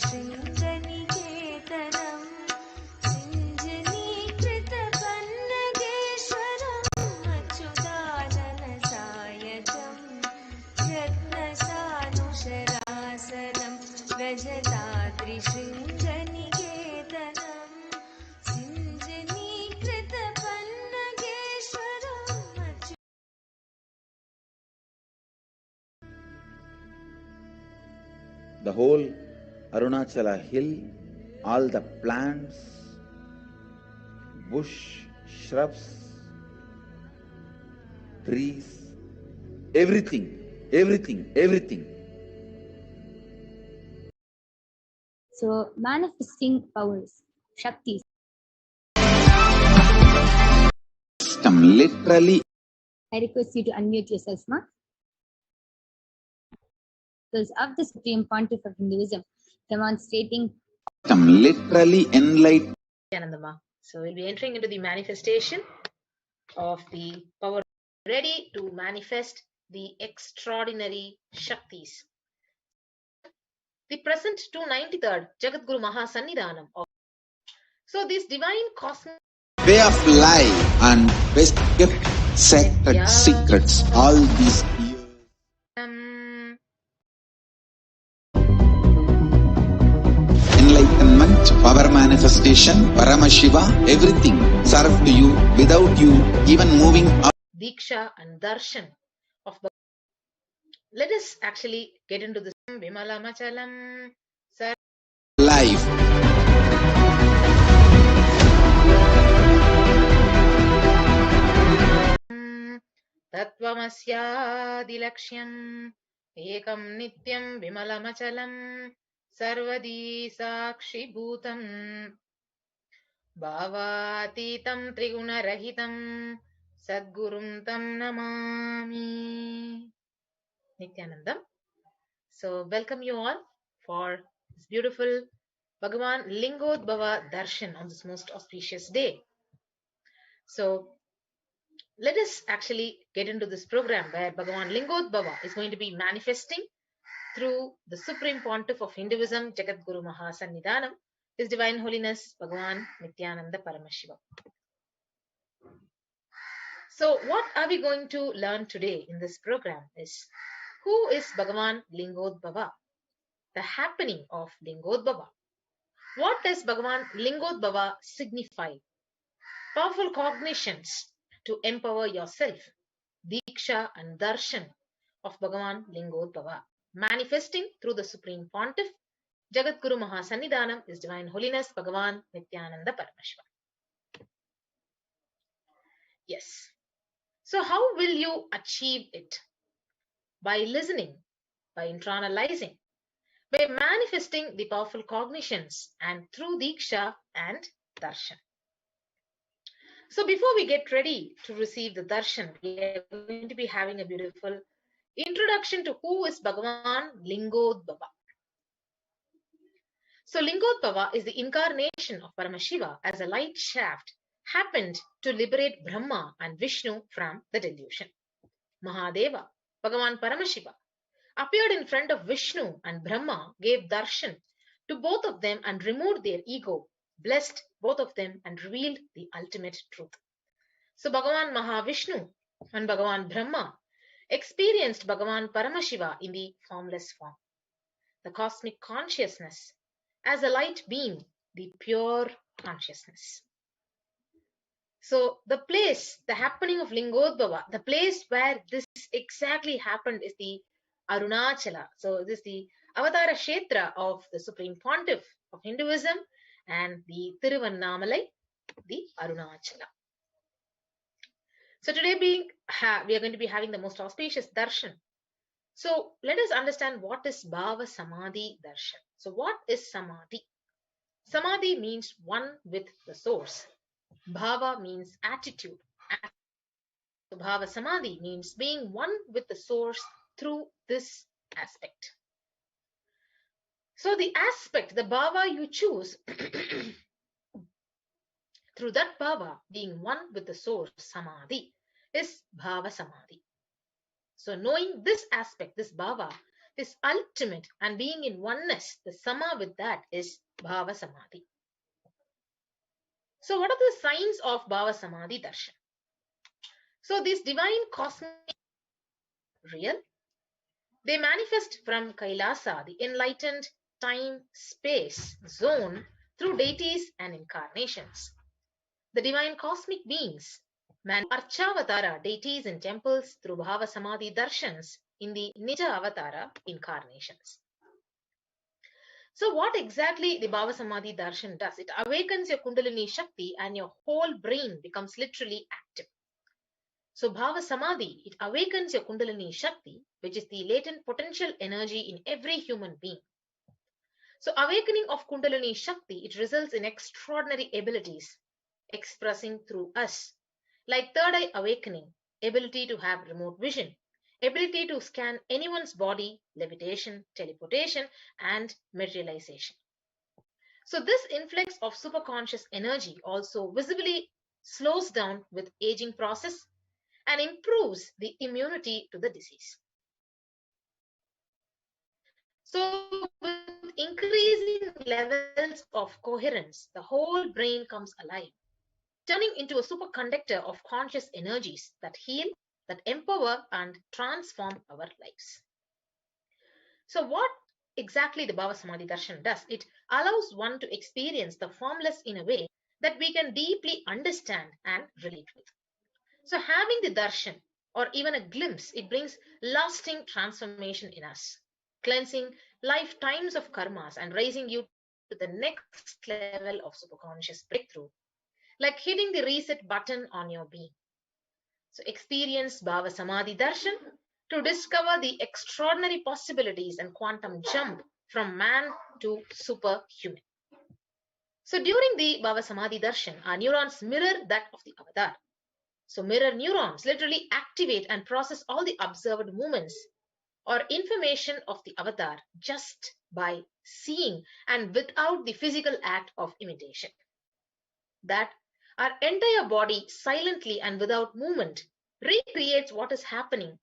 शृङ्गनिकेतनम् सिञ्जनीकृतपन्नगेश्वरम् अच्युताननसायकम् रत्नसानुशरासनं व्रजताद्रिशृङ्गनिकेतनम् सिञ्जनीकृतपन्नगेश्वरम्. The whole Arunachala hill, all the plants, bush, shrubs, trees, everything. So, manifesting powers, Shaktis. Literally. I request you to unmute yourself, Ma. Because of the Supreme Pontiff of Hinduism, demonstrating literally enlightenment. So we'll be entering into the manifestation of the power, ready to manifest the extraordinary Shaktis. The present 293rd Jagadguru Mahasannidhanam. So this divine cosmic way of life and best kept sacred secrets all these years. Enlightenment, power manifestation, Paramashiva, everything serve to you without you even moving up. Diksha and Darshan of Bhava. Let us actually get into this. Vimalamachalam life. Tattvamasyadilaksham ekam nityam vimalamachalam sarvadi sakshi bhutam bhavatitam trigunarahitam sadgurum tam namami. Nithyanandam. So welcome you all for this beautiful Bhagavan Lingodbhava Darshan on this most auspicious day. So let us actually get into this program where Bhagavan Lingodbhava is going to be manifesting through the Supreme Pontiff of Hinduism, Jagadguru Mahasannidhanam, His Divine Holiness Bhagavan Nithyananda Paramashivam. So what are we going to learn today in this program is, who is Bhagavan Lingodbhava? The happening of Lingodbhava. What does Bhagavan Lingodbhava signify? Powerful cognitions to empower yourself. Diksha and Darshan of Bhagavan Lingodbhava, manifesting through the Supreme Pontiff, Jagadguru Mahasannidhanam, His Divine Holiness Bhagavan Nithyananda Paramashivam. Yes. So how will you achieve it? By listening, by internalizing, by manifesting the powerful cognitions, and through Diksha and Darshan. So before we get ready to receive the Darshan, we are going to be having a beautiful introduction to who is Bhagavan Lingodbhava. So Lingodbhava is the incarnation of Paramashiva as a light shaft happened to liberate Brahma and Vishnu from the delusion. Mahadeva, Bhagavan Paramashiva, appeared in front of Vishnu and Brahma, gave darshan to both of them and removed their ego, blessed both of them and revealed the ultimate truth. So Bhagavan Mahavishnu and Bhagavan Brahma experienced Bhagavan Paramashiva in the formless form, the cosmic consciousness, as a light beam, the pure consciousness. So the place, the happening of Lingodbhava, the place where this exactly happened is the Arunachala. So this is the Avatara Kshetra of the Supreme Pontiff of Hinduism and the Tiruvannamalai, the Arunachala. So today we are going to be having the most auspicious darshan. So let us understand what is Bhava Samadhi darshan. So what is Samadhi? Samadhi means one with the source. Bhava means attitude. So Bhava Samadhi means being one with the source through this aspect. So the aspect, the Bhava you choose, through that Bhava, being one with the source, Samadhi, is Bhava Samadhi. So knowing this aspect, this Bhava, is ultimate, and being in oneness, the Sama with that is Bhava Samadhi. So what are the signs of Bhava Samadhi Darshan? So these divine cosmic real, they manifest from Kailasa, the enlightened time-space zone, through deities and incarnations. The divine cosmic beings Archavatara deities in temples through Bhava Samadhi Darshans in the Nija Avatara incarnations. So what exactly the Bhava Samadhi Darshan does? It awakens your Kundalini Shakti and your whole brain becomes literally active. So Bhava Samadhi, it awakens your Kundalini Shakti, which is the latent potential energy in every human being. So awakening of Kundalini Shakti, it results in extraordinary abilities expressing through us, like third eye awakening, ability to have remote vision, ability to scan anyone's body, levitation, teleportation, and materialization. So this influx of superconscious energy also visibly slows down with aging process and improves the immunity to the disease. So with increasing levels of coherence, the whole brain comes alive, turning into a superconductor of conscious energies that heal, that empower, and transform our lives. So what exactly the Bhava Samadhi Darshan does? It allows one to experience the formless in a way that we can deeply understand and relate with. So having the darshan or even a glimpse, it brings lasting transformation in us, cleansing lifetimes of karmas and raising you to the next level of superconscious breakthrough, like hitting the reset button on your being. So experience Bhava Samadhi Darshan to discover the extraordinary possibilities and quantum jump from man to superhuman. So during the Bhava Samadhi Darshan, our neurons mirror that of the avatar. So mirror neurons literally activate and process all the observed movements or information of the avatar just by seeing and without the physical act of imitation. That our entire body silently and without movement recreates what is happening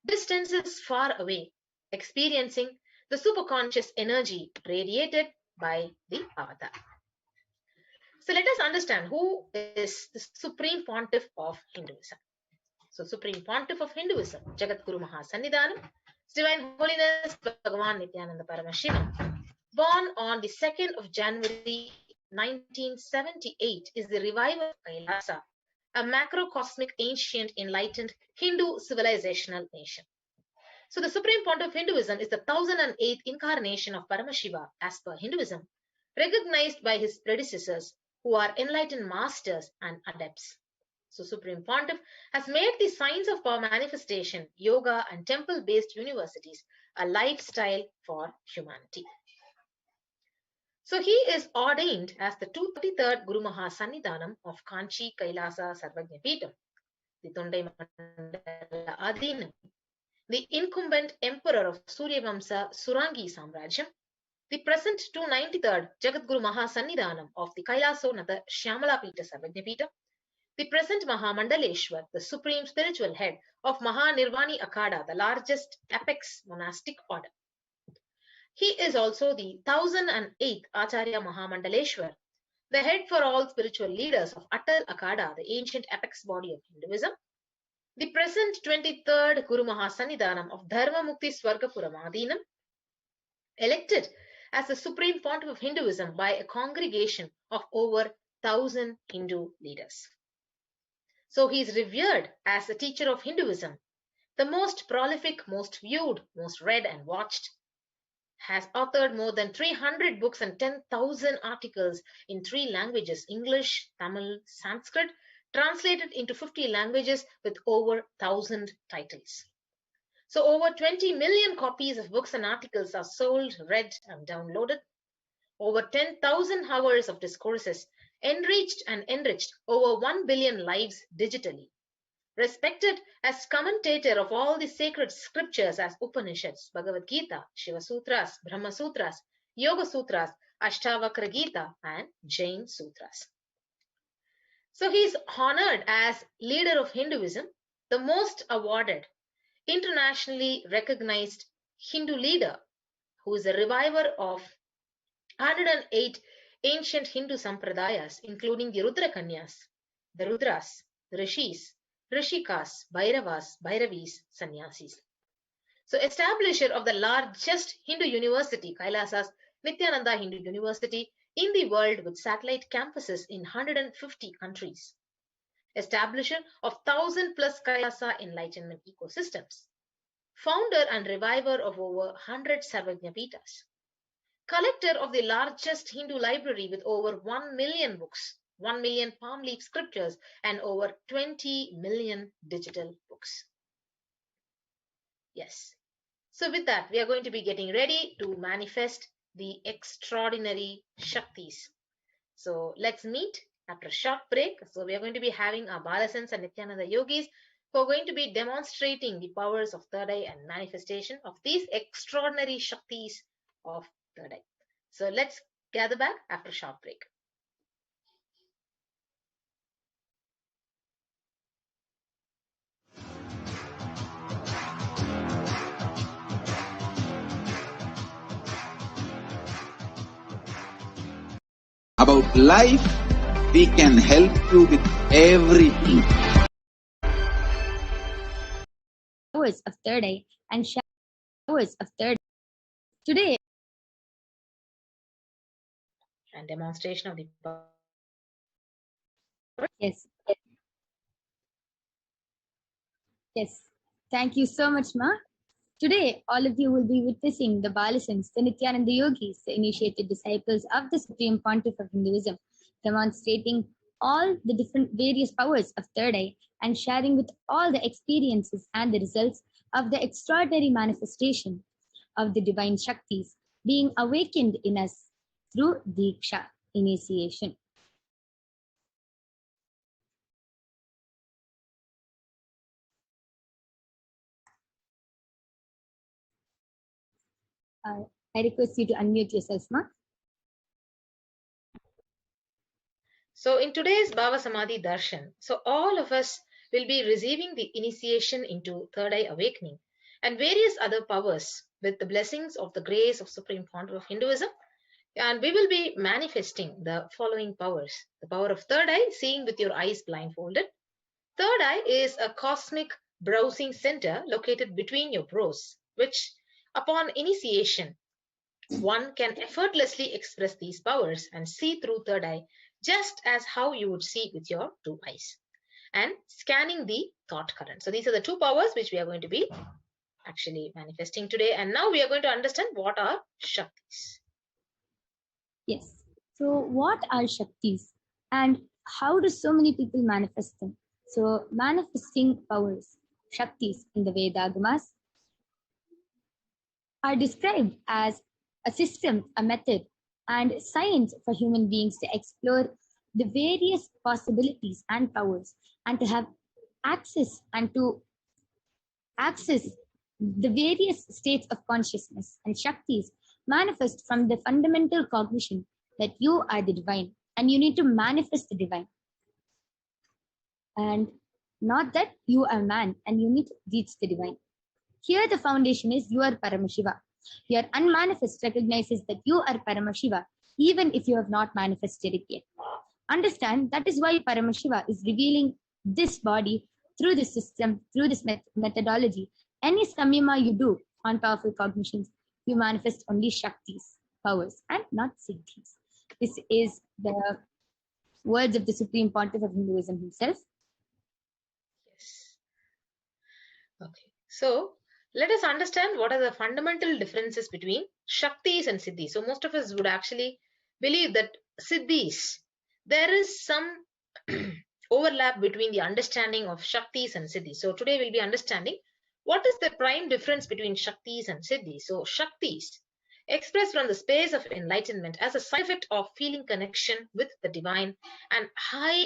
distances far away, experiencing the superconscious energy radiated by the avatar. So let us understand who is the Supreme Pontiff of Hinduism. So Supreme Pontiff of Hinduism, Jagat Guru Mahasannidhanam, His Divine Holiness Bhagavan Nithyananda Paramashivam, born on the 2nd of January 1978, is the reviver of Kailasa, a macrocosmic ancient enlightened Hindu civilizational nation. So the Supreme Pontiff of Hinduism is the 1008th incarnation of Paramashiva as per Hinduism, recognized by his predecessors who are enlightened masters and adepts. So Supreme Pontiff has made the science of power manifestation, yoga and temple-based universities a lifestyle for humanity. So he is ordained as the 233rd Guru Mahasannidhanam of Kanchi Kailasa Sarvajna Peetham, the Tondai Mandala Adhinam, the incumbent emperor of Suryavamsa Surangi Samrajyam, the present 293rd Jagat Guru Mahasannidhanam of the Kailasonatha Shyamala Peetha Sarvajna Peetham, the present Mahamandaleshwar, the supreme spiritual head of Mahanirvani Akhada, the largest apex monastic order. He is also the 1008th Acharya Mahamandaleshwar, the head for all spiritual leaders of Atal Akhada, the ancient apex body of Hinduism, the present 23rd Guru Mahasannidhanam of Dharma Mukti Swargapuram Adhinam, elected as the Supreme Pontiff of Hinduism by a congregation of over 1000 Hindu leaders. So he is revered as the teacher of Hinduism, the most prolific, most viewed, most read and watched, has authored more than 300 books and 10,000 articles in 3 languages, English, Tamil, Sanskrit, translated into 50 languages with over 1,000 titles. So over 20 million copies of books and articles are sold, read and downloaded. Over 10,000 hours of discourses enriched and enriched over 1 billion lives digitally. Respected as commentator of all the sacred scriptures as Upanishads, Bhagavad Gita, Shiva Sutras, Brahma Sutras, Yoga Sutras, Ashtavakra Gita and Jain Sutras. So he is honored as leader of Hinduism, the most awarded, internationally recognized Hindu leader who is a reviver of 108 ancient Hindu sampradayas, including the Rudra Kanyas, the Rudras, the Rishis, Rishikas, Bhairavas, Bhairavis, Sannyasis. So, establisher of the largest Hindu university, Kailasa's Nithyananda Hindu University, in the world with satellite campuses in 150 countries. Establisher of 1,000 plus Kailasa enlightenment ecosystems. Founder and reviver of over 100 Sarvajnapitas. Collector of the largest Hindu library with over 1 million books, 1 million palm leaf scriptures, and over 20 million digital books. Yes. So with that, we are going to be getting ready to manifest the extraordinary Shaktis. So let's meet after a short break. So we are going to be having our Balasans and Nithyananda Yogis who are going to be demonstrating the powers of third eye and manifestation of these extraordinary Shaktis of third eye. So let's gather back after a short break. About life, we can help you with everything. Powers of third eye and powers of third eye. Today, And demonstration of the power. yes. Yes. Thank you so much, Ma. Today, all of you will be witnessing the Balasans, the Nithyananda Yogis, the initiated disciples of the Supreme Pontiff of Hinduism, demonstrating all the different various powers of third eye and sharing with all the experiences and the results of the extraordinary manifestation of the divine Shaktis being awakened in us through Diksha, initiation. I request you to unmute yourself, Ma. So in today's Bhava Samadhi Darshan, so all of us will be receiving the initiation into third eye awakening and various other powers with the blessings of the grace of Supreme Pontiff of Hinduism. And we will be manifesting the following powers. The power of third eye, seeing with your eyes blindfolded. Third eye is a cosmic browsing center located between your brows, which upon initiation, one can effortlessly express these powers and see through third eye just as how you would see with your two eyes. And scanning the thought current. So these are the two powers which we are going to be actually manifesting today. And now we are going to understand what are Shaktis. Yes. So, what are Shaktis and how do so many people manifest them? So, manifesting powers, Shaktis in the Vedagamas, are described as a system, a method, and science for human beings to explore the various possibilities and powers and to have access and to access the various states of consciousness and Shaktis manifest from the fundamental cognition that you are the divine and you need to manifest the divine. And not that you are man and you need to reach the divine. Here the foundation is you are Paramashiva. Your unmanifest recognizes that you are Paramashiva even if you have not manifested it yet. Understand that is why Paramashiva is revealing this body through this system, through this methodology. Any samyama you do on powerful cognitions, you manifest only Shaktis, powers, and not Siddhis. This is the words of the Supreme Pontiff of Hinduism himself. Yes. Okay. So let us understand what are the fundamental differences between Shaktis and Siddhis. So most of us would actually believe that Siddhis, there is some overlap between the understanding of Shaktis and Siddhis. So today we'll be understanding what is the prime difference between Shaktis and Siddhis. So Shaktis expressed from the space of enlightenment as a side effect of feeling connection with the divine and high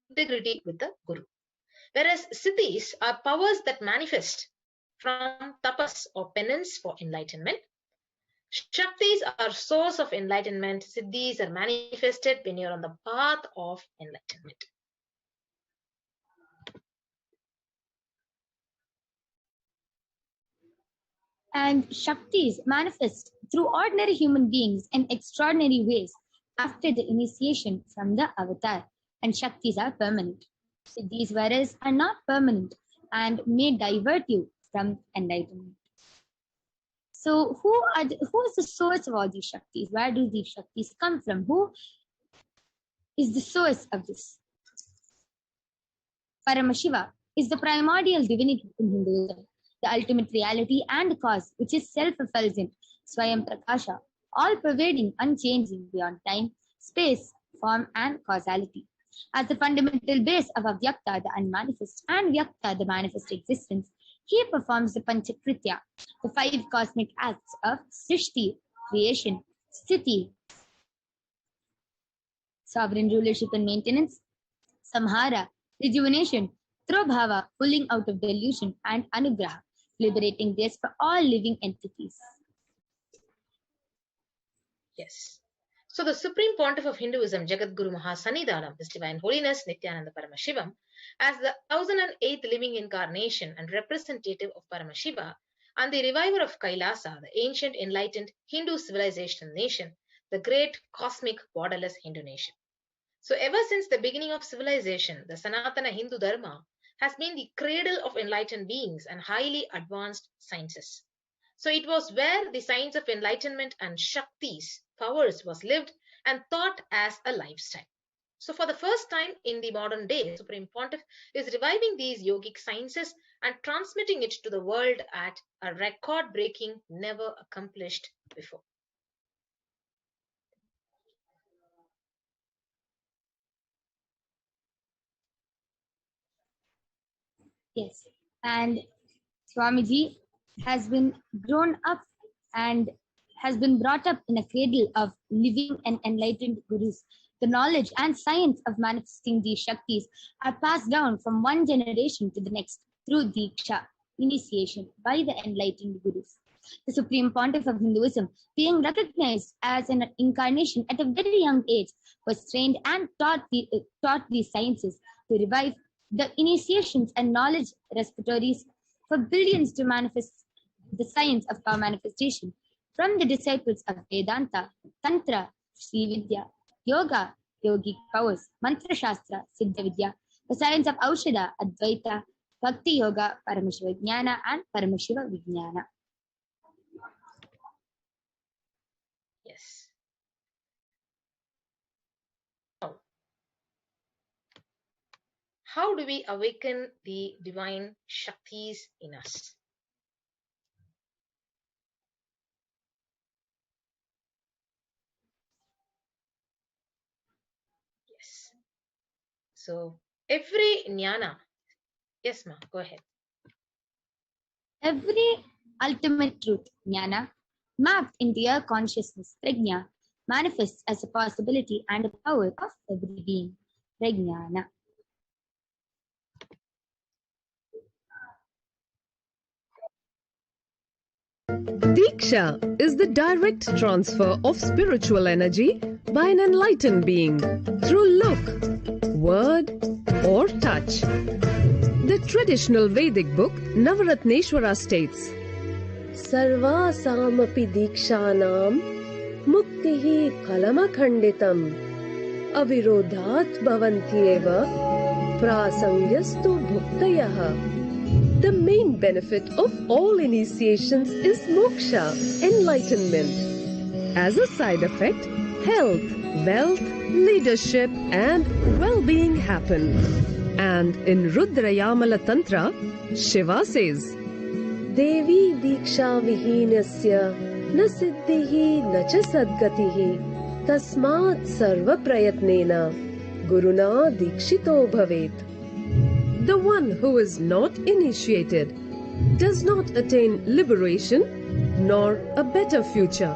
integrity with the Guru. Whereas Siddhis are powers that manifest from tapas or penance for enlightenment. Shaktis are source of enlightenment. Siddhis are manifested when you're on the path of enlightenment. And Shaktis manifest through ordinary human beings in extraordinary ways after the initiation from the avatar. And Shaktis are permanent. So these whereas are not permanent and may divert you from enlightenment. So who is the source of all these Shaktis? Where do these Shaktis come from? Who is the source of this? Paramashiva is the primordial divinity in Hinduism, the ultimate reality and cause, which is self-effulgent, Swayam Prakasha, all-pervading, unchanging beyond time, space, form, and causality. As the fundamental base of Avyakta, the unmanifest, and Vyakta, the manifest existence, he performs the Panchakritya, the 5 cosmic acts of Srishti, creation, Sthiti, sovereign rulership and maintenance, Samhara, rejuvenation, Bhava, pulling out of delusion, and Anugraha, liberating this for all living entities. Yes. So the Supreme Pontiff of Hinduism, Jagadguru Mahasannidhanam, His Divine Holiness Nithyananda Paramashivam, as the 1008th living incarnation and representative of Paramashiva, and the reviver of Kailasa, the ancient enlightened Hindu civilization nation, the great cosmic borderless Hindu nation. So ever since the beginning of civilization, the Sanatana Hindu Dharma has been the cradle of enlightened beings and highly advanced sciences. So it was where the science of enlightenment and Shaktis, powers, was lived and taught as a lifestyle. So for the first time in the modern day, Supreme Pontiff is reviving these yogic sciences and transmitting it to the world at a record-breaking, never accomplished before. Yes, and Swamiji has been grown up and has been brought up in a cradle of living and enlightened gurus. The knowledge and science of manifesting these Shaktis are passed down from one generation to the next through Diksha, initiation, by the enlightened gurus. The Supreme Pontiff of Hinduism, being recognized as an incarnation at a very young age, was trained and taught these sciences to revive the initiations and knowledge repositories for billions to manifest the science of power manifestation from the disciples of Vedanta, Tantra, Sri Vidya, Yoga, Yogic powers, Mantra Shastra, Siddha Vidya, the science of Aushadha, Advaita, Bhakti Yoga, Paramashiva Jnana, and Paramashiva Vijnana. Yes. How do we awaken the divine Shaktis in us? Yes. So every jnana, yes ma, go ahead. Every ultimate truth, jnana, mapped into your consciousness, prajna, manifests as a possibility and a power of every being, prajnana. Diksha is the direct transfer of spiritual energy by an enlightened being through look, word, or touch. The traditional Vedic book Navaratneshwara states, Sarva samapi dikshanam muktihi phalamakhanditam avirodhat bhavantyeva prasangyastu bhuktayaha. The main benefit of all initiations is moksha, enlightenment. As a side effect, health, wealth, leadership, and well-being happen. And in Rudrayamala Tantra, Shiva says, Devi diksha vihinasya na siddhihi na cha sadgatihi tasmat sarva prayatnena guruna dikshito bhavet. The one who is not initiated does not attain liberation nor a better future.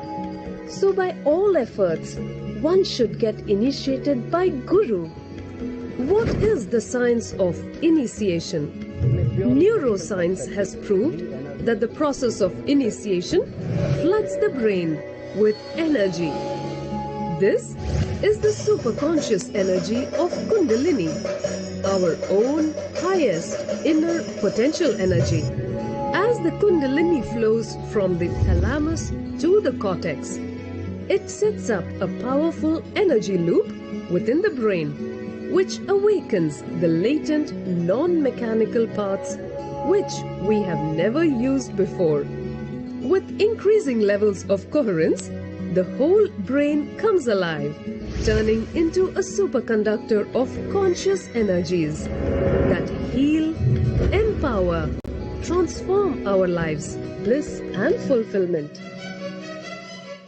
So by all efforts, one should get initiated by Guru. What is the science of initiation? Neuroscience has proved that the process of initiation floods the brain with energy. This is the superconscious energy of Kundalini, our own highest inner potential energy. As the Kundalini flows from the thalamus to the cortex. It sets up a powerful energy loop within the brain, which awakens the latent non-mechanical parts which we have never used before. With increasing levels of coherence, the whole brain comes alive, turning into a superconductor of conscious energies that heal, empower, transform our lives, bliss and fulfillment.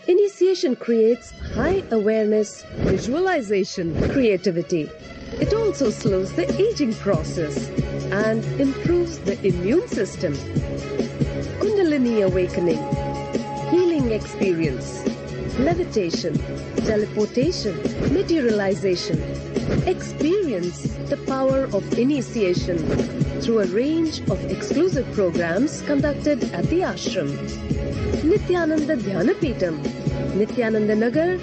Initiation creates high awareness, visualization, creativity. It also slows the aging process and improves the immune system. Kundalini awakening, healing experience, levitation, teleportation, materialization. Experience the power of initiation through a range of exclusive programs conducted at the ashram. Nithyananda Dhyanapeetham, Nithyananda Nagar,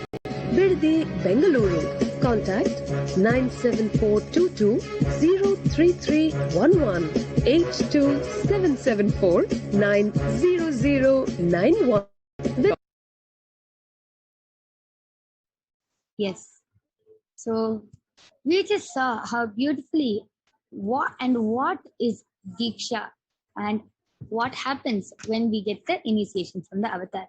Birdi, Bengaluru. Contact 97422 03311 82774 90091. Yes. So we just saw how beautifully what is Diksha and what happens when we get the initiation from the avatar.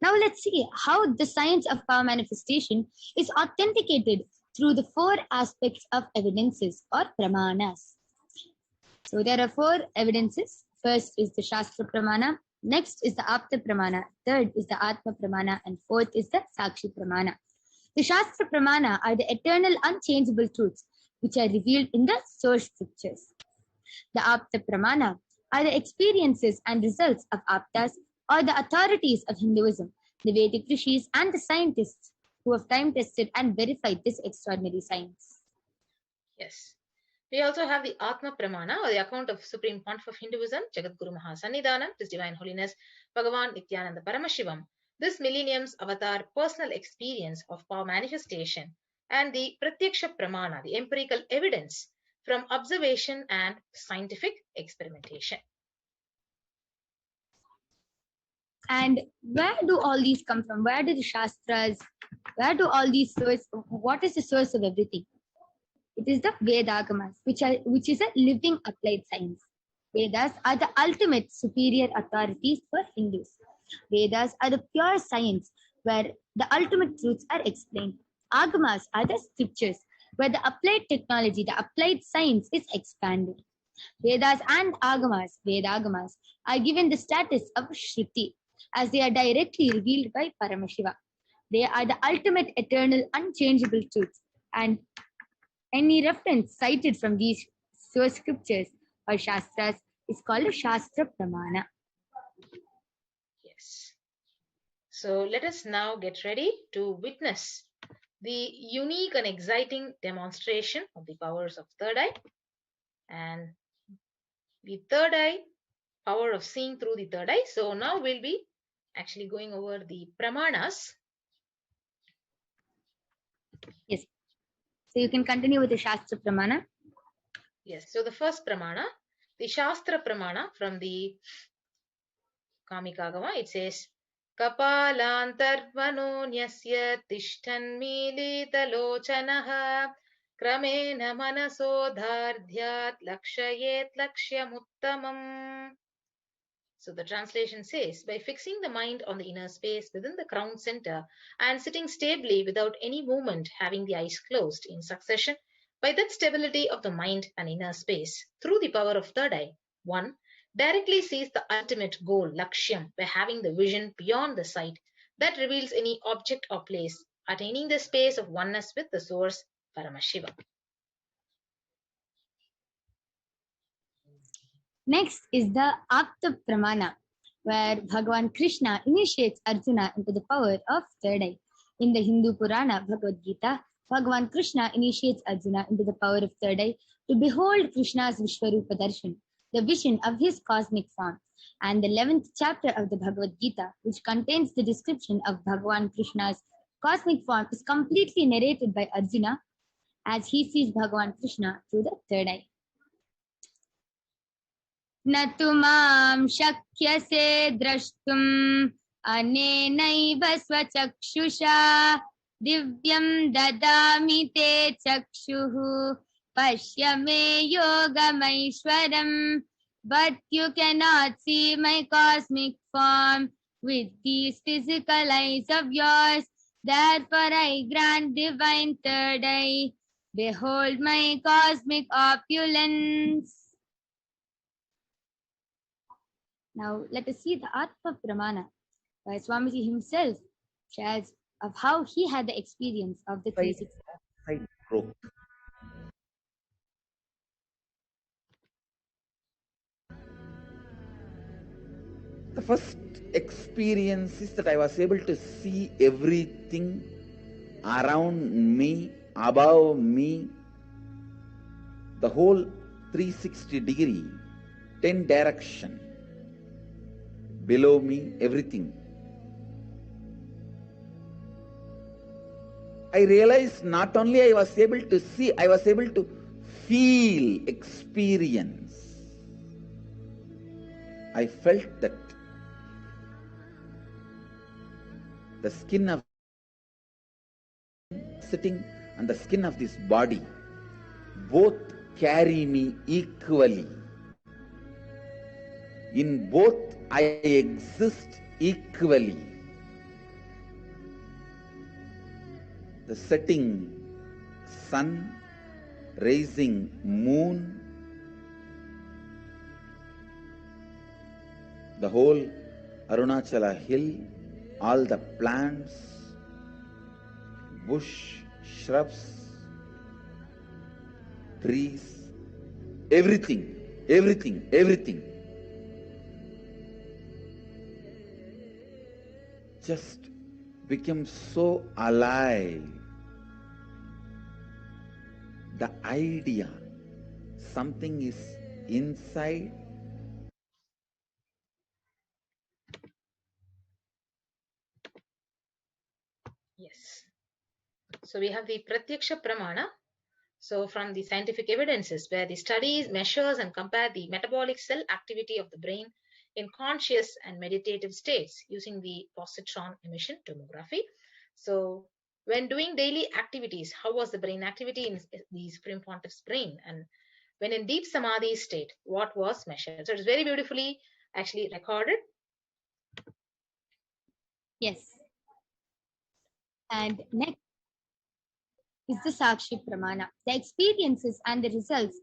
Now let's see how the science of power manifestation is authenticated through the 4 aspects of evidences or pramanas. So there are 4 evidences. First is the Shastra Pramana, next is the Apta Pramana, third is the Atma Pramana, and fourth is the Sakshi Pramana. The Shastra Pramana are the eternal unchangeable truths which are revealed in the source scriptures. The Apta Pramana are the experiences and results of Aptas or the authorities of Hinduism, the Vedic rishis and the scientists who have time tested and verified this extraordinary science. Yes. We also have the Atma Pramana, or the account of Supreme Pontiff of Hinduism, Jagadguru Mahasannidhanam, His Divine Holiness Bhagavan Nithyananda Paramashivam, this millennium's avatar personal experience of power manifestation, and the Pratyaksha Pramana, the empirical evidence from observation and scientific experimentation. And where do all these come from? Where do the Shastras, where do all these source, what is the source of everything? It is the Vedagamas, which is a living applied science. Vedas are the ultimate superior authorities for Hindus. Vedas are the pure science where the ultimate truths are explained. Agamas are the scriptures where the applied technology, the applied science is expanded. Vedas and Vedagamas, are given the status of Shruti as they are directly revealed by Paramashiva. They are the ultimate eternal unchangeable truths, and any reference cited from these source scriptures or Shastras is called a Shastra Pramana. Yes. So let us now get ready to witness the unique and exciting demonstration of the powers of third eye, and the third eye, power of seeing through the third eye. So now we'll be actually going over the pramanas. Yes. So you can continue with the Shastra Pramana. Yes. So the first pramana, the Shastra Pramana from the Kamikagama, it says, Kapalantarvanonyasya tishtanmilitalochanaha kramena manasodhardhyat lakshayet lakshyamuttamam. So the translation says, by fixing the mind on the inner space within the crown center and sitting stably without any movement, having the eyes closed in succession, by that stability of the mind and inner space, through the power of third eye, one directly sees the ultimate goal, lakshyam, by having the vision beyond the sight that reveals any object or place, attaining the space of oneness with the source, Paramashiva. Next is the Apta Pramana, where Bhagavan Krishna initiates Arjuna into the power of third eye. In the Hindu Purana Bhagavad Gita, Bhagavan Krishna initiates Arjuna into the power of third eye to behold Krishna's Vishwarupa Darshan, the vision of his cosmic form. And the 11th chapter of the Bhagavad Gita, which contains the description of Bhagavan Krishna's cosmic form, is completely narrated by Arjuna as he sees Bhagavan Krishna through the third eye. न तु मां शक्यसे द्रष्टुम् अनेनैव स्वचक्षुषा दिव्यं ददामि ते चक्षुः पश्य मे योगमैश्वरम् but you cannot see my cosmic form with these physical eyes of yours. Therefore I grant divine third eye. Behold my cosmic opulence. Now let us see the Atma Pramana, where Swamiji himself shares of how he had the experience of the 360. Growth. The first experience is that I was able to see everything around me, above me, the whole 360 degree, 10 direction, below me, everything. I realized not only I was able to see, I was able to feel, experience. I felt that the skin of sitting on the skin of this body both carry me equally. In both I exist equally. The setting sun, rising moon, the whole Arunachala hill, all the plants, bush, shrubs, trees, everything, everything, everything. Just became so alive. The idea, something is inside. Yes. So we have the Pratyaksha Pramana. So from the scientific evidences where the studies, measures and compare the metabolic cell activity of the brain in conscious and meditative states using the positron emission tomography. So when doing daily activities, how was the brain activity in the Supreme Pontiff's brain? And when in deep Samadhi state, what was measured? So it's very beautifully actually recorded. Yes. And next is the Sakshi Pramana, the experiences and the results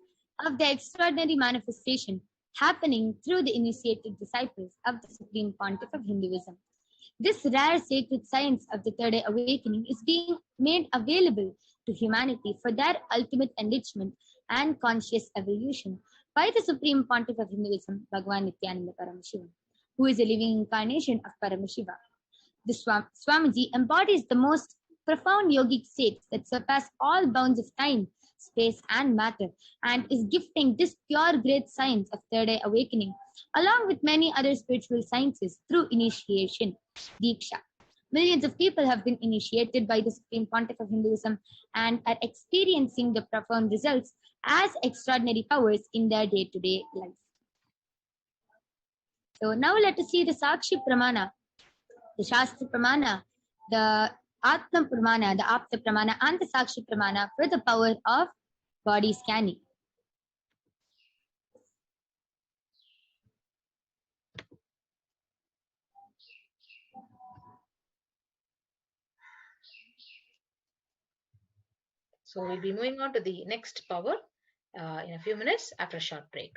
of the extraordinary manifestation happening through the initiated disciples of the Supreme Pontiff of Hinduism. This rare sacred science of the Third Eye Awakening is being made available to humanity for their ultimate enrichment and conscious evolution by the Supreme Pontiff of Hinduism, Bhagavan Nithyananda Paramashivam, who is a living incarnation of Paramashiva. The Swamiji embodies the most profound yogic states that surpass all bounds of time, space, and matter, and is gifting this pure great science of Third Eye Awakening, along with many other spiritual sciences, through initiation, Diksha. Millions of people have been initiated by the Supreme Pontiff of Hinduism and are experiencing the profound results as extraordinary powers in their day-to-day life. So now let us see the Sakshi Pramana, the Shastra Pramana, the Atma Pramana, the Apta Pramana, and the Sakshi Pramana for the power of body scanning. So we'll be moving on to the next power in a few minutes after a short break.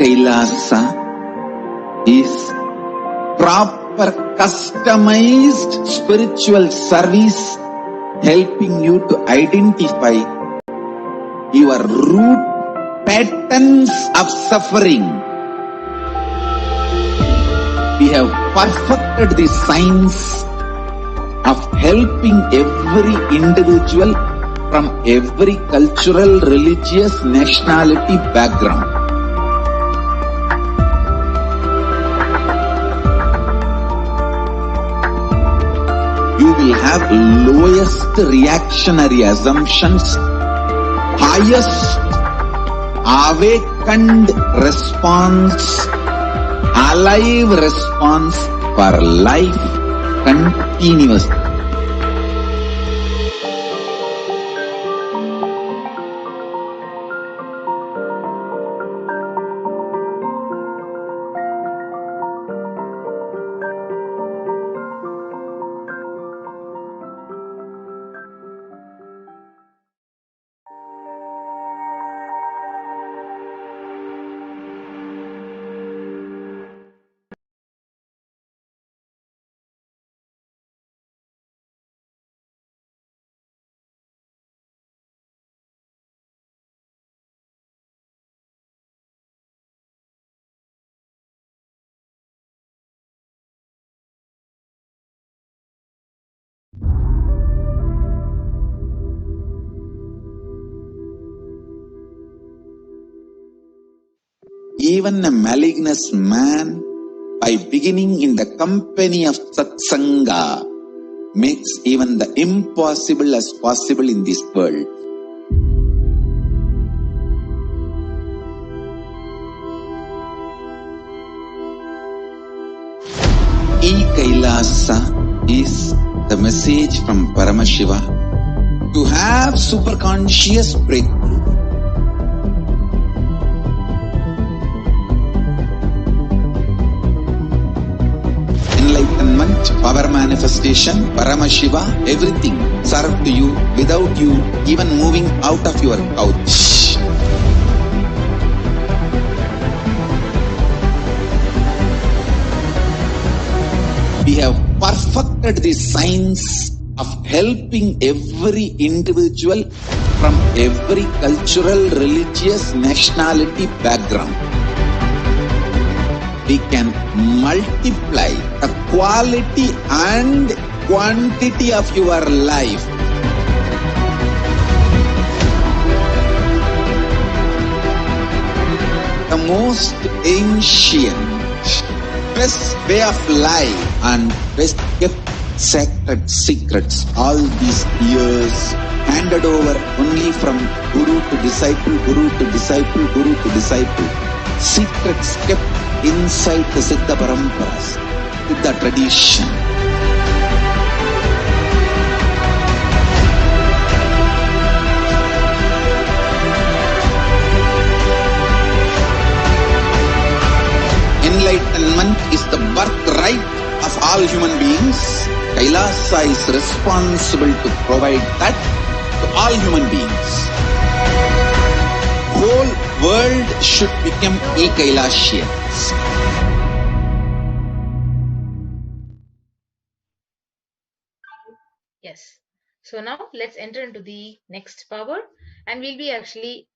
Kailasa is proper customized spiritual service helping you to identify your root patterns of suffering. We have perfected the science of helping every individual from every cultural, religious, nationality background have lowest reactionary assumptions, highest awakened response, alive response for life continuous. Even a malignant man, by beginning in the company of satsanga, makes even the impossible as possible in this world. Kailasa is the message from Paramashiva to have superconscious breakthrough. Enlightenment, power manifestation, Paramashiva, everything served to you without you even moving out of your couch. We have perfected the science of helping every individual from every cultural, religious, nationality background. We can multiply the quality and quantity of your life. The most ancient, best way of life and best kept sacred secrets all these years handed over only from guru to disciple, guru to disciple, guru to disciple. Secrets kept inside the Siddha Paramparas, Siddha tradition. Enlightenment is the birthright of all human beings. Kailasa is responsible to provide that to all human beings. Whole world should become Kailasians. Yes. So now let's enter into the next power, and we'll be actually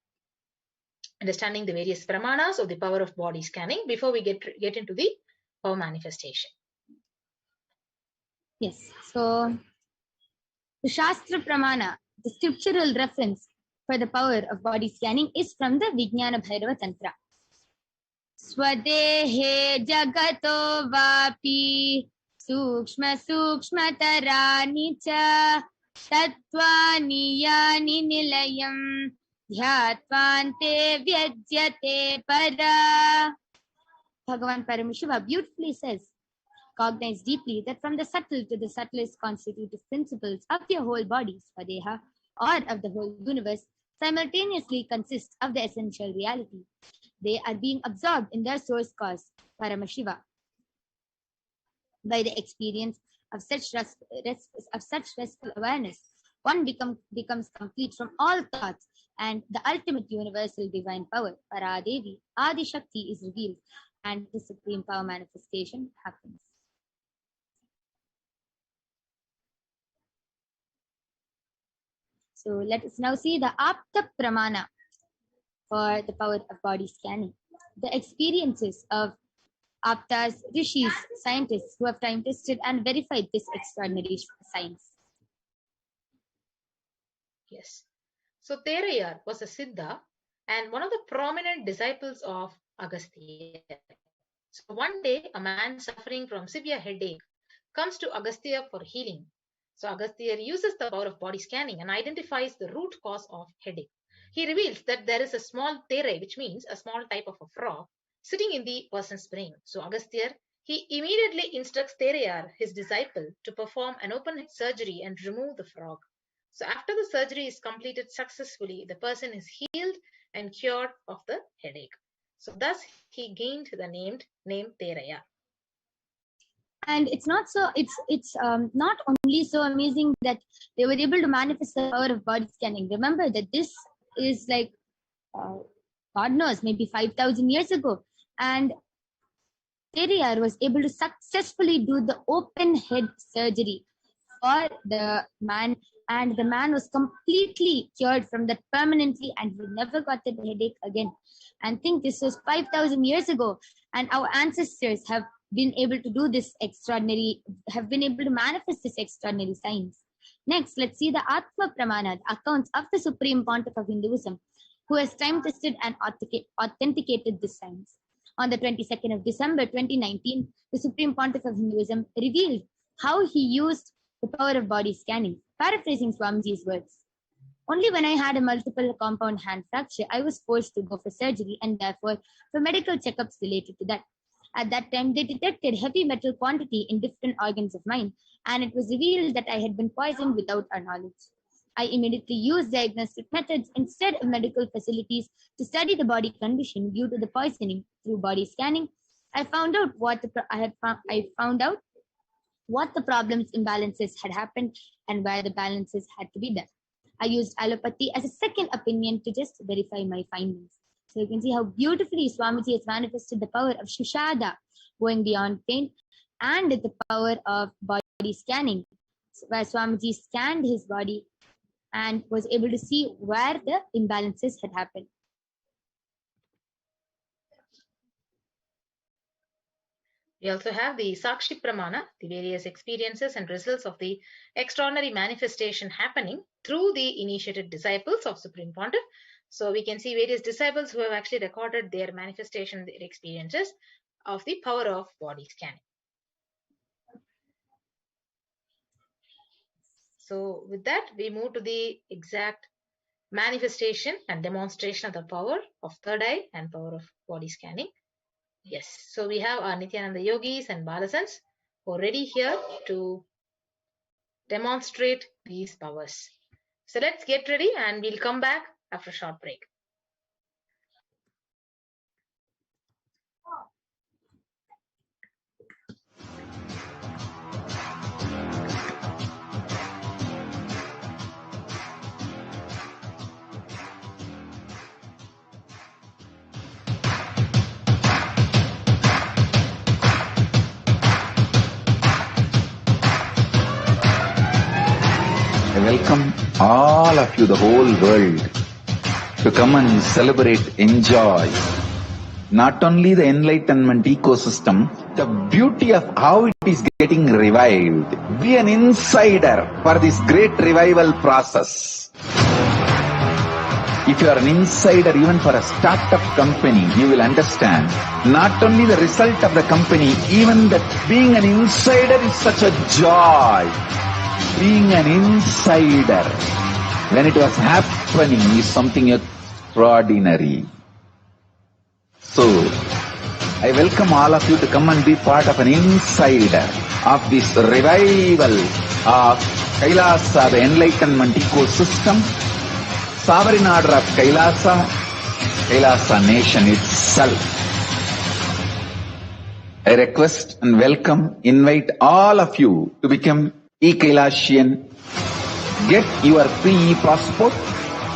understanding the various pramanas of the power of body scanning before we get into the power manifestation. Yes. So the Shastra Pramana, the scriptural reference for the power of body scanning, is from the Vijnana Bhairava Tantra. Swadehe jagato vapi sukshma sukshmatarani cha tattvani yani nilayam dhyatvante vyajyate para. Bhagavan Paramashiva beautifully says, cognize deeply that from the subtle to the subtlest constitutive principles of your whole body, Swadeha, or of the whole universe, simultaneously consist of the essential reality. They are being absorbed in their source cause, Paramashiva. By the experience of such restful awareness, one becomes complete from all thoughts, and the ultimate universal divine power, Paradevi, Adi Shakti, is revealed, and the supreme power manifestation happens. So let us now see the Apta Pramana for the power of body scanning. The experiences of Aptas, Rishis, scientists who have time tested and verified this extraordinary science. Yes. So Terayar was a Siddha and one of the prominent disciples of Agastya. So one day, a man suffering from severe headache comes to Agastya for healing. So Agastya uses the power of body scanning and identifies the root cause of headache. He reveals that there is a small tere, which means a small type of a frog, sitting in the person's brain. So Agastya, he immediately instructs Tereyar, his disciple, to perform an open head surgery and remove the frog. So after the surgery is completed successfully, the person is healed and cured of the headache. So thus he gained the name Tereyar. And it's not only so amazing that they were able to manifest the power of body scanning. Remember that this is like God knows, maybe 5,000 years ago, and Teriyar was able to successfully do the open head surgery for the man, and the man was completely cured from that permanently, and he never got that headache again. And think this was 5,000 years ago, and our ancestors have been able to do this have been able to manifest this extraordinary science. Next, let's see the Atma Pramana, the accounts of the Supreme Pontiff of Hinduism, who has time-tested and authenticated this science. On the 22nd of December 2019, the Supreme Pontiff of Hinduism revealed how he used the power of body scanning. Paraphrasing Swamiji's words, only when I had a multiple compound hand fracture, I was forced to go for surgery and therefore for medical checkups related to that. At that time, they detected heavy metal quantity in different organs of mine, and it was revealed that I had been poisoned without our knowledge. I immediately used diagnostic methods instead of medical facilities to study the body condition due to the poisoning. Through body scanning, I found out what the problems, imbalances had happened, and where the balances had to be done. I used allopathy as a second opinion to just verify my findings. So you can see how beautifully Swamiji has manifested the power of Shushada, going beyond pain, and the power of body scanning, where Swamiji scanned his body and was able to see where the imbalances had happened. We also have the Sakshi Pramana, the various experiences and results of the extraordinary manifestation happening through the initiated disciples of Supreme Pontiff. So we can see various disciples who have actually recorded their manifestation, their experiences of the power of body scanning. So with that, we move to the exact manifestation and demonstration of the power of third eye and power of body scanning. Yes, so we have our Nithyananda yogis and Balasans who are ready here to demonstrate these powers. So let's get ready and we'll come back after a short break. I welcome all of you, the whole world, to come and celebrate, enjoy not only the enlightenment ecosystem, the beauty of how it is getting revived. Be an insider for this great revival process. If you are an insider even for a startup company, you will understand not only the result of the company, even that being an insider is such a joy. Being an insider when it was happening is something extraordinary. So, I welcome all of you to come and be part of an insider of this revival of Kailasa, the enlightenment ecosystem, sovereign order of Kailasa, Kailasa nation itself. I request and welcome, invite all of you to become e-Kailasian, get your free passport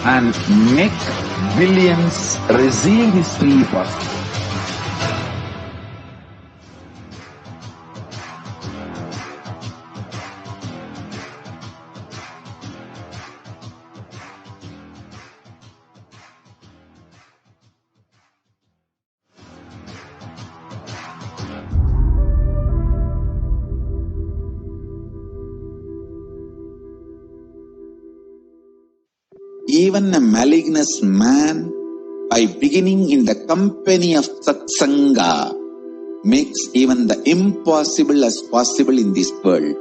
and make billions receive this free passport. Even a malignant man, by beginning in the company of Satsanga, makes even the impossible as possible in this world.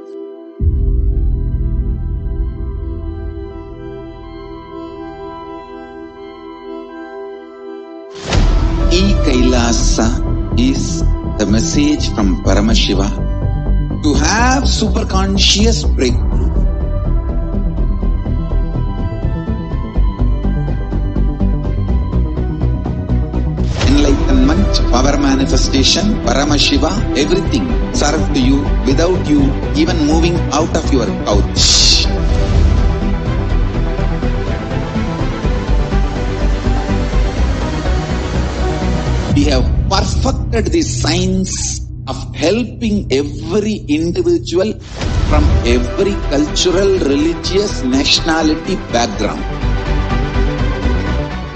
Kailasa is the message from Paramashiva to have superconscious breakthrough. Enlightenment, power manifestation, Paramashiva, everything serve to you without you even moving out of your couch. We have perfected the science of helping every individual from every cultural, religious, nationality background.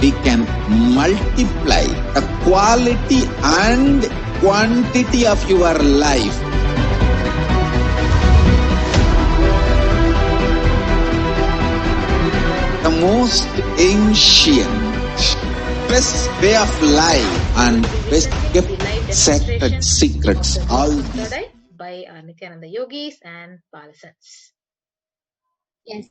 We can multiply the quality and quantity of your life. The most ancient, best way of life and best kept sacred secrets. All these by our Nithyananda yogis and Balasans. Yes.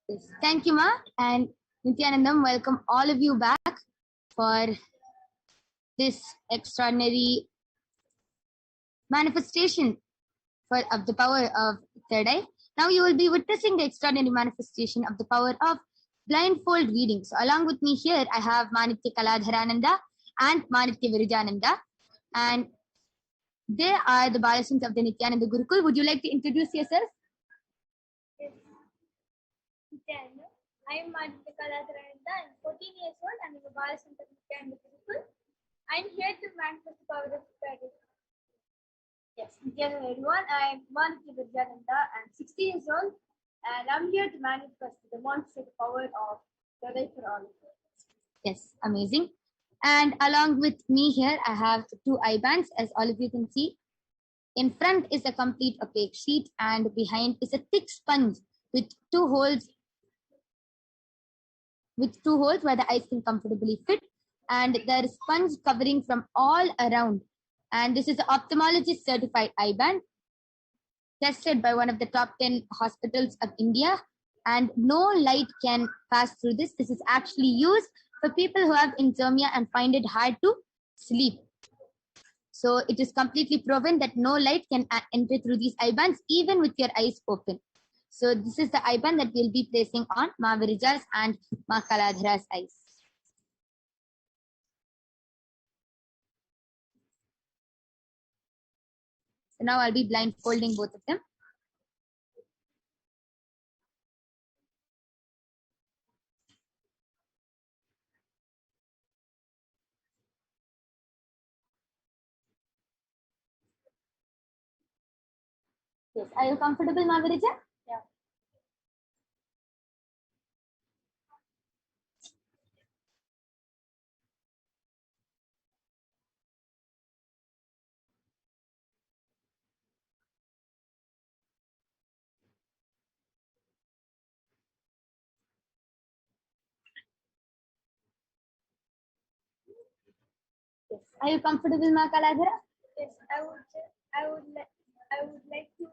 Yes. Thank you, Ma. And Nithyanandam, welcome all of you back for this extraordinary manifestation of the power of third eye. Now you will be witnessing the extraordinary manifestation of the power of blindfold reading. So along with me here, I have Manitya Kaladharananda and Manitya Virijananda. And they are the Balasans of the Nithyananda Gurukul. Would you like to introduce yourself? Yes. I am Manitya Kaladharananda. I am 14 years old and I am a Balasans of Nithyananda Gurukul. I am here to manifest the power of study. Yes, Nithyananda everyone. I am Manitya Virijananda. I am 60 years old. And I'm here to manifest the demonstrate the power of the life for all. Yes, amazing. And along with me here, I have two eye bands, as all of you can see. In front is a complete opaque sheet, and behind is a thick sponge with two holes where the eyes can comfortably fit. And there is sponge covering from all around. And this is an ophthalmologist certified eye band, tested by one of the top 10 hospitals of India, and no light can pass through this. This is actually used for people who have insomnia and find it hard to sleep. So it is completely proven that no light can enter through these eye bands, even with your eyes open. So this is the eye band that we'll be placing on Ma Virija's and Ma Kaladhara's eyes. So now I'll be blindfolding both of them. Yes, are you comfortable, Ma Virija? Yeah. Yes. Are you comfortable, Ma Kaladhara? Yes, I would like to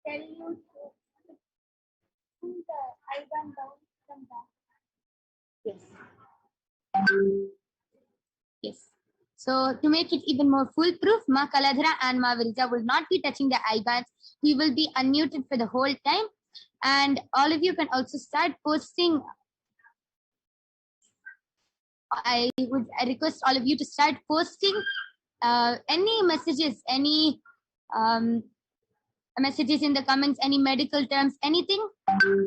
tell you to pull the eye band down from back. Yes. Yes. So to make it even more foolproof, Ma Kaladhara and Ma Virija will not be touching the eye bands. We will be unmuted for the whole time. And all of you can also start posting. I request all of you to start posting any messages, any messages in the comments, any medical terms, anything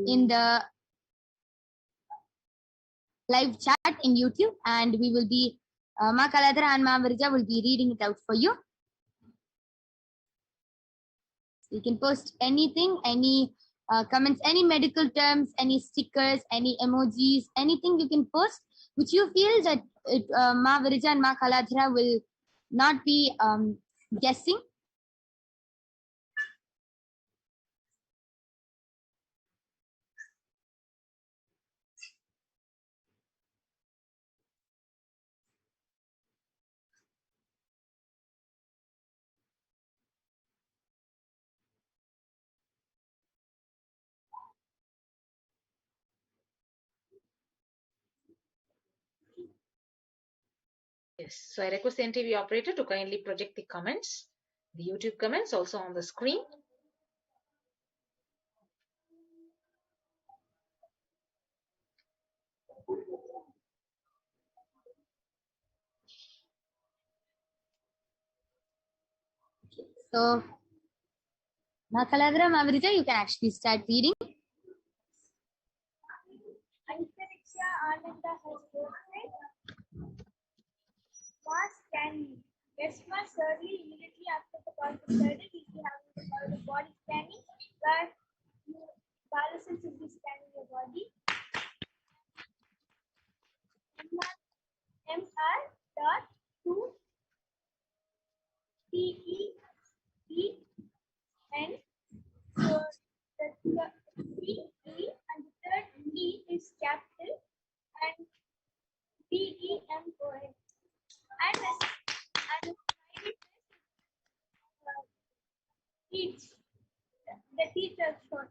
in the live chat in YouTube, and we will be Ma Kaladhara and Ma Virija will be reading it out for you. You can post anything, any comments, any medical terms, any stickers, any emojis, anything you can post, which you feel that Ma Virija and Ma Kaladhara will not be guessing. Yes. Yes. So I request the NTV operator to kindly project the comments, the YouTube comments also on the screen. So, Makaladra Mavrita, you can actually start reading. Antariksha Ananda has posted mass scanning. Yes, mass early immediately after the quantum study, we have the body scanning, where Kailasa will be scanning your body. MR.2 TEEN. So the TE and the third E is capital and DEMON. And the teeth. The teeth are short.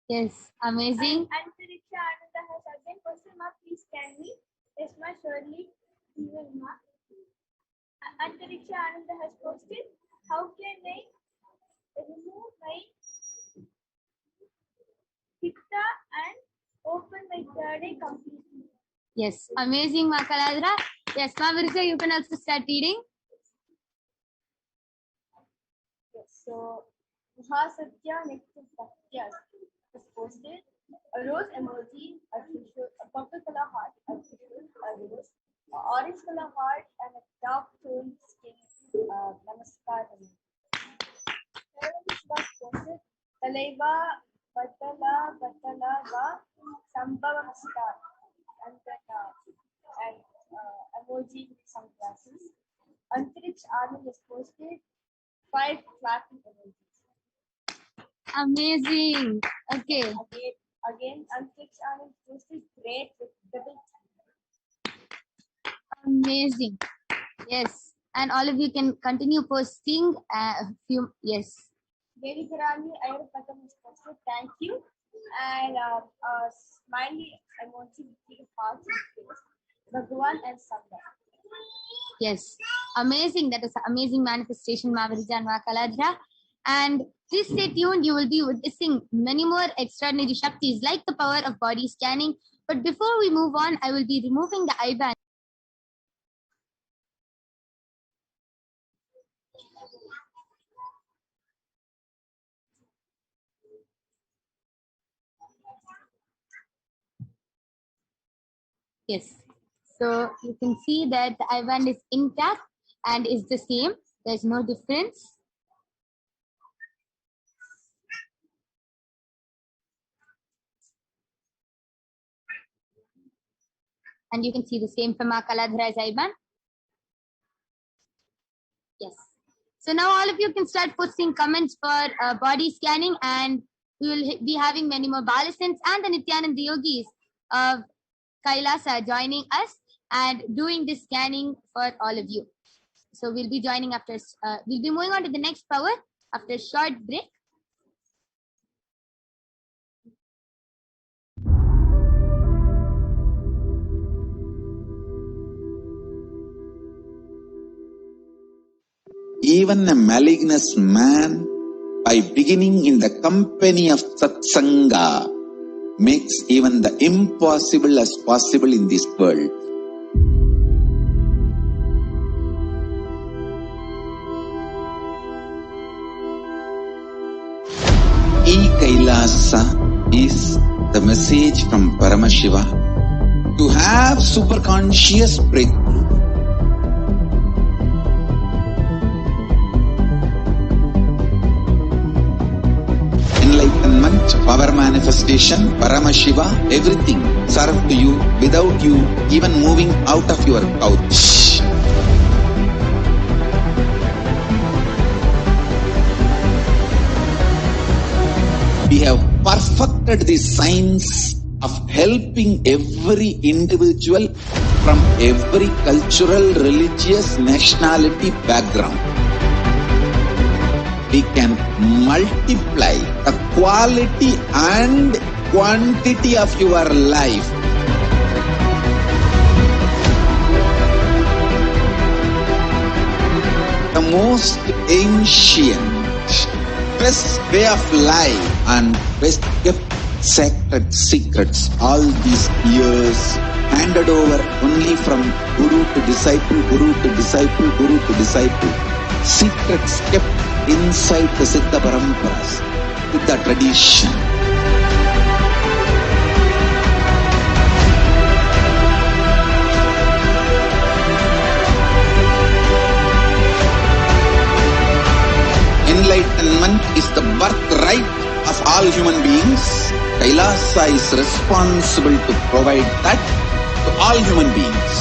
Yes, amazing. Antariksha Ananda has again question mark, please scan me. Yes, ma, surely we will mark. Antariksha Ananda has posted, how can I remove my pitta and open my third eye completely? Yes, amazing, Makaladra. Yes, Mavrita, you can also start reading. Yes, so Mahasatya next to Satya is posted. A rose emoji, a tissue, a purple color heart, a tissue, a rose, an orange color heart, and a dark toned skin. Namaskar. Terrorism was posted. Talaiva, Batala, Va, Sambhavam Star. And then emoji with sunglasses. Antariksh Anand is posted. 5 clapping emojis. Amazing. Okay. Again, Antariksh Anand posted great with double. Amazing. Yes. And all of you can continue posting few. Yes. Devi Karani Airpatam is posted. Thank you. And smiley emoji with 3 hearts in face. Bhagwan and Sangha. Yes. Amazing. That is an amazing manifestation, Mavrita and Makaladra. And please stay tuned. You will be witnessing many more extraordinary Shaktis like the power of body scanning. But before we move on, I will be removing the IBAN. Yes. So you can see that the IBAN is intact and is the same. There's no difference. And you can see the same for Makaladhara's IBAN. Yes. So now all of you can start posting comments for body scanning, and we will be having many more Balasins and the Nithyananda Yogis of Kailasa joining us and doing this scanning for all of you. So we'll be joining after, we'll be moving on to the next power after a short break. Even a malignant man, by beginning in the company of Satsanga, makes even the impossible as possible in this world. Kailasa is the message from Paramashiva to have superconscious breakthrough. Enlightenment, power manifestation, Paramashiva, everything served to you without you even moving out of your couch. We have perfected the science of helping every individual from every cultural, religious, nationality background. We can multiply the quality and quantity of your life. most ancient, best way of life and best kept sacred secrets all these years, handed over only from guru to disciple, guru to disciple, guru to disciple. Secrets kept inside the Siddha Paramparas, Siddha tradition. Enlightenment is the birthright of all human beings. Kailasa is responsible to provide that to all human beings.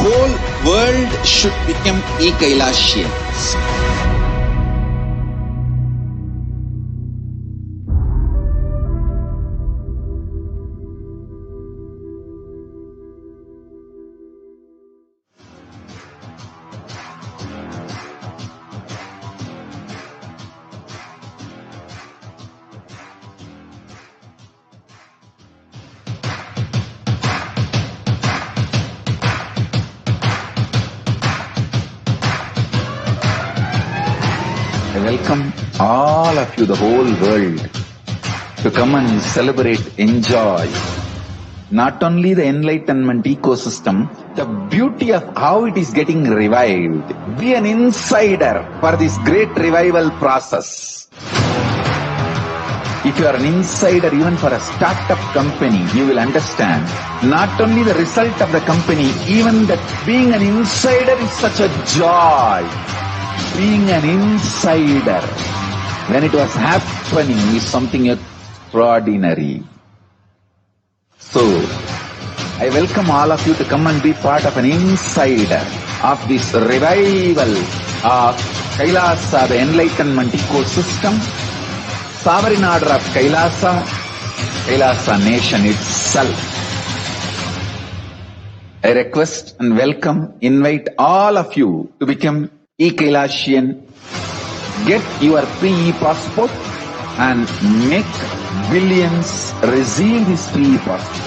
Whole world should become e-Kailasians. I welcome all of you, the whole world, to come and celebrate, enjoy not only the enlightenment ecosystem, the beauty of how it is getting revived. Be an insider for this great revival process. If you are an insider even for a startup company, you will understand not only the result of the company, even that being an insider is such a joy. Being an insider when it was happening is something extraordinary. So, I welcome all of you to come and be part of an insider of this revival of Kailasa, the enlightenment ecosystem, sovereign order of Kailasa, Kailasa nation itself. I request and welcome, invite all of you to become e-Kailasian. Get your free passport and make billions receive this free passport.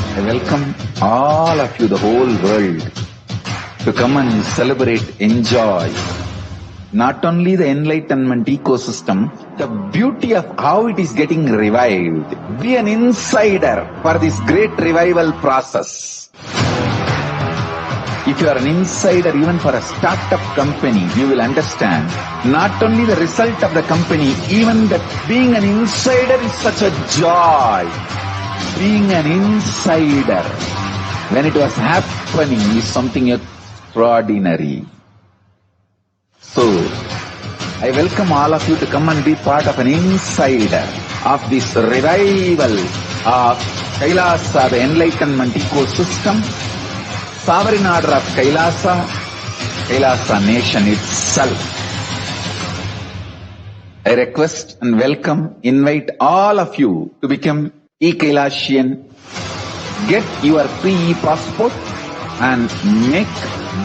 I welcome all of you, the whole world, to come and celebrate, enjoy not only the enlightenment ecosystem, the beauty of how it is getting revived. Be an insider for this great revival process. If you are an insider even for a startup company, you will understand not only the result of the company, even that being an insider is such a joy. Being an insider when it was happening is something extraordinary. So, I welcome all of you to come and be part of an insider of this revival of Kailasa, the enlightenment ecosystem, sovereign order of Kailasa, Kailasa nation itself. I request and welcome, invite all of you to become e-Kailasian. Get your free passport and make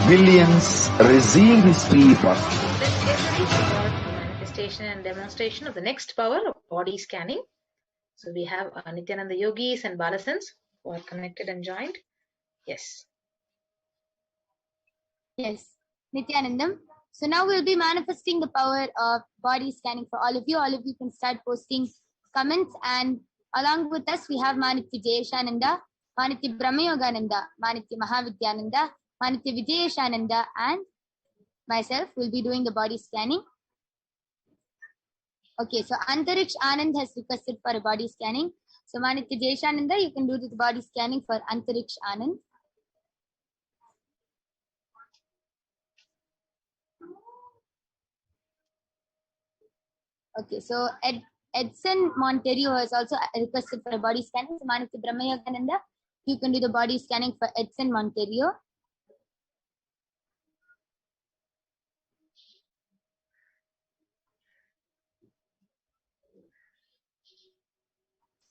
billions receive this free passport. This is about manifestation and demonstration of the next power of body scanning. So we have Nithyananda yogis and Balasans who are connected and joined. Yes. Yes, Nithyanandam. So now we'll be manifesting the power of body scanning for all of you. All of you can start posting comments, and along with us we have Manitya Jayeshananda, Manitya Brahmayogananda, Manitya Mahavidyananda, Manitya Vijayeshananda, and myself will be doing the body scanning. Okay, so Antariksh Anand has requested for a body scanning. So Manitya Jayeshananda, you can do the body scanning for Antariksh Anand. Okay, so Edson Monterio has also requested for a body scanning. So Manitya Brahmayogananda, you can do the body scanning for Edson Monterio.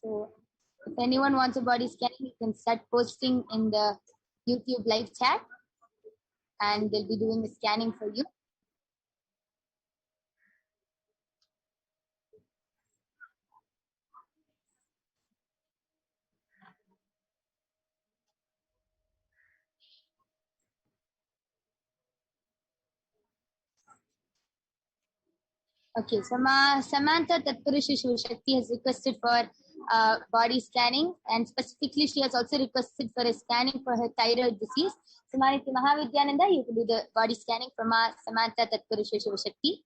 So if anyone wants a body scanning, you can start posting in the YouTube live chat and they'll be doing the scanning for you. Okay, so Samantha Tatpurusha Shivashakti has requested for body scanning, and specifically she has also requested for a scanning for her thyroid disease. So Maniti Mahavidyananda, you can do the body scanning from Samantha Tatpurusha Shivashakti.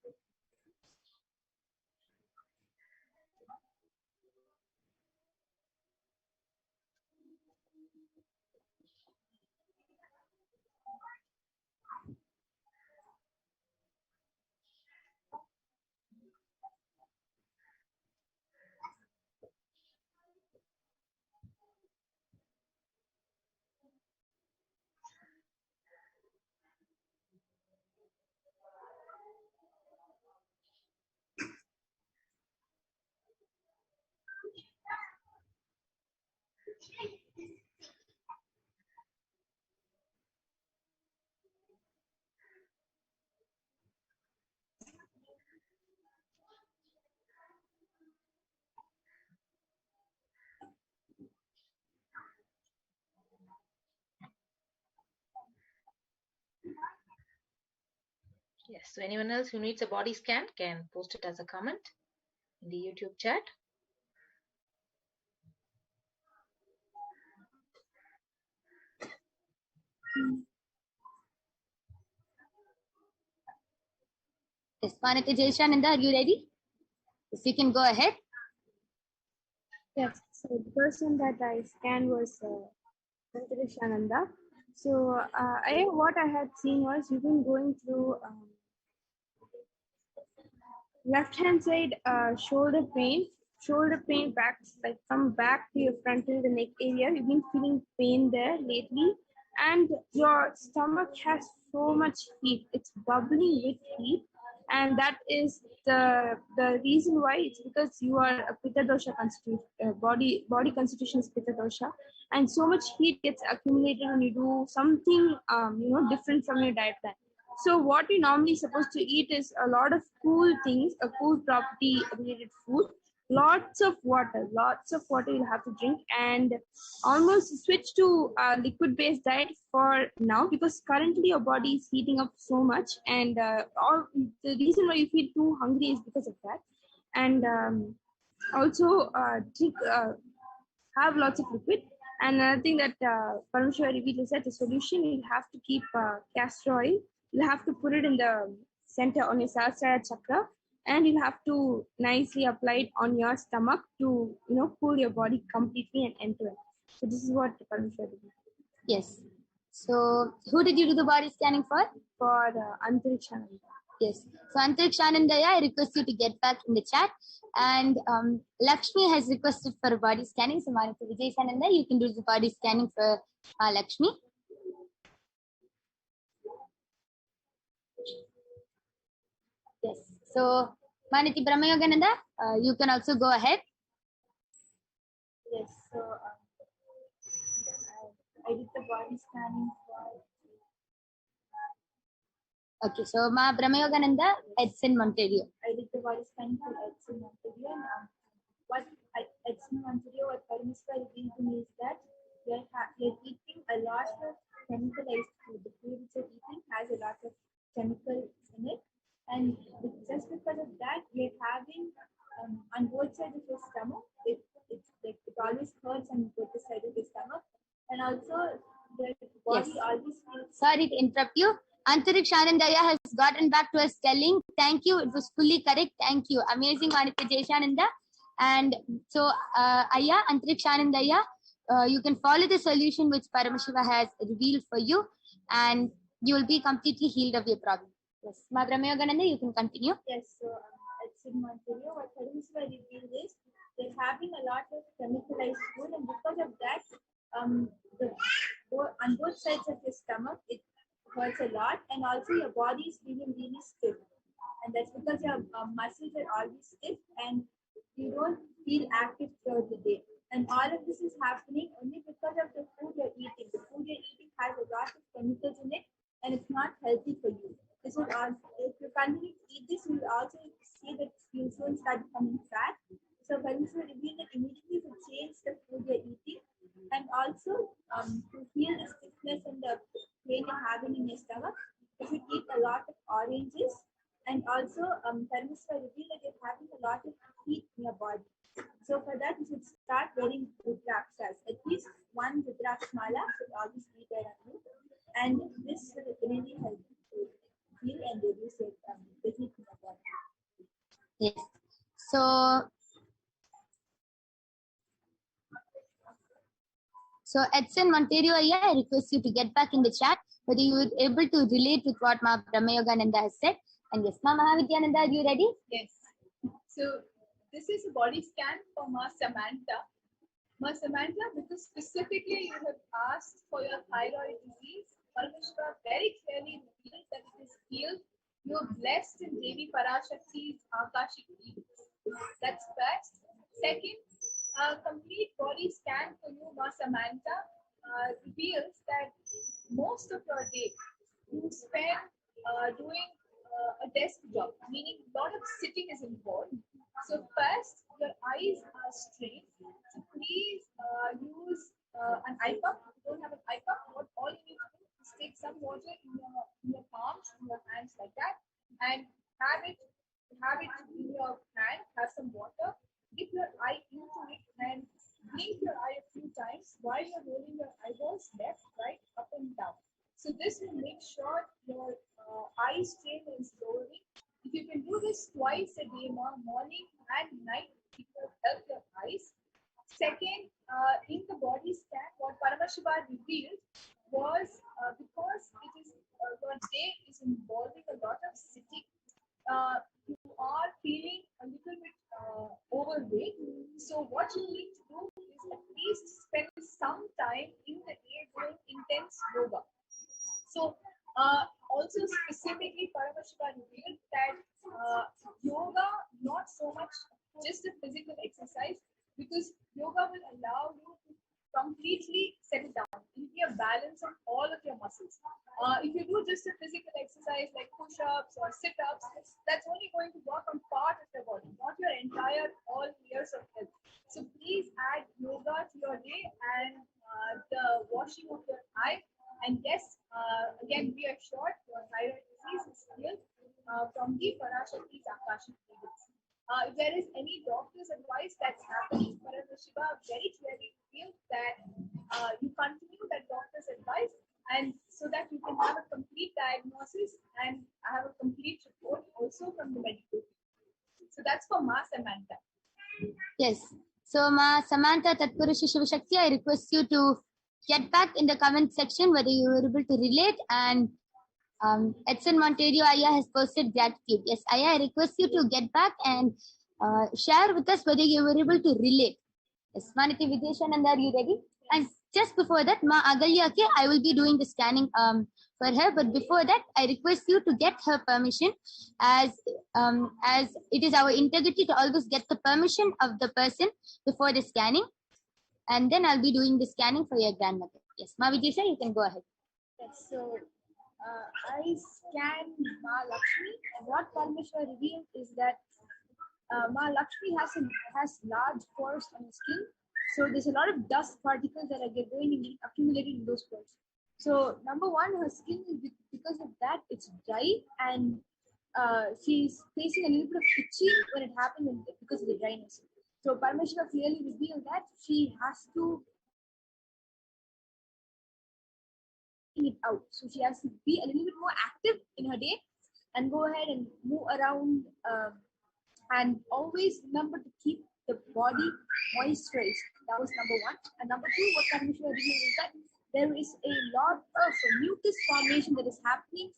Yes, so anyone else who needs a body scan can post it as a comment in the YouTube chat. Yes, Maniti Jaishananda, are you ready? Yes, you can go ahead. Yes, so the person that I scanned was Ananda. So what I had seen was you've been going through left hand side shoulder pain back, like from back to your frontal the neck area. You've been feeling pain there lately, and your stomach has so much heat. It's bubbling with heat, and that is the reason why. It's because you are a pitta dosha constitution, body constitution is pitta dosha, and so much heat gets accumulated when you do something different from your diet plan. So what we normally supposed to eat is a lot of cool things, a cool property related food, lots of water you'll have to drink, and almost switch to a liquid based diet for now, because currently your body is heating up so much, and all the reason why you feel too hungry is because of that. And also drink have lots of liquid. And another thing that Parameshwar revealed is that the solution, you'll have to keep castor oil. You'll have to put it in the center on your Sahasrara chakra, and you'll have to nicely apply it on your stomach to cool your body completely and end to end. So this is what Parameshwar revealed. Yes. So who did you do the body scanning for? For Antarikshananda. Yes. So Antarikshanandaya, I request you to get back in the chat. And Lakshmi has requested for a body scanning. So Manita Vijay Sananda, you can do the body scanning for Lakshmi. Yes. So Maniti Brahmayogananda, you can also go ahead. Yes. So I did the body scanning for. Okay, so Ma Brahmayogananda, Edson Monterio. I did the body scanning for Edson Monterio, and Edson Monterio, what Parameshwar revealed to me is that you're eating a lot of chemicalized food. The food which you're eating has a lot of chemicals in it, and just because of that, you're having on both sides of your stomach, it always hurts on both the sides of your stomach, and also the body always feels. Sorry to interrupt you. Antariksh Anandaya has gotten back to us telling, thank you, it was fully correct, thank you. Amazing, Manita Jaishananda. And so, Aya, Antariksh Anandaya, you can follow the solution which Paramashiva has revealed for you, and you will be completely healed of your problem. Yes. Madhuramayogananda, you can continue. Yes, so at Ontario, what Parameshwar revealed is they're having a lot of chemicalized food, and because of that, on both sides of your stomach, it hurts a lot, and also your body is feeling really stiff, and that's because your muscles are always stiff, and You don't feel active throughout the day. And all of this is happening only because of the food you're eating. The food you're eating has a lot of chemicals in it, and it's not healthy for you. This will also, if you continue to eat this, you will also see that you soon start becoming fat. So Paramashiva revealed that immediately to change the food you're eating, and also to heal the sickness and the pain you're having in your stomach, you should eat a lot of oranges. And also, Paramashiva revealed that you're having a lot of heat in your body. So for that, you should start wearing rudrakshas. At least one rudrakshmala should always be there on you. And this will really help you to heal and reduce the heat in your body. Yes. So Edson Monterio, I request you to get back in the chat whether you were able to relate with what Ma Brahmayogananda has said. And yes, Ma Mahavidyananda, are you ready? Yes. So this is a body scan for Ma Samantha. Ma Samantha, because specifically you have asked for your thyroid disease, Paramashiva very clearly reveals that it is healed. You are blessed in Devi Parashakti's Akashic field. That's first. Second, a complete body scan for you, Ma Samantha, reveals that most of your day you spend doing a desk job, meaning a lot of sitting is involved. So first, your eyes are strained. So please use an eye cup. If you don't have an eye cup, what all you need to do is take some water in your palms, in your hands like that, and have it in your hand. Have some water. Dip your eye into it and blink your eye a few times while you're rolling your eyeballs left, right, up and down. So this will make sure your eye strain is lowering. If you can do this twice a day, morning and night, it will help your eyes. Second, in the body scan, what Paramashiva revealed was because it is your day is involving a lot of sitting, you are feeling a little bit overweight. So what you need to do is at least spend some time in the day doing intense yoga. So also specifically Paramashiva revealed that yoga not so much just a physical exercise, because yoga will allow you to completely set it down. It will be a balance of all of your muscles. If you do just a physical exercise like push-ups or sit-ups, that's only going to work on part of your body, not your entire all layers of health. So please add yoga to your day and the washing of your eye. And yes, again, be assured your thyroid disease is healed from the Parashakti's Akashic fields. If there is any doctor's advice that's happening, Paramashiva very clearly feels that you continue that doctor's advice, and so that you can have a complete diagnosis and have a complete report also from the medical field. So that's for Ma Samantha. Yes. So Ma Samantha Tatpurusha Shivashakti, I request you to get back in the comment section whether you were able to relate. And Edson Monterio Aya has posted gratitude. Yes, Aya, I request you to get back and share with us whether you were able to relate. Yes, Manati Videshananda, are you ready? And just before that, Ma Agalya, I will be doing the scanning for her. But before that, I request you to get her permission, as it is our integrity to always get the permission of the person before the scanning. And then I'll be doing the scanning for your grandmother. Yes, Ma Videsha, you can go ahead. Yes, so I scanned Ma Lakshmi, and what Paramashiva revealed is that Ma Lakshmi has large pores on her skin. So there's a lot of dust particles that are going and accumulated in those pores. So number one, her skin is because of that it's dry, and she's facing a little bit of itching when it happens because of the dryness. So Paramashiva clearly revealed that she has to it out. So she has to be a little bit more active in her day and go ahead and move around, and always remember to keep the body moisturized. That was number one. And number two, what Paramashiva revealed is that there is a lot of mucus formation that is happening.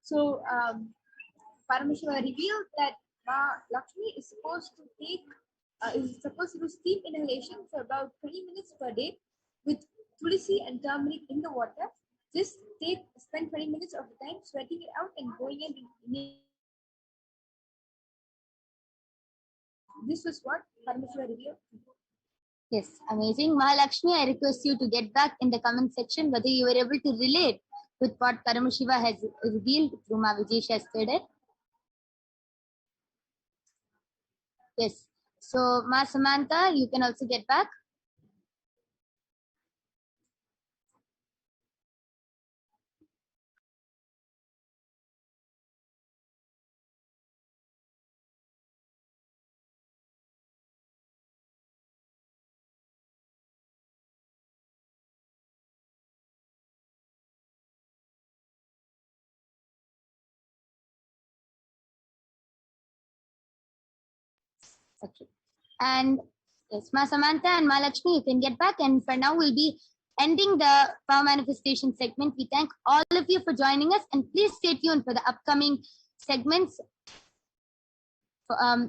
So Paramashiva revealed that Ma Lakshmi is supposed to do steam inhalation for about 20 minutes per day with tulsi and turmeric in the water. Just spend 20 minutes of the time sweating it out and going in this was what Paramashiva revealed. Yes, amazing. Mahalakshmi, I request you to get back in the comment section whether you were able to relate with what Paramashiva has revealed through Ma Vijesh yesterday. Yes. So, Ma Samantha, you can also get back. Okay. And yes, Ma Samantha and Ma Lakshmi, you can get back. And for now, we'll be ending the power manifestation segment. We thank all of you for joining us, and please stay tuned for the upcoming segments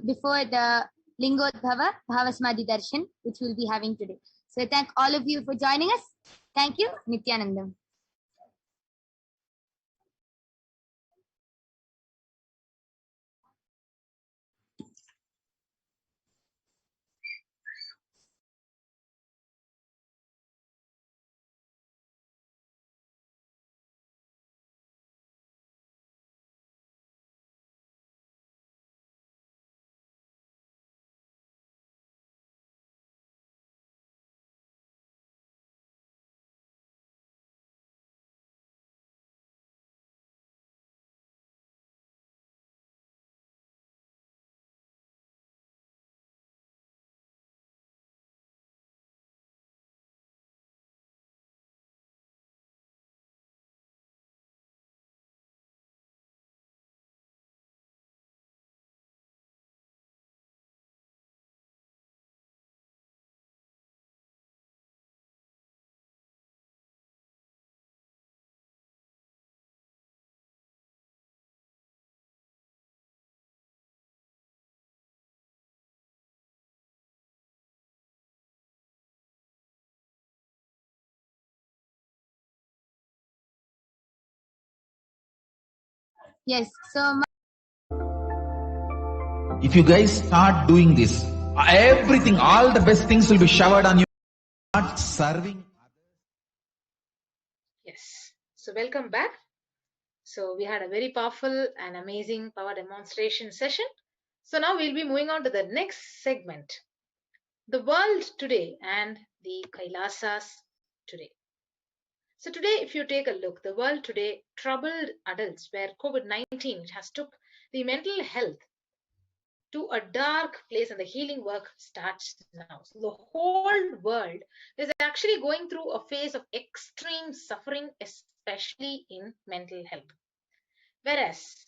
before the Lingodbhava, Bhava Samadhi Darshan, which we'll be having today. So I thank all of you for joining us. Thank you, Nithyanandam. Yes, so If you guys start doing this, everything, all the best things will be showered on you. Not serving. Yes. So welcome back. So we had a very powerful and amazing power demonstration session. So now we'll be moving on to the next segment. The world today and the Kailasas today. So today, if you take a look, the world today troubled adults where COVID-19 has took the mental health to a dark place and the healing work starts now. So the whole world is actually going through a phase of extreme suffering, especially in mental health. Whereas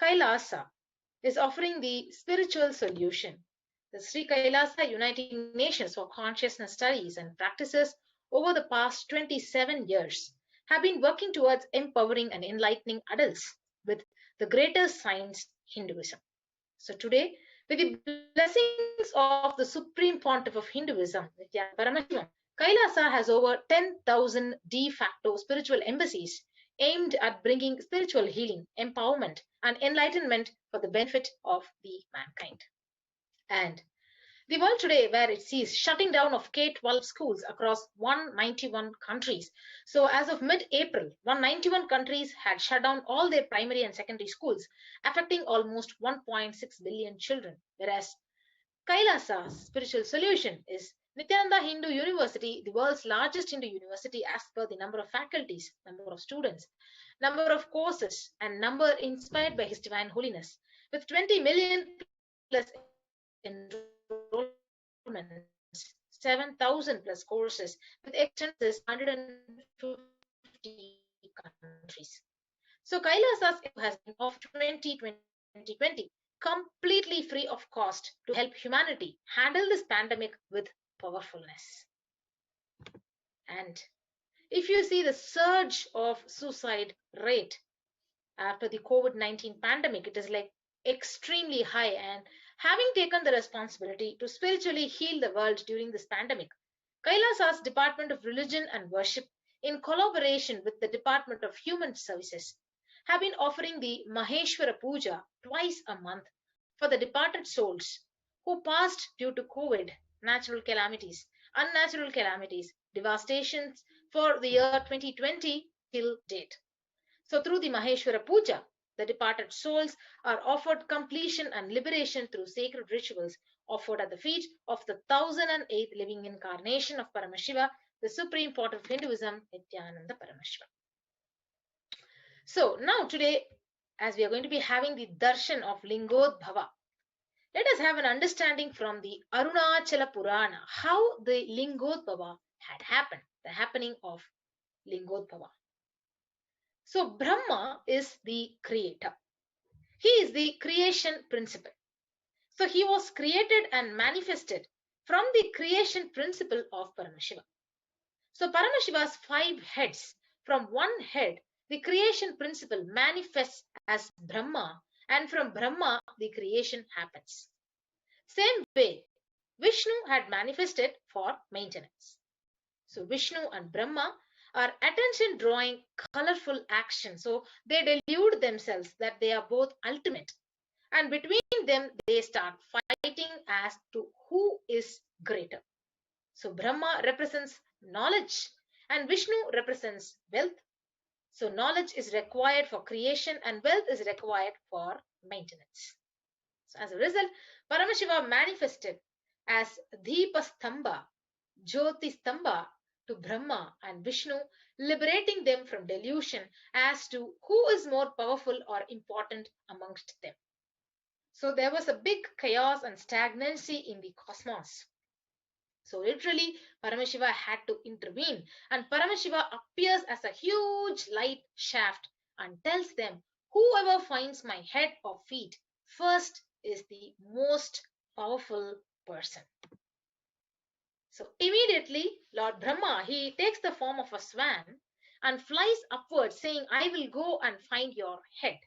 Kailasa is offering the spiritual solution. The Sri Kailasa Uniting Nations for Consciousness Studies and Practices over the past 27 years have been working towards empowering and enlightening adults with the greater science Hinduism. So today, with the blessings of the Supreme Pontiff of Hinduism, Nithyananda Paramashivam, Kailasa has over 10,000 de facto spiritual embassies aimed at bringing spiritual healing, empowerment, and enlightenment for the benefit of the mankind. And the world today, where it sees shutting down of K-12 schools across 191 countries. So as of mid-April, 191 countries had shut down all their primary and secondary schools, affecting almost 1.6 billion children. Whereas Kailasa's spiritual solution is Nithyananda Hindu University, the world's largest Hindu university as per the number of faculties, number of students, number of courses, and number inspired by His Divine Holiness, with 20 million plus enrollments, 7,000 plus courses, with extensions 150 countries. So Kailasa's has been of 2020 completely free of cost to help humanity handle this pandemic with powerfulness. And if you see the surge of suicide rate after the COVID-19 pandemic, it is like extremely high. And having taken the responsibility to spiritually heal the world during this pandemic, Kailasa's Department of Religion and Worship, in collaboration with the Department of Human Services, have been offering the Maheshwara Puja twice a month for the departed souls who passed due to COVID, natural calamities, unnatural calamities, devastations for the year 2020 till date. So through the Maheshwara Puja, the departed souls are offered completion and liberation through sacred rituals offered at the feet of the 1008th living incarnation of Paramashiva, the supreme pot of Hinduism, Nithyananda Paramashivam. So now today, as we are going to be having the Darshan of Lingodbhava, let us have an understanding from the Arunachala Purana how the Lingodbhava had happened, the happening of Lingodbhava. So Brahma is the creator. He is the creation principle. So he was created and manifested from the creation principle of Paramashiva. So Paramashiva's 5 heads, from one head, the creation principle manifests as Brahma, and from Brahma, the creation happens. Same way, Vishnu had manifested for maintenance. So Vishnu and Brahma are attention drawing colorful action. So they delude themselves that they are both ultimate. And between them, they start fighting as to who is greater. So Brahma represents knowledge and Vishnu represents wealth. So knowledge is required for creation and wealth is required for maintenance. So as a result, Paramashiva manifested as Deepastamba, Jyotistamba to Brahma and Vishnu, liberating them from delusion as to who is more powerful or important amongst them. So there was a big chaos and stagnancy in the cosmos. So literally, Paramashiva had to intervene, and Paramashiva appears as a huge light shaft and tells them, whoever finds my head or feet first is the most powerful person. So immediately, Lord Brahma, he takes the form of a swan and flies upwards saying, I will go and find your head.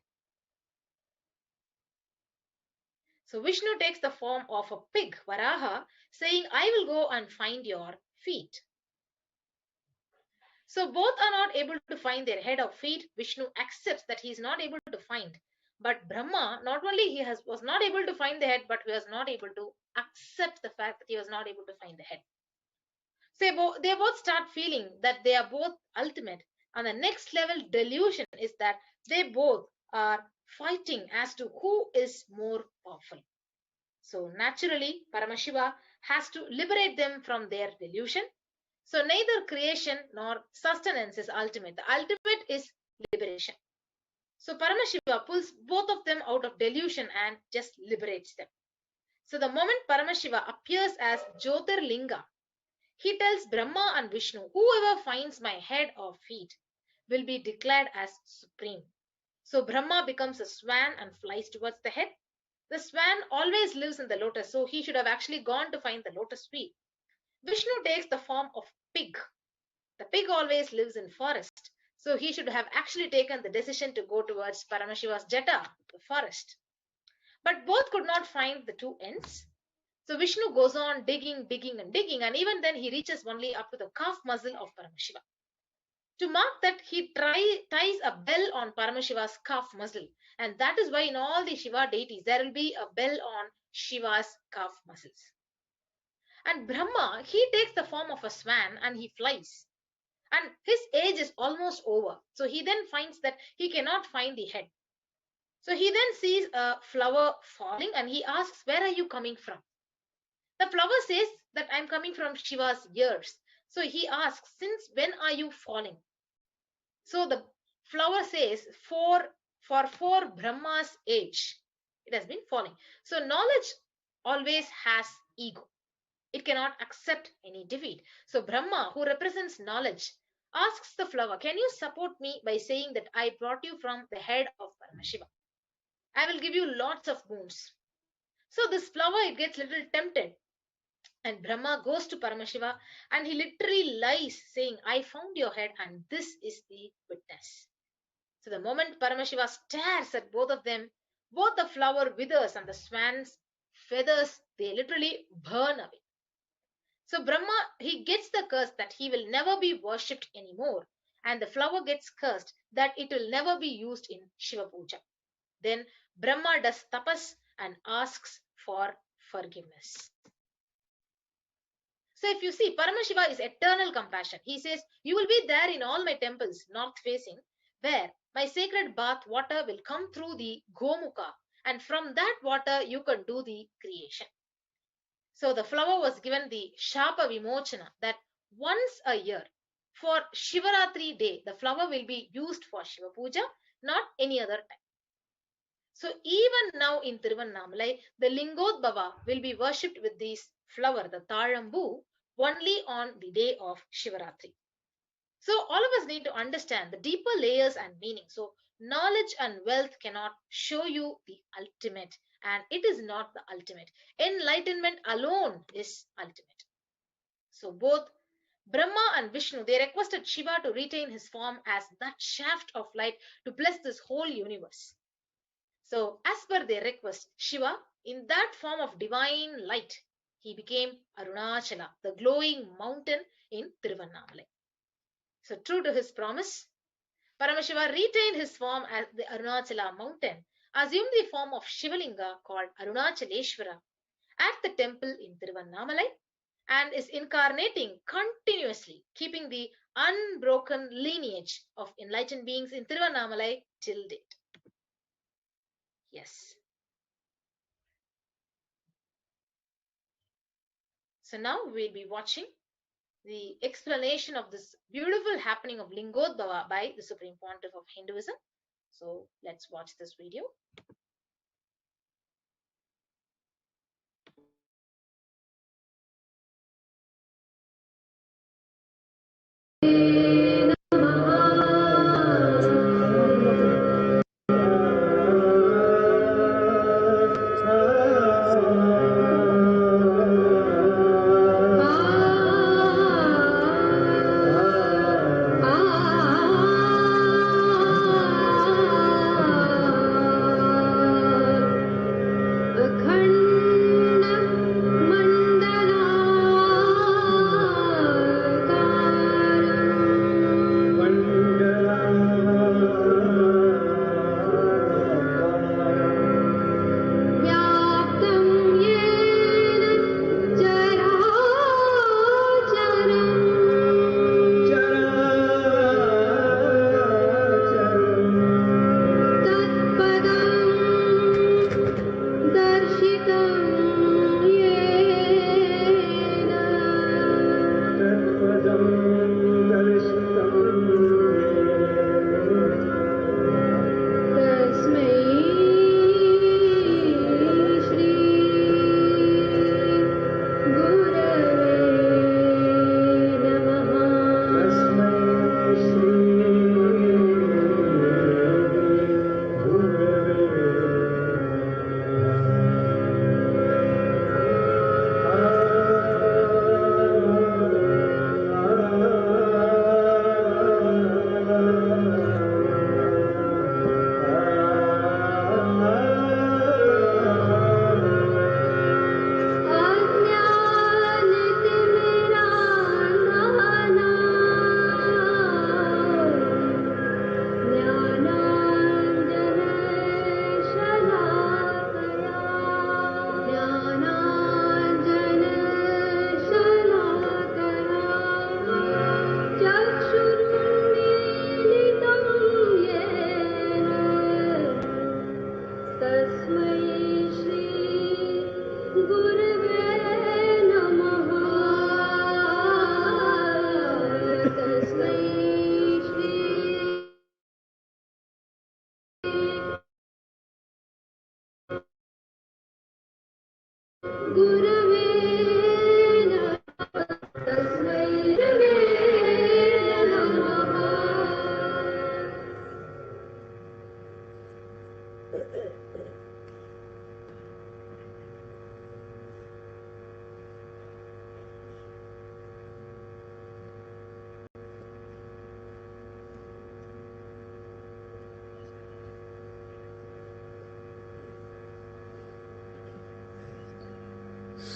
So Vishnu takes the form of a pig, Varaha, saying, I will go and find your feet. So both are not able to find their head or feet. Vishnu accepts that he is not able to find. But Brahma, not only was not able to find the head, but he was not able to accept the fact that he was not able to find the head. So they both start feeling that they are both ultimate. And the next level delusion is that they both are fighting as to who is more powerful. So naturally, Paramashiva has to liberate them from their delusion. So neither creation nor sustenance is ultimate. The ultimate is liberation. So Paramashiva pulls both of them out of delusion and just liberates them. So the moment Paramashiva appears as Jyotirlinga, he tells Brahma and Vishnu, whoever finds my head or feet will be declared as supreme. So Brahma becomes a swan and flies towards the head. The swan always lives in the lotus, so he should have actually gone to find the lotus feet. Vishnu takes the form of pig. The pig always lives in forest, so he should have actually taken the decision to go towards Paramashiva's jata, the forest. But both could not find the two ends. So Vishnu goes on digging, and even then he reaches only up to the calf muscle of Paramashiva. To mark that, he ties a bell on Paramashiva's calf muscle, and that is why in all the Shiva deities there will be a bell on Shiva's calf muscles. And Brahma, he takes the form of a swan and he flies. And his age is almost over. So he then finds that he cannot find the head. So he then sees a flower falling and he asks, where are you coming from? The flower says that I'm coming from Shiva's ears. So he asks, since when are you falling? So the flower says, for Brahma's age, it has been falling. So knowledge always has ego. It cannot accept any defeat. So Brahma, who represents knowledge, asks the flower, can you support me by saying that I brought you from the head of Paramashiva? I will give you lots of boons. So this flower, it gets little tempted. And Brahma goes to Paramashiva and he literally lies saying, I found your head and this is the witness. So the moment Paramashiva stares at both of them, both the flower withers and the swan's feathers, they literally burn away. So Brahma, he gets the curse that he will never be worshipped anymore. And the flower gets cursed that it will never be used in Shiva Puja. Then Brahma does tapas and asks for forgiveness. So if you see, Paramashiva is eternal compassion. He says, you will be there in all my temples, north facing, where my sacred bath water will come through the Gomukha, and from that water you can do the creation. So the flower was given the Shapa Vimochana, that once a year, for Shivaratri day, the flower will be used for Shiva Puja, not any other time. So even now in Tiruvannamalai, the Lingodbhava will be worshipped with this flower, the Thalambu, only on the day of Shivaratri. So all of us need to understand the deeper layers and meaning. So knowledge and wealth cannot show you the ultimate, and it is not the ultimate. Enlightenment alone is ultimate. So both Brahma and Vishnu, they requested Shiva to retain his form as that shaft of light to bless this whole universe. So as per their request, Shiva, in that form of divine light, he became Arunachala, the glowing mountain in Tiruvannamalai. So true to his promise, Paramashiva retained his form as the Arunachala mountain, assumed the form of Shivalinga called Arunachaleshwara at the temple in Tiruvannamalai, and is incarnating continuously, keeping the unbroken lineage of enlightened beings in Tiruvannamalai till date. Yes. So now we'll be watching the explanation of this beautiful happening of Lingodbhava by the Supreme Pontiff of Hinduism. So let's watch this video.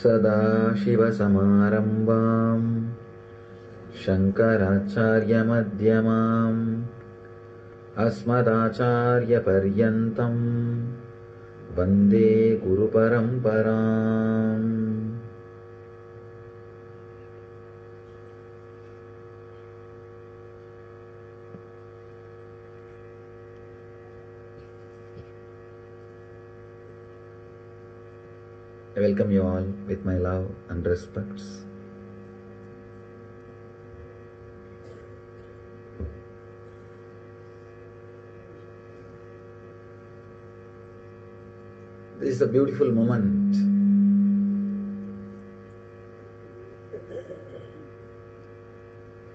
सदाशिवसमारम्भाम् शङ्कराचार्यमध्यमाम् अस्मदाचार्यपर्यन्तम् Vande Guru Paramparam. I welcome you all with my love and respects. This is a beautiful moment.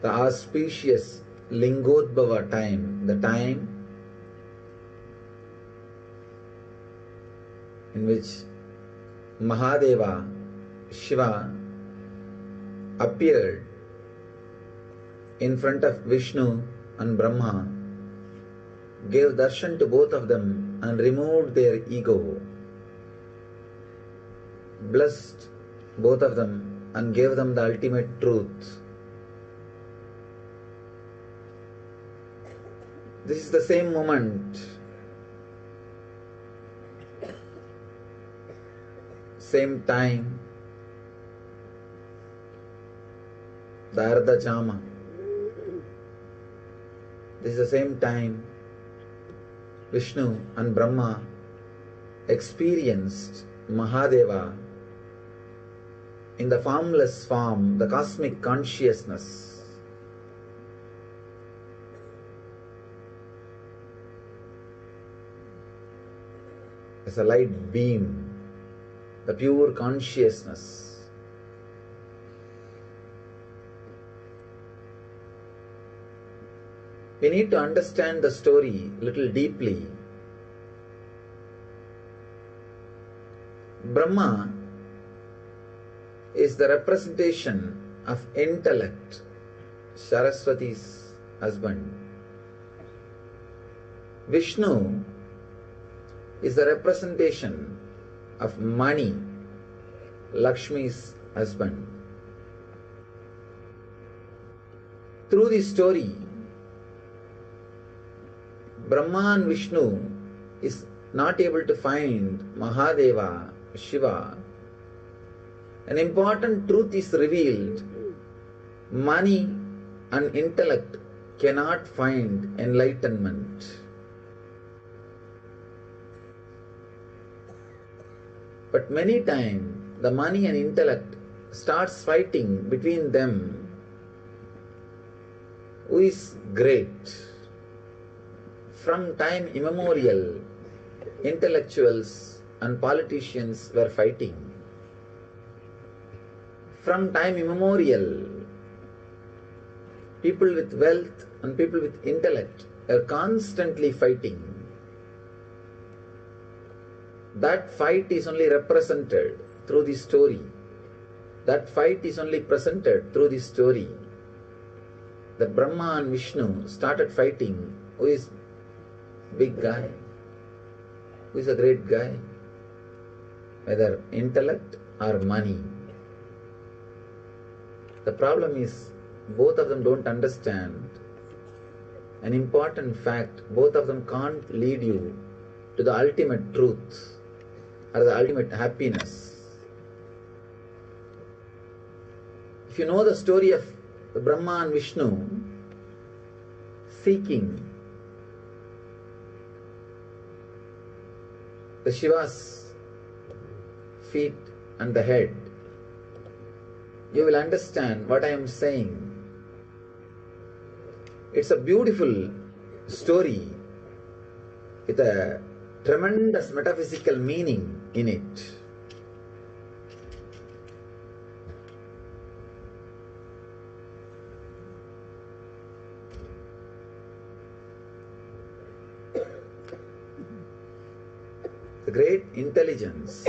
The auspicious Lingodbhava time, the time in which Mahadeva, Shiva, appeared in front of Vishnu and Brahma, gave darshan to both of them and removed their ego, blessed both of them and gave them the ultimate truth. This is the same moment, same time, the Ardha Jama. This is the same time Vishnu and Brahma experienced Mahadeva in the formless form, the cosmic consciousness. As a light beam, the pure consciousness. We need to understand the story a little deeply. Brahma is the representation of intellect, Saraswati's husband. Vishnu is the representation of money, Lakshmi's husband. Through this story, Brahma and Vishnu is not able to find Mahadeva, Shiva. An important truth is revealed. Money and intellect cannot find enlightenment. But many times the money and intellect starts fighting between them. Who is great? From time immemorial, intellectuals and politicians were fighting. From time immemorial, people with wealth and people with intellect are constantly fighting. That fight is only represented through this story. That fight is only presented through this story. That Brahma and Vishnu started fighting. Who is big guy? Who is a great guy? Whether intellect or money. The problem is both of them don't understand an important fact. Both of them can't lead you to the ultimate truth or the ultimate happiness. If you know the story of Brahma and Vishnu seeking the Shiva's feet and the head, you will understand what I am saying. It's a beautiful story with a tremendous metaphysical meaning in it. The great intelligence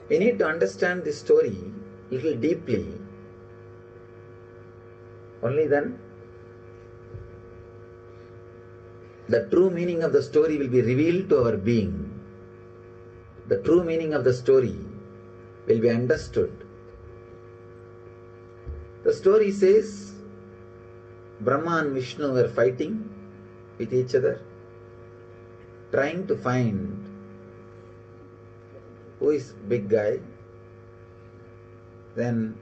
we need to understand this story a little deeply. Only then the true meaning of the story will be revealed to our being. The true meaning of the story will be understood. The story says Brahma and Vishnu were fighting with each other, trying to find who is big guy. Then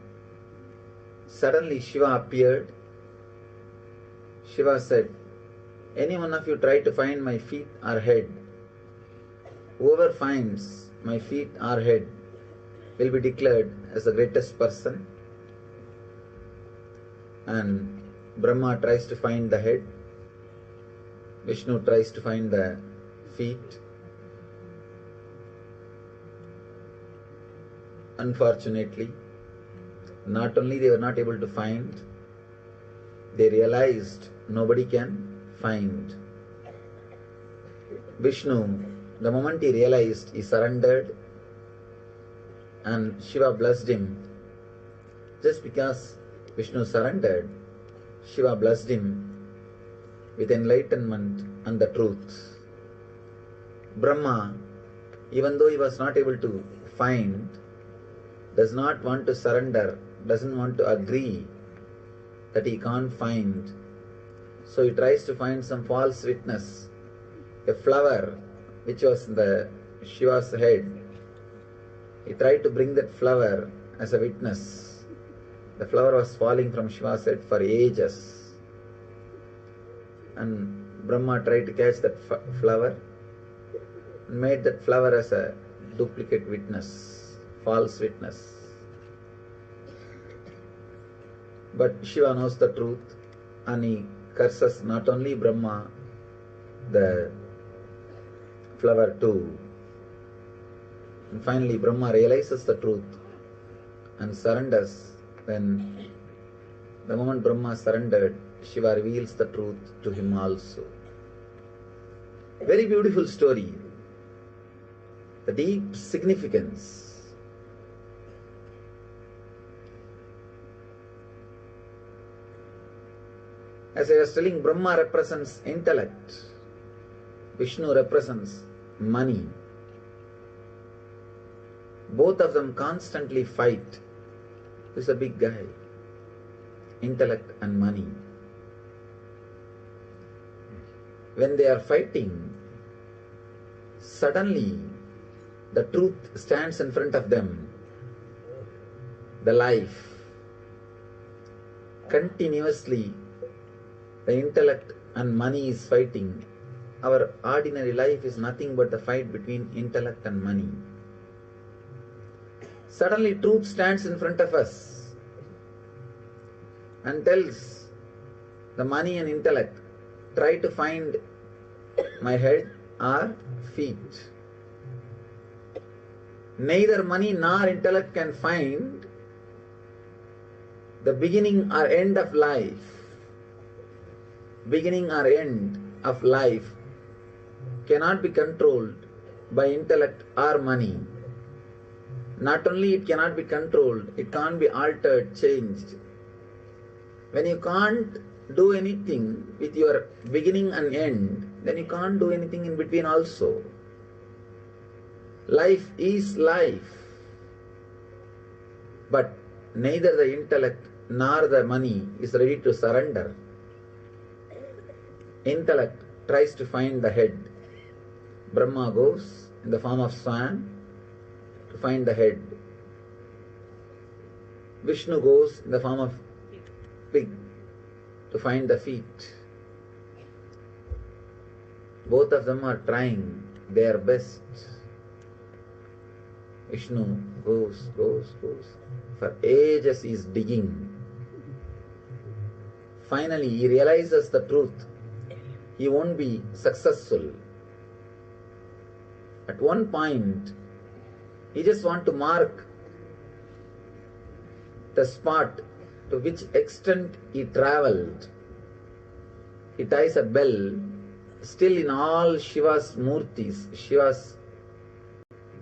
suddenly Shiva appeared. Shiva said, any one of you try to find my feet or head. Whoever finds my feet or head will be declared as the greatest person. And Brahma tries to find the head. Vishnu tries to find the feet. Unfortunately, not only they were not able to find, they realized nobody can find. Vishnu, the moment he realized, he surrendered, and Shiva blessed him. Just because Vishnu surrendered, Shiva blessed him with enlightenment and the truth. Brahma, even though he was not able to find, does not want to surrender, doesn't want to agree that he can't find. So he tries to find some false witness, a flower which was in the Shiva's head. He tried to bring that flower as a witness. The flower was falling from Shiva's head for ages. And Brahma tried to catch that flower and made that flower as a duplicate witness, false witness. But Shiva knows the truth and he curses not only Brahma, the flower too. And finally Brahma realizes the truth and surrenders. Then the moment Brahma surrendered, Shiva reveals the truth to him also. Very beautiful story. The deep significance. As I was telling, Brahma represents intellect. Vishnu represents money. Both of them constantly fight. Who's a big guy? Intellect and money. When they are fighting, suddenly the truth stands in front of them. The life. Continuously, the intellect and money is fighting. Our ordinary life is nothing but the fight between intellect and money. Suddenly truth stands in front of us and tells the money and intellect, try to find my head or feet. Neither money nor intellect can find the beginning or end of life. Beginning or end of life cannot be controlled by intellect or money. Not only it cannot be controlled, it can't be altered, changed. When you can't do anything with your beginning and end, then you can't do anything in between also. Life is life. But neither the intellect nor the money is ready to surrender. Intellect tries to find the head. Brahma goes in the form of swan to find the head. Vishnu goes in the form of pig to find the feet. Both of them are trying their best. Vishnu goes. For ages he is digging. Finally he realizes the truth. He won't be successful. At one point, he just wants to mark the spot to which extent he travelled. He ties a bell. Still in all Shiva's murtis, Shiva's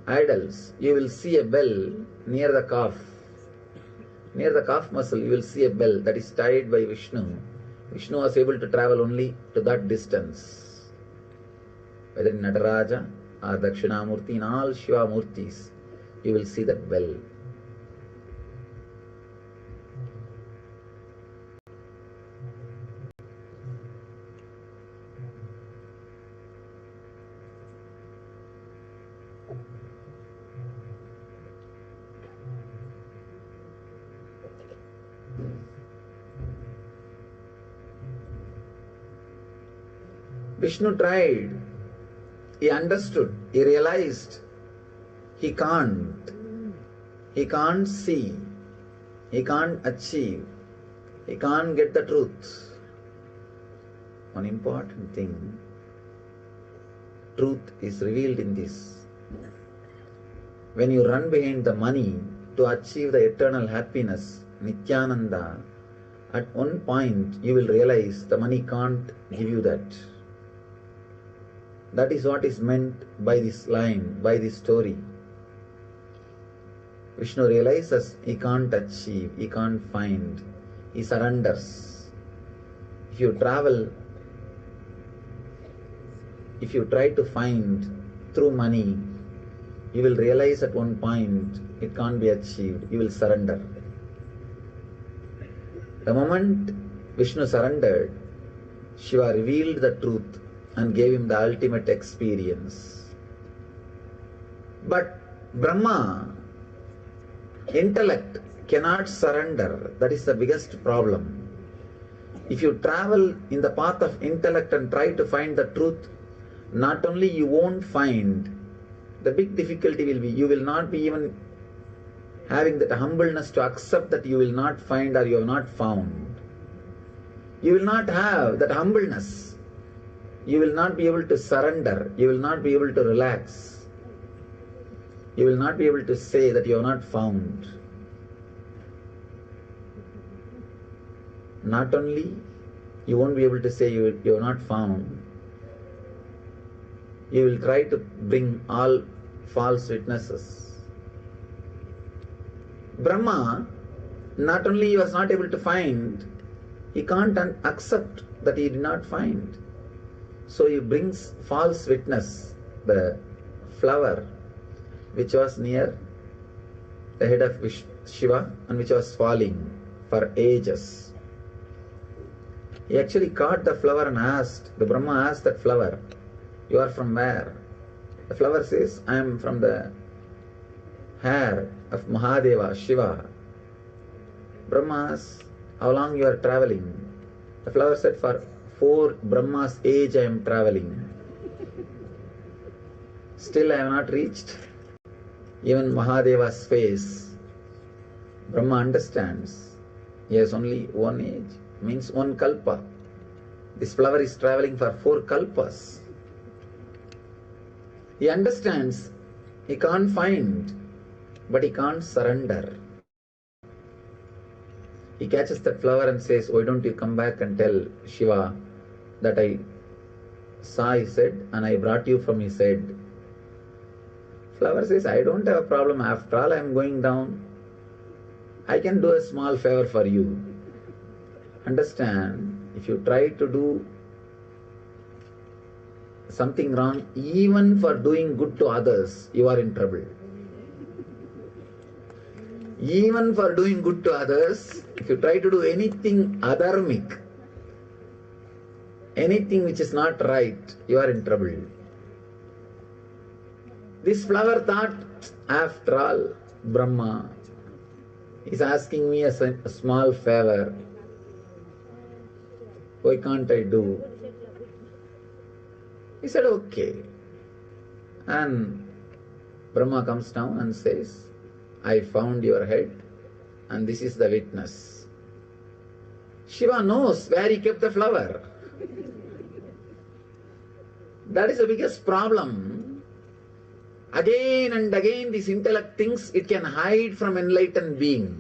idols, you will see a bell near the calf. Near the calf muscle, you will see a bell that is tied by Vishnu. Vishnu was able to travel only to that distance. Whether in Nataraja or Dakshinamurti, in all Shiva Murtis, you will see that bell. Vishnu tried, he understood, he realized he can't see, he can't achieve, he can't get the truth. One important thing, truth is revealed in this. When you run behind the money to achieve the eternal happiness, Nithyananda, at one point you will realize the money can't give you that. That is what is meant by this line, by this story. Vishnu realizes he can't achieve, he can't find, he surrenders. If you travel, if you try to find through money, you will realize at one point it can't be achieved, you will surrender. The moment Vishnu surrendered, Shiva revealed the truth and gave him the ultimate experience. But Brahma, intellect, cannot surrender. That is the biggest problem. If you travel in the path of intellect and try to find the truth, not only you won't find, the big difficulty will be you will not be even having that humbleness to accept that you will not find or you have not found. You will not have that humbleness. You will not be able to surrender. You will not be able to relax. You will not be able to say that you have not found. Not only you won't be able to say you have not found, you will try to bring all false witnesses. Brahma, not only he was not able to find, he can't accept that he did not find. So he brings false witness, the flower which was near the head of Shiva and which was falling for ages. He actually caught the flower and asked, the Brahma asked that flower, "You are from where?" The flower says, "I am from the hair of Mahadeva, Shiva." Brahma asked, "How long you are traveling?" The flower said, "For 4 Brahma's age I am traveling. Still I have not reached even Mahadeva's face." Brahma understands. He has only one age, means one kalpa. This flower is traveling for 4 kalpas. He understands he can't find, but he can't surrender. He catches that flower and says, "Why don't you come back and tell Shiva that I saw his head and I brought you from his head?" Flower says, "I don't have a problem. After all, I am going down. I can do a small favor for you." Understand, if you try to do something wrong, even for doing good to others, you are in trouble. Even for doing good to others, if you try to do anything adharmic, anything which is not right, you are in trouble. This flower thought, after all, Brahma is asking me a small favor. Why can't I do? He said, "Okay." And Brahma comes down and says, "I found your head and this is the witness." Shiva knows where he kept the flower. That is the biggest problem. Again and again this intellect thinks it can hide from enlightened being.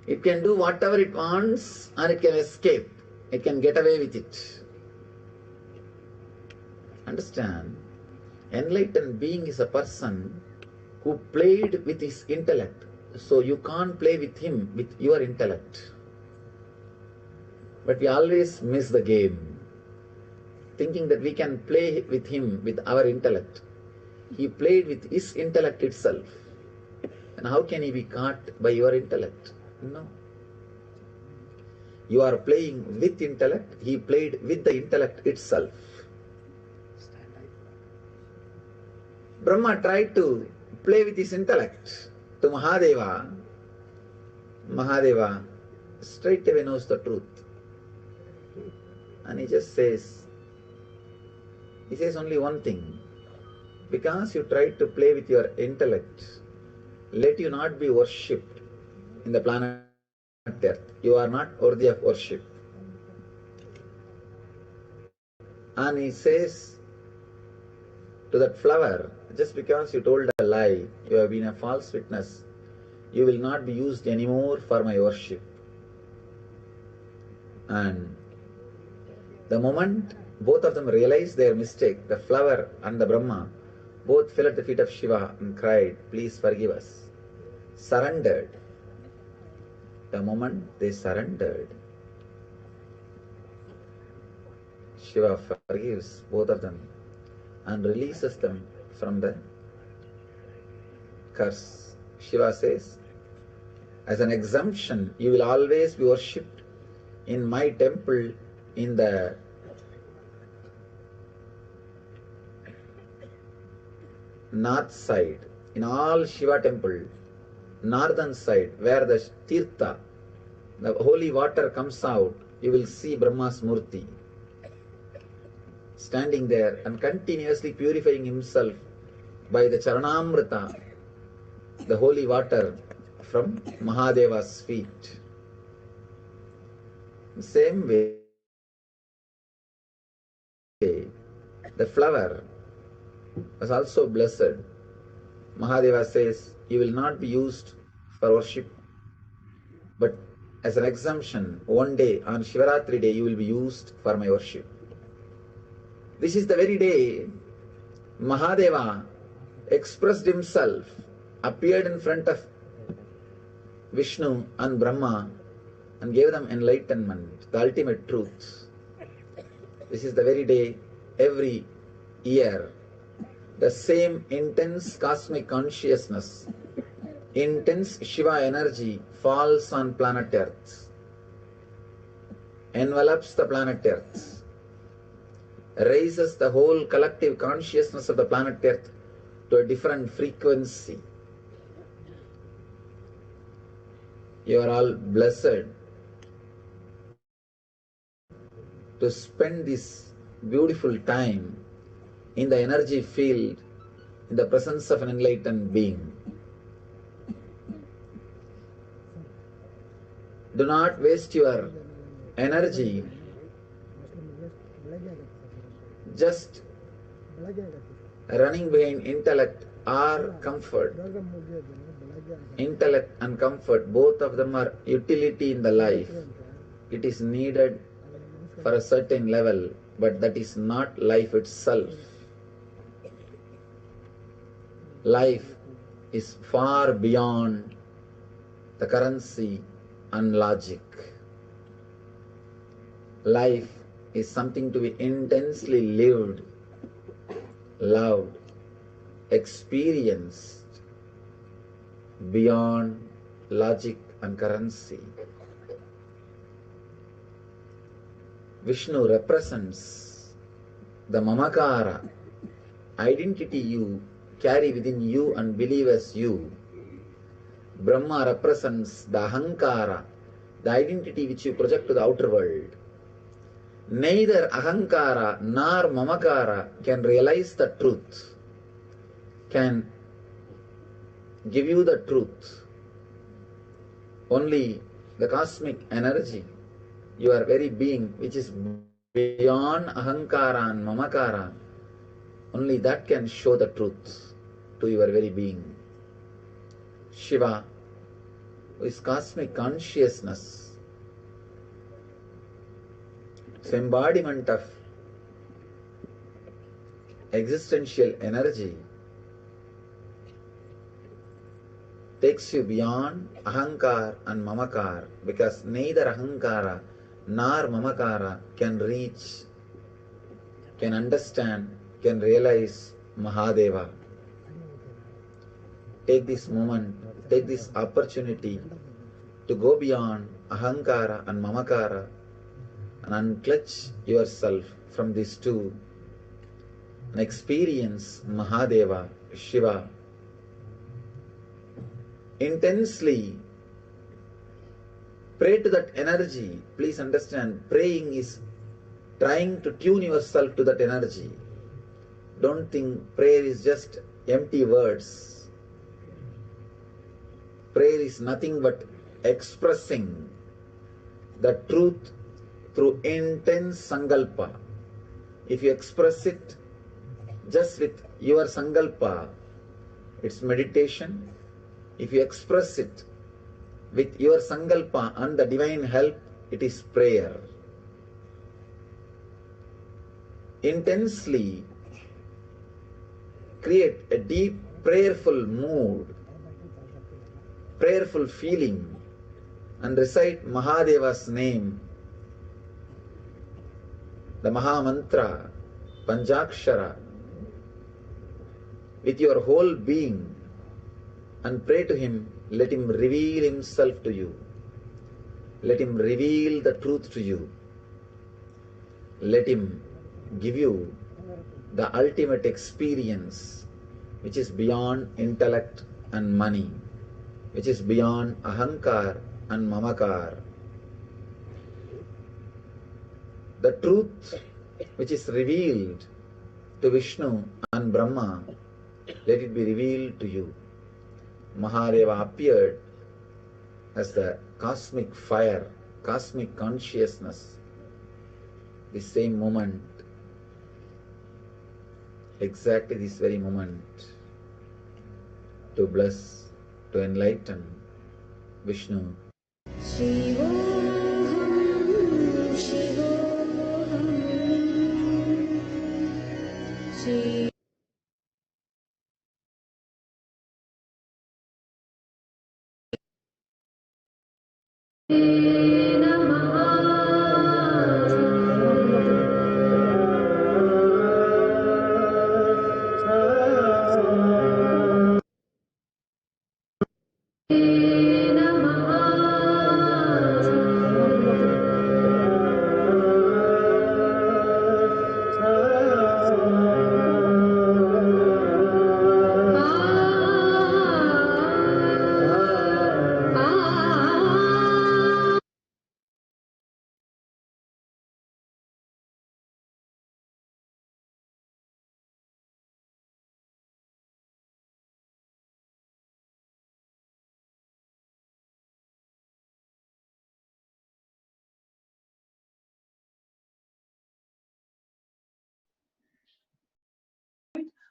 It can do whatever it wants and it can escape. It can get away with it. Understand? Enlightened being is a person who played with his intellect. So you can't play with him with your intellect. But we always miss the game, thinking that we can play with him with our intellect. He played with his intellect itself. And how can he be caught by your intellect? No. You are playing with intellect. He played with the intellect itself. Brahma tried to play with his intellect to Mahadeva. Mahadeva straight away knows the truth. And he just says, He says only one thing. Because you tried to play with your intellect, let you not be worshipped in the planet Earth. You are not worthy of worship. And he says to that flower, just because you told a lie, you have been a false witness, you will not be used anymore for my worship. And the moment both of them realized their mistake, the flower and the Brahma both fell at the feet of Shiva and cried, please forgive us. Surrendered. The moment they surrendered, Shiva forgives both of them and releases them from the curse. Shiva says, as an exemption, you will always be worshipped in my temple in the north side. In all Shiva temple, northern side, where the Tirtha, the holy water comes out, you will see Brahma's Murti standing there and continuously purifying himself by the Charanamrita, the holy water from Mahadeva's feet. The same way, the flower was also blessed. Mahadeva says, you will not be used for worship, but as an exemption, one day on Shivaratri day, you will be used for my worship. This is the very day Mahadeva expressed himself, appeared in front of Vishnu and Brahma and gave them enlightenment, the ultimate truth. This is the very day every year the same intense cosmic consciousness, intense Shiva energy falls on planet Earth, envelops the planet Earth, raises the whole collective consciousness of the planet Earth to a different frequency. You are all blessed to spend this beautiful time in the energy field, in the presence of an enlightened being. Do not waste your energy just running behind intellect or comfort. Intellect and comfort, both of them are utility in the life. It is needed for a certain level, but that is not life itself. Life is far beyond the currency and logic. Life is something to be intensely lived, loved, experienced beyond logic and currency. Vishnu represents the Mamakara, identity you carry within you and believe as you. Brahma represents the Ahankara, the identity which you project to the outer world. Neither Ahankara nor Mamakara can realize the truth, can give you the truth. Only the cosmic energy, your very being, which is beyond Ahankara and Mamakara, only that can show the truth to your very being. Shiva, who is cosmic consciousness, is embodiment of existential energy, takes you beyond Ahankar and Mamakar, because neither Ahankara nor Mamakara can reach, can understand, can realize Mahadeva. Take this moment, take this opportunity to go beyond Ahankara and Mamakara and unclutch yourself from these two and experience Mahadeva, Shiva. Intensely pray to that energy. Please understand, praying is trying to tune yourself to that energy. Don't think prayer is just empty words. Prayer is nothing but expressing the truth through intense sankalpa. If you express it just with your sankalpa, it's meditation. If you express it with your sankalpa and the divine help, it is prayer. Intensely create a deep prayerful mood, prayerful feeling, and recite Mahadeva's name, the Maha Mantra, Panchakshara, with your whole being, and pray to him. Let him reveal himself to you. Let him reveal the truth to you. Let him give you the ultimate experience, which is beyond intellect and money, which is beyond ahankar and mamakar. The truth which is revealed to Vishnu and Brahma, let it be revealed to you. Mahadeva appeared as the cosmic fire, cosmic consciousness. The same moment, exactly this very moment, to bless, to enlighten Vishnu.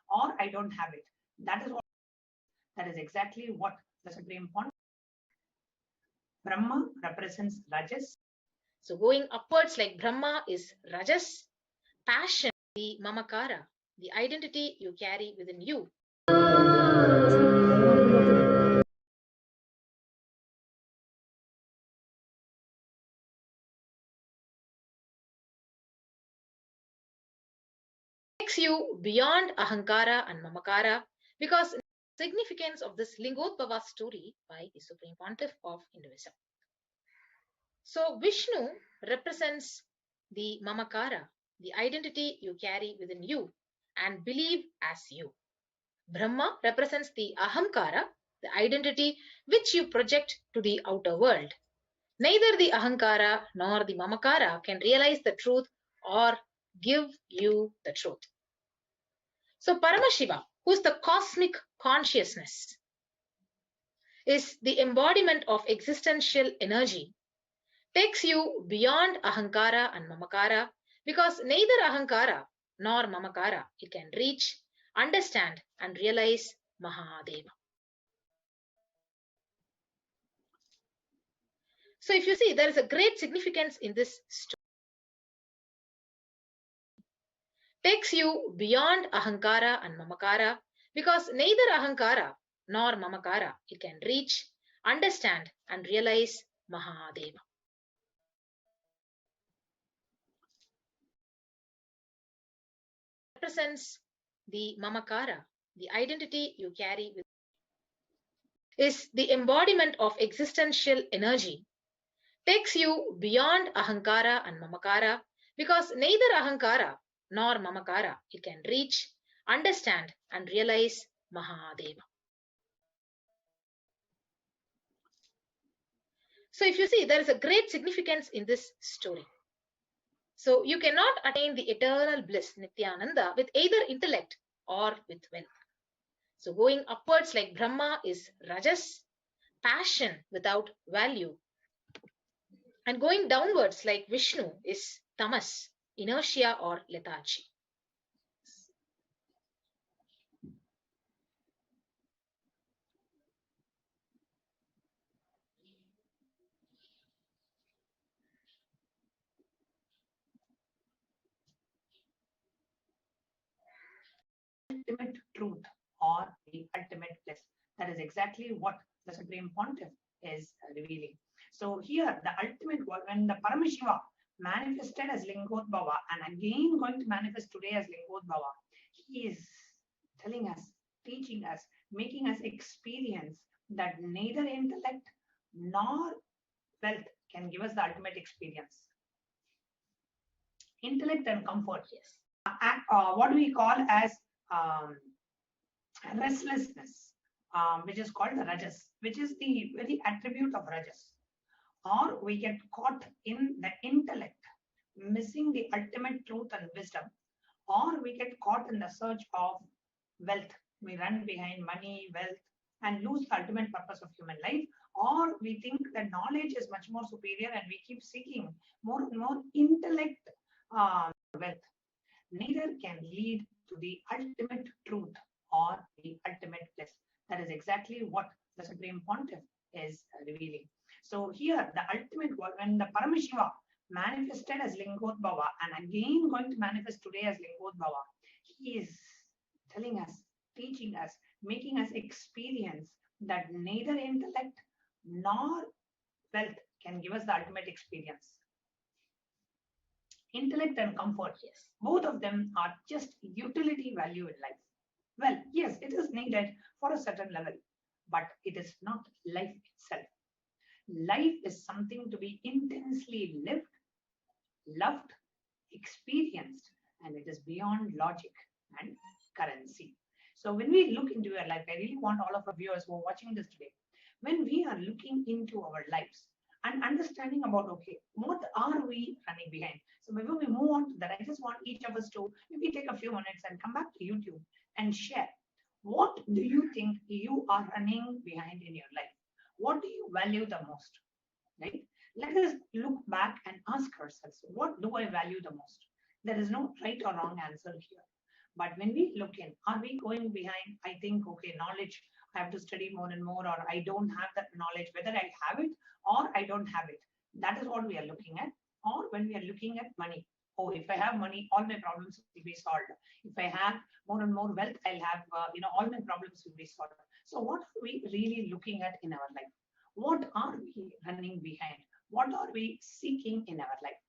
Or I don't have it. That is exactly what the Supreme Point. Brahma represents Rajas. So going upwards like Brahma is Rajas, passion, the Mamakara, the identity you carry within you. Takes you beyond Ahankara and Mamakara, because significance of this Lingodbhava story by the Supreme Pontiff of Hinduism. So Vishnu represents the Mamakara, the identity you carry within you and believe as you. Brahma represents the Ahamkara, the identity which you project to the outer world. Neither the Ahankara nor the Mamakara can realize the truth or give you the truth. So Paramashiva, who is the cosmic consciousness, is the embodiment of existential energy, takes you beyond Ahankara and Mamakara, because neither Ahankara nor Mamakara it can reach, understand and realize Mahadeva. So if you see, there is a great significance in this story. Takes you beyond Ahankara and Mamakara, because neither Ahankara nor Mamakara it can reach, understand and realize Mahadeva. Represents the Mamakara, the identity you carry with, is the embodiment of existential energy, takes you beyond Ahankara and Mamakara, because neither Ahankara nor Mamakara it can reach, understand and realize Mahadeva. So if you see, there is a great significance in this story. So you cannot attain the eternal bliss, Nithyananda, with either intellect or with wealth. So going upwards like Brahma is Rajas, passion without value. And going downwards like Vishnu is Tamas, inertia or lethargy. Ultimate truth or the ultimate bliss. That is exactly what the Supreme Pontiff is revealing. So here, the ultimate, when the Paramashiva manifested as Lingodbhava and again going to manifest today as Lingodbhava, he is telling us, teaching us, making us experience that neither intellect nor wealth can give us the ultimate experience. Intellect and comfort. Yes. What we call as restlessness, which is called the rajas, which is the very attribute of rajas. Or we get caught in the intellect, missing the ultimate truth and wisdom. Or we get caught in the search of wealth. We run behind money, wealth, and lose the ultimate purpose of human life. Or we think that knowledge is much more superior and we keep seeking more and more intellect wealth. Neither can lead to the ultimate truth or the ultimate bliss. That is exactly what the Supreme Pontiff is revealing. So here, the ultimate, when the Paramashiva manifested as Lingodbhava and again going to manifest today as Lingodbhava, he is telling us, teaching us, making us experience that neither intellect nor wealth can give us the ultimate experience. Intellect and comfort, Yes. both of them are just utility value in life. Well, yes, it is needed for a certain level, but it is not life itself. Life is something to be intensely lived, loved, experienced, and it is beyond logic and currency. So when we look into your life, I really want all of our viewers who are watching this today, when we are looking into our lives and understanding about, okay, what are we running behind? So before we move on to that, I just want each of us to maybe take a few minutes and come back to YouTube and share. What do you think you are running behind in your life? What do you value the most? Right? Let us look back and ask ourselves, what do I value the most? There is no right or wrong answer here. But when we look in, are we going behind? I think, okay, knowledge, I have to study more and more, or I don't have that knowledge, whether I have it or I don't have it. That is what we are looking at. Or when we are looking at money. Oh, if I have money, all my problems will be solved. If I have more and more wealth, I'll have, all my problems will be solved. So what are we really looking at in our life? What are we running behind? What are we seeking in our life?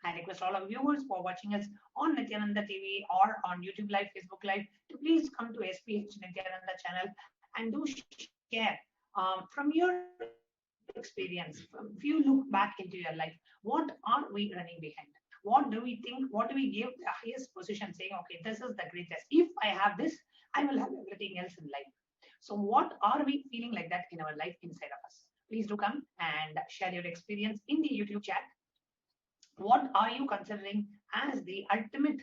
I request all our viewers who are watching us on Nithyananda TV or on YouTube Live, Facebook Live to please come to HDH Nithyananda channel and do share from your experience. If you look back into your life, what are we running behind? What do we think? What do we give the highest position, saying, okay, this is the greatest. If I have this, I will have everything else in life. So what are we feeling like that in our life inside of us? Please do come and share your experience in the YouTube chat. What are you considering as the ultimate?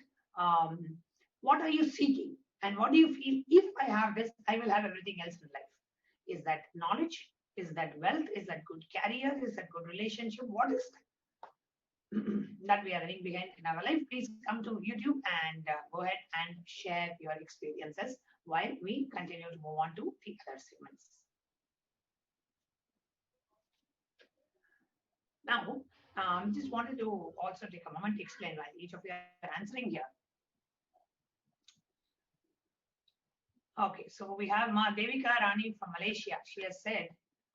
What are you seeking? And what do you feel? If I have this, I will have everything else in life. Is that knowledge? Is that wealth? Is that good career? Is that good relationship? What is that? That we are running behind in our life? Please come to YouTube and go ahead and share your experiences while we continue to move on to the other segments. Now, just wanted to also take a moment to explain why each of you are answering here. Okay, so we have Ma Devika Rani from Malaysia. She has said,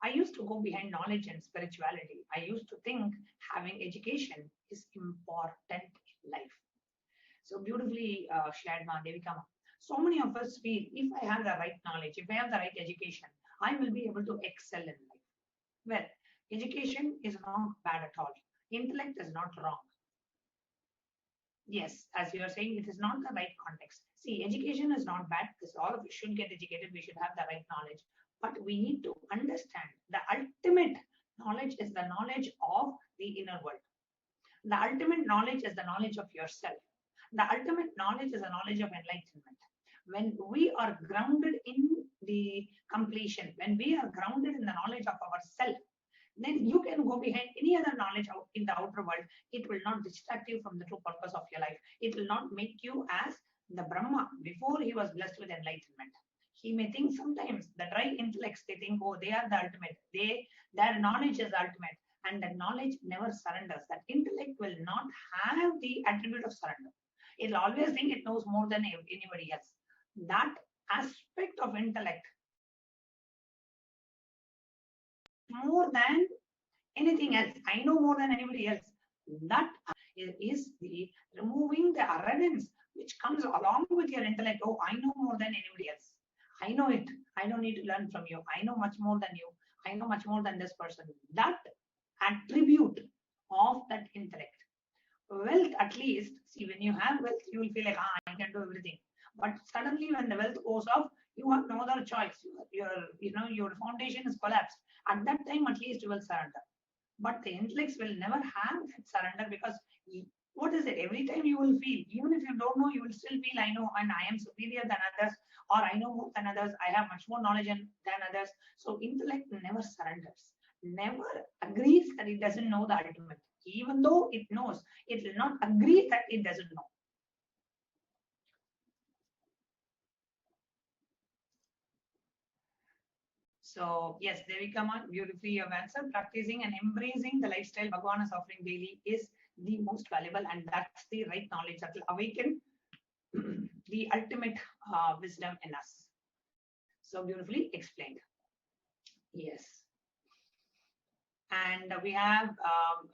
I used to go behind knowledge and spirituality. I used to think having education is important in life. So beautifully shared, Ma Devika. So many of us feel if I have the right knowledge, if I have the right education, I will be able to excel in life. Well, education is not bad at all. Intellect is not wrong. Yes, as you are saying, it is not the right context. See, education is not bad because all of us should get educated. We should have the right knowledge. But we need to understand the ultimate knowledge is the knowledge of the inner world. The ultimate knowledge is the knowledge of yourself. The ultimate knowledge is the knowledge of enlightenment. When we are grounded in the completion, when we are grounded in the knowledge of ourself, then you can go behind any other knowledge out in the outer world. It will not distract you from the true purpose of your life. It will not make you as the Brahma before he was blessed with enlightenment. He may think sometimes the dry intellects, they think, oh, they are the ultimate. Their knowledge is ultimate. And that knowledge never surrenders. That intellect will not have the attribute of surrender. It will always think it knows more than anybody else. That aspect of intellect, more than anything else, I know more than anybody else. That is the removing the arrogance which comes along with your intellect. Oh, I know more than anybody else. I know it. I don't need to learn from you. I know much more than you. I know much more than this person. That attribute of that intellect. Wealth, at least, see, when you have wealth, you will feel like, I can do everything. But suddenly when the wealth goes off, you have no other choice. Your foundation is collapsed. At that time, at least you will surrender. But the intellects will never have that surrender, because what is it? Every time you will feel, even if you don't know, you will still feel, I know, and I am superior than others, or I know more than others, I have much more knowledge than others. So intellect never surrenders, never agrees that it doesn't know the ultimate. Even though it knows, it will not agree that it doesn't know. So yes, there we come on. Beautifully you have answered. Practicing and embracing the lifestyle Bhagavan is offering daily is the most valuable, and that's the right knowledge that will awaken the ultimate wisdom in us. So beautifully explained. Yes. And we have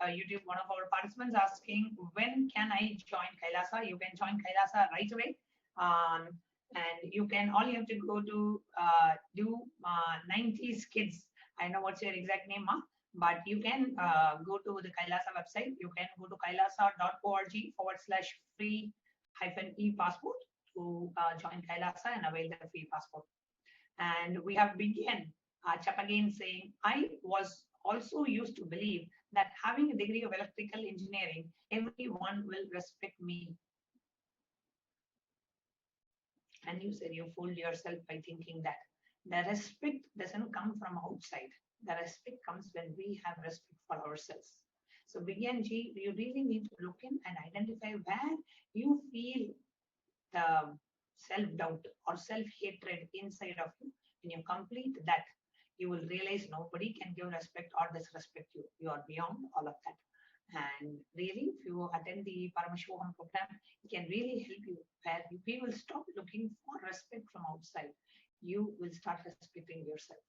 YouTube, one of our participants asking, when can I join Kailasa? You can join Kailasa right away. And you can, all you have to go to do 90s Kids. I know what's your exact name, but you can go to the Kailasa website. You can go to kailasa.org/free-e-passport to join Kailasa and avail the free passport. And we have begun Chapagain saying, I was also used to believe that having a degree of electrical engineering, everyone will respect me. And you said you fooled yourself by thinking that the respect doesn't come from outside. The respect comes when we have respect for ourselves. So Bigyan Ji, you really need to look in and identify where you feel the self-doubt or self-hatred inside of you. When you complete that, you will realize nobody can give respect or disrespect you. You are beyond all of that. And really, if you attend the Paramashivoham program, it can really help you, where you will stop looking for respect from outside. You will start respecting yourself.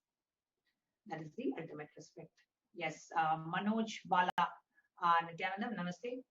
That is the ultimate respect. Yes, Manoj Bala, Nithyananda, namaste.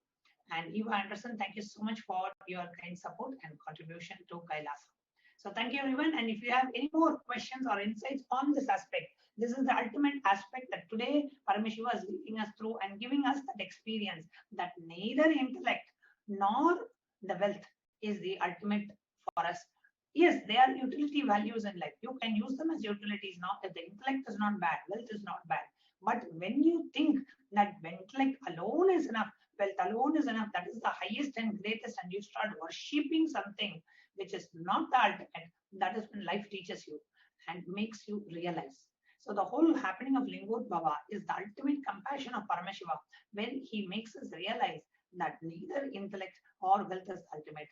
And Eva Anderson, thank you so much for your kind support and contribution to Kailasa. So thank you everyone. And if you have any more questions or insights on this aspect, this is the ultimate aspect that today Paramashiva is leading us through and giving us that experience that neither intellect nor the wealth is the ultimate for us. Yes, they are utility values in life. You can use them as utilities. Not that the intellect is not bad, wealth is not bad. But when you think that intellect alone is enough, wealth alone is enough, that is the highest and greatest, and you start worshipping something which is not the ultimate, that is when life teaches you and makes you realize. So the whole happening of Lingodbhava is the ultimate compassion of Paramashiva, when he makes us realize that neither intellect or wealth is ultimate.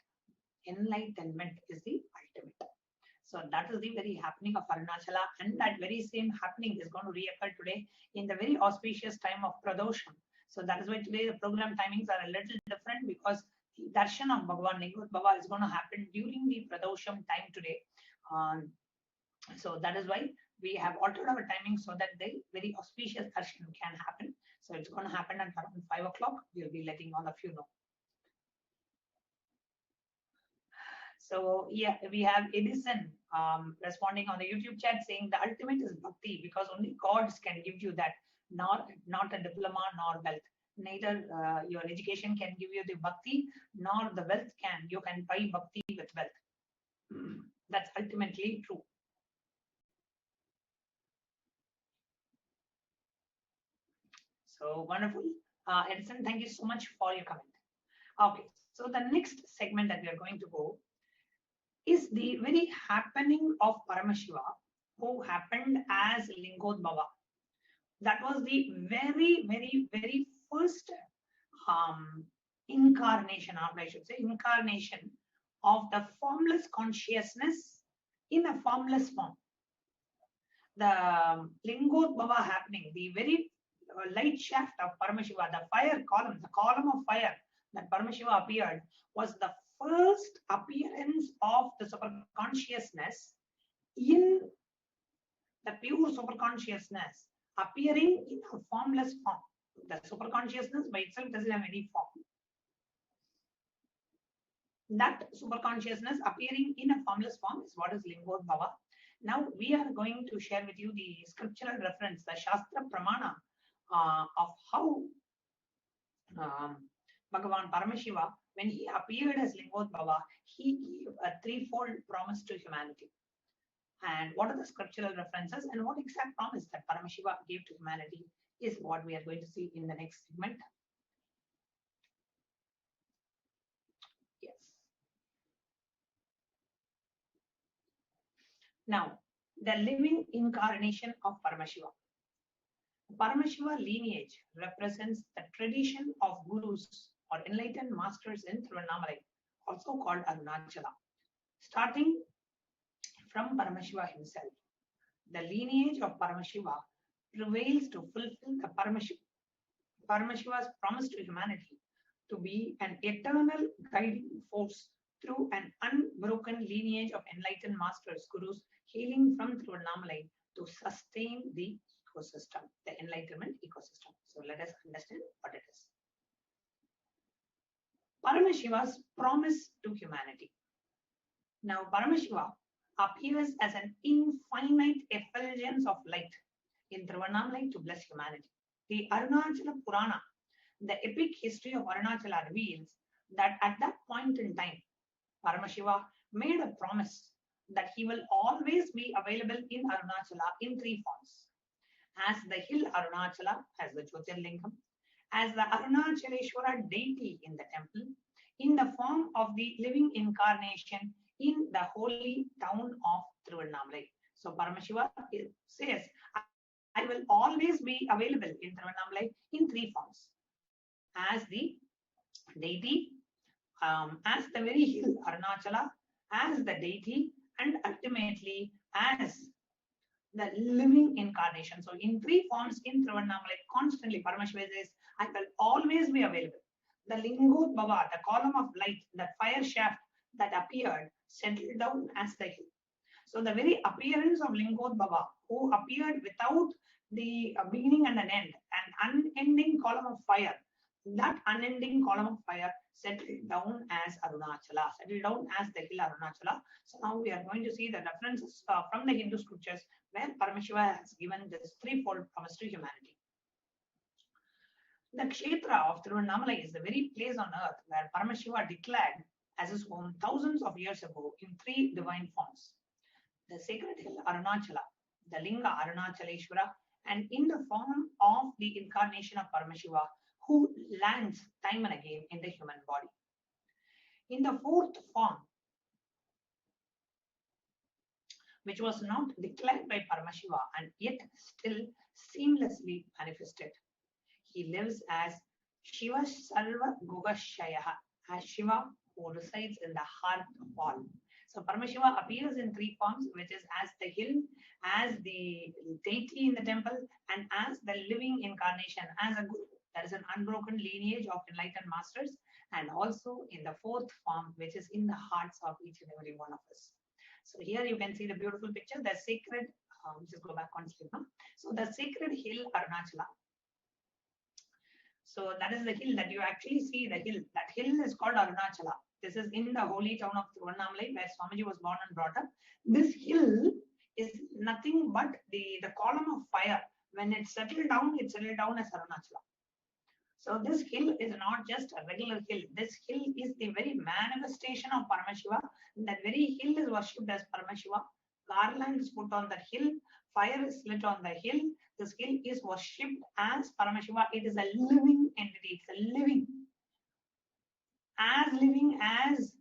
Enlightenment is the ultimate. So that is the very happening of Arunachala, and that very same happening is going to reoccur today in the very auspicious time of Pradosham. So that is why today the program timings are a little different, because the Darshan of Bhagavan Lingodbhava is going to happen during the Pradosham time today. So that is why we have altered our timing so that the very auspicious Darshan can happen. So it's going to happen at around 5 o'clock. We'll be letting all of you know. So yeah, we have Edison responding on the YouTube chat saying the ultimate is bhakti, because only gods can give you that, not a diploma nor wealth. Neither your education can give you the bhakti, nor the wealth can. You can buy bhakti with wealth. That's ultimately true. So wonderful. Edison, thank you so much for your comment. Okay, so the next segment that we are going to go is the very happening of Paramashiva, who happened as Lingodbhava. That was the very first incarnation, or I should say, incarnation of the formless consciousness in a formless form. The Lingodbhava happening, the very light shaft of Paramashiva, the fire column, the column of fire that Paramashiva appeared, was the first appearance of the superconsciousness in the pure superconsciousness appearing in a formless form. The superconsciousness by itself doesn't have any form. That superconsciousness appearing in a formless form is what is Lingodbhava. Now we are going to share with you the scriptural reference, the Shastra Pramana of how Bhagavan Paramashiva, when he appeared as Lingodbhava, he gave a threefold promise to humanity. And what are the scriptural references and what exact promise that Paramashiva gave to humanity is what we are going to see in the next segment. Yes. Now, the living incarnation of Paramashiva. Paramashiva lineage represents the tradition of gurus or enlightened masters in Tiruvannamalai, also called Arunachala. Starting from Paramashiva himself, the lineage of Paramashiva prevails to fulfill the Paramashiva's promise to humanity to be an eternal guiding force through an unbroken lineage of enlightened masters, gurus, hailing from Tiruvannamalai to sustain the ecosystem, the enlightenment ecosystem. So let us understand what it is. Paramashiva's promise to humanity. Now, Paramashiva appears as an infinite effulgence of light in Tiruvannamalai to bless humanity. The Arunachala Purana, the epic history of Arunachala, reveals that at that point in time, Paramashiva made a promise that he will always be available in Arunachala in three forms. As the hill Arunachala, as the Jyotirlingam, as the Arunachaleshwara deity in the temple, in the form of the living incarnation in the holy town of Tiruvannamalai. So Paramashiva says, I will always be available in Tiruvannamalai in three forms. As the deity, as the very hill Arunachala, as the deity, and ultimately as the living incarnation. So in three forms in Tiruvannamalai, constantly Paramashiva says, I will always be available. The Lingodbhava, the column of light, the fire shaft that appeared, settled down as the hill. So the very appearance of Lingodbhava, who appeared without the beginning and an end, an unending column of fire, that unending column of fire settled down as Arunachala, settled down as the hill Arunachala. So now we are going to see the references from the Hindu scriptures where Paramashiva has given this threefold promise to humanity. The Kshetra of Tiruvannamalai is the very place on earth where Paramashiva declared as his home thousands of years ago in three divine forms. The sacred hill Arunachala, the Linga Arunachaleshwara, and in the form of the incarnation of Paramashiva, who lands time and again in the human body. In the fourth form, which was not declared by Paramashiva and yet still seamlessly manifested, he lives as Shiva Sarva Gugashaya, as Shiva who resides in the heart of all. So Paramashiva appears in three forms, which is as the hill, as the deity in the temple, and as the living incarnation, as a guru. There is an unbroken lineage of enlightened masters, and also in the fourth form, which is in the hearts of each and every one of us. So here you can see the beautiful picture, the sacred, just go back one slide now. So the sacred hill Arunachala. So that is the hill that you actually see, the hill. That hill is called Arunachala. This is in the holy town of Tiruvannamalai, where Swamiji was born and brought up. This hill is nothing but the column of fire. When it settled down as Arunachala. So this hill is not just a regular hill. This hill is the very manifestation of Paramashiva. That very hill is worshipped as Paramashiva. Garland is put on that hill. Fire is lit on the hill. This hill is worshipped as Paramashiva. It is a living entity. It's a living as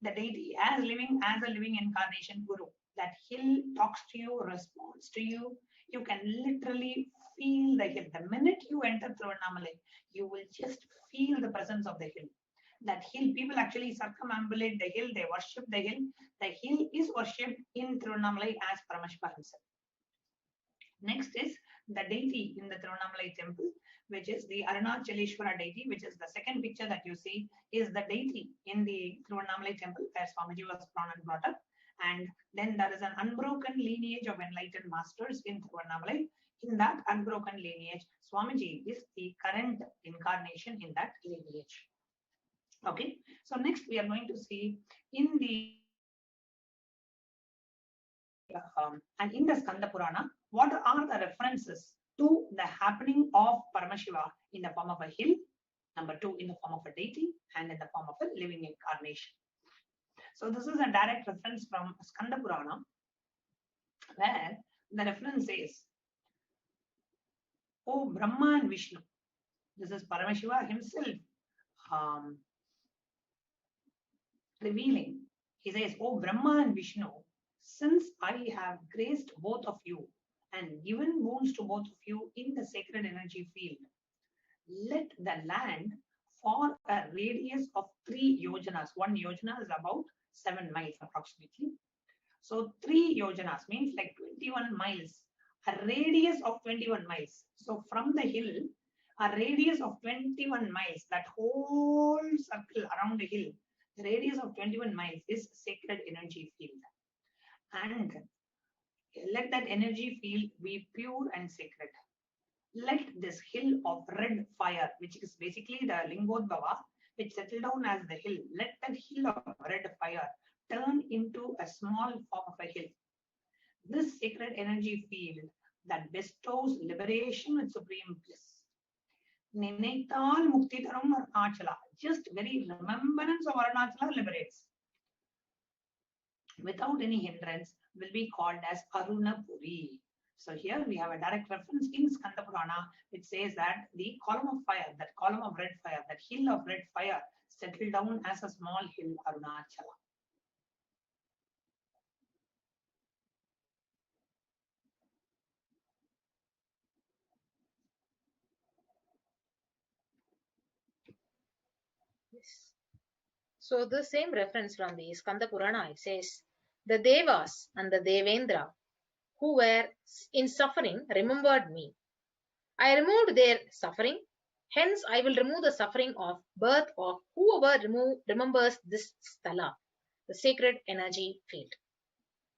the deity, as living as a living incarnation guru. That hill talks to you, responds to you. You can literally feel the hill. The minute you enter Tiruvannamalai, you will just feel the presence of the hill. That hill, people actually circumambulate the hill, they worship the hill. The hill is worshipped in Tiruvannamalai as Paramashiva himself. Next is the deity in the Tiruvannamalai temple, which is the Arunachaleshwara deity, which is the second picture that you see, is the deity in the Tiruvannamalai temple where Swamiji was born and brought up. And then there is an unbroken lineage of enlightened masters in Tiruvannamalai. In that unbroken lineage, Swamiji is the current incarnation in that lineage. Okay, so next we are going to see in the and in the Skanda Purana, what are the references to the happening of Paramashiva in the form of a hill, number 2 in the form of a deity, and in the form of a living incarnation. So this is a direct reference from Skanda Purana, where the reference is, "O Brahma and Vishnu." This is Paramashiva himself revealing. He says, "O Brahma and Vishnu, since I have graced both of you and given wounds to both of you in the sacred energy field, let the land for a radius of 3 yojanas." 1 yojana is about 7 miles approximately. So 3 yojanas means like 21 miles, a radius of 21 miles. So from the hill, a radius of 21 miles, that whole circle around the hill, the radius of 21 miles is sacred energy field. And let that energy field be pure and sacred. Let this hill of red fire, which is basically the Lingodbhava, which settled down as the hill, let that hill of red fire turn into a small form of a hill. This sacred energy field that bestows liberation with supreme bliss. Ninaital mukti tarum Arunachala. Just very remembrance of Arunachala liberates. Without any hindrance, will be called as Arunapuri. So here we have a direct reference in Skanda Purana, which says that the column of fire, that column of red fire, that hill of red fire, settled down as a small hill, Arunachala. Yes. So the same reference from the Skanda Purana, it says, "The Devas and the Devendra who were in suffering remembered me. I removed their suffering. Hence, I will remove the suffering of birth of whoever remembers this sthala, the sacred energy field."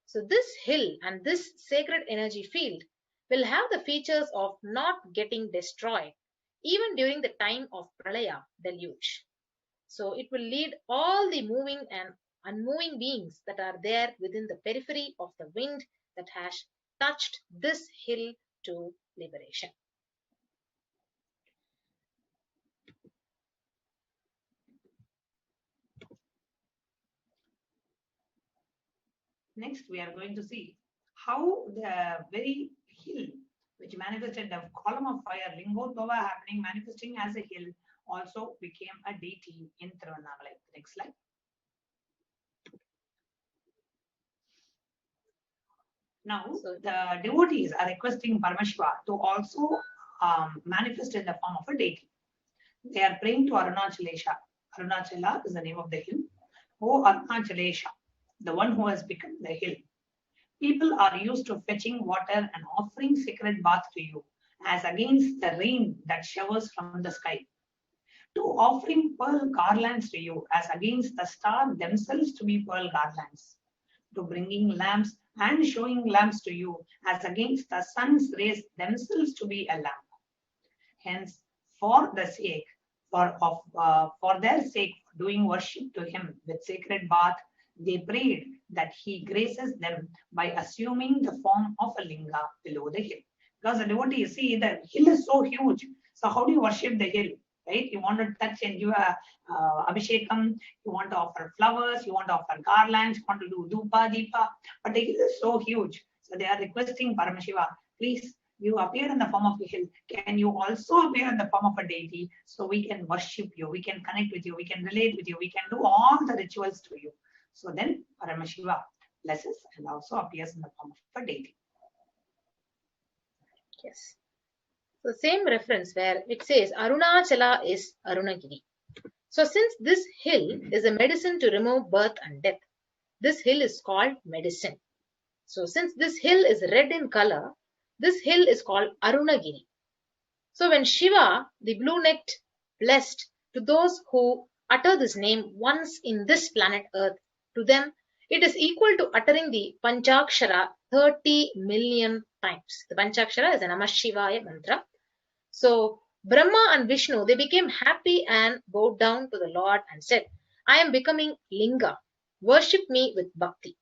So this hill and this sacred energy field will have the features of not getting destroyed even during the time of pralaya, deluge. So it will lead all the moving and unmoving beings that are there within the periphery of the wind that has touched this hill to liberation. Next, we are going to see how the very hill which manifested the column of fire, Lingodbhava happening, manifesting as a hill, also became a deity in Tiruvannamalai. Next slide. Now, the devotees are requesting Paramashiva to also manifest in the form of a deity. They are praying to Arunachalesha. Arunachala is the name of the hill. "O Arunachalesha, the one who has become the hill. People are used to fetching water and offering sacred bath to you, as against the rain that showers from the sky, to offering pearl garlands to you, as against the stars themselves to be pearl garlands, to bringing lamps and showing lamps to you, as against the sun's rays themselves to be a lamp. Hence, for their sake, doing worship to him with sacred bath, they prayed that he graces them by assuming the form of a linga below the hill." Because the devotees see the hill is so huge. So how do you worship the hill? Right? You want to touch and give a abhishekam, you want to offer flowers, you want to offer garlands, you want to do dupa, deepa, but the hill is so huge. So they are requesting Paramashiva, please, you appear in the form of a hill. Can you also appear in the form of a deity so we can worship you, we can connect with you, we can relate with you, we can do all the rituals to you. So then Paramashiva blesses and also appears in the form of a deity. Yes. So same reference where it says Arunachala is Arunagiri. So since this hill is a medicine to remove birth and death, this hill is called medicine. So since this hill is red in color, this hill is called Arunagiri. So when Shiva, the blue-necked, blessed to those who utter this name once in this planet Earth, to them it is equal to uttering the Panchakshara 30 million times. The Panchakshara is a Namah Shivaya mantra. So Brahma and Vishnu, they became happy and bowed down to the Lord and said, I am becoming Linga. Worship me with bhakti.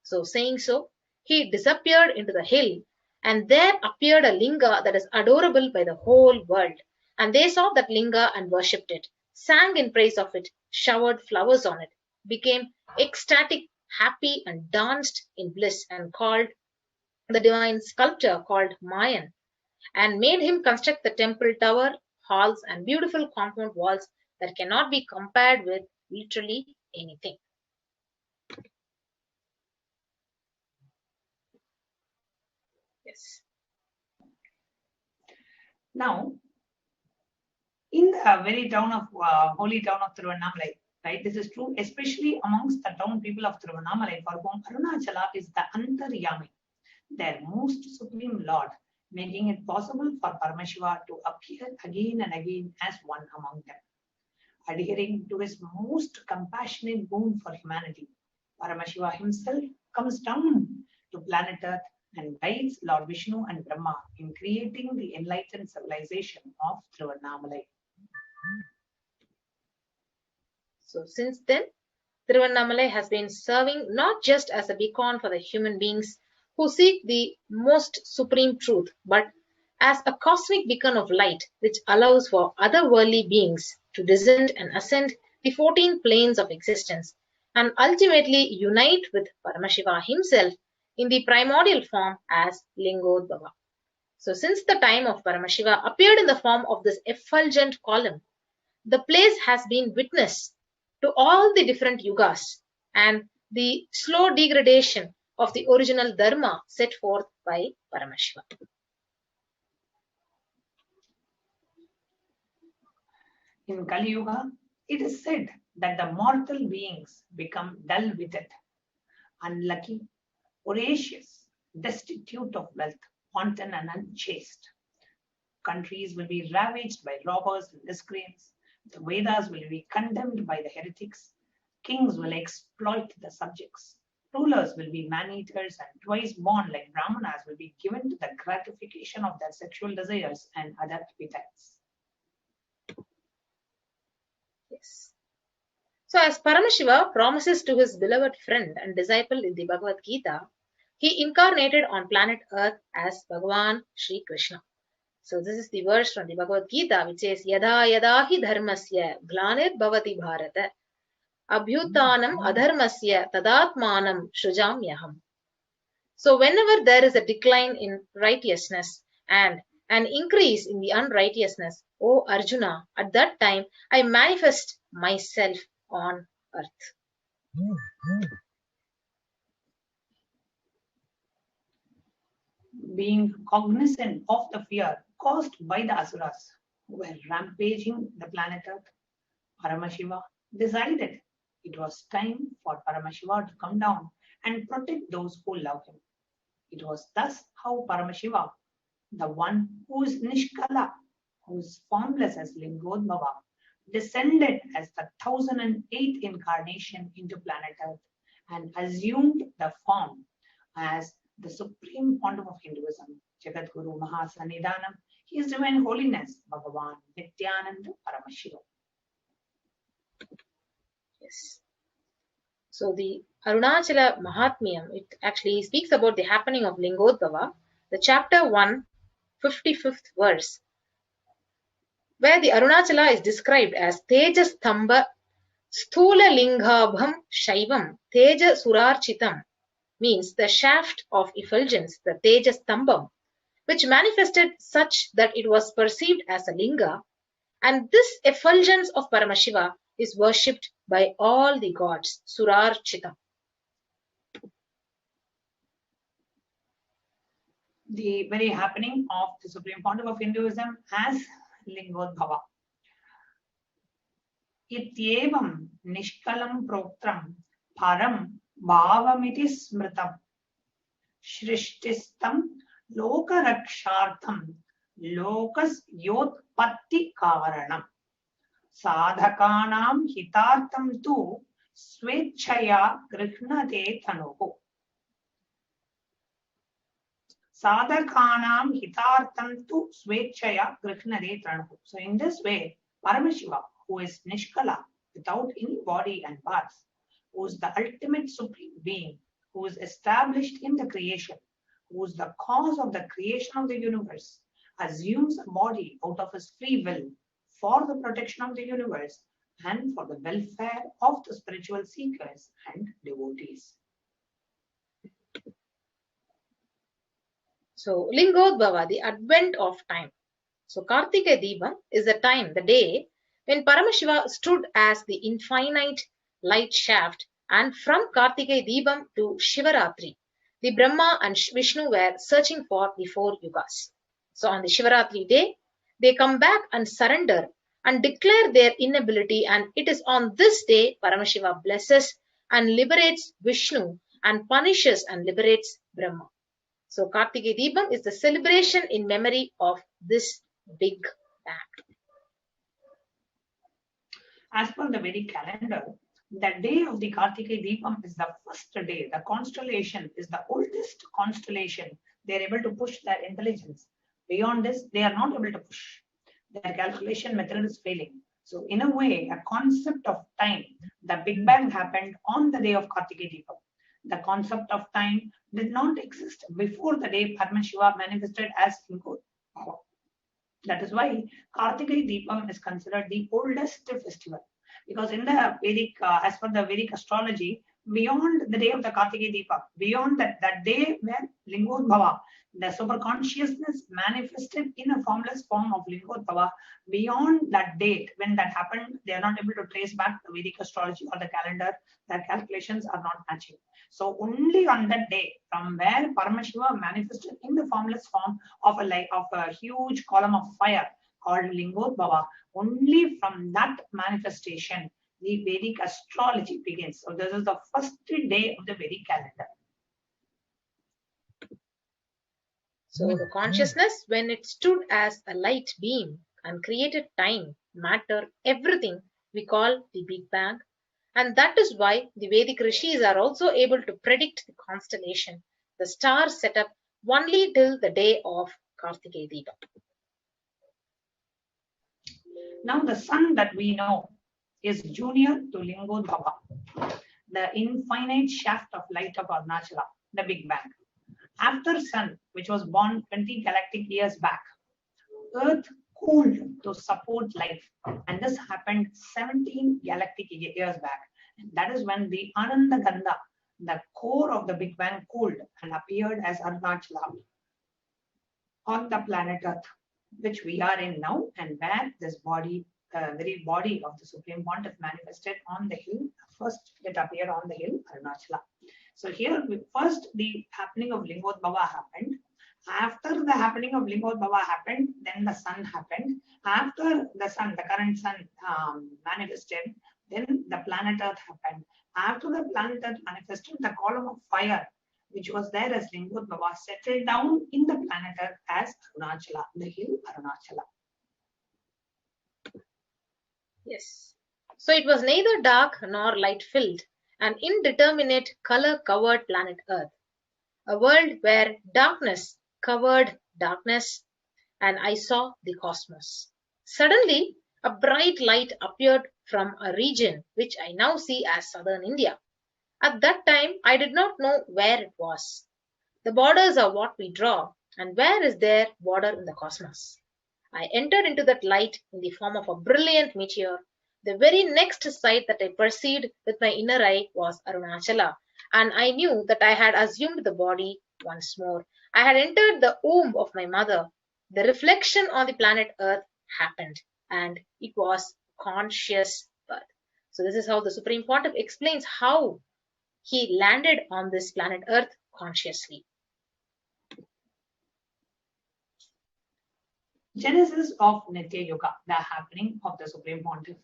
So saying so, he disappeared into the hill, and there appeared a Linga that is adorable by the whole world. And they saw that Linga and worshipped it, sang in praise of it, showered flowers on it, became ecstatic, happy, and danced in bliss, and called the divine sculptor called Mayan, and made him construct the temple tower, halls, and beautiful compound walls that cannot be compared with literally anything. Yes. Now, in the very town of holy town of Tiruvannamalai, right? This is true, especially amongst the town people of Tiruvannamalai, for whom Arunachala is the Antaryami, their most supreme Lord, making it possible for Paramashiva to appear again and again as one among them. Adhering to his most compassionate boon for humanity, Paramashiva himself comes down to planet Earth and guides Lord Vishnu and Brahma in creating the enlightened civilization of Tiruvannamalai. So since then, Tiruvannamalai has been serving not just as a beacon for the human beings who seek the most supreme truth, but as a cosmic beacon of light which allows for other worldly beings to descend and ascend the 14 planes of existence and ultimately unite with Paramashiva himself in the primordial form as Lingodbhava. So since the time of Paramashiva appeared in the form of this effulgent column, the place has been witness to all the different yugas and the slow degradation of the original dharma set forth by Paramashiva. In Kali Yuga, it is said that the mortal beings become dull-witted, unlucky, voracious, destitute of wealth, wanton and unchaste. Countries will be ravaged by robbers and miscreants. The Vedas will be condemned by the heretics. Kings will exploit the subjects. Rulers will be man-eaters, and twice born like Brahmanas will be given to the gratification of their sexual desires and other appetites. Yes. So as Paramashiva promises to his beloved friend and disciple in the Bhagavad Gita, he incarnated on planet Earth as Bhagavan Sri Krishna. So this is the verse from the Bhagavad Gita which says, Yada yada hi dharmasya glanir bhavati bharata abhyutanam adharmasya tadatmanam shrujamyaham. So whenever there is a decline in righteousness and an increase in the unrighteousness, O Arjuna, at that time I manifest myself on earth. Being cognizant of the fear caused by the asuras who were rampaging the planet Earth, Paramashiva decided it was time for Paramashiva to come down and protect those who love him. It was thus how Paramashiva, the one who is Nishkala, who is formless as Lingodbhava, descended as the 1008th incarnation into planet Earth and assumed the form as the supreme quantum of Hinduism, Jagat Guru Mahasannidhanam, His Divine Holiness, Bhagavan Nithyananda Paramashivam. Yes. So the Arunachala Mahatmyam, it actually speaks about the happening of Lingodbhava, the chapter 1, 55th verse, where the Arunachala is described as Tejastamba Sthula Lingabham Shaivam Teja Surarchitam means the shaft of effulgence, the Tejas Stambam, which manifested such that it was perceived as a linga, and this effulgence of Paramashiva is worshipped by all the gods, Surarchitam. The very happening of the Supreme Pontiff of Hinduism as Lingodbhava. Ityevam nishkalam proktram param bhavamiti smritam shrishtistam lokarakshartham lokas yotpatti karanam sadhakanam hitartham tu swechaya grihnate tanuhu. Sadhakanam hitartham tu swechaya grihnate tanuhu. So in this way, Paramashiva, who is Nishkala, without any body and parts, who is the ultimate supreme being, who is established in the creation, who is the cause of the creation of the universe, assumes a body out of his free will for the protection of the universe and for the welfare of the spiritual seekers and devotees. So, Lingodbhava, the advent of time. So, Kartika Deepam is the time, the day, when Paramashiva stood as the infinite light shaft, and from Kartika Deepam to Shivaratri, the Brahma and Vishnu were searching for the 4 yugas. So, on the Shivaratri day, they come back and surrender and declare their inability, and it is on this day Paramashiva blesses and liberates Vishnu and punishes and liberates Brahma. So, Kartika Deepam is the celebration in memory of this big bang. As per the Vedic calendar, the day of the Kartika Deepam is the first day. The constellation is the oldest constellation. They are able to push their intelligence. Beyond this, they are not able to push. Their calculation method is failing. So in a way, a concept of time, the Big Bang happened on the day of Kartika Deepam. The concept of time did not exist before the day Paramashiva manifested as Lingodbhava. That is why Kartika Deepam is considered the oldest festival. Because in the Vedic, as per the Vedic astrology, beyond the day of the Kartika Deepam, beyond that day where Lingodbhava, the super consciousness manifested in a formless form of Lingodbhava, beyond that date, when that happened, they are not able to trace back the Vedic astrology or the calendar. Their calculations are not matching. So only on that day, from where Paramashiva manifested in the formless form of a huge column of fire called Lingodbhava, only from that manifestation, the Vedic astrology begins. So this is the first day of the Vedic calendar. So the consciousness, when it stood as a light beam and created time, matter, everything, we call the Big Bang. And that is why the Vedic rishis are also able to predict the constellation, the star setup, only till the day of Kartika Deepam. Now the sun that we know is junior to Lingodbhava, the infinite shaft of light of Arunachala, the Big Bang. After sun, which was born 20 galactic years back, Earth cooled to support life, and this happened 17 galactic years back. And that is when the Ananda Gandha, the core of the Big Bang, cooled and appeared as Arunachala on the planet Earth, which we are in now, and where this body, very body of the Supreme Pontiff manifested on the hill. First it appeared on the hill Arunachala. So here first the happening of Lingodbhava happened. After the happening of Lingodbhava happened, then the sun happened. After the sun, the current sun manifested, then the planet Earth happened. After the planet Earth manifested, the column of fire, which was there as Lingodbhava, settled down in the planet Earth as Arunachala, the hill Arunachala. Yes. So it was neither dark nor light filled, an indeterminate color covered planet Earth, a world where darkness covered darkness, and I saw the cosmos. Suddenly, a bright light appeared from a region which I now see as southern India. At that time, I did not know where it was. The borders are what we draw, and where is there border in the cosmos? I entered into that light in the form of a brilliant meteor. The very next sight that I perceived with my inner eye was Arunachala, and I knew that I had assumed the body once more. I had entered the womb of my mother. The reflection on the planet Earth happened, and it was conscious birth. So this is how the Supreme Pontiff explains how he landed on this planet Earth consciously. Genesis of Nitya Yuga, the happening of the Supreme Pontiff,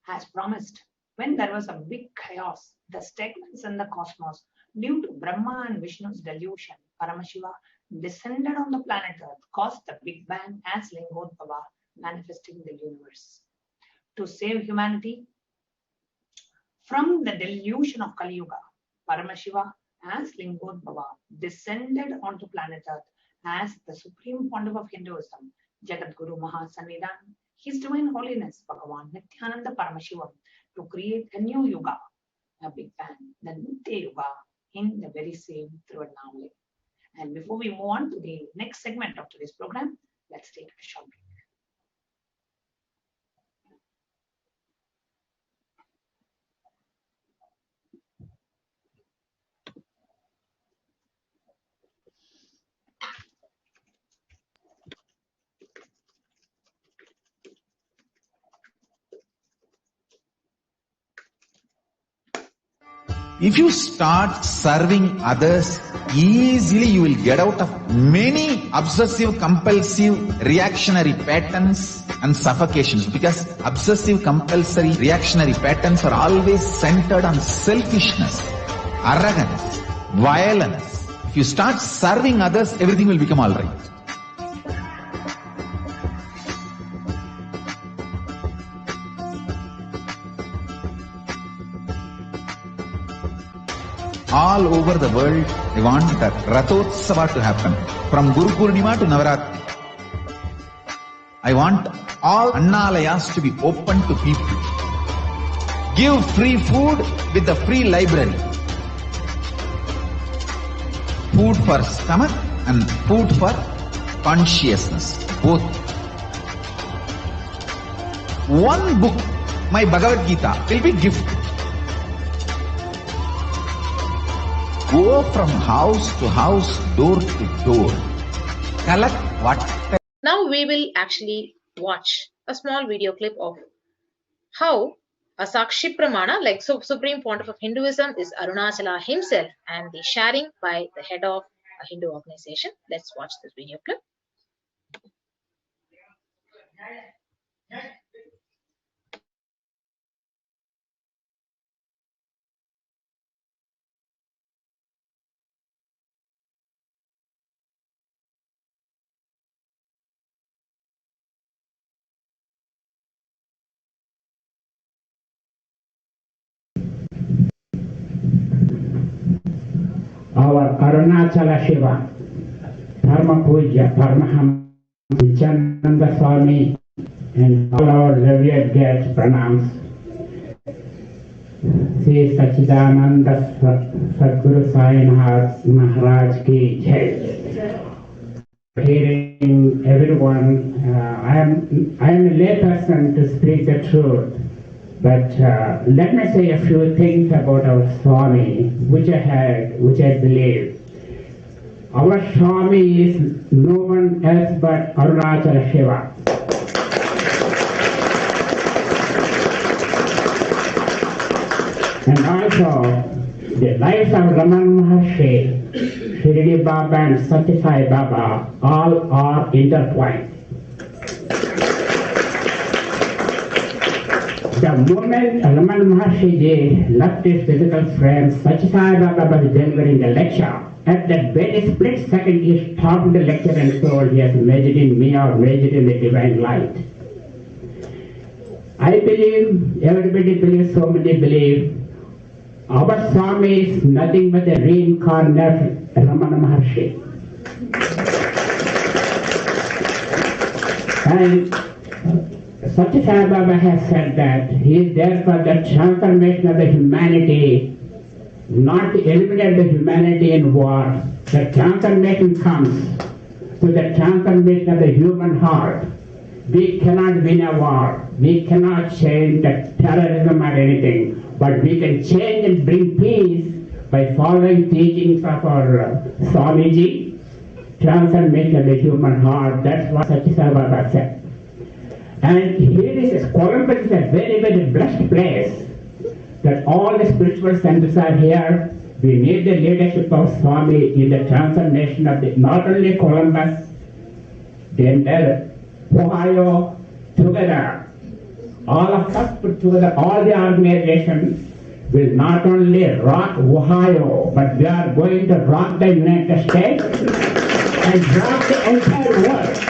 has promised. When there was a big chaos, the statements in the cosmos, due to Brahma and Vishnu's delusion, Paramashiva descended on the planet Earth, caused the Big Bang as Lingodbhava, manifesting the universe. To save humanity from the delusion of Kali Yuga, Paramashiva as Lingodbhava descended onto planet Earth as the Supreme Pontiff of Hinduism, Jagadguru Mahasannidhan, His Divine Holiness Bhagavan Nithyananda Paramashivam, to create a new Yuga, a Big Bang, the Nitya Yuga, in the very same Thiruvannamai. And before we move on to the next segment of today's program, let's take a short break. If you start serving others, easily you will get out of many obsessive compulsive reactionary patterns and suffocations, because obsessive compulsory reactionary patterns are always centered on selfishness, arrogance, violence. If you start serving others, everything will become all right. All over the world, they want the Rathotsava to happen. From Guru Purnima to Navaratri. I want all Annalayas to be open to people. Give free food with the free library. Food for stomach and food for consciousness. Both. One book, my Bhagavad Gita, will be gift. Go from house to house, door to door. Collect what. Now we will actually watch a small video clip of how a Sakshi Pramana, like Supreme Pontiff of Hinduism, is Arunachala himself, and the sharing by the head of a Hindu organization. Let's watch this video clip. Our Arunachala Shiva, Dharma Puja, Paramaham, Nithyananda Swami, and all our revered guests pronounce. Sri Sachidananda Sadguru Sai Maharaj Ki Jai. Hearing everyone, I am a layperson to speak the truth. But let me say a few things about our Swami, which I heard, which I believe. Our Swami is no one else but Arunachala Shiva. And also, the lives of Raman Maharshi, Shirdi Baba and Satya Sai Baba, all are intertwined. The moment Raman Maharshi Ji left his physical frame, Satya Sai Baba was delivering the lecture. At that very split second, he stopped the lecture and told, he has measured in me or measured in the divine light. I believe, everybody believes, so many believe, our Swami is nothing but a reincarnate Ramana Maharshi. And Satya Sai Baba has said that he is there for the transformation of the humanity, not to eliminate the humanity in war. The transformation comes to the transformation of the human heart. We cannot win a war. We cannot change the terrorism or anything. but we can change and bring peace by following teachings of our Swamiji, transformation of the human heart. That's what Satyasai said. And here is Columbus is a very, very blessed place that all the spiritual centers are here. We need the leadership of Swami in the transformation of not only Columbus, the entire Ohio, together. All of us put together, all the organizations will not only rock Ohio, but we are going to rock the United States and rock the entire world.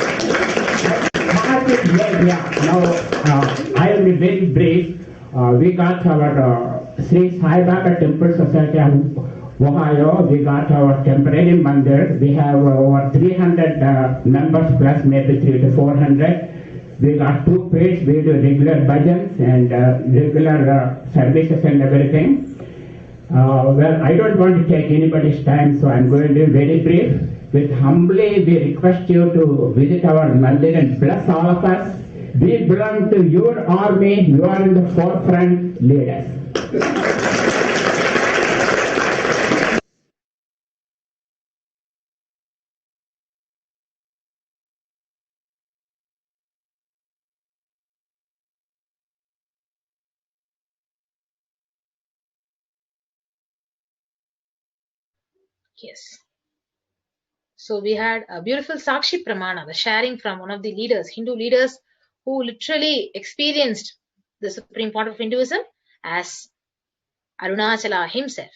Now, I will be very brief. We got our Sri Sai Baba Temple Society of Ohio. We got our temporary mandir. We have over 300 members plus maybe 300 to 400. We got 2 page. We do regular bhajans and regular services and everything. Well, I don't want to take anybody's time, so I'm going to be very brief. With humbly, we request you to visit our mandir and bless all of us. We belong to your army. You are in the forefront. Lead us. Yes. So we had a beautiful Sakshi Pramana, the sharing from one of the leaders, Hindu leaders, who literally experienced the supreme point of Hinduism as Arunachala himself.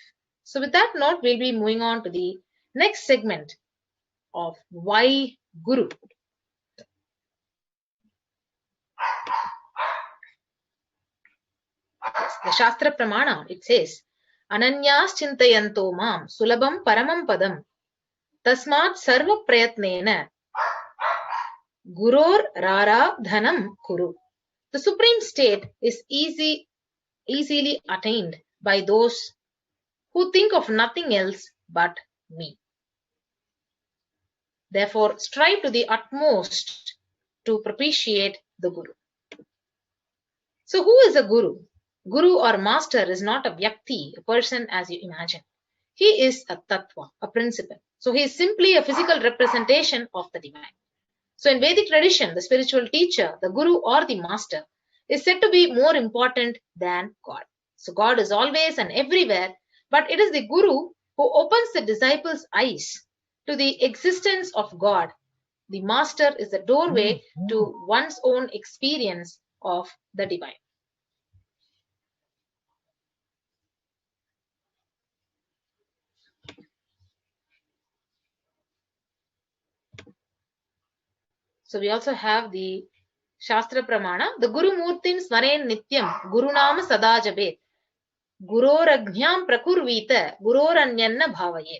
So with that note, we'll be moving on to the next segment of Why Guru. The Shastra Pramana, it says, Ananyas Chintayanto Mam Sulabam Paramam Padam Tasmat Sarva Prayatnena Guror Rara Dhanam Kuru. The supreme state is easily attained by those who think of nothing else but me. Therefore, strive to the utmost to propitiate the Guru. So, who is a Guru? Guru or master is not a Vyakti, a person as you imagine. He is a Tattva, a principle. So, he is simply a physical representation of the divine. So, in Vedic tradition, the spiritual teacher, the Guru or the master, is said to be more important than God. So, God is always and everywhere, but it is the Guru who opens the disciples' eyes to the existence of God. The master is the doorway to one's own experience of the divine. So we also have the Shastra Pramana, the Guru Murtim Smaren Nityam, Guru Nama Sadajabet, Guroragnyam Prakurvita, Guroranyanna Bhavaye.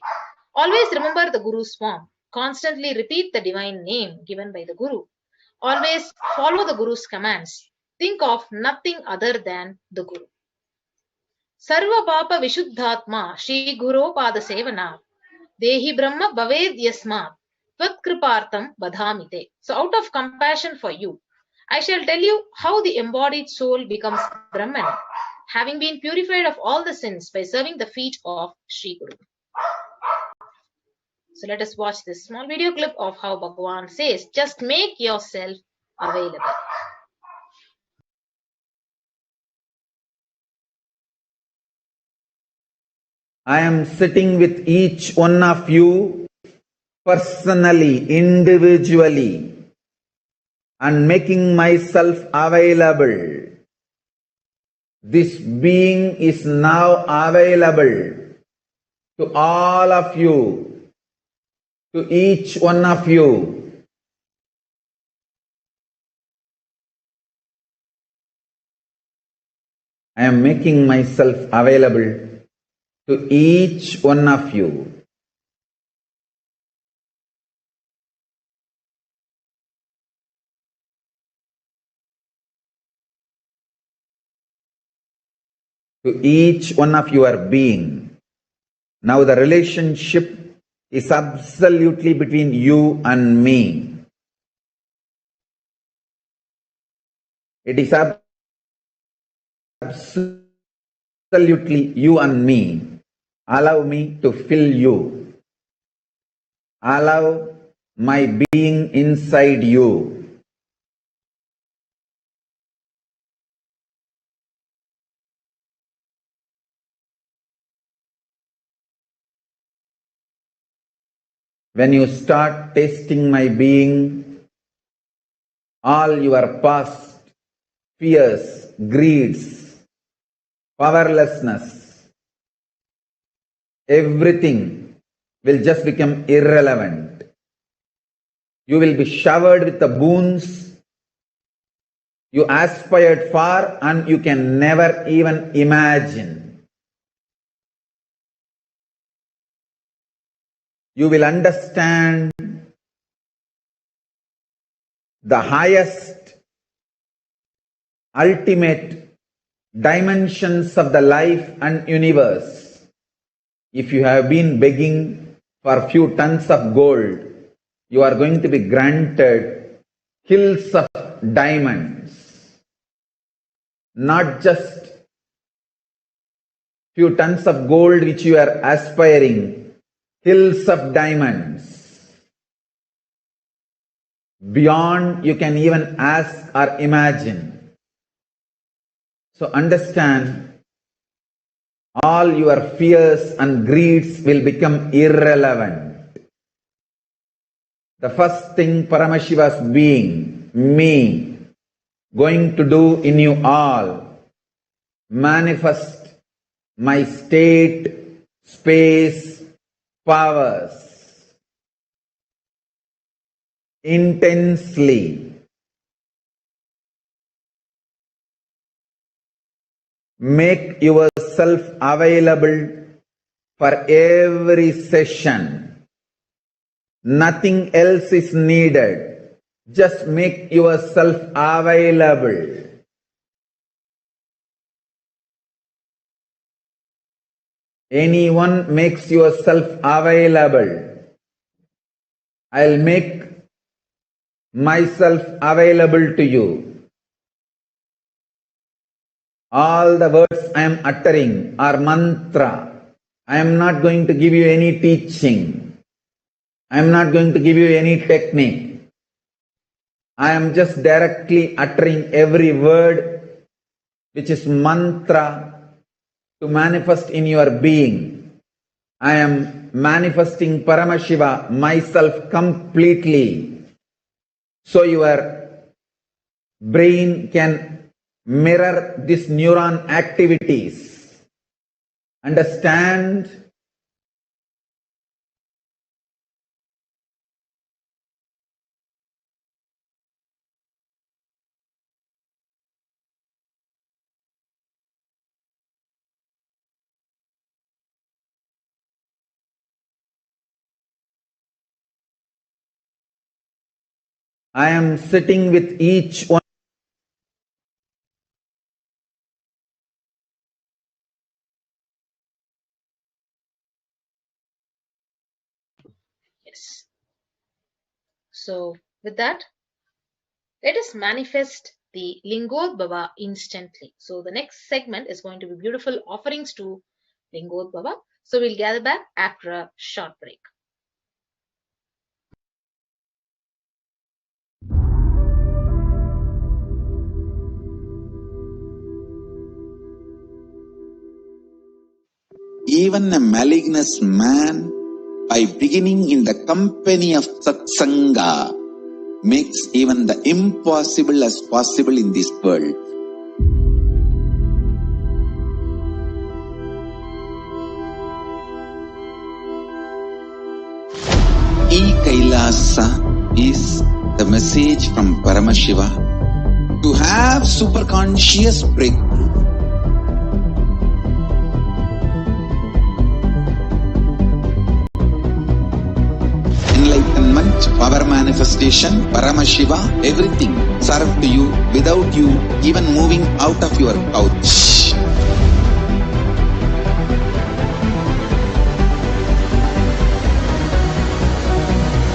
Always remember the Guru's form. Constantly repeat the divine name given by the Guru. Always follow the Guru's commands. Think of nothing other than the Guru. Sarva Papa Vishuddhatma Shri Guru Pada Sevana Dehi Brahma Bhaved Yasmat Tvat Kripartam Badhamite. So out of compassion for you, I shall tell you how the embodied soul becomes Brahman, having been purified of all the sins by serving the feet of Sri Guru. So let us watch this small video clip of how Bhagavan says, just make yourself available. I am sitting with each one of you personally, individually, and making myself available. This being is now available to all of you, to each one of you. I am making myself available to each one of you. To each one of your being. Now the relationship is absolutely between you and me. It is absolutely absolutely you and me. Allow me to fill you. Allow my being inside you. When you start tasting my being, all your past fears, greeds, powerlessness, everything will just become irrelevant. You will be showered with the boons you aspired for and you can never even imagine. You will understand the highest, ultimate dimensions of the life and universe. If you have been begging for a few tons of gold, you are going to be granted hills of diamonds. Not just few tons of gold which you are aspiring, hills of diamonds. Beyond you can even ask or imagine. So understand, all your fears and greeds will become irrelevant. The first thing Paramashiva's being, me, going to do in you all, manifest my state, space, powers intensely. Make yourself available for every session. Nothing else is needed. Just make yourself available. Anyone makes yourself available. I'll make myself available to you. All the words I am uttering are mantra. I am not going to give you any teaching. I am not going to give you any technique. I am just directly uttering every word which is mantra to manifest in your being. I am manifesting Paramashiva, myself completely. So your brain can mirror these neuron activities. Understand? I am sitting with each one. Yes. So with that, let us manifest the Lingodbhava instantly. So the next segment is going to be beautiful offerings to Lingodbhava. So we'll gather back after a short break. Even a malignous man, by beginning in the company of satsanga, makes even the impossible as possible in this world. Kailasa is the message from Paramashiva to have superconscious breakthrough. Enlightenment, power manifestation, Paramashiva, everything served to you without you even moving out of your couch.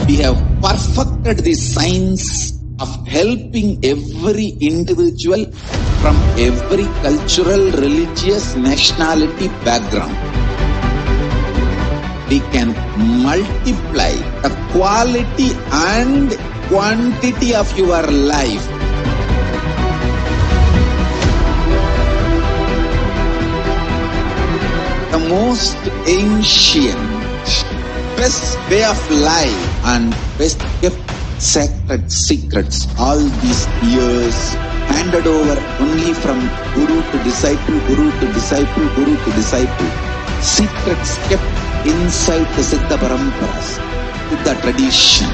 We have perfected the science of helping every individual from every cultural, religious, nationality background. We can multiply the quality and quantity of your life. The most ancient, best way of life and best kept sacred secrets all these years handed over only from guru to disciple, guru to disciple, guru to disciple. Secrets kept inside the Siddha Paramparas, with the tradition.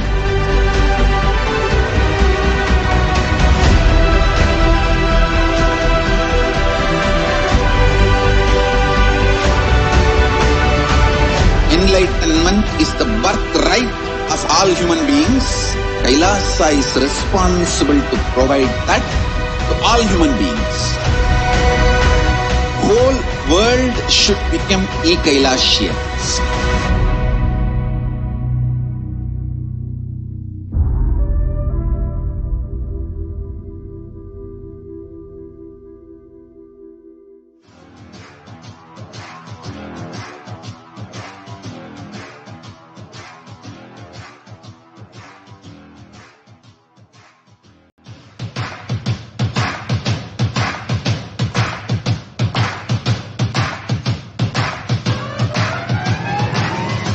Enlightenment is the birthright of all human beings. Kailasa is responsible to provide that to all human beings. Whole world should become e-Kailasians.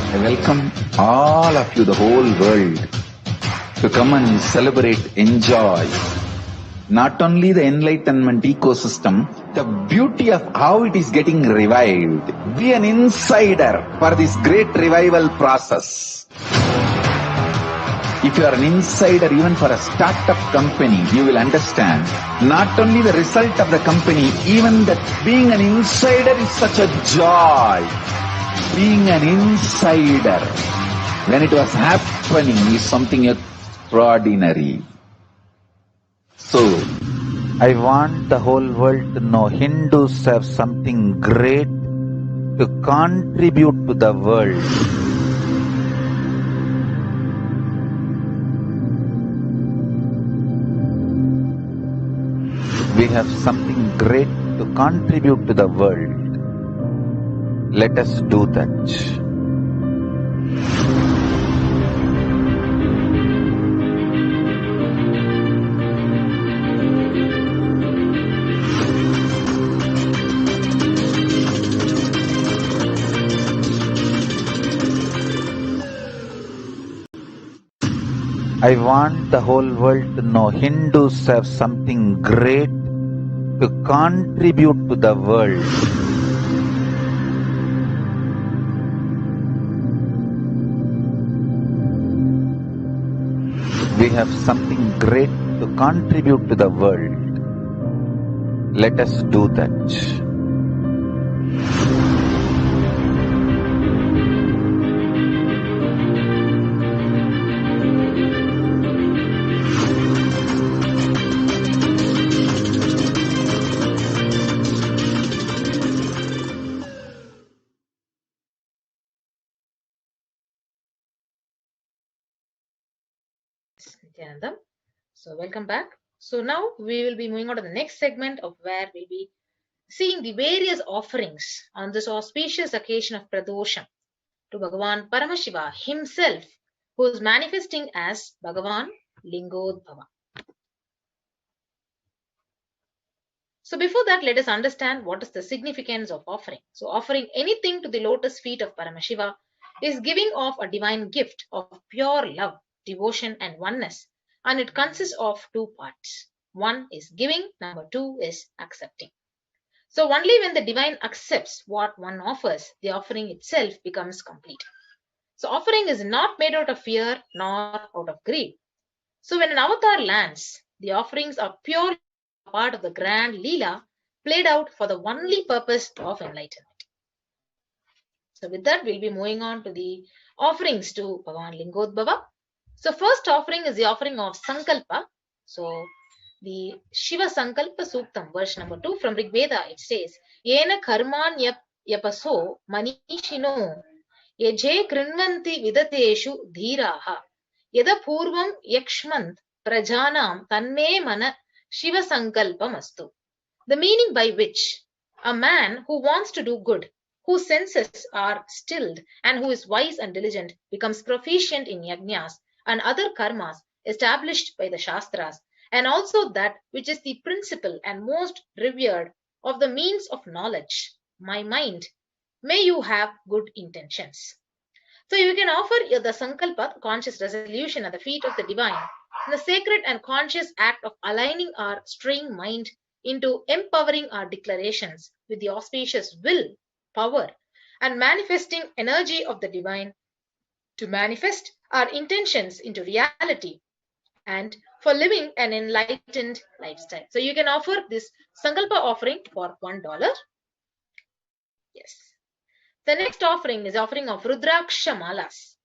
I welcome all of you, the whole world, to come and celebrate, enjoy not only the enlightenment ecosystem, the beauty of how it is getting revived. Be an insider for this great revival process. If you are an insider even for a startup company, you will understand not only the result of the company, even that being an insider is such a joy. Being an insider, when it was happening, is something extraordinary. So, I want the whole world to know Hindus have something great to contribute to the world. We have something great to contribute to the world. Let us do that. I want the whole world to know Hindus have something great to contribute to the world. We have something great to contribute to the world. Let us do that. Nithyanandam. So welcome back. So now we will be moving on to the next segment of where we'll be seeing the various offerings on this auspicious occasion of Pradosham to Bhagavan Paramashiva himself, who is manifesting as Bhagavan Lingodbhava. So before that, let us understand what is the significance of offering. So offering anything to the lotus feet of Paramashiva is giving off a divine gift of pure love, devotion and oneness, and it consists of two parts. One is giving, number two is accepting. So only when the divine accepts what one offers, the offering itself becomes complete. So offering is not made out of fear nor out of greed. So when an avatar lands, the offerings are purely part of the grand Leela played out for the only purpose of enlightenment. So with that, we'll be moving on to the offerings to Bhagavan Lingodbhava. So first offering is the offering of Sankalpa. So the Shiva Sankalpa Suktam, verse number 2 from Rig Veda, it says, Yena karman yapaso manishino yaje krinvanti vidateshu dhiraha yada purvam yakshmant prajanam tanme mana Shiva Sankalpam astu. the meaning by which a man who wants to do good, whose senses are stilled, and who is wise and diligent, becomes proficient in yajnas and other karmas established by the Shastras, and also that which is the principal and most revered of the means of knowledge, my mind. May you have good intentions. So you can offer the Sankalpa, conscious resolution, at the feet of the divine, in the sacred and conscious act of aligning our straying mind into empowering our declarations with the auspicious will, power, and manifesting energy of the divine to manifest our intentions into reality and for living an enlightened lifestyle. So you can offer this Sankalpa offering for $1. Yes. The next offering is offering of Rudraksha Malas.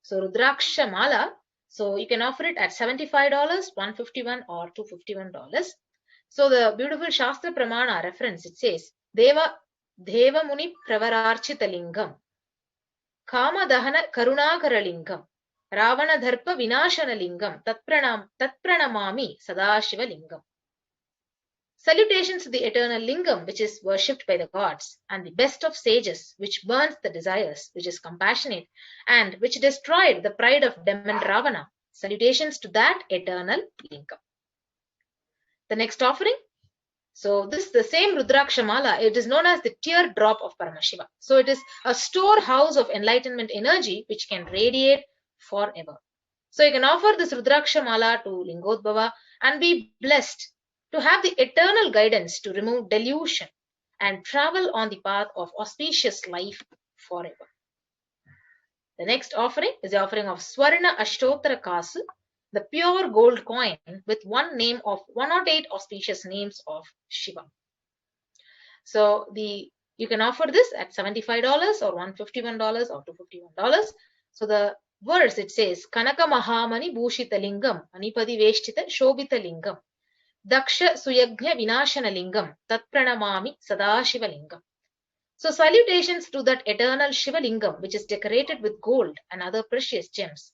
So Rudraksha Mala, so you can offer it at $75, $151 or $251. So the beautiful Shastra Pramana reference, it says, Deva Muni Pravararchita Lingam, Kama Dahana Karunakara Lingam, Ravana Dharpa Vinashana Lingam, Tatpranamami Sadashiva Lingam. Salutations to the eternal lingam, which is worshipped by the gods, and the best of sages, which burns the desires, which is compassionate, and which destroyed the pride of demon Ravana. Salutations to that eternal lingam. The next offering. So this is the same Rudrakshamala. It is known as the teardrop of Paramashiva. So it is a storehouse of enlightenment energy which can radiate forever. So you can offer this Rudrakshamala to Lingodbhava and be blessed to have the eternal guidance to remove delusion and travel on the path of auspicious life forever. The next offering is the offering of Swarna Ashtottara Kasu, the pure gold coin with one name of 108 auspicious names of Shiva. So you can offer this at $75 or $151 or $251. So the verse, it says, Kanaka Mahamani Bhushita Lingam, Anipadi Veshtita Shobhita Lingam, Daksha Suyagnya Vinashana Lingam, Tatpranamami Sadashiva Lingam. So salutations to that eternal Shiva Lingam, which is decorated with gold and other precious gems,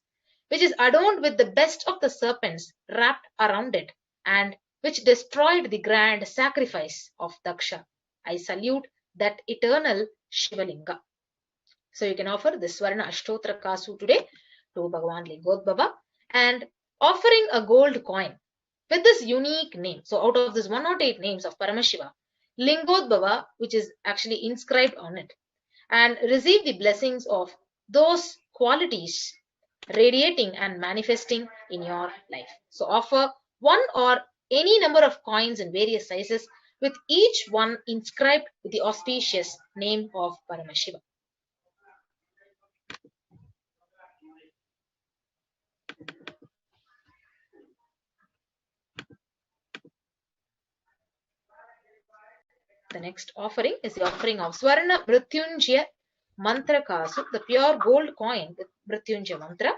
which is adorned with the best of the serpents wrapped around it, and which destroyed the grand sacrifice of Daksha. I salute that eternal Shiva Linga. So you can offer the Swarna Ashtottara Kasu today to Bhagavan Lingodbhava and offering a gold coin with this unique name. So out of this 108 names of Paramashiva, Lingodbhava, which is actually inscribed on it, and receive the blessings of those qualities radiating and manifesting in your life. So offer one or any number of coins in various sizes, with each one inscribed with the auspicious name of Paramashiva. The next offering is the offering of Swarna Mrityunjaya Mantra Kasu, the pure gold coin with Mrityunjaya Mantra.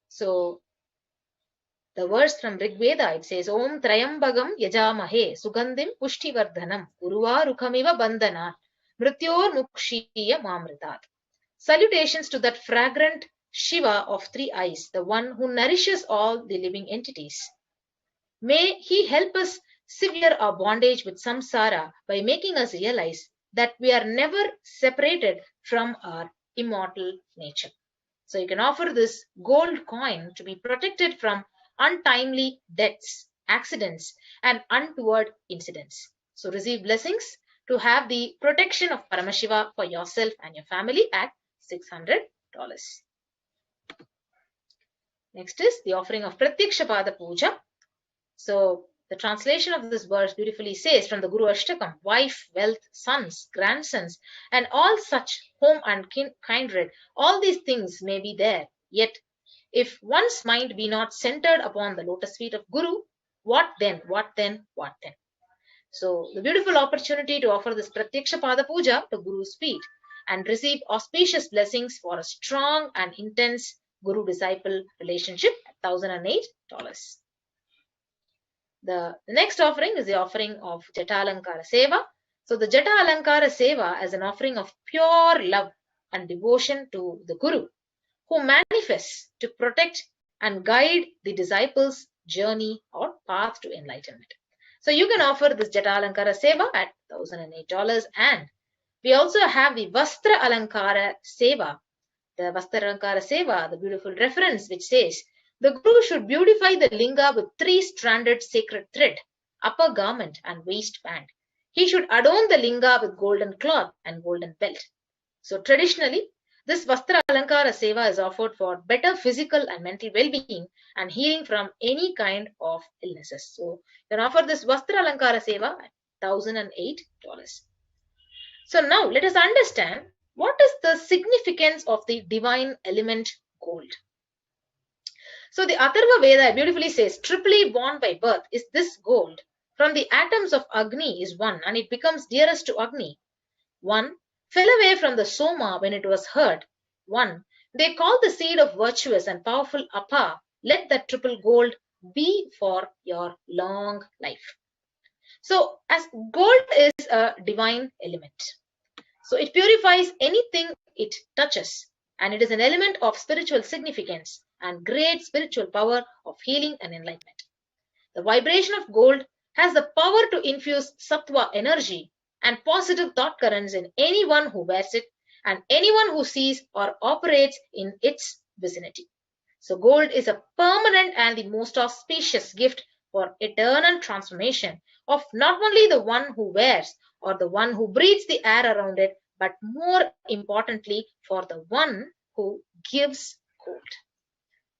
So the verse from Rig Veda, it says, Om Trayambagam Yajamahe Sugandhim Pushtivardhanam Uruvarukamiva Bandhanat Mrityor Mukshiya Mamritat. Salutations to that fragrant Shiva of three eyes, the one who nourishes all the living entities. May he help us sever our bondage with samsara by making us realize that we are never separated from our immortal nature. So you can offer this gold coin to be protected from untimely deaths, accidents, and untoward incidents. So receive blessings to have the protection of Paramashiva for yourself and your family at $600. Next is the offering of Pratyakshapada Puja. So the translation of this verse beautifully says from the Guru Ashtakam, wife, wealth, sons, grandsons, and all such home and kindred, all these things may be there. Yet, if one's mind be not centered upon the lotus feet of Guru, what then, what then, what then? So the beautiful opportunity to offer this Pratyakshapada Puja to Guru's feet and receive auspicious blessings for a strong and intense Guru-disciple relationship at $1,008. The next offering is the offering of Jata Alankara Seva. So the Jata Alankara Seva is an offering of pure love and devotion to the Guru, who manifests to protect and guide the disciples' journey or path to enlightenment. So you can offer this Jata Alankara Seva at $1,008. And we also have the Vastra Alankara Seva. The Vastra Alankara Seva, the beautiful reference which says, the Guru should beautify the linga with 3-stranded sacred thread, upper garment and waistband. He should adorn the linga with golden cloth and golden belt. So traditionally, this Vastra Alankara Seva is offered for better physical and mental well-being and healing from any kind of illnesses. So you can offer this Vastra Alankara Seva at $1,008. So now let us understand what is the significance of the divine element gold. So the Atharva Veda beautifully says, triply born by birth is this gold. From the atoms of Agni is one, and it becomes dearest to Agni. One fell away from the Soma when it was heard. One, they call the seed of virtuous and powerful Apa. Let that triple gold be for your long life. So as gold is a divine element. So it purifies anything it touches, and it is an element of spiritual significance and great spiritual power of healing and enlightenment. The vibration of gold has the power to infuse sattva energy and positive thought currents in anyone who wears it and anyone who sees or operates in its vicinity. So gold is a permanent and the most auspicious gift for eternal transformation of not only the one who wears or the one who breathes the air around it, but more importantly for the one who gives gold.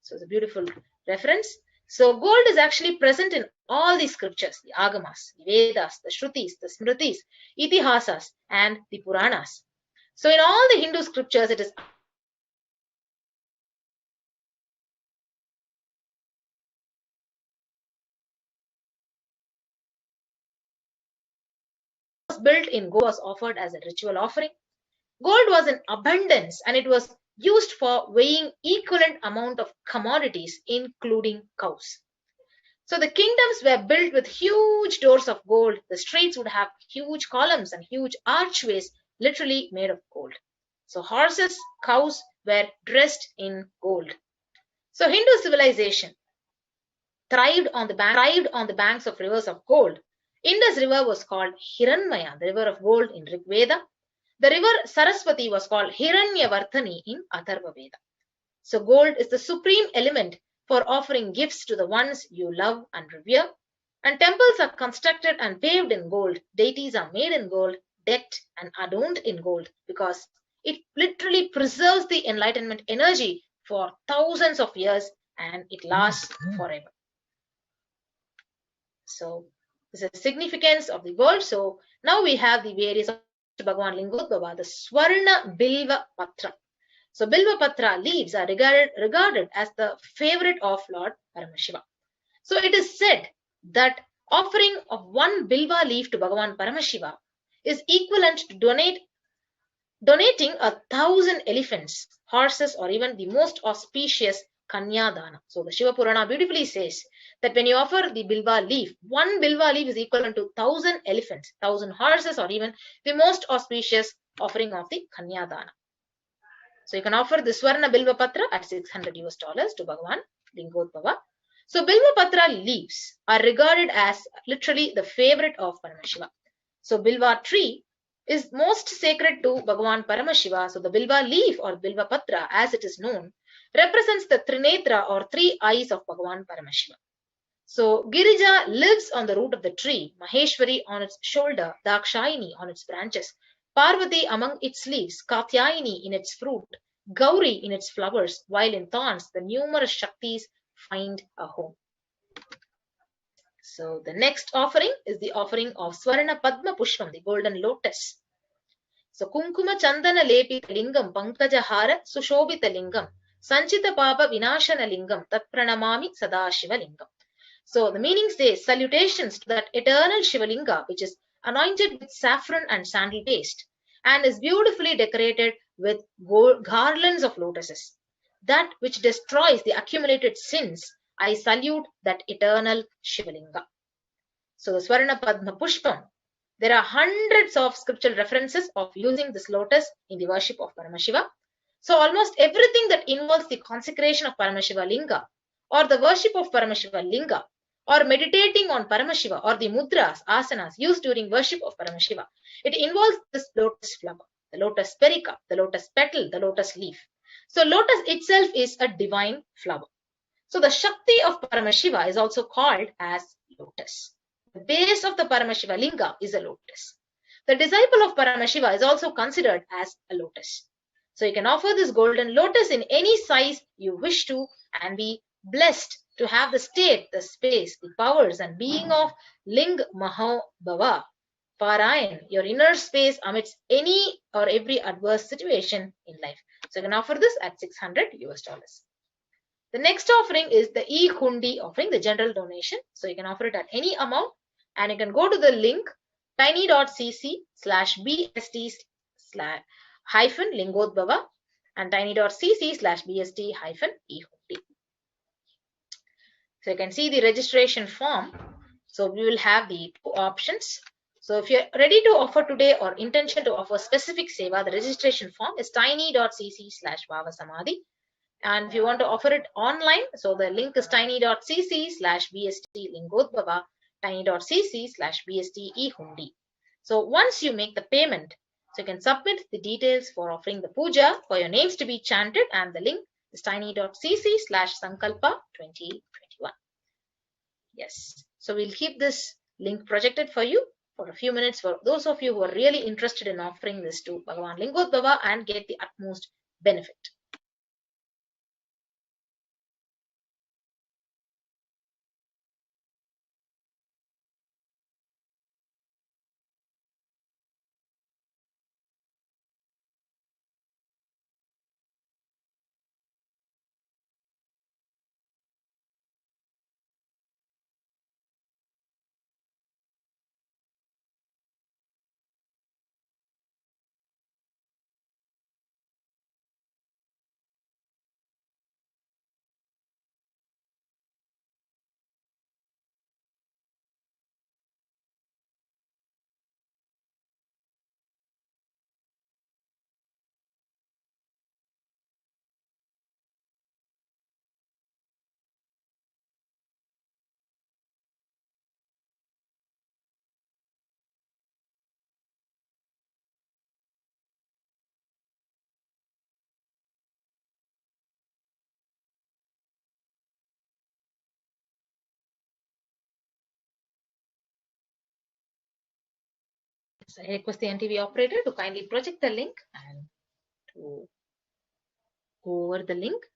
So it's a beautiful reference. So gold is actually present in all the scriptures, the Agamas, the Vedas, the Shrutis, the Smritis, Itihasas and the Puranas. So in all the Hindu scriptures, it is built in gold was offered as a ritual offering. Gold was in abundance and it was used for weighing equivalent amount of commodities, including cows. So the kingdoms were built with huge doors of gold. The streets would have huge columns and huge archways, literally made of gold. So horses, cows were dressed in gold. So Hindu civilization thrived on the banks of rivers of gold. Indus River was called Hiranmaya, the river of gold in Rig Veda. The river Saraswati was called Hiranyavarthani in Atharva Veda. So gold is the supreme element for offering gifts to the ones you love and revere. And temples are constructed and paved in gold. Deities are made in gold, decked and adorned in gold, because it literally preserves the enlightenment energy for thousands of years and it lasts forever. So this is the significance of the gold. So now we have the various Bhagavan Lingodbhava, the Swarna Bilva Patra. So Bilva Patra leaves are regarded as the favorite of Lord Paramashiva. So it is said that offering of one Bilva leaf to Bhagavan Paramashiva is equivalent to donating 1,000 elephants, horses, or even the most auspicious Kanyadana. So the Shiva Purana beautifully says that when you offer the Bilva leaf, one Bilva leaf is equivalent to 1,000 elephants, 1,000 horses, or even the most auspicious offering of the Kanyadana. So you can offer the Swarna Bilva Patra at $600 to Bhagavan Lingodbhava. So Bilva Patra leaves are regarded as literally the favorite of Paramashiva. So Bilva tree is most sacred to Bhagavan Paramashiva. So the Bilva leaf or Bilva Patra, as it is known, represents the Trinetra or three eyes of Bhagavan Paramashiva. So Girija lives on the root of the tree, Maheshwari on its shoulder, Dakshayani on its branches, Parvati among its leaves, Katyayani in its fruit, Gauri in its flowers, while in thorns the numerous Shaktis find a home. So the next offering is the offering of Swarna Padma Pushpam, the golden lotus. So Kunkuma Chandana Lepita Lingam Pankajahara Sushobita Lingam Sanchita Papa Vinashana Lingam Tat Pranamami Sadashiva Lingam. So the meaning says salutations to that eternal Shivalinga, which is anointed with saffron and sandal paste and is beautifully decorated with garlands of lotuses. That which destroys the accumulated sins, I salute that eternal Shivalinga. So the Swarna Padma Pushpam, there are hundreds of scriptural references of using this lotus in the worship of Paramashiva. So almost everything that involves the consecration of Paramashiva Linga or the worship of Paramashiva Linga or meditating on Paramashiva or the mudras, asanas used during worship of Paramashiva. It involves this lotus flower, the lotus pericarp, the lotus petal, the lotus leaf. So lotus itself is a divine flower. So the Shakti of Paramashiva is also called as lotus. The base of the Paramashiva linga is a lotus. The disciple of Paramashiva is also considered as a lotus. So you can offer this golden lotus in any size you wish to and be blessed to have the state, the space, the powers and being of Lingodbhava, Parayan, your inner space amidst any or every adverse situation in life. So you can offer this at $600. The next offering is the e-hundi offering, the general donation. So you can offer it at any amount and you can go to the link tiny.cc/bst hyphen Lingodbhava and tiny.cc/bst hyphen e-hundi. So you can see the registration form. So we will have the two options. So if you're ready to offer today or intention to offer specific seva, the registration form is tiny.cc/Bhava Samadhi. And if you want to offer it online, so the link is tiny.cc/bst Lingodbhava, tiny.cc/bst e-hundi. So once you make the payment, so you can submit the details for offering the puja for your names to be chanted, and the link is tiny.cc/sankalpa 2021. Yes. So we'll keep this link projected for you for a few minutes for those of you who are really interested in offering this to Bhagavan Lingodbhava and get the utmost benefit. So I request the NTV operator to kindly project the link and to go over the link.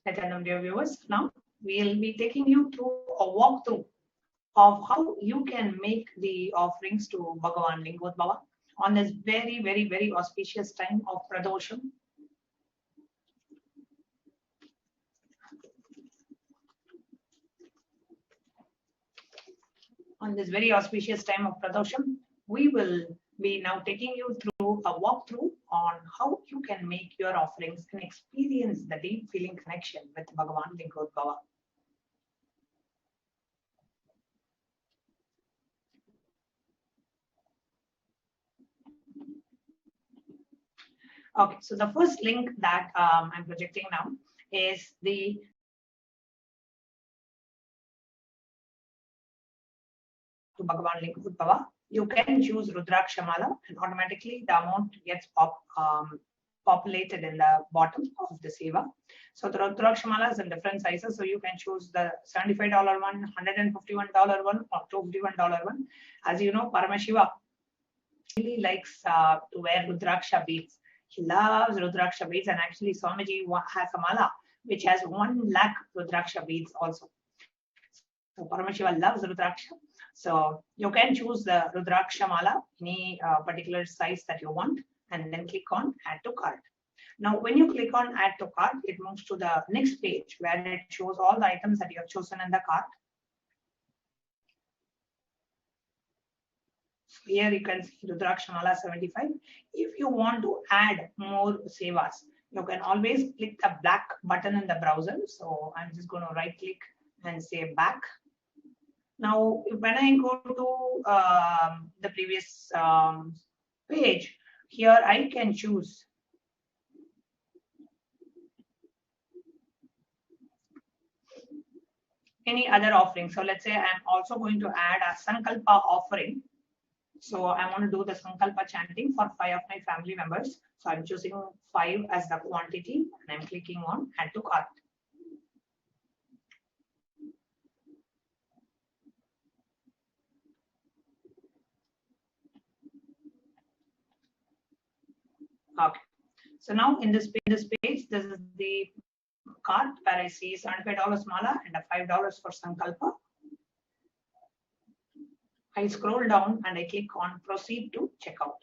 Nithyananda dear viewers, now we'll be taking you through a walkthrough of how you can make the offerings to Bhagavan Lingodbhava on this very, very, very auspicious time of Pradosham. On this very auspicious time of Pradosham, we will be now taking you through a walkthrough on how you can make your offerings and experience the deep feeling connection with Bhagavan Lingodbhava. Okay, so the first link that I'm projecting now is the to Bhagavan Lingodbhava. You can choose Rudrakshamala and automatically the amount gets populated in the bottom of the seva. So the Rudrakshamala is in different sizes. So you can choose the $75 one, $151 one, or $251 one. As you know, Paramashiva really likes to wear Rudraksha beads. He loves Rudraksha beads, and actually Swamiji has a mala which has 1 lakh Rudraksha beads also. So Paramashiva loves Rudraksha. So you can choose the Rudraksha mala, any particular size that you want, and then click on Add to Cart. Now, when you click on Add to Cart, it moves to the next page where it shows all the items that you have chosen in the cart. So here you can see Rudraksha mala 75. If you want to add more sevas, you can always click the black button in the browser. So I'm just going to right click and say back. Now, when I go to the previous page, here I can choose any other offering. So let's say I'm also going to add a Sankalpa offering. So I want to do the Sankalpa chanting for 5 of my family members. So I'm choosing 5 as the quantity and I'm clicking on Add to Cart. Okay. So now in this page, this is the cart where I see $75 mala and a $5 for Sankalpa. I scroll down and I click on Proceed to Checkout.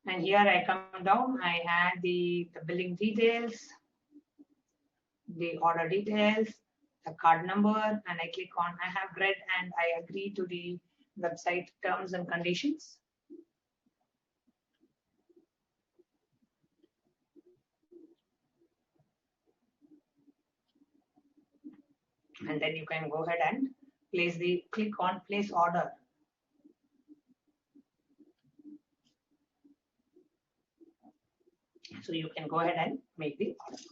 And here I come down, I add the billing details, the order details, the card number, and I click on I have read and I agree to the website terms and conditions. And then you can go ahead and click on place order. So you can go ahead and make the order.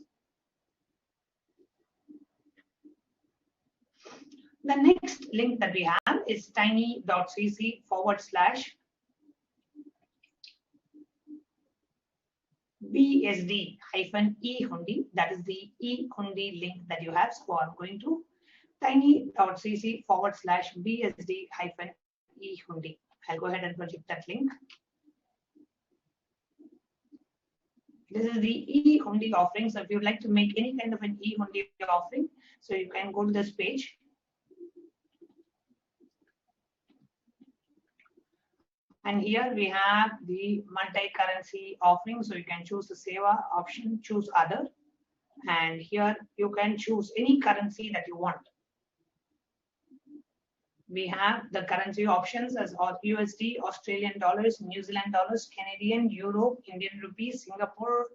The next link that we have is tiny.cc/BSD-e-hundi. That is the e-hundi link that you have. So I'm going to tiny.cc/BSD-e-hundi. I'll go ahead and project that link. This is the e-hundi offering. So if you'd like to make any kind of an e-hundi offering, so you can go to this page. And here we have the multi-currency offering. So you can choose the Seva option, choose other. And here you can choose any currency that you want. We have the currency options as USD, Australian dollars, New Zealand dollars, Canadian, Euro, Indian rupees, Singapore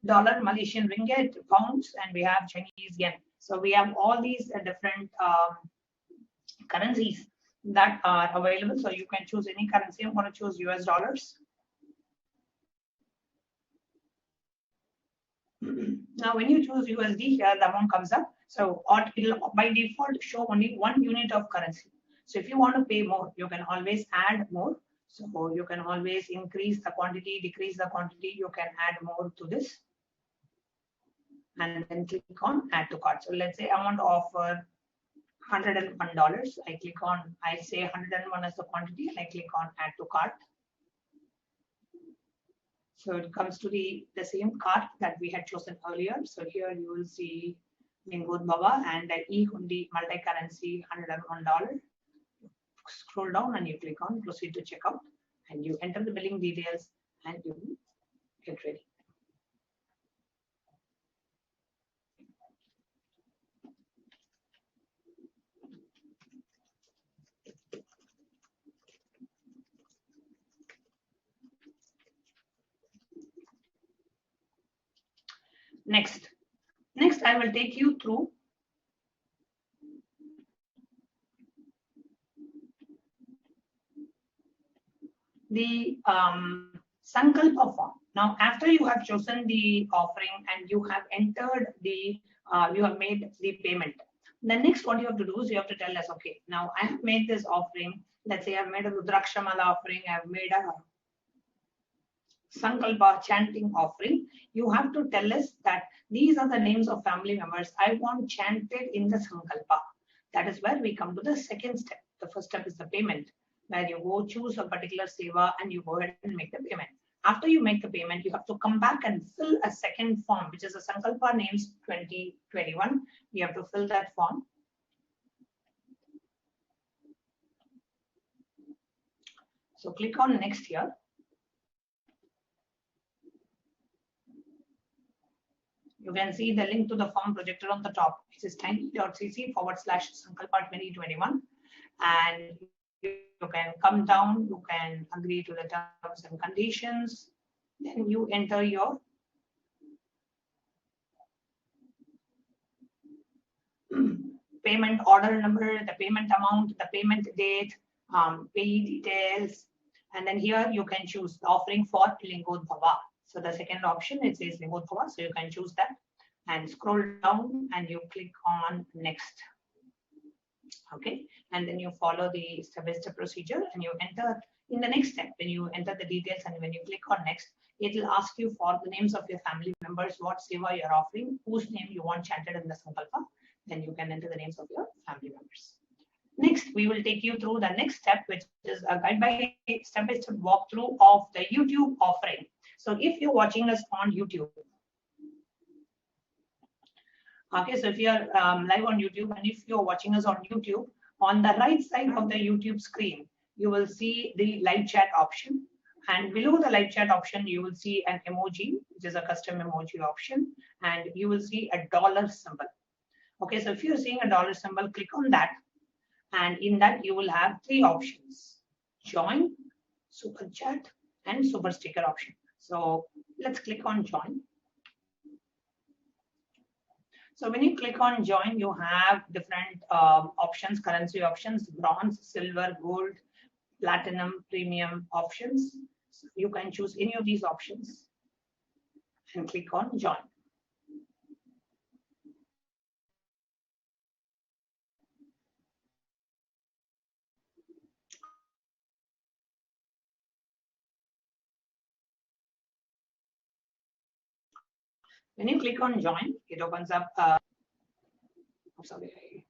dollar, Malaysian ringgit, pounds, and we have Chinese yen. So we have all these different currencies that are available. So you can choose any currency. I'm going to choose US dollars. Now, when you choose USD, here the amount comes up. So it will by default show only 1 unit of currency. So if you want to pay more, you can always add more. So you can always increase the quantity, decrease the quantity. You can add more to this. And then click on Add to Cart. So let's say I want to offer $101. I say 101 as the quantity and I click on Add to Cart. So it comes to the same card that we had chosen earlier. So here you will see Lingodbhava and the e-hundi multi-currency $101. Scroll down and you click on proceed to checkout and you enter the billing details and you get ready. Next I will take you through the Sankalpa form. Now, after you have chosen the offering and you have entered the, you have made the payment. The next what you have to do is you have to tell us, okay, now I have made this offering. Let's say I've made a Rudrakshamala offering. I've made a Sankalpa chanting offering. You have to tell us that these are the names of family members I want chanted in the Sankalpa. That is where we come to the second step. The first step is the payment, where you go choose a particular seva and you go ahead and make the payment. After you make the payment, you have to come back and fill a second form, which is a Sankalpa names 2021. You have to fill that form. So click on next here. You can see the link to the form projected on the top. It is tiny.cc/Sankalpa 2021. And you can come down, you can agree to the terms and conditions. Then you enter your payment order number, the payment amount, the payment date, pay details. And then here you can choose the offering for Lingodbhava. So the second option, it says Lingodbhava, so you can choose that and scroll down and you click on next. Okay, and then you follow the step-by-step procedure and you enter in the next step. When you enter the details and when you click on next, it will ask you for the names of your family members, what seva you're offering, whose name you want chanted in the Sankalpa. Then you can enter the names of your family members. Next, we will take you through the next step, which is a guide by step-by-step walkthrough of the YouTube offering. So if you're watching us on YouTube, okay, so if you're live on YouTube and if you're watching us on YouTube, on the right side of the YouTube screen, you will see the live chat option. And below the live chat option, you will see an emoji, which is a custom emoji option. And you will see a dollar symbol. Okay, so if you're seeing a dollar symbol, click on that. And in that, you will have three options: join, super chat, and super sticker option. So let's click on join. So when you click on join, you have different options, currency options, bronze, silver, gold, platinum, premium options. So you can choose any of these options and click on join. When you click on join, it opens up. Sorry.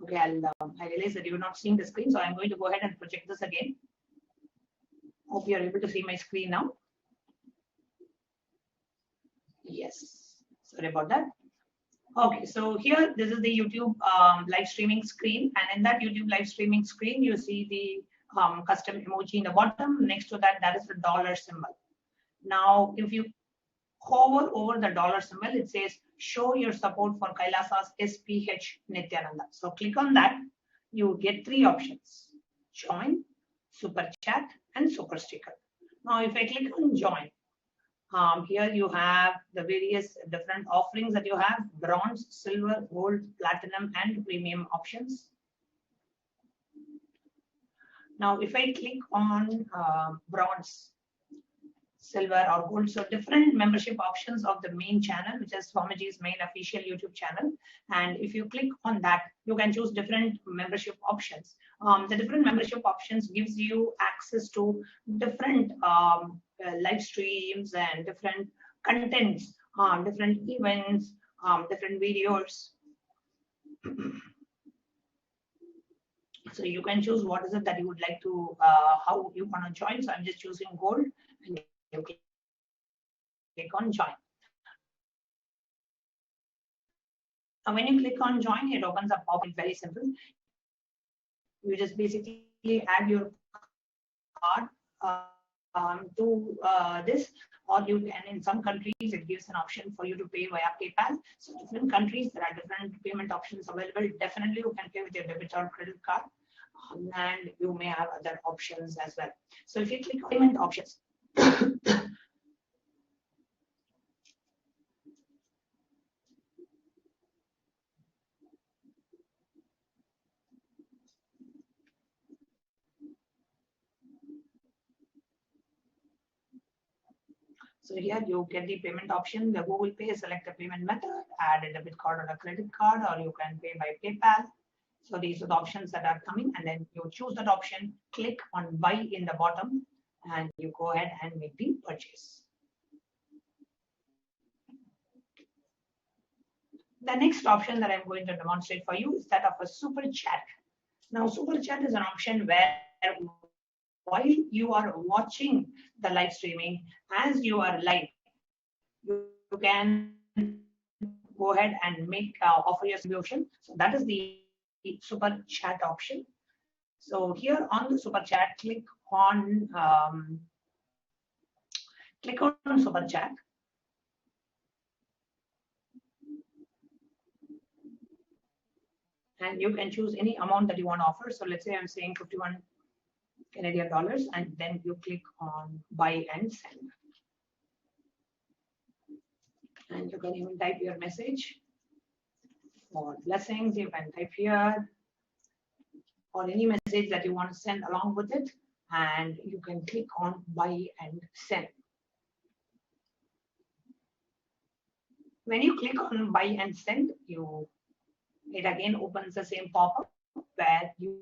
Okay, I realize that you're not seeing the screen, so I'm going to go ahead and project this again. Hope you're able to see my screen now. Yes, sorry about that. Okay, so here, this is the YouTube live streaming screen, and in that YouTube live streaming screen, you see the custom emoji in the bottom. Next to that, that is the dollar symbol. Now, if you hover over the dollar symbol, it says show your support for Kailasa's HDH Nithyananda. So click on that. You get three options: join, super chat, and super sticker. Now, if I click on join, here you have the various different offerings that you have: bronze, silver, gold, platinum, and premium options. Now, if I click on bronze, silver, or gold, so different membership options of the main channel, which is Swamiji's main official YouTube channel. And if you click on that, you can choose different membership options. The different membership options gives you access to different live streams and different contents, different events, different videos. So you can choose what is it that you would like to, how you want to join. So I'm just choosing gold, and you click click on join. Now, when you click on join, it opens up pop-up. Very simple. You just basically add your card to this, or you can, in some countries, it gives an option for you to pay via PayPal. So different countries, there are different payment options available. Definitely, you can pay with your debit or credit card, and you may have other options as well. So if you click on payment options, so here you get the payment option, the Google Pay, select a payment method, add a debit card or a credit card, or you can pay by PayPal. So these are the options that are coming, and then you choose that option, click on buy in the bottom, and you go ahead and make the purchase. The next option that I'm going to demonstrate for you is that of a super chat. Now, super chat is an option where while you are watching the live streaming, as you are live, you can go ahead and make offer your solution. So that is the super chat option. So here on the super chat, click on super chat. And you can choose any amount that you want to offer. So let's say I'm saying 51 Canadian dollars, and then you click on buy and send. And you can even type your message. For blessings, you can type here, or any message that you want to send along with it, and you can click on buy and send. When you click on buy and send, it again opens the same pop-up where you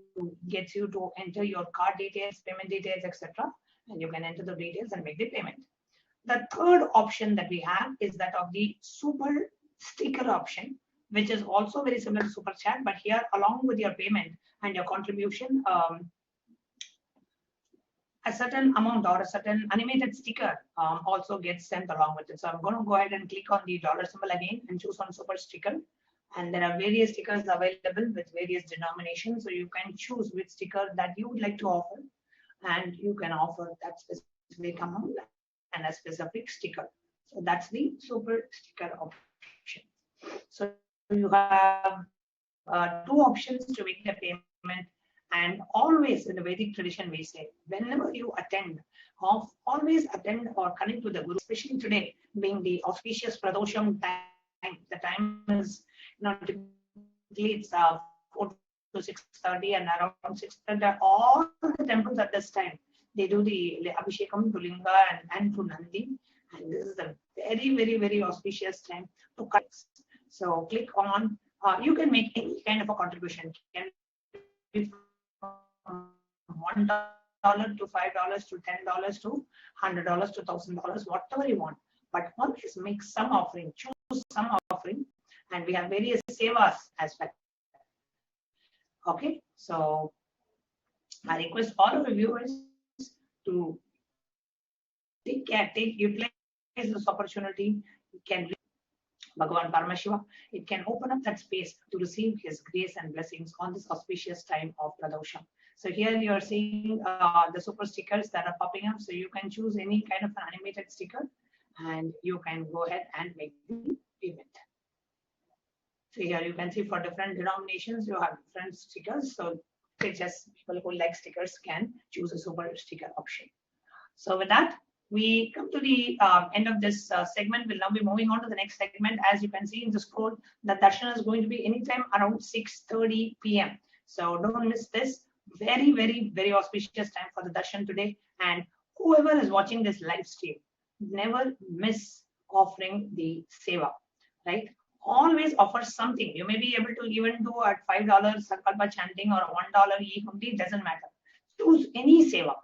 gets you to enter your card details, payment details, etc. And you can enter the details and make the payment. The third option that we have is that of the super sticker option, which is also very similar to super chat, but here along with your payment and your contribution, a certain amount or a certain animated sticker also gets sent along with it. So I'm going to go ahead and click on the dollar symbol again and choose on super sticker. And there are various stickers available with various denominations. So you can choose which sticker that you would like to offer, and you can offer that specific amount and a specific sticker. So that's the super sticker option. So you have two options to make the payment. And always in the Vedic tradition, we say, whenever you attend, always attend or connect to the Guru, especially today being the auspicious Pradosham time. The time is, typically it's 4 to 6:30, and around 6:30, all the temples at this time, they do the Abhishekam to Linga and to Nandi. And this is a very, very, very auspicious time to connect. So click on, you can make any kind of a contribution. It can be from $1 to $5 to $10 to $100 to $1,000, whatever you want. But always make some offering, choose some offering, and we have various sevas as well. Okay, so I request all of the viewers to utilize this opportunity. You can Bhagavan Paramashiva, it can open up that space to receive his grace and blessings on this auspicious time of Pradosham. So here you are seeing the super stickers that are popping up. So you can choose any kind of an animated sticker, and you can go ahead and make the payment. So here you can see for different denominations, you have different stickers. So it's just people who like stickers can choose a super sticker option. So with that, we come to the end of this segment. We'll now be moving on to the next segment. As you can see in the scroll, the darshan is going to be anytime around 6:30 p.m. So don't miss this. Very, very, very auspicious time for the darshan today. And whoever is watching this live stream, never miss offering the seva, right? Always offer something. You may be able to even do at $5 Sankalpa chanting or $1 e-hundi, doesn't matter. Choose any seva.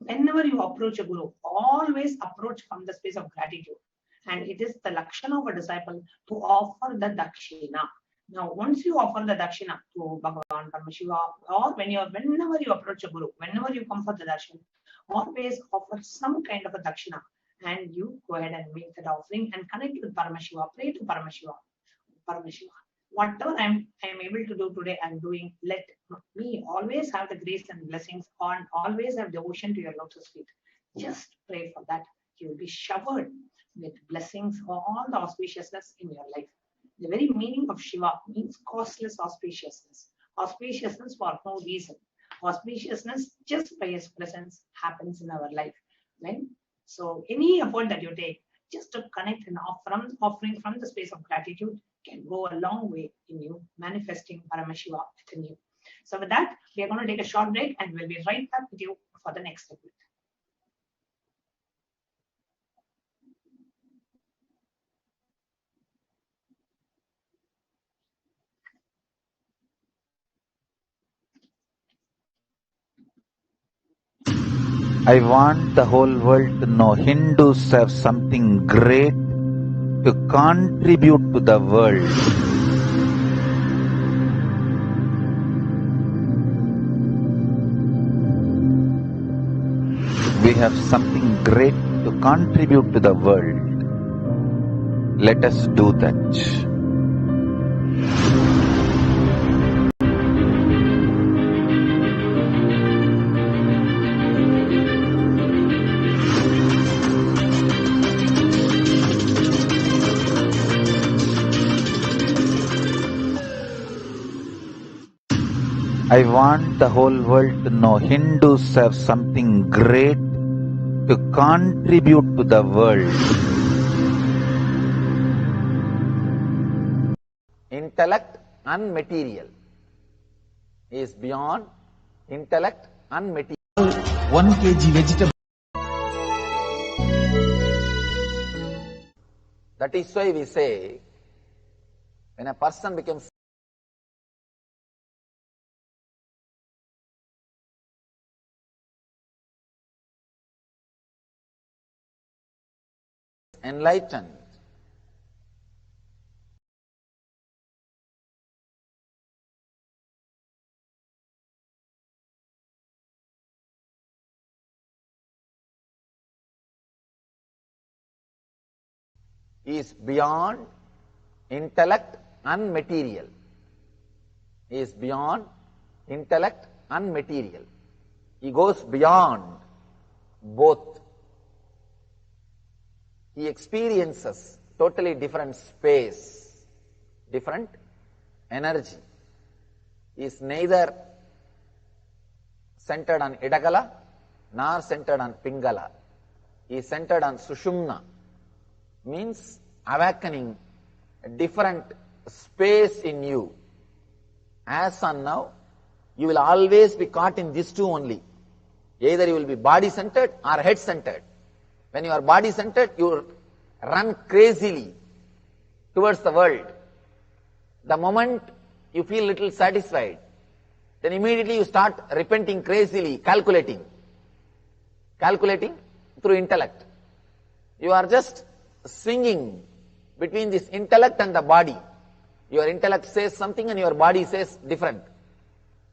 Whenever you approach a guru, always approach from the space of gratitude. And it is the lakshana of a disciple to offer the dakshina. Now, once you offer the dakshina to Bhagavan Paramashiva, or whenever you approach a guru, whenever you come for the darshan, always offer some kind of a dakshina. and you go ahead and make that offering and connect with Paramashiva, pray to Paramashiva. Paramashiva, whatever I am able to do today, I'm doing. Let me always have the grace and blessings on, always have devotion to your lotus feet. Just pray for that. You will be showered with blessings for all the auspiciousness in your life. The very meaning of Shiva means causeless auspiciousness. Auspiciousness for no reason. Auspiciousness just by his presence happens in our life. Right? So any effort that you take just to connect and offering from the space of gratitude can go a long way in you manifesting Paramashiva within you. So with that, we are going to take a short break and we'll be right back with you for the next segment. I want the whole world to know Hindus have something great to contribute to the world. We have something great to contribute to the world. Let us do that. I want the whole world to know Hindus have something great to contribute to the world. Intellect and material is beyond intellect and material. 1 kg vegetable. That is why we say, when a person becomes enlightened, is beyond intellect and material. Is beyond intellect and material. He goes beyond both. He experiences totally different space, different energy. He is neither centered on Idagala nor centered on Pingala. He is centered on Sushumna, means awakening a different space in you. As on now, you will always be caught in these two only. Either you will be body-centered or head-centered. When you are body-centered, you run crazily towards the world. The moment you feel little satisfied, then immediately you start repenting crazily, calculating through intellect. You are just swinging between this intellect and the body. Your intellect says something and your body says different.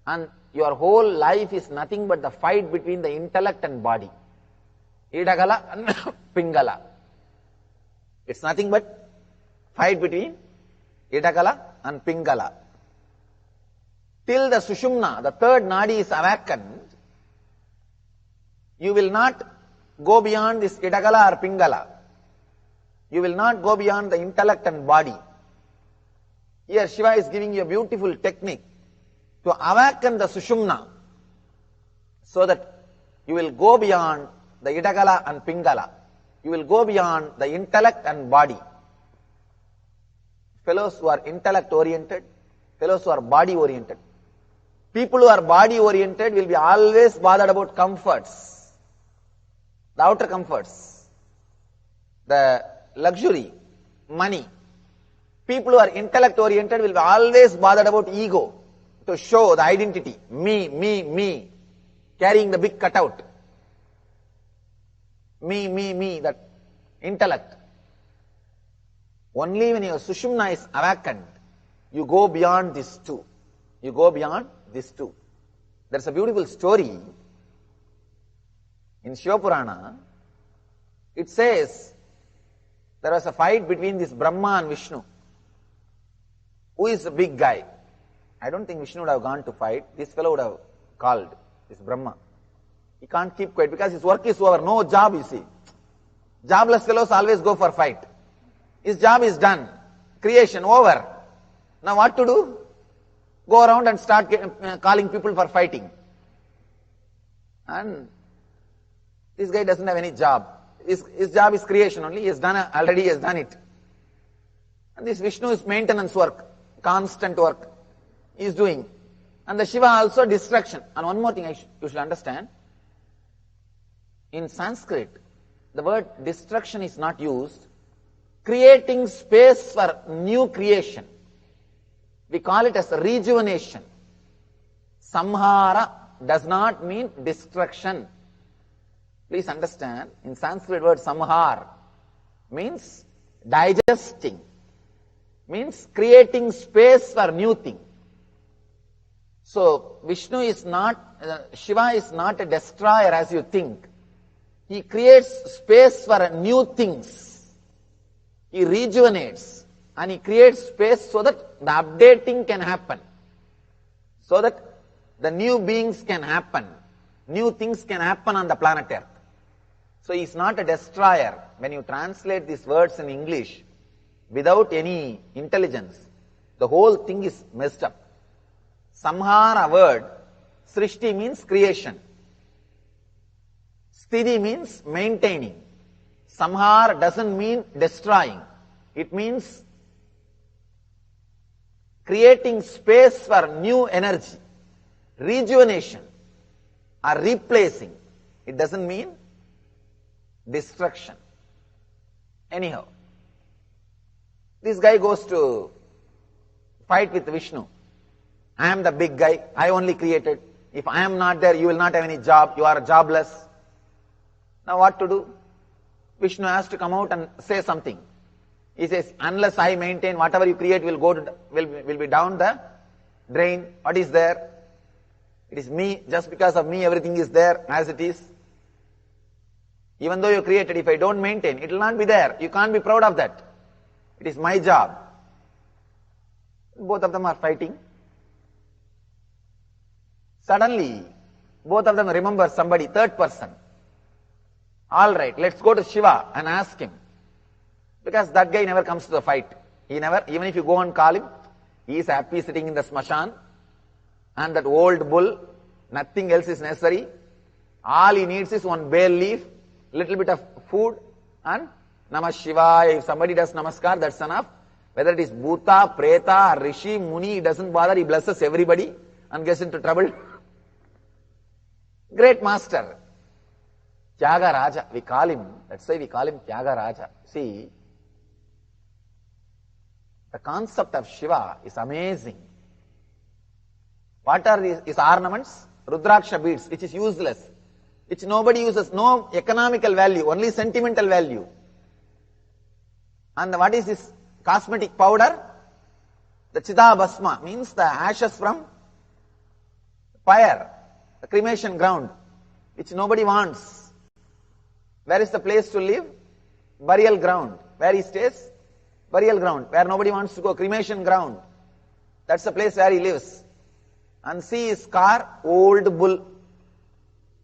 And your whole life is nothing but the fight between the intellect and body. Idagala and Pingala. It's nothing but fight between Idagala and Pingala. Till the Sushumna, the third nadi, is awakened, you will not go beyond this Idagala or Pingala. You will not go beyond the intellect and body. Here Shiva is giving you a beautiful technique to awaken the Sushumna so that you will go beyond the Idagala and Pingala. You will go beyond the intellect and body. Fellows who are intellect oriented, fellows who are body oriented. People who are body oriented will be always bothered about comforts, the outer comforts, the luxury, money. People who are intellect oriented will be always bothered about ego, to show the identity, me, carrying the big cutout. Me, that intellect. Only when your Sushumna is awakened, you go beyond these two. You go beyond these two. There's a beautiful story in Shiva Purana. It says there was a fight between this Brahma and Vishnu. Who is the big guy? I don't think Vishnu would have gone to fight. This fellow would have called, this Brahma. He can't keep quiet because his work is over. No job, you see. Jobless fellows always go for fight. His job is done. Creation over. Now what to do? Go around and start calling people for fighting. And this guy doesn't have any job. His job is creation only. He has done already. He has done it. And this Vishnu is maintenance work, constant work. He is doing. And the Shiva also destruction. And one more thing you should understand. In Sanskrit, the word destruction is not used. Creating space for new creation. We call it as rejuvenation. Samhara does not mean destruction. Please understand, in Sanskrit word samhar means digesting, means creating space for new thing. So Vishnu is not, Shiva is not a destroyer as you think. He creates space for new things. He rejuvenates and he creates space so that the updating can happen. So that the new beings can happen. New things can happen on the planet Earth. So he is not a destroyer. When you translate these words in English without any intelligence, the whole thing is messed up. Samhara word, Srishti means creation. Sthiti means maintaining. Samhar doesn't mean destroying. It means creating space for new energy, rejuvenation, or replacing. It doesn't mean destruction. Anyhow, this guy goes to fight with Vishnu. I am the big guy. I only created. If I am not there, you will not have any job. You are jobless. Now what to do? Vishnu has to come out and say something. He says, unless I maintain, whatever you create will be down the drain. What is there? It is me. Just because of me, everything is there as it is. Even though you created, if I don't maintain, it will not be there. You can't be proud of that. It is my job. Both of them are fighting. Suddenly, both of them remember somebody, third person. All right, let's go to Shiva and ask him. Because that guy never comes to the fight. He never, even if you go and call him, he is happy sitting in the smashan. And that old bull, nothing else is necessary. All he needs is one bay leaf, little bit of food, and Namah Shivaya. If somebody does Namaskar, that's enough. Whether it is Bhuta, Preta, Rishi, Muni, he doesn't bother. He blesses everybody and gets into trouble. Great master. Tyaga Raja, we call him, that's why we call him Tyaga Raja. See, the concept of Shiva is amazing. What are his ornaments? Rudraksha beads, which is useless, which nobody uses, no economical value, only sentimental value. And what is this cosmetic powder? The Chidabhasma, means the ashes from fire, the cremation ground, which nobody wants. Where is the place to live? Burial ground. Where he stays? Burial ground. Where nobody wants to go. Cremation ground. That's the place where he lives. And see his car, old bull,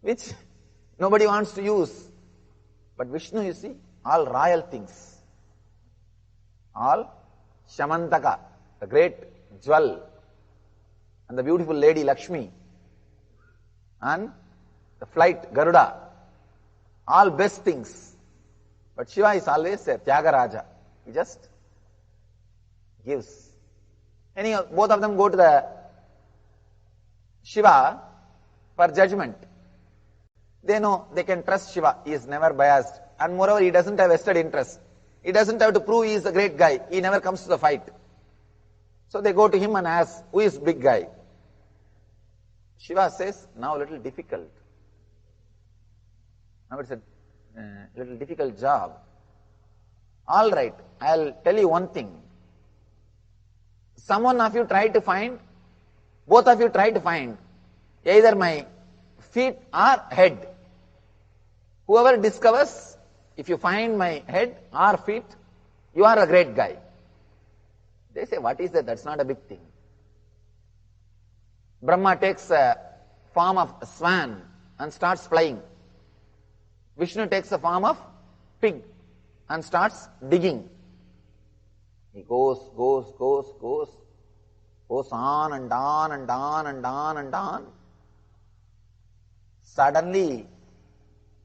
which nobody wants to use. But Vishnu, you see, all royal things. All Shamantaka, the great jewel, and the beautiful lady Lakshmi, and the flight Garuda. All best things. But Shiva is always a Tyagaraja. He just gives. Anyhow, both of them go to the Shiva for judgment. They know they can trust Shiva. He is never biased. And moreover, he doesn't have vested interest. He doesn't have to prove he is a great guy. He never comes to the fight. So they go to him and ask, who is big guy? Shiva says, now a little difficult. Now it's a little difficult job. All right, I'll tell you one thing. Someone of you try to find, both of you try to find either my feet or head. Whoever discovers if you find my head or feet, you are a great guy. They say, what is that? That's not a big thing. Brahma takes a form of a swan and starts flying. Vishnu takes the form of pig and starts digging. He goes on and on and on and on and on. Suddenly,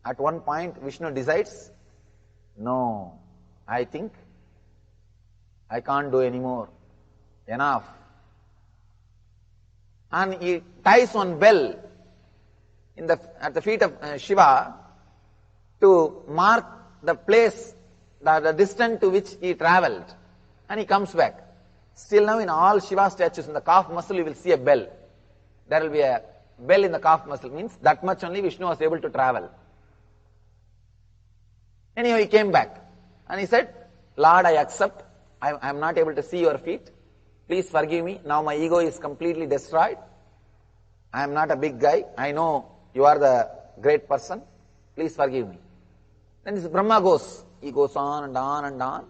at one point, Vishnu decides, no, I think I can't do anymore. Enough. And he ties one bell at the feet of Shiva to mark the place, the distance to which he travelled. And he comes back. Still now in all Shiva statues, in the calf muscle, you will see a bell. There will be a bell in the calf muscle. Means that much only Vishnu was able to travel. Anyhow, he came back. And he said, Lord, I accept. I am not able to see your feet. Please forgive me. Now my ego is completely destroyed. I am not a big guy. I know you are the great person. Please forgive me. Then this Brahma goes. He goes on and on and on.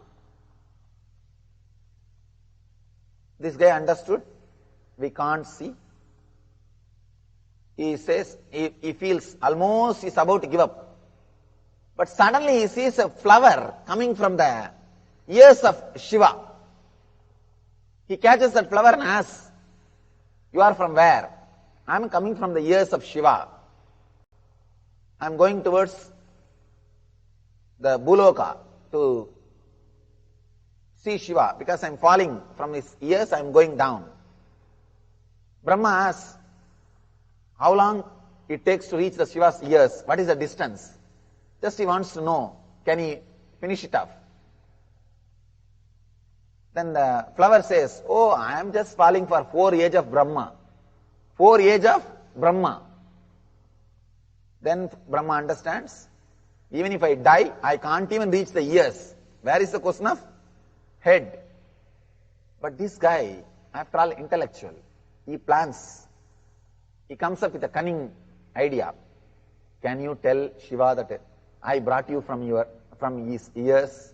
This guy understood. We can't see. He says, he feels almost he's about to give up. But suddenly he sees a flower coming from the ears of Shiva. He catches that flower and asks, you are from where? I am coming from the ears of Shiva. I am going towards the Bhuloka to see Shiva. Because I am falling from his ears, I am going down. Brahma asks, how long it takes to reach the Shiva's ears? What is the distance? Just he wants to know, can he finish it off? Then the flower says, oh, I am just falling for 4 age of Brahma. 4 age of Brahma. Then Brahma understands, even if I die, I can't even reach the ears. Where is the question of head? But this guy, after all, intellectual. He plans. He comes up with a cunning idea. Can you tell Shiva that I brought you from his ears?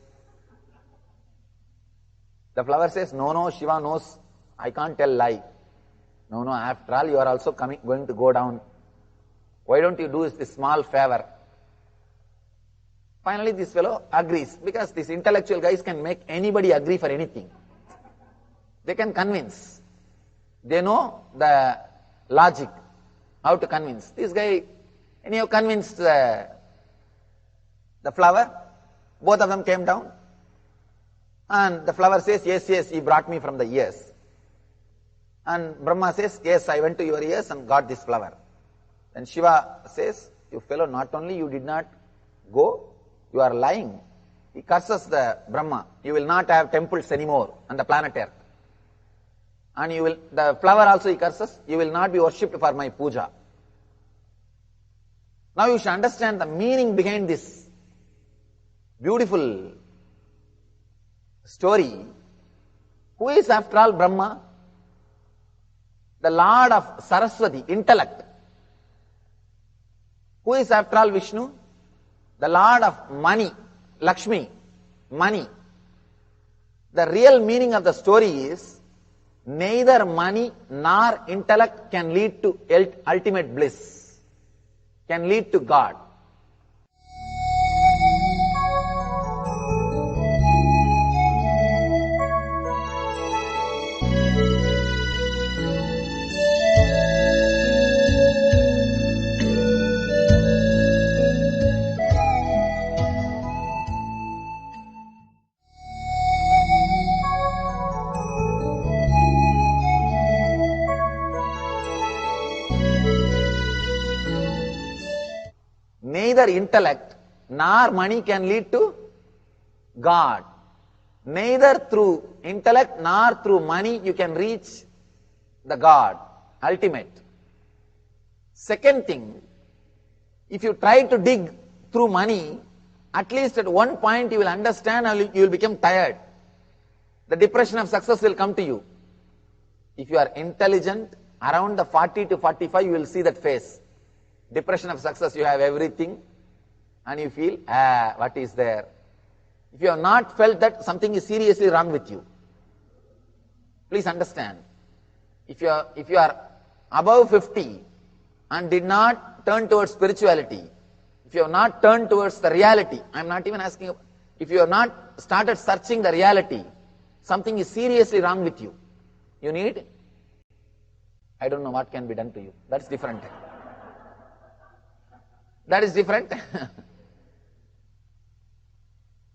The flower says, no, Shiva knows, I can't tell lie. No, after all, you are also going to go down. Why don't you do this small favor? Finally, this fellow agrees, because these intellectual guys can make anybody agree for anything. They can convince. They know the logic, how to convince. This guy, anyhow, convinced the flower. Both of them came down. And the flower says, yes, he brought me from the ears. And Brahma says, yes, I went to your ears and got this flower. Then Shiva says, you fellow, not only you did not go, you are lying. He curses the Brahma. You will not have temples anymore on the planet Earth. And the flower also he curses, you will not be worshipped for my puja. Now you should understand the meaning behind this beautiful story. Who is after all Brahma? The Lord of Saraswati, intellect. Who is after all Vishnu? The Lord of money, Lakshmi, money. The real meaning of the story is, neither money nor intellect can lead to ultimate bliss, can lead to God. Neither intellect nor money can lead to God. Neither through intellect nor through money you can reach the God, ultimate. Second thing, if you try to dig through money, at least at one point you will understand and you will become tired. The depression of success will come to you. If you are intelligent, around the 40 to 45 you will see that phase. Depression of success, you have everything. and you feel, what is there? If you have not felt that, something is seriously wrong with you. Please understand. If you are above 50 and did not turn towards spirituality, if you have not turned towards the reality, I am not even asking, if you have not started searching the reality, something is seriously wrong with you. You need, I don't know what can be done to you. That's different. That is different.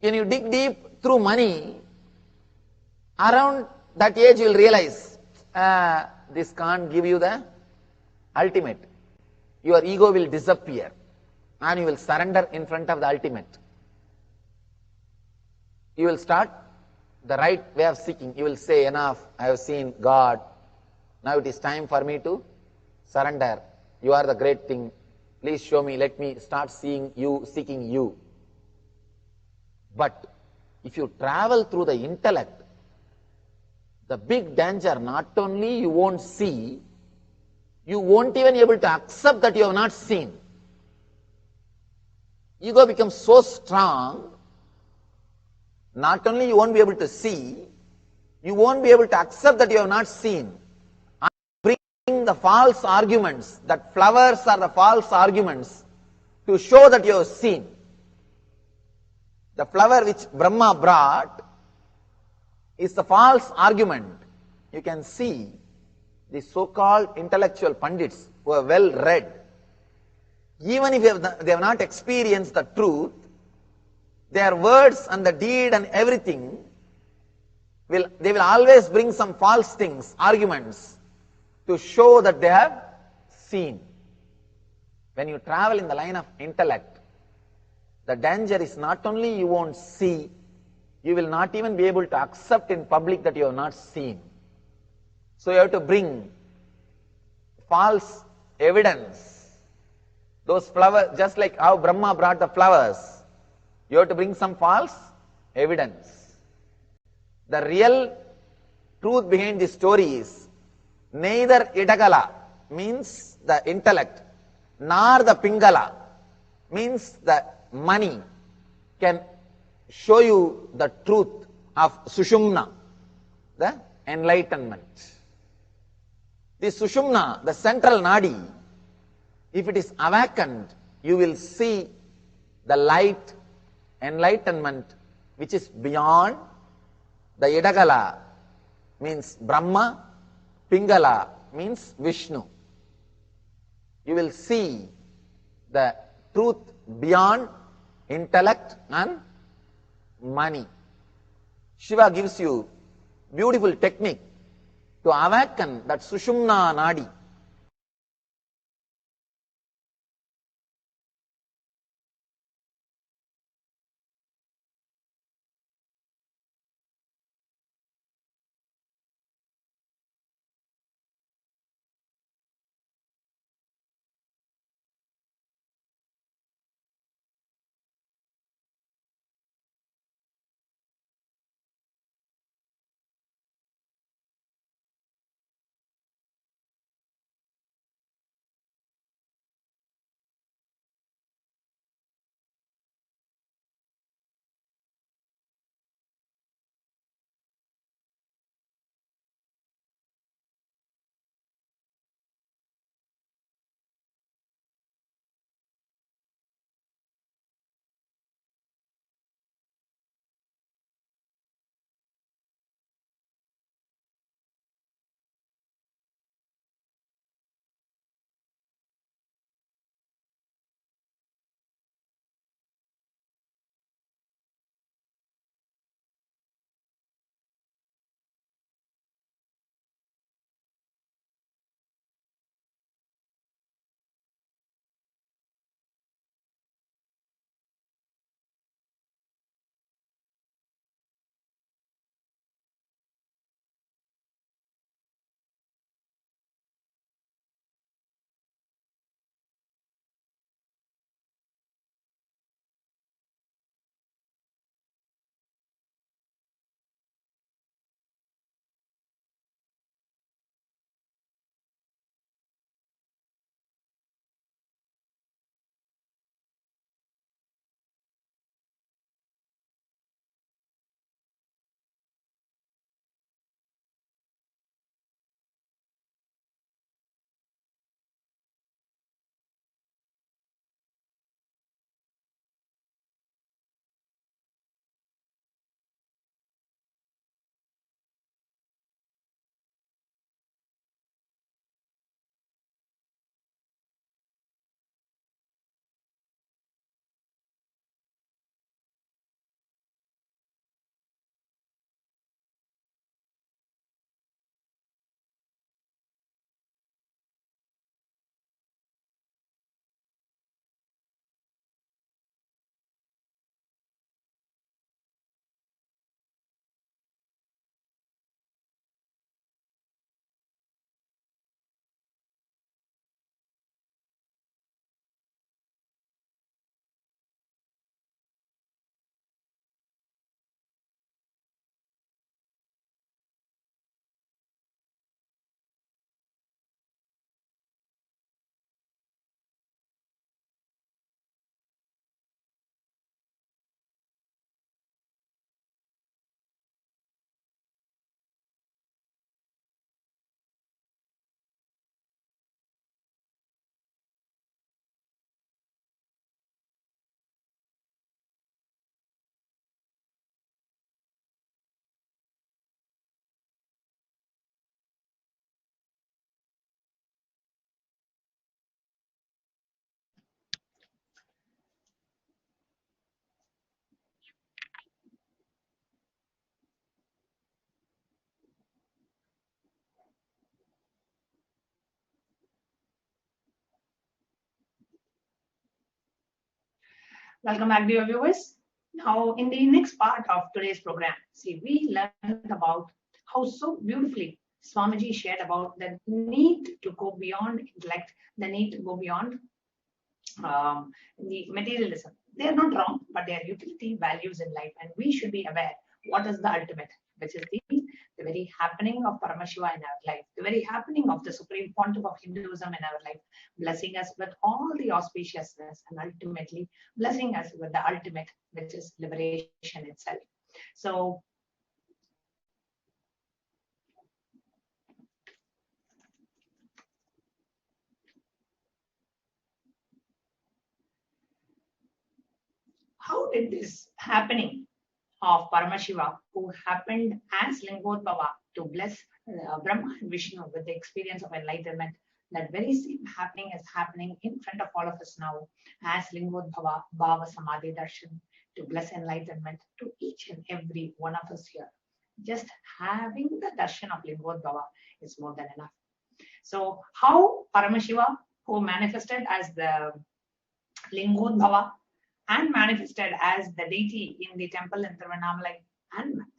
When you dig deep through money, around that age you will realize, this can't give you the ultimate. Your ego will disappear and you will surrender in front of the ultimate. You will start the right way of seeking. You will say, enough, I have seen God. Now it is time for me to surrender. You are the great thing. Please show me, let me start seeing you, seeking you. But if you travel through the intellect, the big danger, not only you won't see, you won't even be able to accept that you have not seen. Ego becomes so strong, not only you won't be able to see, you won't be able to accept that you have not seen. And bring the false arguments, that flowers are the false arguments to show that you have seen. The flower which Brahma brought is the false argument. You can see the so-called intellectual pandits who are well read, even if they have not experienced the truth, their words and the deed and everything, they will always bring some false things, arguments, to show that they have seen. When you travel in the line of intellect, the danger is not only you won't see, you will not even be able to accept in public that you have not seen. So you have to bring false evidence. Those flowers, just like how Brahma brought the flowers, you have to bring some false evidence. The real truth behind this story is neither Idagala, means the intellect, nor the Pingala, means the money, can show you the truth of Sushumna, the enlightenment. The Sushumna, the central nadi, if it is awakened, you will see the light, enlightenment, which is beyond. The Idagala means Brahma, Pingala means Vishnu. You will see the truth beyond intellect and money. Shiva gives you beautiful technique to awaken that Sushumna nadi. Welcome back, dear viewers. Now, in the next part of today's program, see, we learned about how so beautifully Swamiji shared about the need to go beyond intellect, the need to go beyond the materialism. They are not wrong, but they are utility values in life, and we should be aware what is the ultimate, which is the very happening of Paramashiva in our life, the very happening of the Supreme Pontiff of Hinduism in our life, blessing us with all the auspiciousness and ultimately blessing us with the ultimate, which is liberation itself. So, how did this happening of Paramashiva, who happened as Lingodbhava to bless Brahma and Vishnu with the experience of enlightenment, that very same happening is happening in front of all of us now as Lingodbhava, Bhava, Samadhi, Darshan, to bless enlightenment to each and every one of us here. Just having the Darshan of Lingodbhava is more than enough. So how Paramashiva, who manifested as the Lingodbhava and manifested as the deity in the temple in Tiruvannamalai,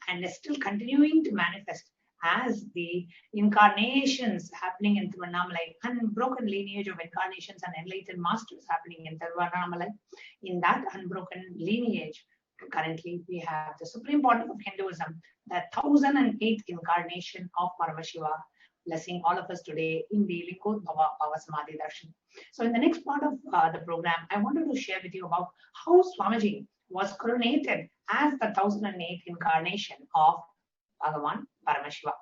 and is still continuing to manifest as the incarnations happening in Tiruvannamalai, unbroken lineage of incarnations and enlightened masters happening in Tiruvannamalai. In that unbroken lineage, currently we have the Supreme Pontiff of Hinduism, the 1008th incarnation of Paramashiva, blessing all of us today in the Lingodbhava Bhava Samadhi Darshan. So in the next part of the program, I wanted to share with you about how Swamiji was coronated as the 1008th incarnation of Bhagavan Paramashiva.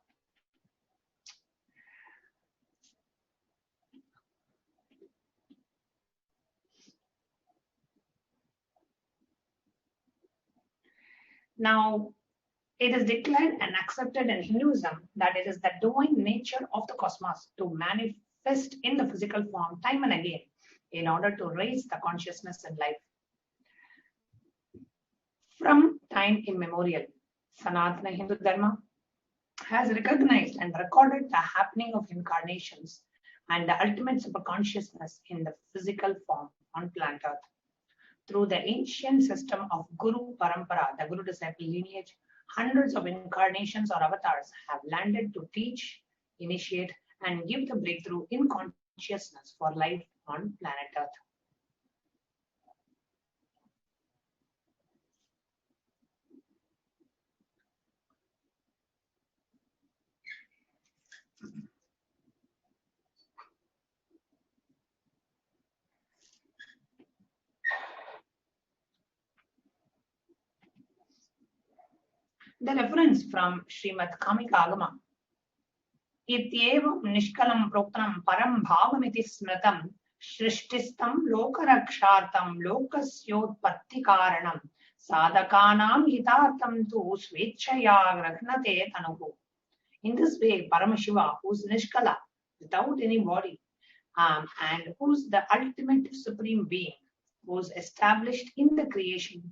Now, it is declared and accepted in Hinduism that it is the divine nature of the cosmos to manifest in the physical form time and again in order to raise the consciousness in life. From time immemorial, Sanatana Hindu Dharma has recognized and recorded the happening of incarnations and the ultimate superconsciousness in the physical form on planet Earth. Through the ancient system of Guru Parampara, the Guru-disciple lineage, hundreds of incarnations or avatars have landed to teach, initiate, and give the breakthrough in consciousness for life on planet Earth. The reference from Srimad Kamika Agama, Ityevam Nishkalam Proktam Param Bhavamiti Smritam Shrishtistam Lokarakshartam Lokasyotpatti Karanam Sadhakanam Hitartam Tu Swechaya Grahnate Tanuhu. In this way, Paramashiva, who's Nishkala, without any body, and who's the ultimate supreme being, who's established in the creation,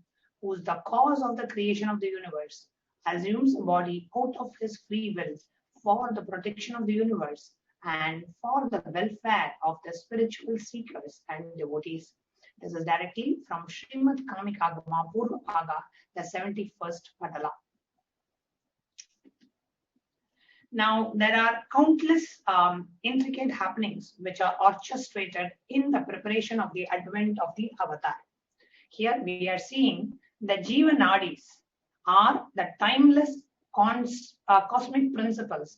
who's the cause of the creation of the universe, assumes a body out of his free will for the protection of the universe and for the welfare of the spiritual seekers and devotees. This is directly from Srimad Kamikagama Purva Bhaga, the 71st Patala. Now, there are countless intricate happenings which are orchestrated in the preparation of the advent of the avatar. Here we are seeing the Jiva Nadis are the timeless cosmic principles,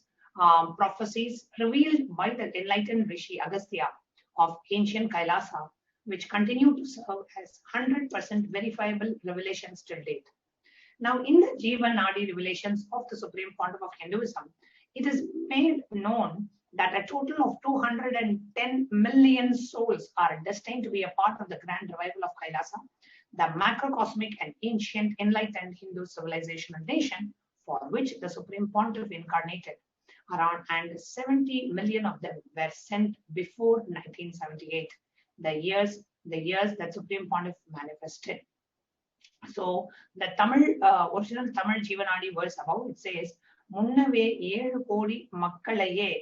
prophecies revealed by the enlightened Rishi Agastya of ancient Kailasa, which continue to serve as 100% verifiable revelations till date. Now, in the Jiva Nadi revelations of the Supreme Pontiff of Hinduism, it is made known that a total of 210 million souls are destined to be a part of the grand revival of Kailasa, the macrocosmic and ancient enlightened Hindu civilization and nation for which the Supreme Pontiff incarnated. Around 70 million of them were sent before 1978, the years that Supreme Pontiff manifested. So the original Tamil Jivanadi verse above, it says, Munnave 7 kodi makkalaye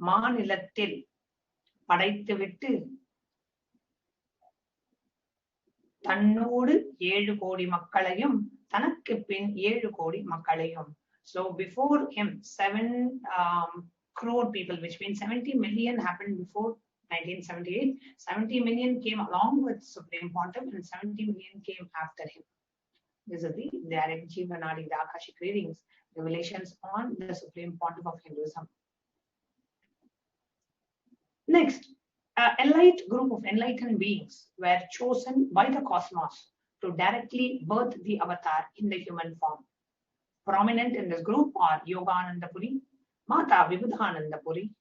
மாநிலத்தில் படைத்துவிட்டு தன்னோடு 7 கோடி மக்களையும் தனக்கு பின் 7 கோடி மக்களையும். So before him 7 crore people, which means 70 million happened before 1978. 70 million came along with Supreme Pontiff and 70 million came after him. This is the direct Jivanadi, the Akashic readings, revelations on the Supreme Pontiff of Hinduism. Next, an elite group of enlightened beings were chosen by the cosmos to directly birth the avatar in the human form. Prominent in this group are Yogananda Puri, Mata Vibhudananda Puri,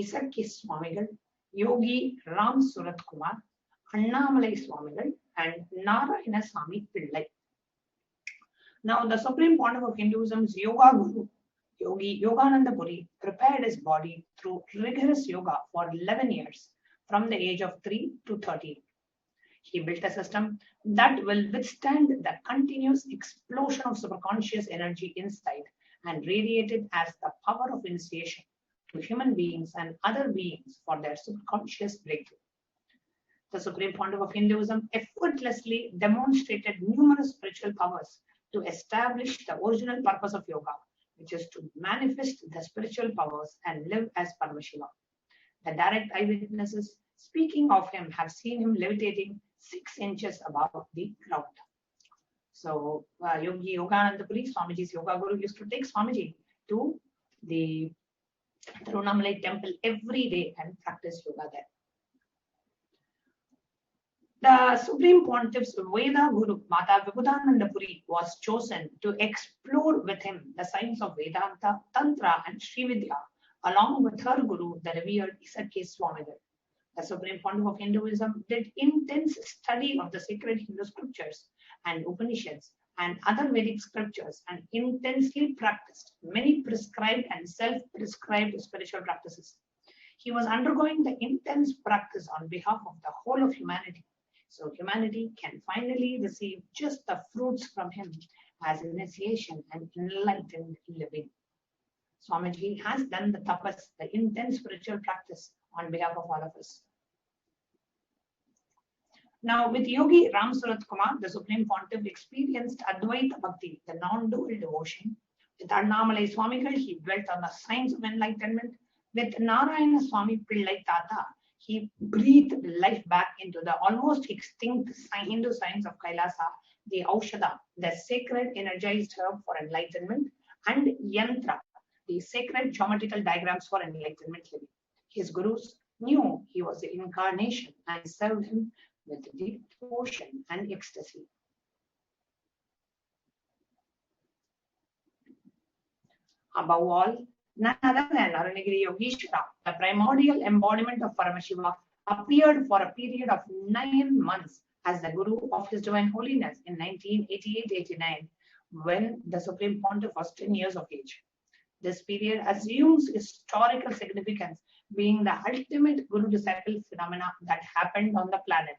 Isakki Swamigal, Yogi Ram Surat Kumar, Annamalai Swamigal, and Narayana Swami Pillai. Now, the Supreme Pontiff of Hinduism's Yoga Guru, Yogi Yogananda Puri, prepared his body through rigorous yoga for 11 years, from the age of 3 to 13. He built a system that will withstand the continuous explosion of superconscious energy inside and radiate it as the power of initiation to human beings and other beings for their subconscious breakthrough. The Supreme Pontiff of Hinduism effortlessly demonstrated numerous spiritual powers to establish the original purpose of yoga, which is to manifest the spiritual powers and live as Paramashiva. The direct eyewitnesses speaking of him have seen him levitating 6 inches above the ground. So Yogi Yogananda Puri, Swamiji's yoga guru, used to take Swamiji to the Tirunamalai temple every day and practice yoga there. The Supreme Pontiff's Veda Guru, Mata Vibhudananda Puri, was chosen to explore with him the science of Vedanta, Tantra, and Srividya, along with her guru, the revered Isakki Swamigal. The Supreme Pontiff of Hinduism did intense study of the sacred Hindu scriptures and Upanishads and other Vedic scriptures and intensely practiced many prescribed and self-prescribed spiritual practices. He was undergoing the intense practice on behalf of the whole of humanity, so humanity can finally receive just the fruits from him as initiation and enlightened living. Swamiji has done the tapas, the intense spiritual practice, on behalf of all of us. Now, with Yogi Ram Surat Kumar, the Supreme Pontiff experienced Advaita Bhakti, the non-dual devotion. With Annamalai Swamigal, he dwelt on the science of enlightenment. With Narayana Swami Pillai Tata, he breathed life back into the almost extinct Hindu science of Kailasa, the Aushadha, the sacred energized herb for enlightenment, and Yantra, the sacred geometrical diagrams for enlightenment living. His gurus knew he was the incarnation and served him with deep devotion and ecstasy. Above all, none other than Aranagiri Yogeshwara, the primordial embodiment of Paramashiva, appeared for a period of 9 months as the Guru of His Divine Holiness in 1988-89, when the Supreme Pontiff was 10 years of age. This period assumes historical significance, being the ultimate Guru-disciple phenomena that happened on the planet.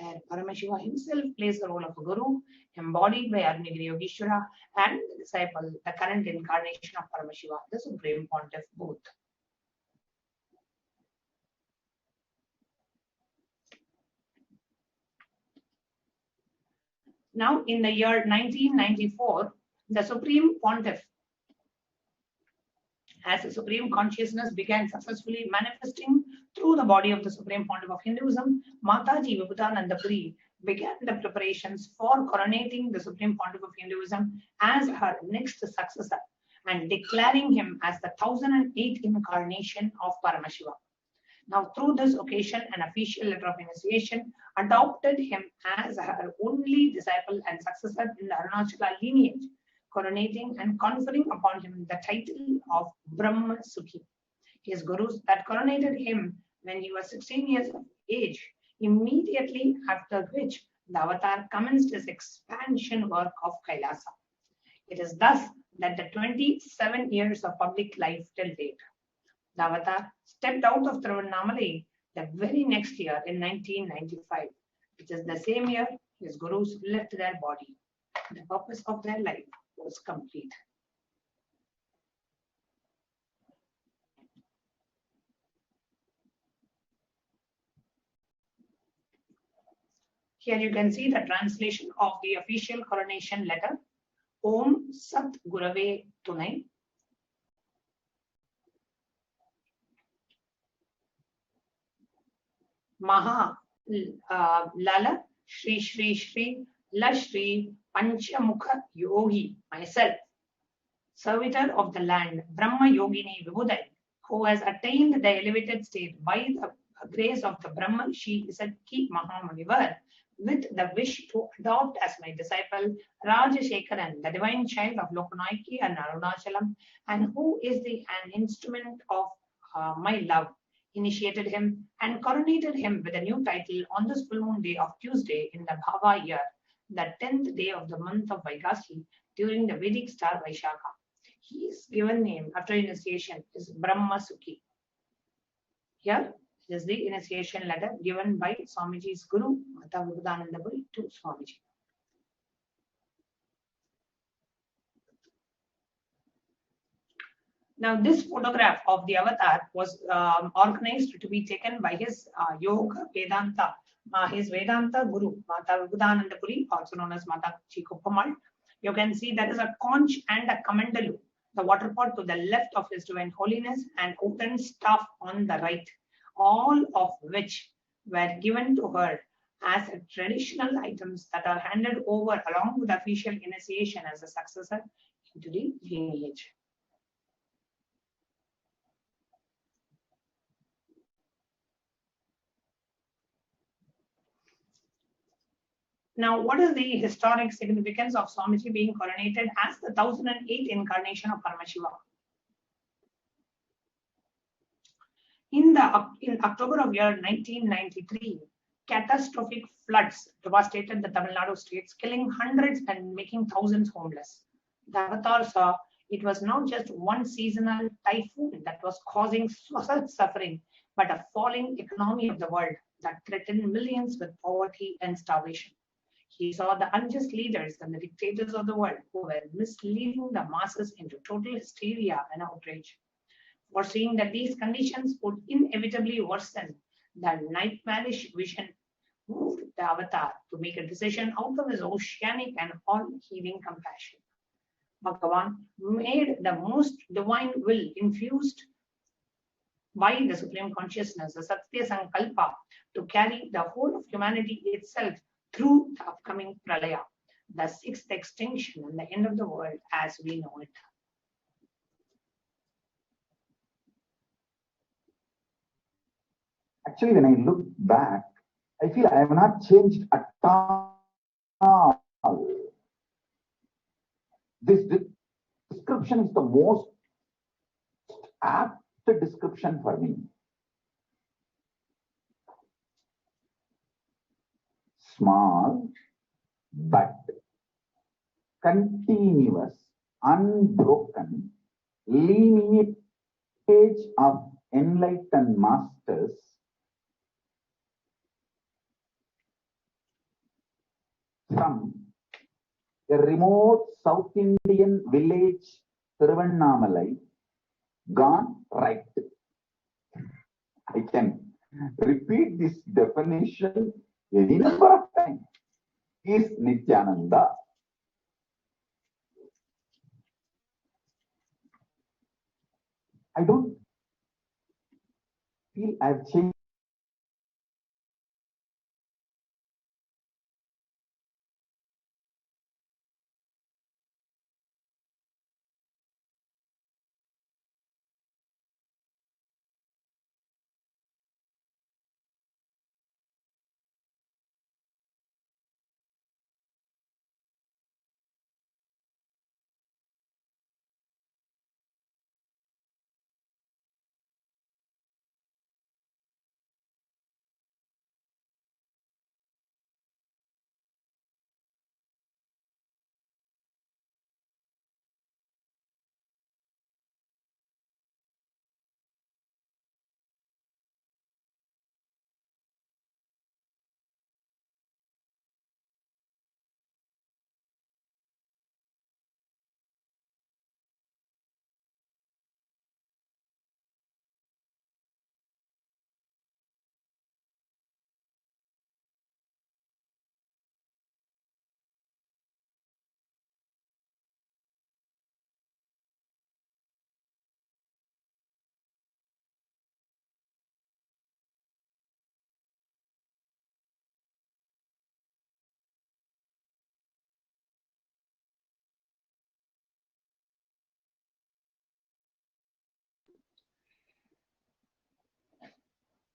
And Paramashiva himself plays the role of a Guru, embodied by Agnigiri Yogeshwara, and the disciple, the current incarnation of Paramashiva, the Supreme Pontiff both. Now, in the year 1994, the Supreme Pontiff, as the Supreme Consciousness began successfully manifesting through the body of the Supreme Pontiff of Hinduism, Mataji Vibhudananda Puri began the preparations for coronating the Supreme Pontiff of Hinduism as her next successor and declaring him as the 1008th incarnation of Paramashiva. Now, through this occasion, an official letter of initiation adopted him as her only disciple and successor in the Arunachala lineage, coronating and conferring upon him the title of Brahma Sukhi. His gurus that coronated him when he was 16 years of age, immediately after which the avatar commenced his expansion work of Kailasa. It is thus that the 27 years of public life till date. The avatar stepped out of Tiruvannamalai the very next year in 1995, which is the same year his gurus left their body. The purpose of their life was complete. Here you can see the translation of the official coronation letter. Om Sat Gurave Tunai. Maha Lala Shri Shri Shri La Shri Panchamukha Yogi, myself, servitor of the land, Brahma Yogini Vibhudai, who has attained the elevated state by the grace of the Brahma Shri Isatki Mahamunivar, with the wish to adopt as my disciple Rajashekaran, the divine child of Lokanaiki and Arunachalam, and who is an instrument of my love, initiated him and coronated him with a new title on this full moon day of Tuesday in the Bhava year, the 10th day of the month of Vaikasi during the Vedic star Vaishakha. His given name after initiation is Brahma Sukhi. Here is the initiation letter given by Swamiji's Guru, Mata Vivekananda Puri, to Swamiji. Now, this photograph of the avatar was organized to be taken by his Yoga Vedanta, his Vedanta Guru, Mata Vivekananda Puri, also known as Mata Chikoppamal. You can see there is a conch and a kamandalu, the water pot to the left of His Divine Holiness, and wooden staff on the right, all of which were given to her as traditional items that are handed over along with official initiation as a successor into the lineage. Now, what is the historic significance of Swamiji being coronated as the 1008 incarnation of Paramashiva? In October of year 1993, catastrophic floods devastated the Tamil Nadu states, killing hundreds and making thousands homeless. The avatar saw it was not just one seasonal typhoon that was causing suffering, but a falling economy of the world that threatened millions with poverty and starvation. He saw the unjust leaders and the dictators of the world who were misleading the masses into total hysteria and outrage. Foreseeing that these conditions would inevitably worsen, the nightmarish vision moved the avatar to make a decision out of his oceanic and all-heaving compassion. Bhagavan made the most divine will infused by the Supreme Consciousness, the Satya Sankalpa, to carry the whole of humanity itself through the upcoming Pralaya, the sixth extinction and the end of the world as we know it. Actually, when I look back, I feel I have not changed at all. This description is the most apt description for me. Small but continuous, unbroken lineage of enlightened masters from a remote South Indian village, Tiruvannamalai, gone right. I can repeat this definition any number of times. Is Nithyananda. I don't feel I've changed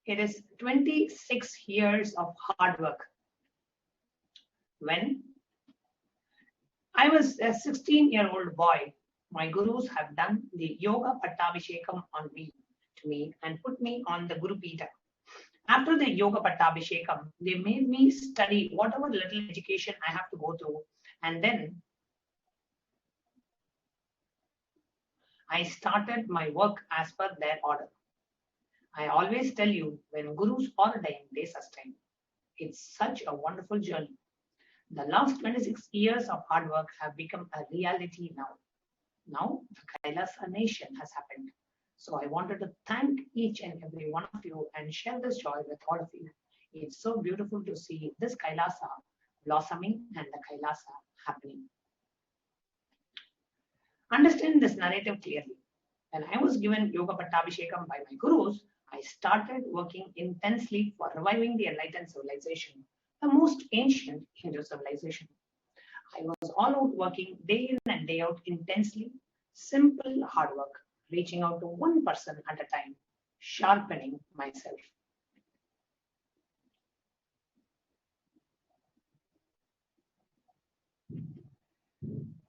It is 26 years of hard work. When I was a 16-year-old boy, my gurus have done the Yoga Pattabhishekam on me, to me, and put me on the Guru Pita. After the Yoga Pattabhishekam, they made me study whatever little education I have to go through, and then I started my work as per their order. I always tell you, when gurus ordain, they sustain. It's such a wonderful journey. The last 26 years of hard work have become a reality now. Now, the Kailasa nation has happened. So I wanted to thank each and every one of you and share this joy with all of you. It's so beautiful to see this Kailasa blossoming and the Kailasa happening. Understand this narrative clearly. When I was given Yoga Pattabhishekam by my gurus, I started working intensely for reviving the enlightened civilization, the most ancient Hindu civilization. I was all out working day in and day out intensely, simple hard work, reaching out to one person at a time, sharpening myself.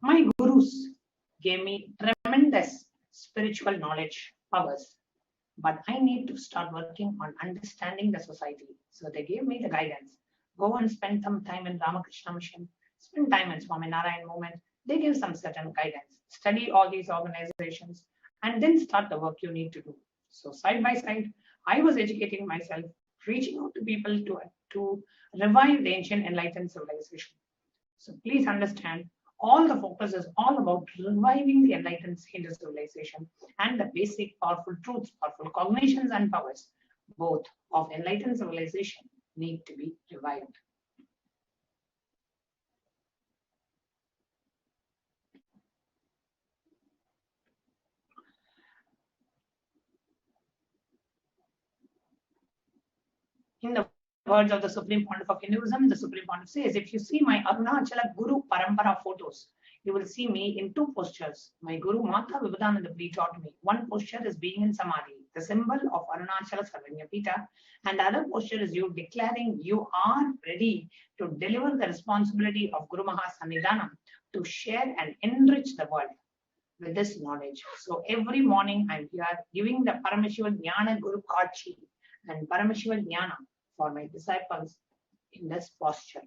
My gurus gave me tremendous spiritual knowledge, powers, but I need to start working on understanding the society. So they gave me the guidance. Go and spend some time in Ramakrishna Mission, spend time in Swami Narayan movement. They give some certain guidance. Study all these organizations and then start the work you need to do. So side by side, I was educating myself, reaching out to people to revive the ancient enlightened civilization. So please understand, all the focus is all about reviving the enlightened Hindu civilization and the basic powerful truths, powerful cognitions and powers, both of enlightened civilization, need to be revived. In the words of the Supreme Pontiff of Hinduism, the Supreme Pontiff says, if you see my Arunachala Guru Parampara photos, you will see me in two postures. My Guru Mata Vivekananda taught me. One posture is being in Samadhi, the symbol of Arunachala Sarvanya Pita, and the other posture is you declaring you are ready to deliver the responsibility of Guru Mahasannidhanam to share and enrich the world with this knowledge. So every morning I'm here giving the Paramashiva Jnana Guru Kachi and Paramashiva Jnana for my disciples in this posture.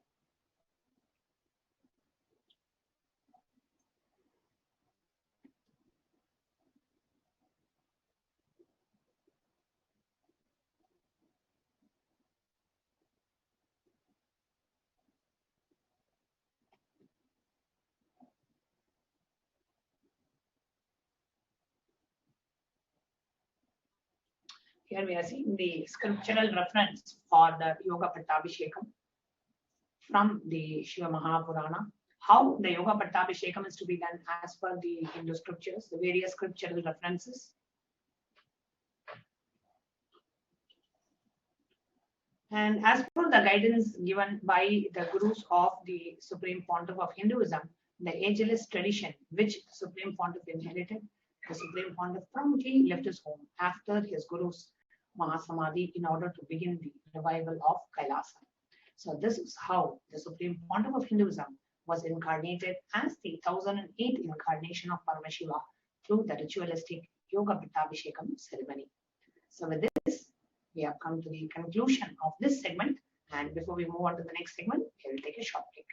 Here we are seeing the scriptural reference for the Yoga Pattabhishekam from the Shiva Mahapurana. How the Yoga Pattabhishekam is to be done as per the Hindu scriptures, the various scriptural references. And as per the guidance given by the gurus of the Supreme Pontiff of Hinduism, the ageless tradition which the Supreme Pontiff inherited, the Supreme Pontiff promptly left his home after his guru's Mahasamadhi in order to begin the revival of Kailasa. So this is how the Supreme Pontiff of Hinduism was incarnated as the 1008 incarnation of Paramashiva through the ritualistic Yoga Pattabhishekam ceremony. So with this, we have come to the conclusion of this segment. And before we move on to the next segment, we will take a short break.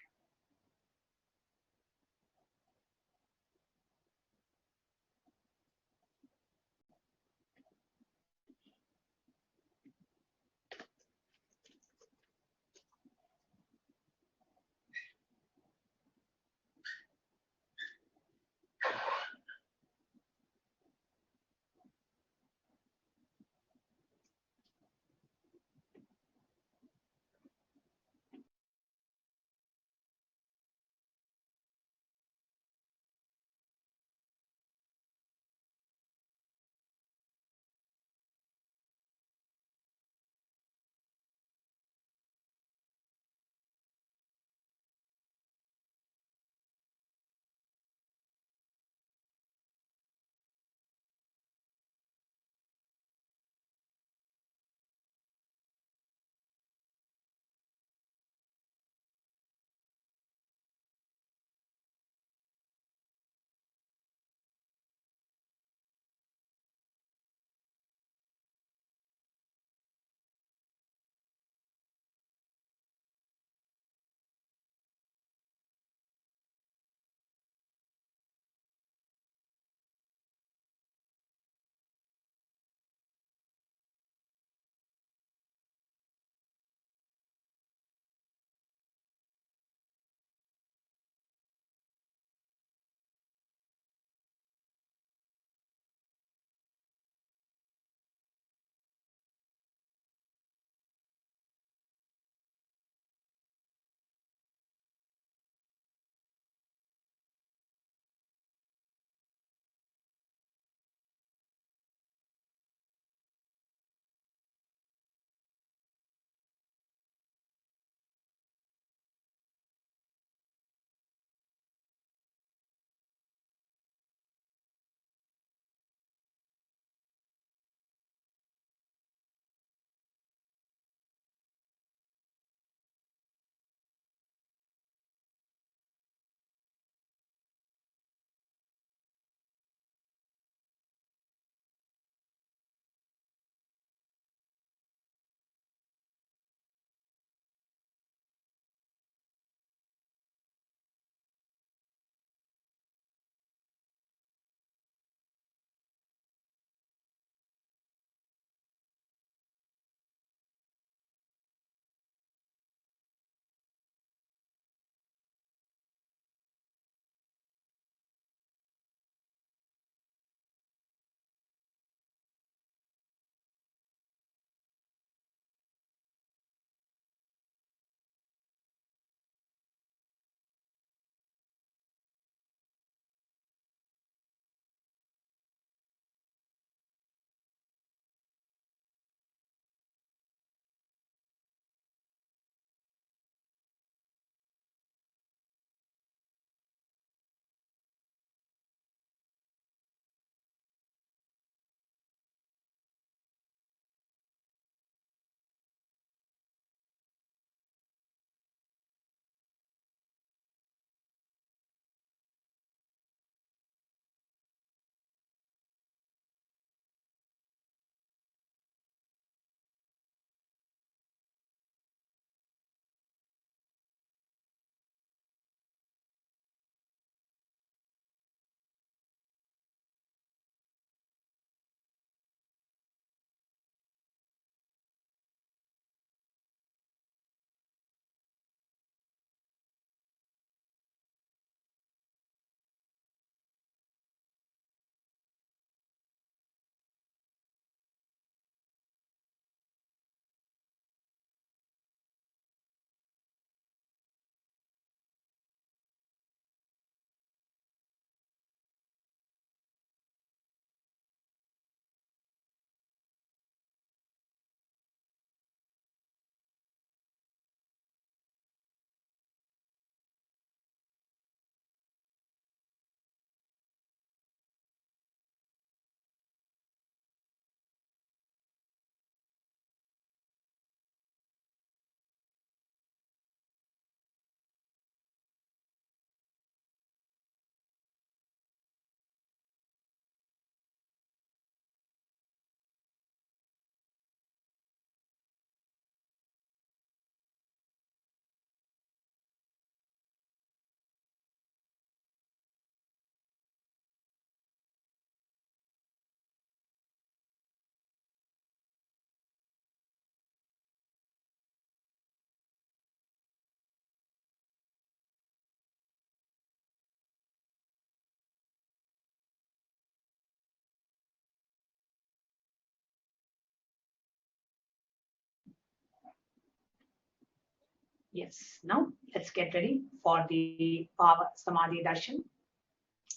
Yes, now let's get ready for the Bhava Samadhi Darshan.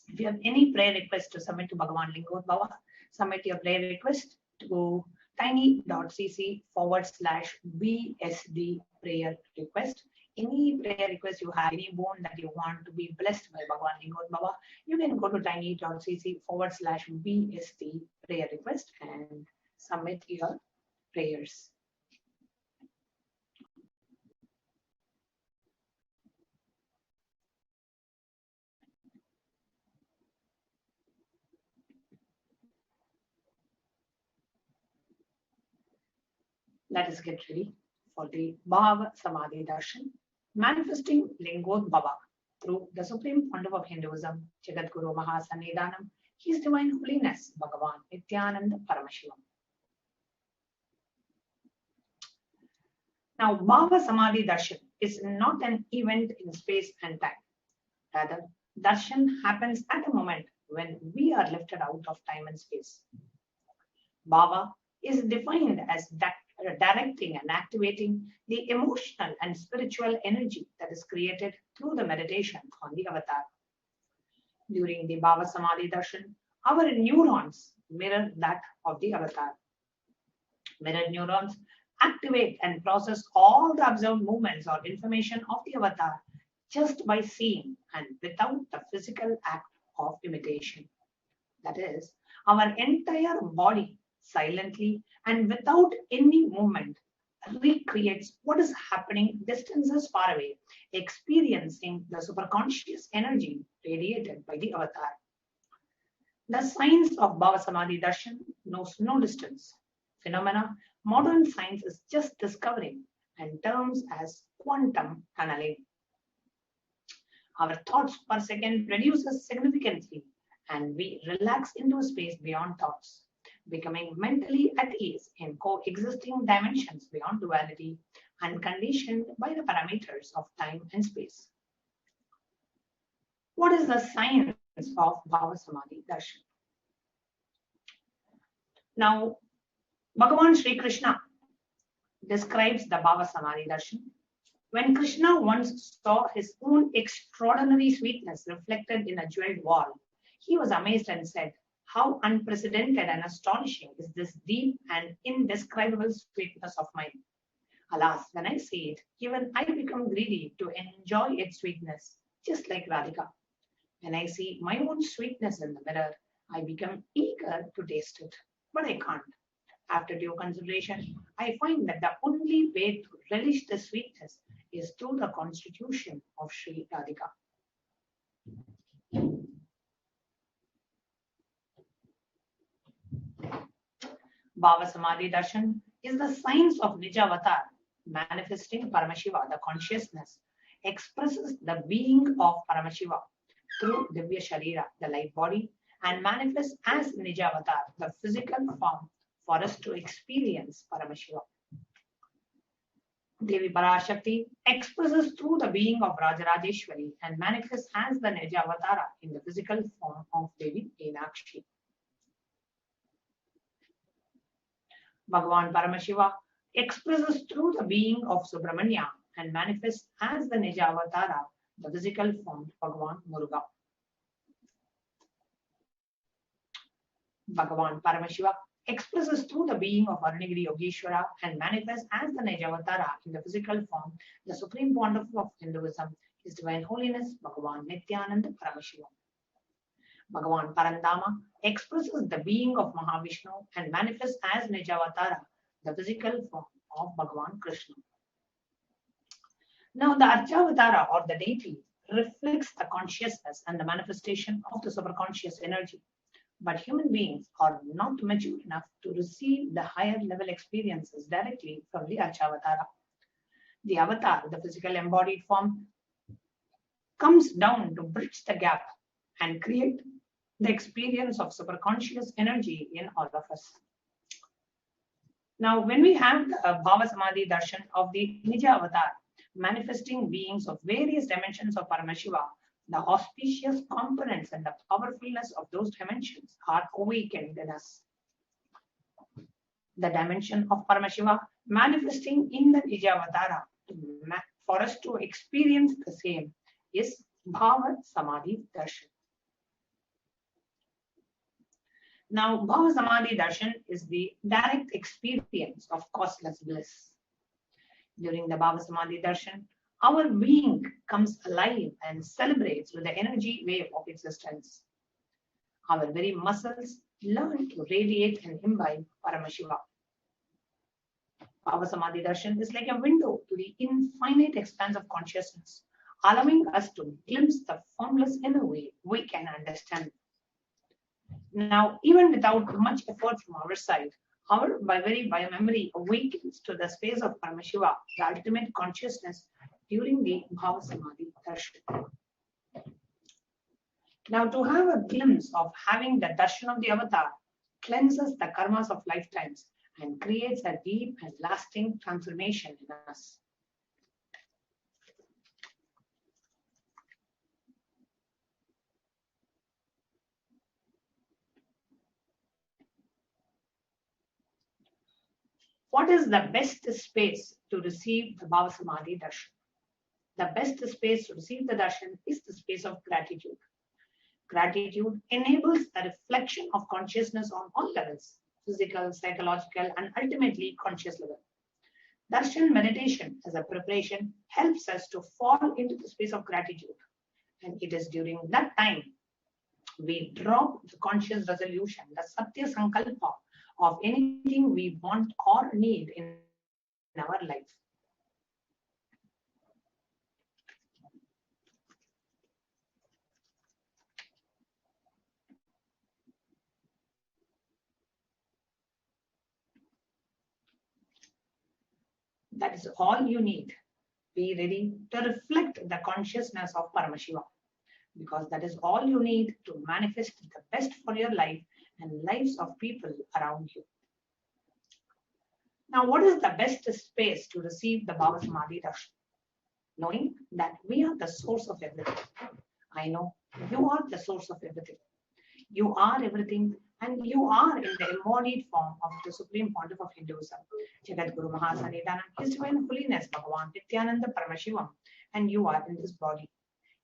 If you have any prayer request to submit to Bhagavan Lingodbhava, submit your prayer request to tiny.cc/BSD prayer request. Any prayer request you have, any bone that you want to be blessed by Bhagavan Lingodbhava, you can go to tiny.cc/BSD prayer request and submit your prayers. Let us get ready for the Bhava Samadhi Darshan, manifesting Lingodbhava through the Supreme Founder of Hinduism, Jagadguru Mahasannidhanam, His Divine Holiness, Bhagavan Nithyananda Paramashivam. Now, Bhava Samadhi Darshan is not an event in space and time. Rather, Darshan happens at a moment when we are lifted out of time and space. Bhava is defined as directing and activating the emotional and spiritual energy that is created through the meditation on the avatar. During the Bhava Samadhi Darshan, our neurons mirror that of the avatar. Mirror neurons activate and process all the observed movements or information of the avatar just by seeing and without the physical act of imitation. That is, our entire body silently and without any movement recreates what is happening distances far away, experiencing the superconscious energy radiated by the avatar. The science of Bhava Samadhi Darshan knows no distance. Phenomena modern science is just discovering and terms as quantum tunneling. Our thoughts per second reduces significantly and we relax into a space beyond thoughts, becoming mentally at ease in coexisting dimensions beyond duality, unconditioned by the parameters of time and space. What is the science of Bhava Samadhi Darshan? Now, Bhagavan Sri Krishna describes the Bhava Samadhi Darshan. When Krishna once saw his own extraordinary sweetness reflected in a jeweled wall, he was amazed and said, "How unprecedented and astonishing is this deep and indescribable sweetness of mine. Alas, when I see it, even I become greedy to enjoy its sweetness, just like Radhika. When I see my own sweetness in the mirror, I become eager to taste it, but I can't. After due consideration, I find that the only way to relish the sweetness is through the constitution of Sri Radhika." Bhava Samadhi Darshan is the science of Nijavatar, manifesting Paramashiva, the consciousness, expresses the being of Paramashiva through Divya Sharira, the light body, and manifests as Nijavatar, the physical form, for us to experience Paramashiva. Devi Parashakti expresses through the being of Rajarajeshwari and manifests as the Nijavatara in the physical form of Devi Meenakshi. Bhagavan Paramashiva expresses through the being of Subramanya and manifests as the Nijavatara, the physical form of Bhagavan Muruga. Bhagavan Paramashiva expresses through the being of Arunagiri Yogeshwara and manifests as the Nijavatara in the physical form, the Supreme Pontiff of Hinduism, His Divine Holiness, Bhagavan Nithyananda Paramashivam. Bhagavan Parandama expresses the being of Mahavishnu and manifests as Nijavatara, the physical form of Bhagavan Krishna. Now, the Archavatara or the deity reflects the consciousness and the manifestation of the superconscious energy. But human beings are not mature enough to receive the higher level experiences directly from the Archavatara. The avatar, the physical embodied form, comes down to bridge the gap and create the experience of superconscious energy in all of us. Now, when we have the Bhava Samadhi Darshan of the Nija avatar, manifesting beings of various dimensions of Paramashiva, the auspicious components and the powerfulness of those dimensions are awakened in us. The dimension of Paramashiva manifesting in the Nija Avatara for us to experience the same is Bhava, Samadhi, Darshan. Now, Bhava Samadhi Darshan is the direct experience of causeless bliss. During the Bhava Samadhi Darshan, our being comes alive and celebrates with the energy wave of existence. Our very muscles learn to radiate and imbibe Paramashiva. Bhava Samadhi Darshan is like a window to the infinite expanse of consciousness, allowing us to glimpse the formless inner way we can understand. Now, even without much effort from our side, our very biomemory awakens to the space of Paramashiva, the ultimate consciousness, during the Bhava Samadhi Darshan. Now, to have a glimpse of having the darshan of the avatar cleanses the karmas of lifetimes and creates a deep and lasting transformation in us. What is the best space to receive the Bhava Samadhi Darshan? The best space to receive the darshan is the space of gratitude. Gratitude enables a reflection of consciousness on all levels, physical, psychological, and ultimately conscious level. Darshan meditation as a preparation helps us to fall into the space of gratitude. And it is during that time we drop the conscious resolution, the Satya Sankalpa of anything we want or need in our life. That is all you need. Be ready to reflect the consciousness of Paramashiva, because that is all you need to manifest the best for your life and lives of people around you. Now, what is the best space to receive the Bhava Samadhi Darshan? Knowing that we are the source of everything. I know you are the source of everything. You are everything, and you are in the embodied form of the Supreme Pontiff of Hinduism, Jagat Guru Mahasanidanam, His Divine Holiness Bhagavan Nithyananda Paramashivam, and you are in this body.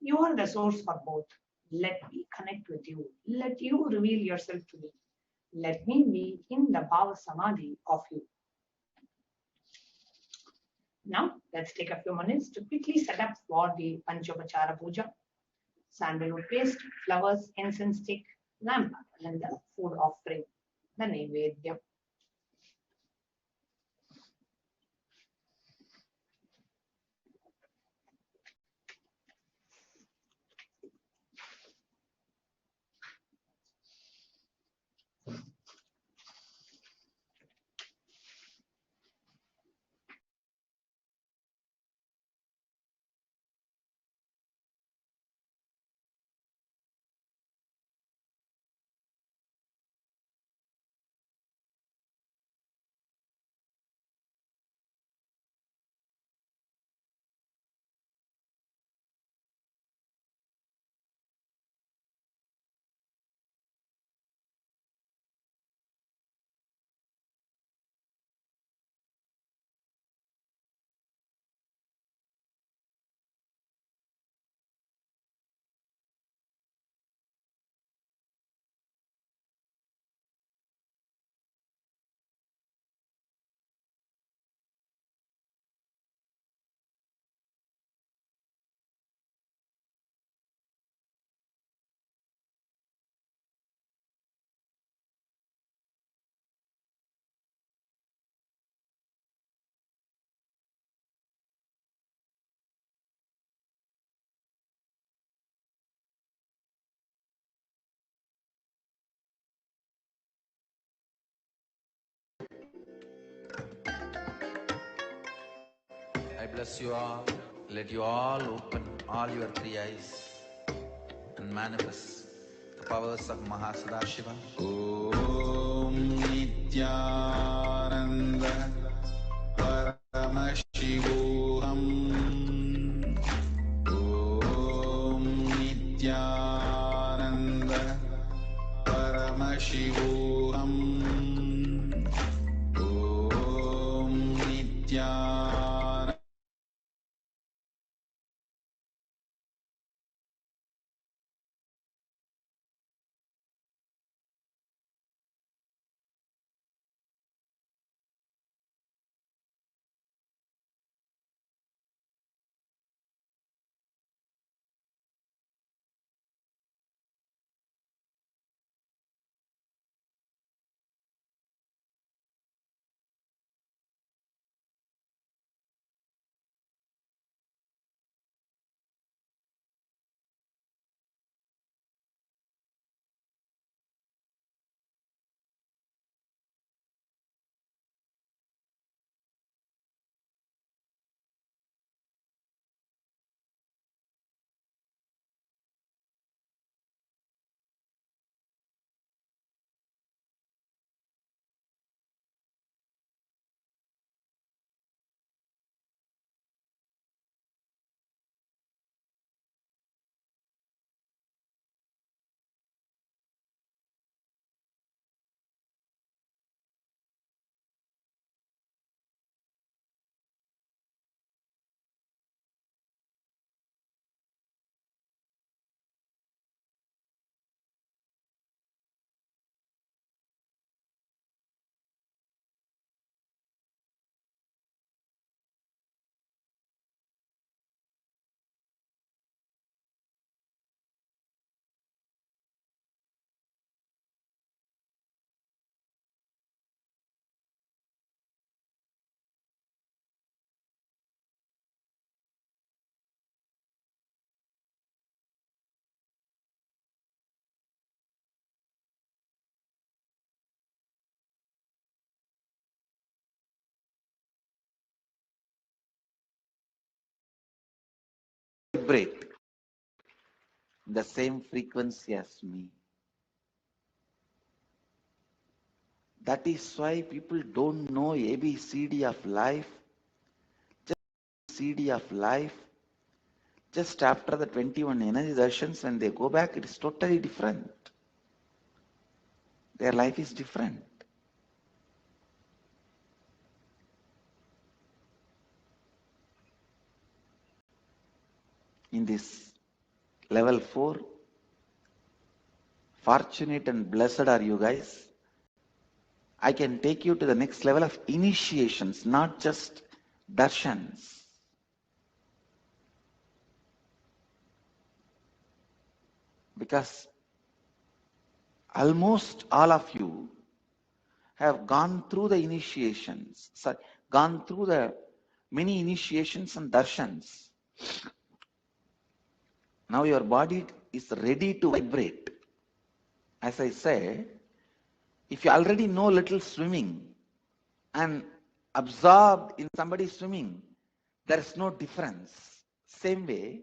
You are the source for both. Let me connect with you. Let you reveal yourself to me. Let me be in the Bhava Samadhi of you. Now, let's take a few minutes to quickly set up for the Panchopachara Puja. Sandalwood paste, flowers, incense stick, lamp, and the food offering, the Naivedya. I bless you all. Let you all open all your three eyes and manifest the powers of Mahasadashiva. Om Nithyananda Paramashivoham. Om Nithyananda Paramashivoham. Om Nithyananda vibrate the same frequency as me. That is why people don't know ABCD of life. Just CD of life. Just after the 21 energy darshans, when they go back, it is totally different. Their life is different. In this level 4, fortunate and blessed are you guys. I can take you to the next level of initiations, not just darshans. Because almost all of you have gone through the initiations, gone through the many initiations and darshans. Now your body is ready to vibrate. As I say, if you already know little swimming and absorbed in somebody swimming, there is no difference. Same way,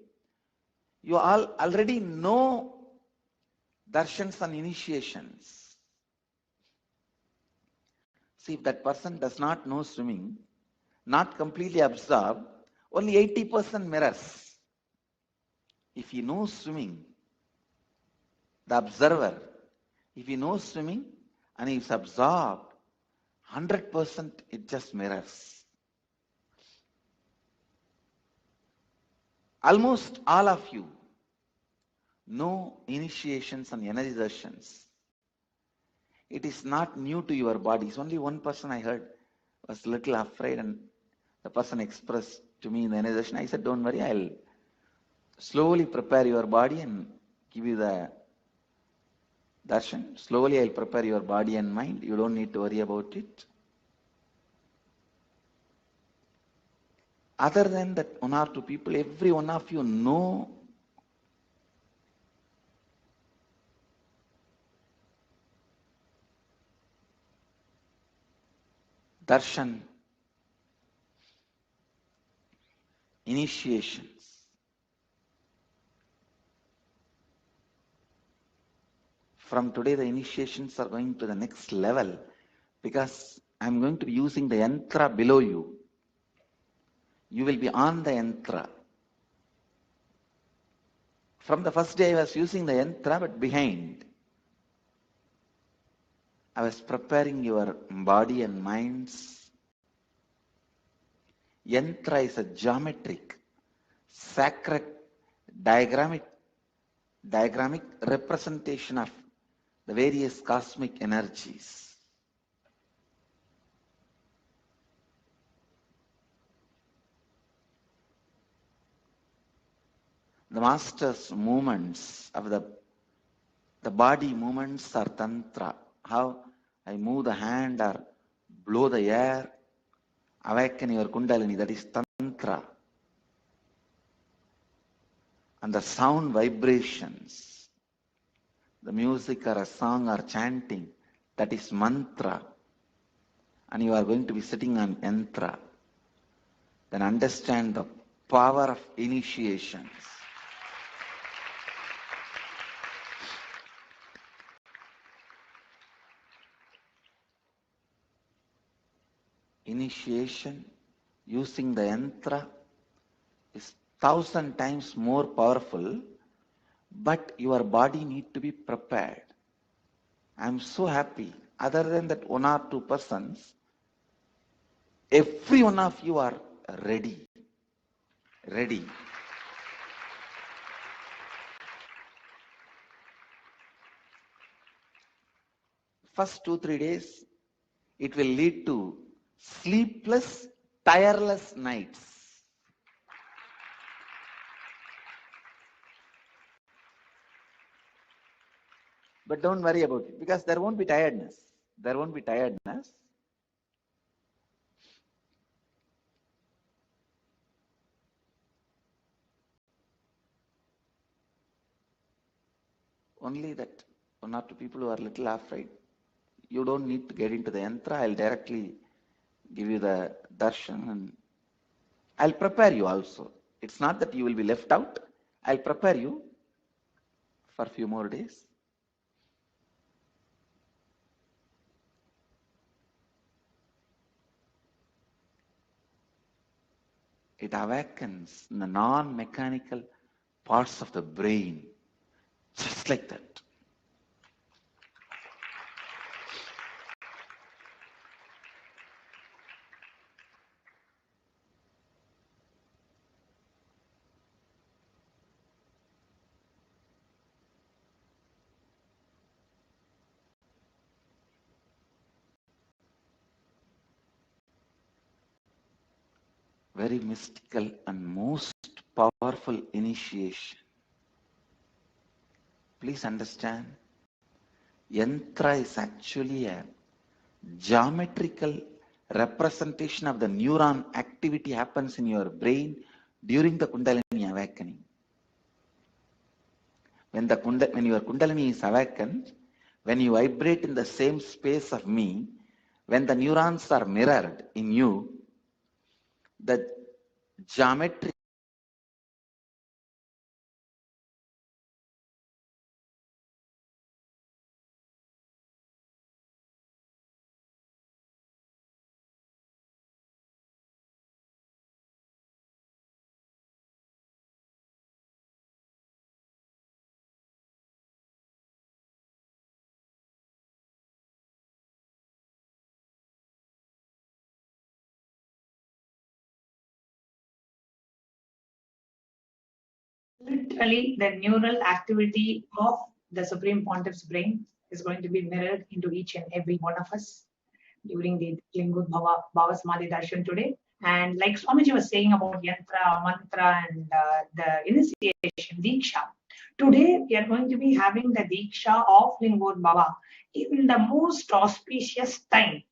you all already know darshans and initiations. See, if that person does not know swimming, not completely absorbed, only 80% mirrors. If he knows swimming, the observer, if he knows swimming and he is absorbed, 100% it just mirrors. Almost all of you know initiations and energy darshans. It is not new to your bodies. Only one person I heard was a little afraid, and the person expressed to me in the energy darshan. I said, don't worry, I'll slowly prepare your body and give you the darshan. Slowly I'll prepare your body and mind. You don't need to worry about it. Other than that, one or two people, every one of you know darshan, initiations. From today, the initiations are going to the next level because I'm going to be using the yantra below you. You will be on the yantra. From the first day, I was using the yantra, but behind. I was preparing your body and minds. Yantra is a geometric, sacred, diagrammic representation of the various cosmic energies. The master's movements of the body movements are tantra. How I move the hand or blow the air, awaken your kundalini, that is tantra. And the sound vibrations, the music or a song or chanting, that is mantra. And you are going to be sitting on yantra. Then understand the power of initiations. Initiation using the yantra is 1,000 times more powerful, but your body need to be prepared. I am so happy. Other than that one or two persons, every one of you are ready. Ready. First 2-3 days, it will lead to sleepless, tireless nights. But don't worry about it, because there won't be tiredness. There won't be tiredness. Only that one or two people who are a little afraid, you don't need to get into the yantra. I'll directly give you the darshan and I'll prepare you also. It's not that you will be left out. I'll prepare you for a few more days. It awakens the non-mechanical parts of the brain, just like that. Very mystical and most powerful initiation. Please understand, yantra is actually a geometrical representation of the neuron activity happens in your brain during the Kundalini awakening. When your Kundalini is awakened, when you vibrate in the same space of me, when the neurons are mirrored in you, the geometry Literally, the neural activity of the Supreme Pontiff's brain is going to be mirrored into each and every one of us during the Lingodbhava Bhava Samadhi Darshan today. And like Swamiji was saying about yantra, mantra, and the initiation, Diksha, today we are going to be having the Diksha of Lingodbhava in the most auspicious time.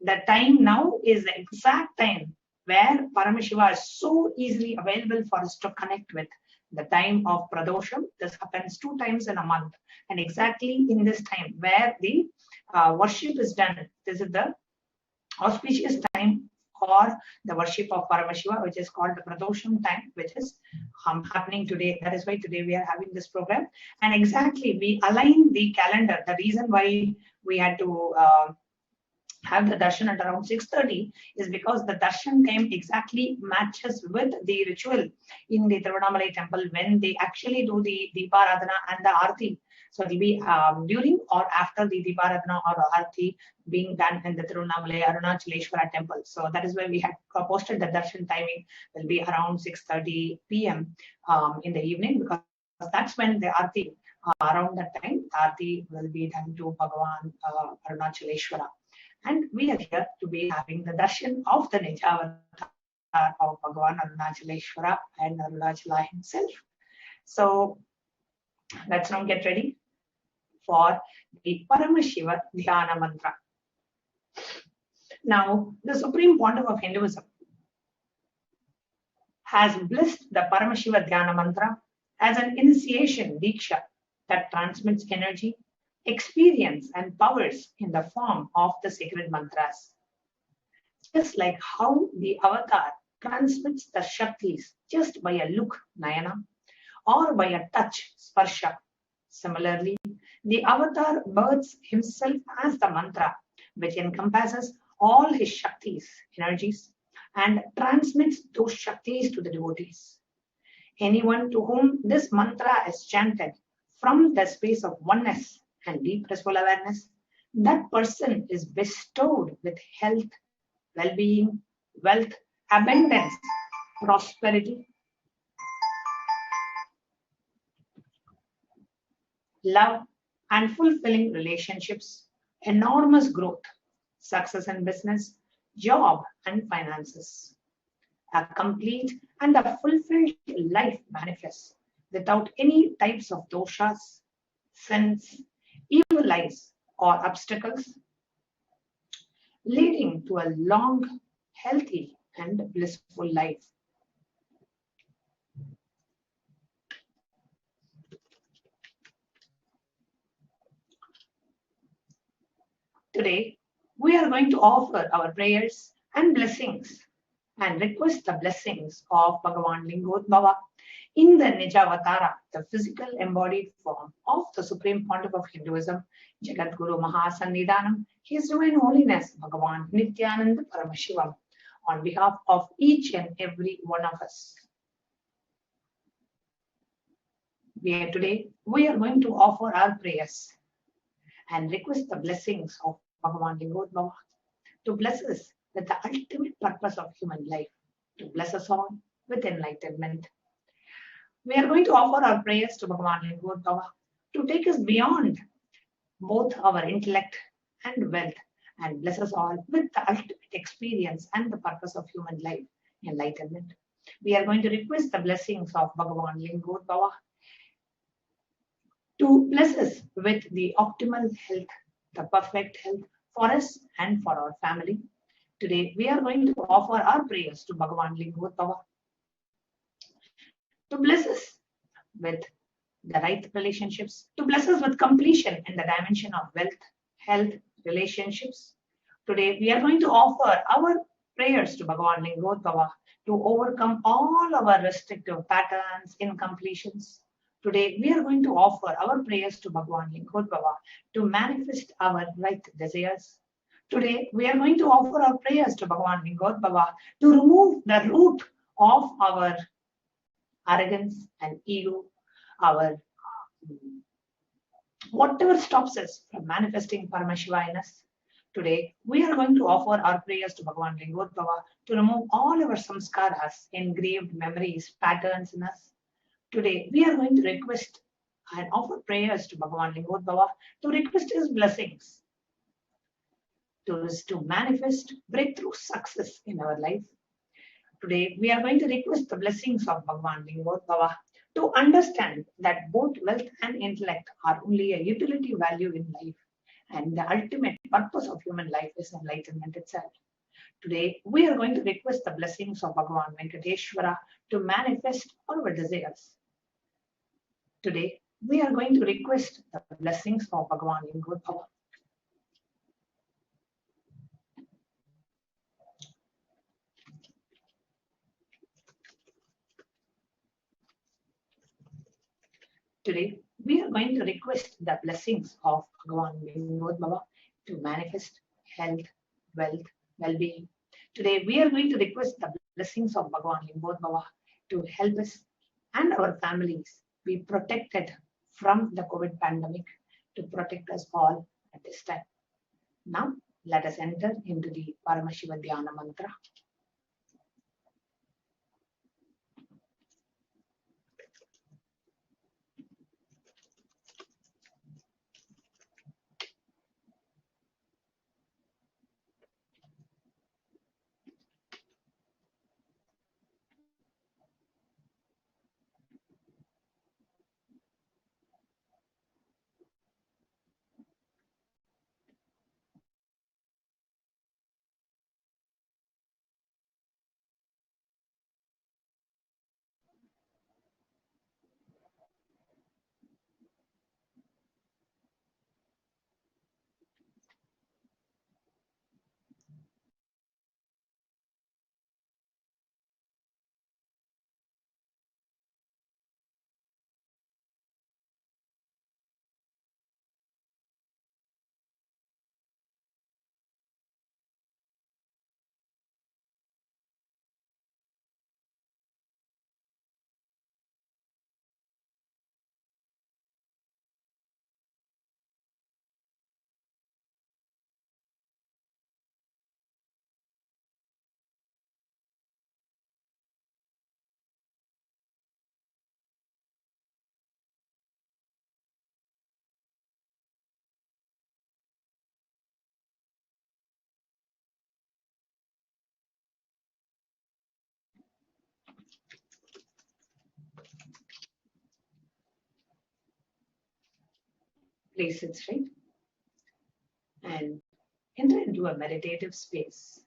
The time now is the exact time where Paramashiva is so easily available for us to connect with. The time of Pradosham, this happens 2 times in a month. And exactly in this time where the worship is done, this is the auspicious time for the worship of Paramashiva, which is called the Pradosham time, which is happening today. That is why today we are having this program. And exactly, we align the calendar. The reason why we had to have the darshan at around 6:30 is because the darshan time exactly matches with the ritual in the Tiruvannamalai temple when they actually do the Deeparadhana and the Aarti. So it will be during or after the Deeparadhana or Aarti being done in the Tiruvannamalai Arunachaleshwara temple. So that is why we had posted the darshan timing will be around 6:30 p.m. In the evening, because that's when the Aarti, around that time, Aarti will be done to Bhagavan Arunachaleshwara. And we are here to be having the darshan of the Nijavatar of Bhagavan Arunachaleshwara and Arunachala himself. So let's now get ready for the Paramashiva Dhyana Mantra. Now, the Supreme Pontiff of Hinduism has blessed the Paramashiva Dhyana Mantra as an initiation Diksha that transmits energy, experience, and powers in the form of the sacred mantras. Just like how the avatar transmits the Shaktis just by a look, Nayana, or by a touch, Sparsha. Similarly, the avatar births himself as the mantra, which encompasses all his Shaktis, energies, and transmits those Shaktis to the devotees. Anyone to whom this mantra is chanted from the space of oneness and deep blissful awareness, that person is bestowed with health, well-being, wealth, abundance, prosperity, love, and fulfilling relationships, enormous growth, success in business, job, and finances. A complete and a fulfilled life manifests without any types of doshas, sins, evil eyes, or obstacles, leading to a long, healthy, and blissful life. Today, we are going to offer our prayers and blessings and request the blessings of Bhagavan Lingodbhava In the Nijavatara, the physical embodied form of the Supreme Pontiff of Hinduism, Jagat Guru Mahasannidhanam, His Divine Holiness Bhagavan Nithyananda Paramashivam, on behalf of each and every one of us. Today, we are going to offer our prayers and request the blessings of Bhagavan Lingodbhava to bless us with the ultimate purpose of human life, to bless us all with enlightenment. We are going to offer our prayers to Bhagavan Lingodbhava to take us beyond both our intellect and wealth and bless us all with the ultimate experience and the purpose of human life, enlightenment. We are going to request the blessings of Bhagavan Lingodbhava to bless us with the optimal health, the perfect health for us and for our family. Today, we are going to offer our prayers to Bhagavan Lingodbhava to bless us with the right relationships, to bless us with completion in the dimension of wealth, health, relationships. Today, we are going to offer our prayers to Bhagavan Lingodbhava to overcome all our restrictive patterns, incompletions. Today, we are going to offer our prayers to Bhagavan Lingodbhava to manifest our right desires. Today, we are going to offer our prayers to Bhagavan Lingodbhava to remove the root of our arrogance and ego, our whatever stops us from manifesting Paramashiva in us. Today, we are going to offer our prayers to Bhagavan Lingodbhava to remove all our samskaras, engraved memories, patterns in us. Today, we are going to request and offer prayers to Bhagavan Lingodbhava to request his blessings to manifest breakthrough success in our life. Today, we are going to request the blessings of Bhagavan Lingodbhava to understand that both wealth and intellect are only a utility value in life, and the ultimate purpose of human life is enlightenment itself. Today, we are going to request the blessings of Bhagavan Venkateshwara to manifest all our desires. Today, we are going to request the blessings of Bhagavan Lingodbhava. Today, we are going to request the blessings of Bhagavan Lingodbhava to manifest health, wealth, well-being. Today, we are going to request the blessings of Bhagavan Lingodbhava to help us and our families be protected from the COVID pandemic, to protect us all at this time. Now, let us enter into the Paramashiva Dhyana Mantra. Please sit straight and enter into a meditative space.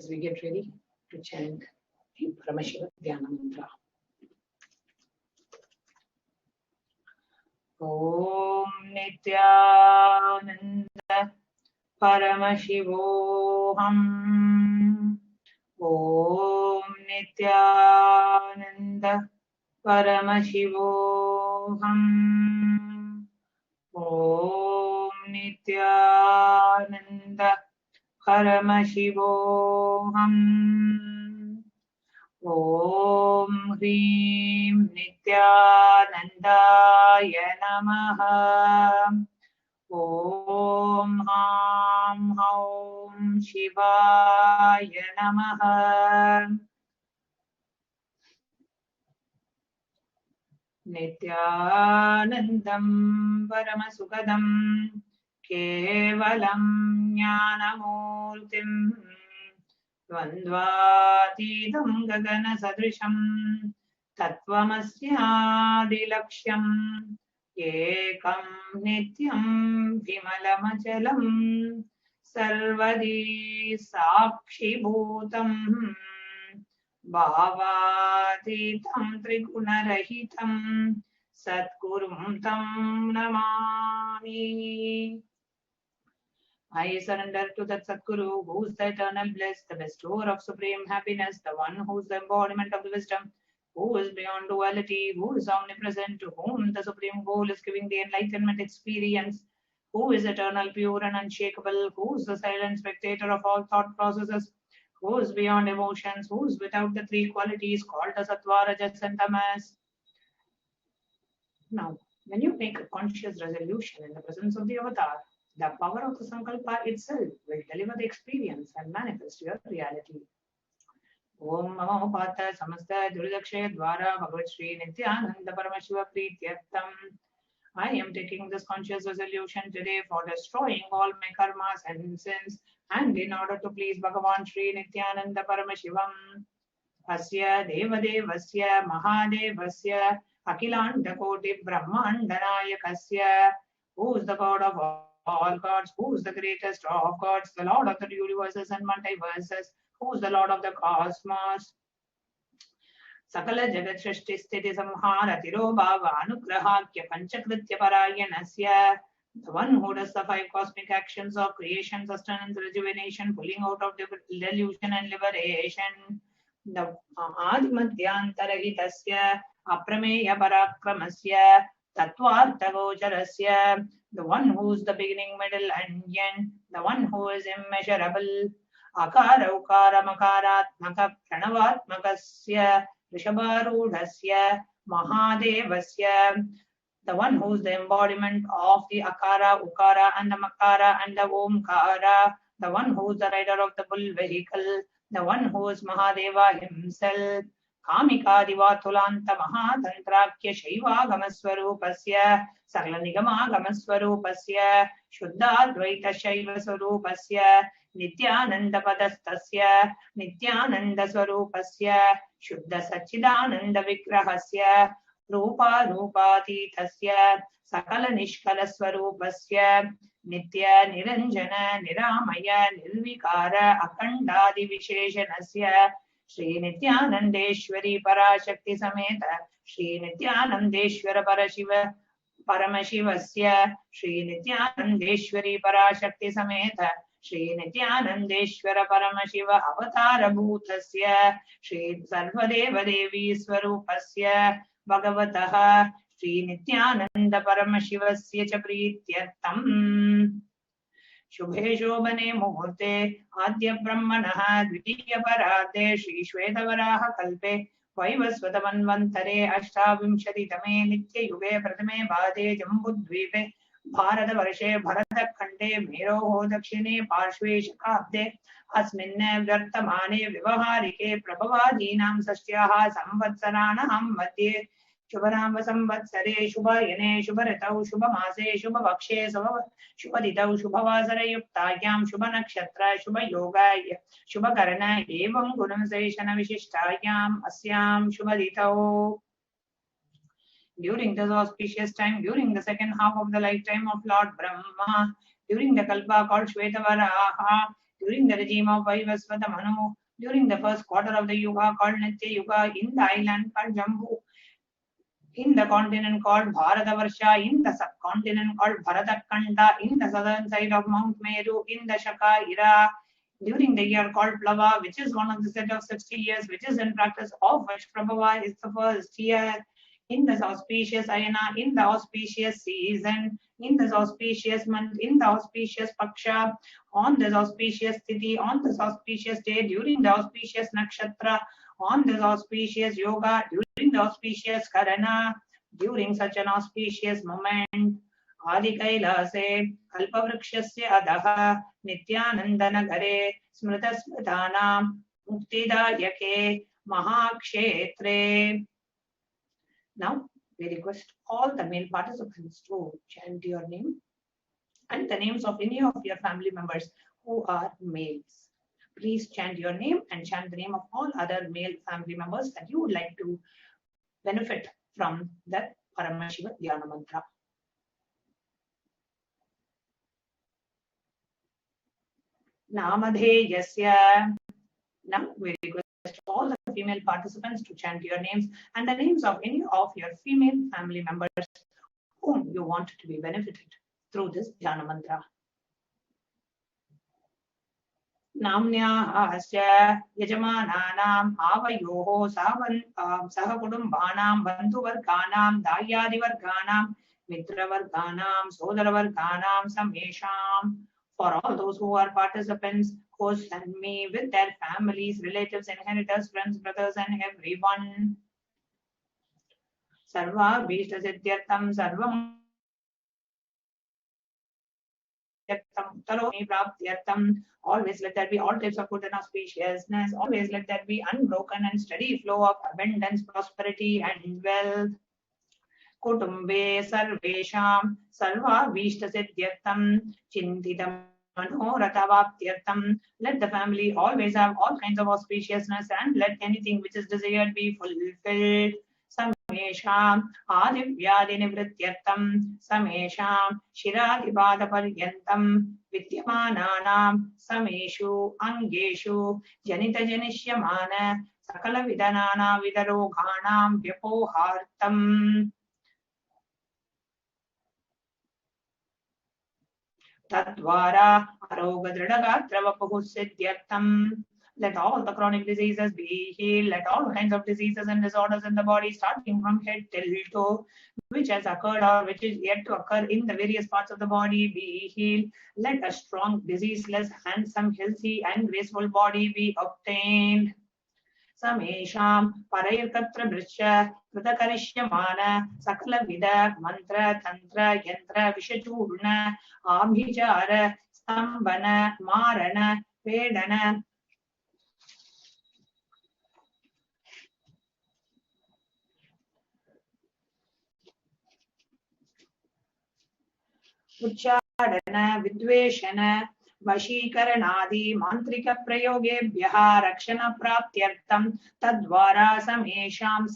as we get ready to chant the Paramashiva Dhyana Mantra. Om Nithyananda Paramashivoham. Om Nithyananda Paramashivoham. Om Nithyananda Paramashivoham. Om Hrim Nithyanandaya Namaha. Om Ham Haum Shivaya Namaha. Nithyanandam Paramasukadam Kevalam Jnanamurtim Dvandvatidam Gagana Sadrisham Tattvamasyadilaksham Ekam Nityam Vimalamachalam Sarvadi Sakshi Bhutam Bhavatitam Trigunarahitam Satgurum Tam Namami. I surrender to that Satguru, who is the eternal bliss, the bestower of supreme happiness, the one who is the embodiment of the wisdom, who is beyond duality, who is omnipresent, to whom the supreme goal is giving the enlightenment experience, who is eternal, pure and unshakable, who is the silent spectator of all thought processes, who is beyond emotions, who is without the three qualities called as Sattva, Rajas and Tamas. Now, when you make a conscious resolution in the presence of the avatar, the power of the Sankalpa itself will deliver the experience and manifest your reality. Om Namo Pata Samasta Duridakshay Dwara Bhagavat Shri Nithyananda Paramashiva Prityartham. I am taking this conscious resolution today for destroying all my karmas and sins, and in order to please Bhagavan Shri Nithyananda Paramashivam. Asya Devadevasya Mahadevasya Akilanda Koti Brahmandanayakasya. Who is the God of all gods? Who is the greatest of gods? The Lord of the universes and multiverses. Who is the Lord of the cosmos? Sakala Jagat Shrishti Sthiti Samhara Tiro Bhava Anugrahakya Panchakritya Parayanasya. The one who does the five cosmic actions of creation, sustenance, rejuvenation, pulling out of delusion and liberation. The Adimadhyantarhitasya Aprameya Parakramasya Tattvartha Gocharasya. The one who is the beginning, middle and end. The one who is immeasurable. Akara Ukara Makaratmaka Pranavatmakasya Rishabharudhasya Mahadevasya. The one who is the embodiment of the Akara, Ukara and the Makara and the Omkara. The one who is the rider of the bull vehicle. The one who is Mahadeva himself. Kamika Divatulanta Mahatantrakya Shaiva Gamaswarupasya Sagla Nigama Gamaswarupasya Shuddhadvaita Shaiva Swarupasya Nithyananda Padastasya Nithyananda Swarupasya Shuddha Sachidananda Vigrahasya Rupa Rupatitasya Sakala Nishkala Swarupasya Nitya Niranjana Niramaya Nirvikara Akandadi Visheshanasya Shri Nithyanandeshwari Parashakti Sameta Shri Nithyanandeshwara Paramashivasya Shri Nithyanandeshwari Parashakti Sameta Shri Nithyanandeshwara Paramashiva Avatara Bhutasya Shri Sarvadeva Devi Swarupasya Bhagavataha Shri Nithyananda Paramashivasya cha Prityartham. शुभे शोभने मुहूर्ते आद्य ब्रह्मणः द्वितीय परार्धे श्री श्वेतवराह कल्पे वैवस्वत मन्वन्तरे अष्टाविंशतितमे नित्ययुगे प्रथमे पादे जम्बुद्वीपे भारतवर्षे भरतखण्डे मेरोः दक्षिणे पार्श्वे शकाब्दे अस्मिन् वर्तमाने व्यवहारिके प्रभवादीनां षष्ट्याः संवत्सराणां मध्ये शुभनाम संवत्सरे शुभयने शुभऋतौ शुभमासे शुभपक्षे शुभदितौ शुभवासरयुक्तायां शुभनक्षत्र शुभयोगाय शुभकर्ण एवं गुणविशेषण विशिष्टायाम् अस्यां शुभदितौ. During this auspicious time, during the second half of the lifetime of Lord Brahma, during the Kalpa called Shvetavaraha, during the regime of Vaivasvata Manu, during the first quarter of the Yuga called Nitya Yuga, in the island called Jambu, in the continent called Bharatavarsha, in the subcontinent called Bharatakanda, in the southern side of Mount Meru, in the Shaka era, during the year called Plava, which is one of the set of 60 years, which is in practice, of which Prabhava is the first year, in the auspicious Ayana, in the auspicious season, in this auspicious month, in the auspicious Paksha, on this auspicious Tithi, on this auspicious day, during the auspicious Nakshatra, on this auspicious Yoga, during the auspicious Karana, during such an auspicious moment, Adi Kailase, Kalpavrakshasya Adaha, Nithyanandanagare, Smritasmritanam, Muktidayake, Mahakshetre. Now, we request all the male participants to chant your name and the names of any of your family members who are males. Please chant your name and chant the name of all other male family members that you would like to benefit from that Paramashiva Dhyana Mantra. Namadheyasya. Now we request all the female participants to chant your names and the names of any of your female family members whom you want to be benefited through this Dhyana Mantra. Namnyahasya Yajamananam Avayoho Sahakudumbanam Bandhuvarganam Dayadivarganam Mitravarganam Sodaravarganam Samesham. For all those who are participants, hosts and me with their families, relatives, inheritors, friends, brothers, and everyone. Sarva Bhishta Siddhyartham Sarvam Always let there be all types of good and auspiciousness. Always let there be unbroken and steady flow of abundance, prosperity, and wealth. Kutumbe sarvesham sarva vishta siddhyartham chintitam manoratavaptyartham. Let the family always have all kinds of auspiciousness and let anything which is desired be fulfilled. Samesham adivyadinivrityartham samesham shiradipadaparyantam vidyamananam sameshu angeshu janitajanishyamana sakala vidanana vidaroghanam vyapohartam. Tadvara arogadradagatravapuhu siddhyartham. Let all the chronic diseases be healed. Let all kinds of diseases and disorders in the body, starting from head till toe, which has occurred or which is yet to occur in the various parts of the body, be healed. Let a strong, diseaseless, handsome, healthy, and graceful body be obtained. Samesham Parayakatra Brisha Krutakarishyamana Sakala Vida Mantra Tantra Yantra Vishachurna Abhijara Stambana Marana Vedana Uchadana Vidveshana Vashikaranadi Mantrika Prayogebhyaha Rakshana Praptyartham Tadvara Samesham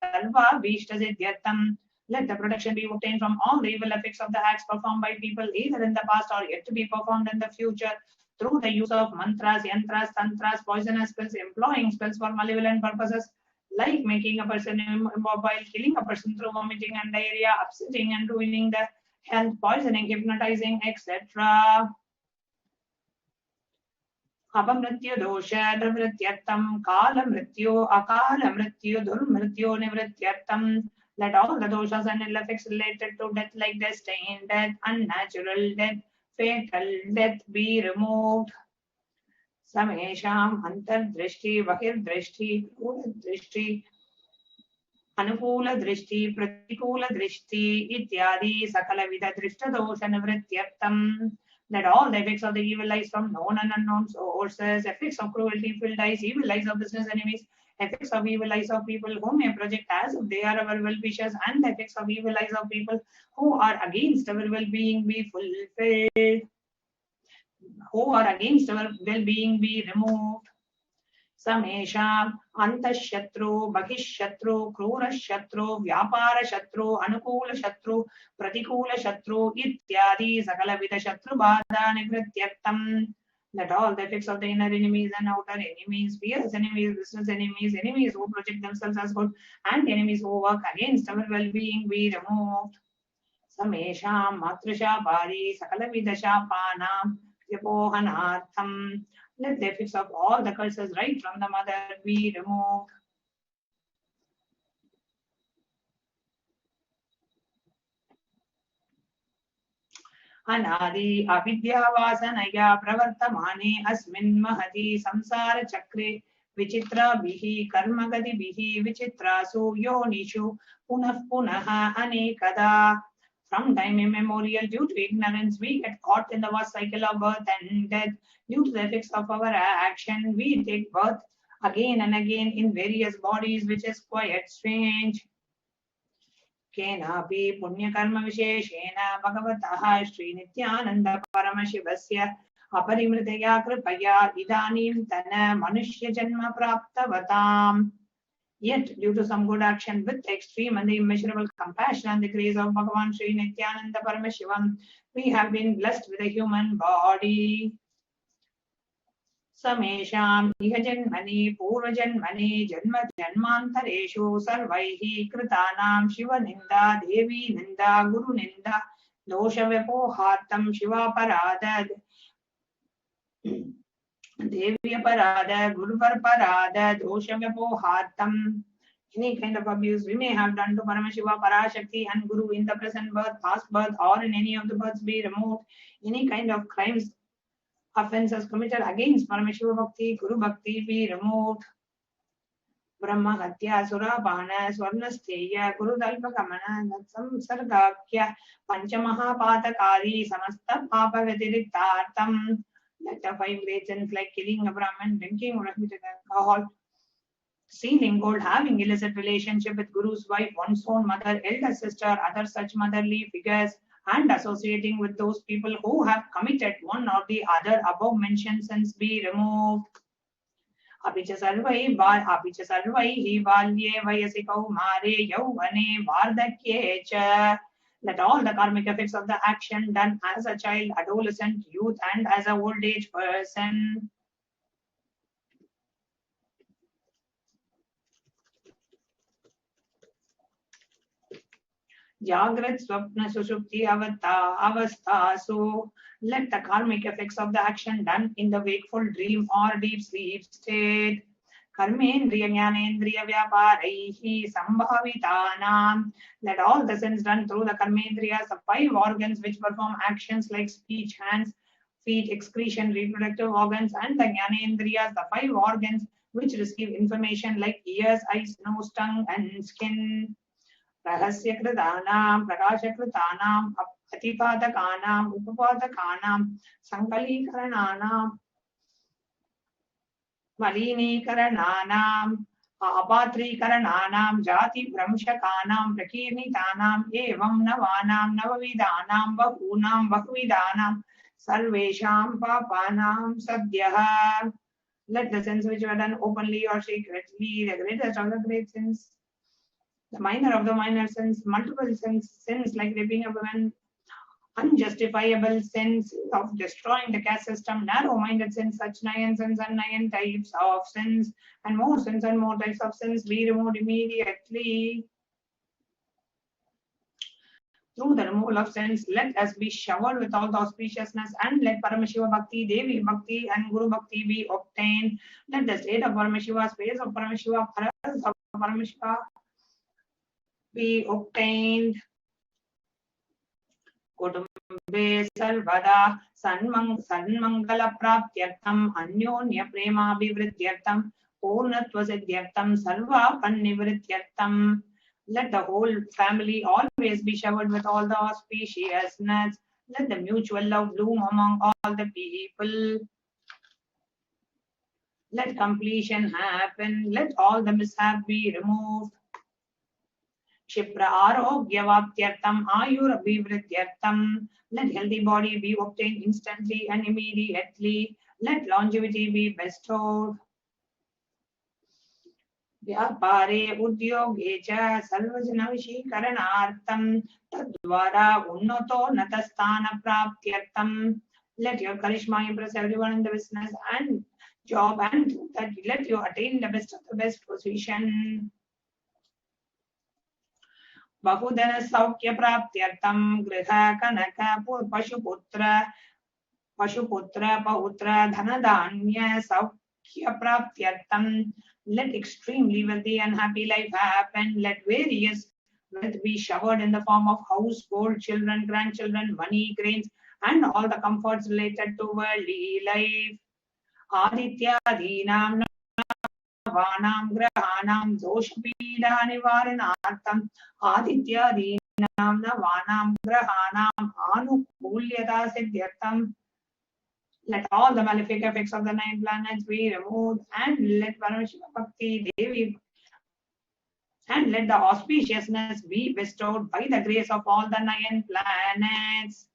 Sarva Vishta Siddhyartham. Let the protection be obtained from all the evil effects of the acts performed by people either in the past or yet to be performed in the future through the use of mantras, yantras, tantras, poisonous spells, employing spells for malevolent purposes like making a person immobile, killing a person through vomiting and diarrhea, upsetting and ruining the health, poisoning, hypnotizing, etc. Apamrityu dosha nivrityartham kala mrityu akala mrityu durmrityu nivrityartham. Let all the doshas and ill effects related to death like destined death, unnatural death, fatal death be removed. Samesham antardrishti vahirdrishti kuladrishti Anukula drishti, pratikula drishti, ityadi, sakala vida drishta dosha nivrityartham. Let all the effects of the evil eyes from known and unknown sources, effects of cruelty filled eyes, evil eyes of business enemies, effects of evil eyes of people who may project as if they are our well-wishers, and the effects of evil eyes of people who are against our well-being be fulfilled, who are against our well-being be removed. Samesham antashatru, bahishatru, krura shatru, vyapara shatru, anukula shatru, pratikula shatru, ityadi sakala vida shatru bada nivrityaktam. That all the effects of the inner enemies and outer enemies, fierce enemies, business enemies, enemies who project themselves as good, and enemies who work against our well-being be removed. Samesham matrusha bari sakala vida shapanam yapohanartham. Let the effects of all the curses right from the mother be removed. Anadi avidya vasanaya pravartamane asmin mahati samsara chakre vichitra bihi karmagati bihi vichitrasu yonishu punah punaha anekada. From time immemorial, due to ignorance, we get caught in the vast cycle of birth and death. Due to the effects of our action, we take birth again and again in various bodies, which is quite strange. केनापि पुण्यकर्म विशेषेण भगवतः श्री नित्यानंद परमशिवस्य अपरिमृतया कृपया इदानीं तन मनुष्य जन्म प्राप्तवताम्. Yet, due to some good action with extreme and the immeasurable compassion and the grace of Bhagavan Sri Nithyananda Paramashivam, we have been blessed with a human body. Samesham iha janmani purva janmani janma janmantareshu sarvaihi kritanam shiva ninda devi ninda guru ninda dosha vyapohatam shiva paradad devi parada guruvar parada dosha vyapohatam. Any kind of abuse we may have done to Paramashiva, Parashakti and Guru in the present birth, past birth, or in any of the births be removed. Any kind of crimes, offences committed against Paramashiva Bhakti, Guru Bhakti be removed. Brahma Hatya, Surabhana, Swarnasteya, Guru Dalpakamana, Samsargakya, Panchamahapatakari, Samasta Papa Vediriktartam. Let the 5 great sins like killing a Brahman, drinking or alcohol, stealing gold, having illicit relationship with Guru's wife, one's own mother, elder sister, other such motherly figures, and associating with those people who have committed one or the other above mentioned sins be removed. Apicha sarvai hi balye vayasi kaumare yauvane vardhakye cha. That all the karmic effects of the action done as a child, adolescent, youth, and as a old age person. Jagrat Swapna Sushupti Avastha. So let the karmic effects of the action done in the wakeful dream or deep sleep state. Karmendriya Jnanendriya Vyaparaihi Sambhavitanam. Let all the sins done through the Karmendriyas, the 5 organs which perform actions like speech, hands, feet, excretion, reproductive organs, and the Jnanendriyas, the 5 organs which receive information like ears, eyes, nose, tongue, and skin. रहस्यकृतानां प्रकाशकृतानां अतिपादकानां उपपादकानां संकलीकरणानां मलिनीकरणानां अपात्रीकरणानां जातिभ्रंशकानां प्रकीर्णितानां एवं नवानां नवविधानां बहूनां बहुविधानां सर्वेषां पापानां सद्यः. Let the sins which were done openly or secretly, the greatest of the great sins, the minor of the minor sins, multiple sins like raping a woman, unjustifiable sins of destroying the caste system, narrow-minded sins, such 9 sins and 9 types of sins, and more sins and more types of sins be removed immediately. Through the removal of sins, let us be showered with all the auspiciousness, and let Paramashiva Bhakti, Devi Bhakti, and Guru Bhakti be obtained. Let the state of Paramashiva, space of Paramashiva, Paras of Paramashiva be obtained. Kutumbe sarvada sanmangala praptyartham anyonya prema bivrityartham purnatva siddhyartham sarva pannivrityartham. Let the whole family always be showered with all the auspiciousness. Let the mutual love bloom among all the people. Let completion happen. Let all the mishap be removed. Shipra Arogyavaptyartham Ayurabhivrityartham. Let healthy body be obtained instantly and immediately. Let longevity be bestowed. व्यापारे उद्योगे च सर्वजनवशीकरणार्थं तद्वारा उन्नतो नतस्थानप्राप्त्यर्थं. Let your charisma impress everyone in the business and job, and through that let you attain the best of the best position. बहुधन सौख्य प्राप्त्यर्थं गृह कनक पशुपुत्र पौत्र धनधान्य सौख्य प्राप्त्यर्थं. Let extremely wealthy and happy life happen. Let various wealth be showered in the form of house, gold, children, grandchildren, money, grains, and all the comforts related to worldly life. Adityadinam Vanam Grahanam Doshapida Nivaranartham Adityadinam Vanam Grahanam Anukulyata Siddhyartham. Let all the malefic effects of the 9 planets be removed, and let Paramashiva Bhakti Devi, and let the auspiciousness be bestowed by the grace of all the 9 planets.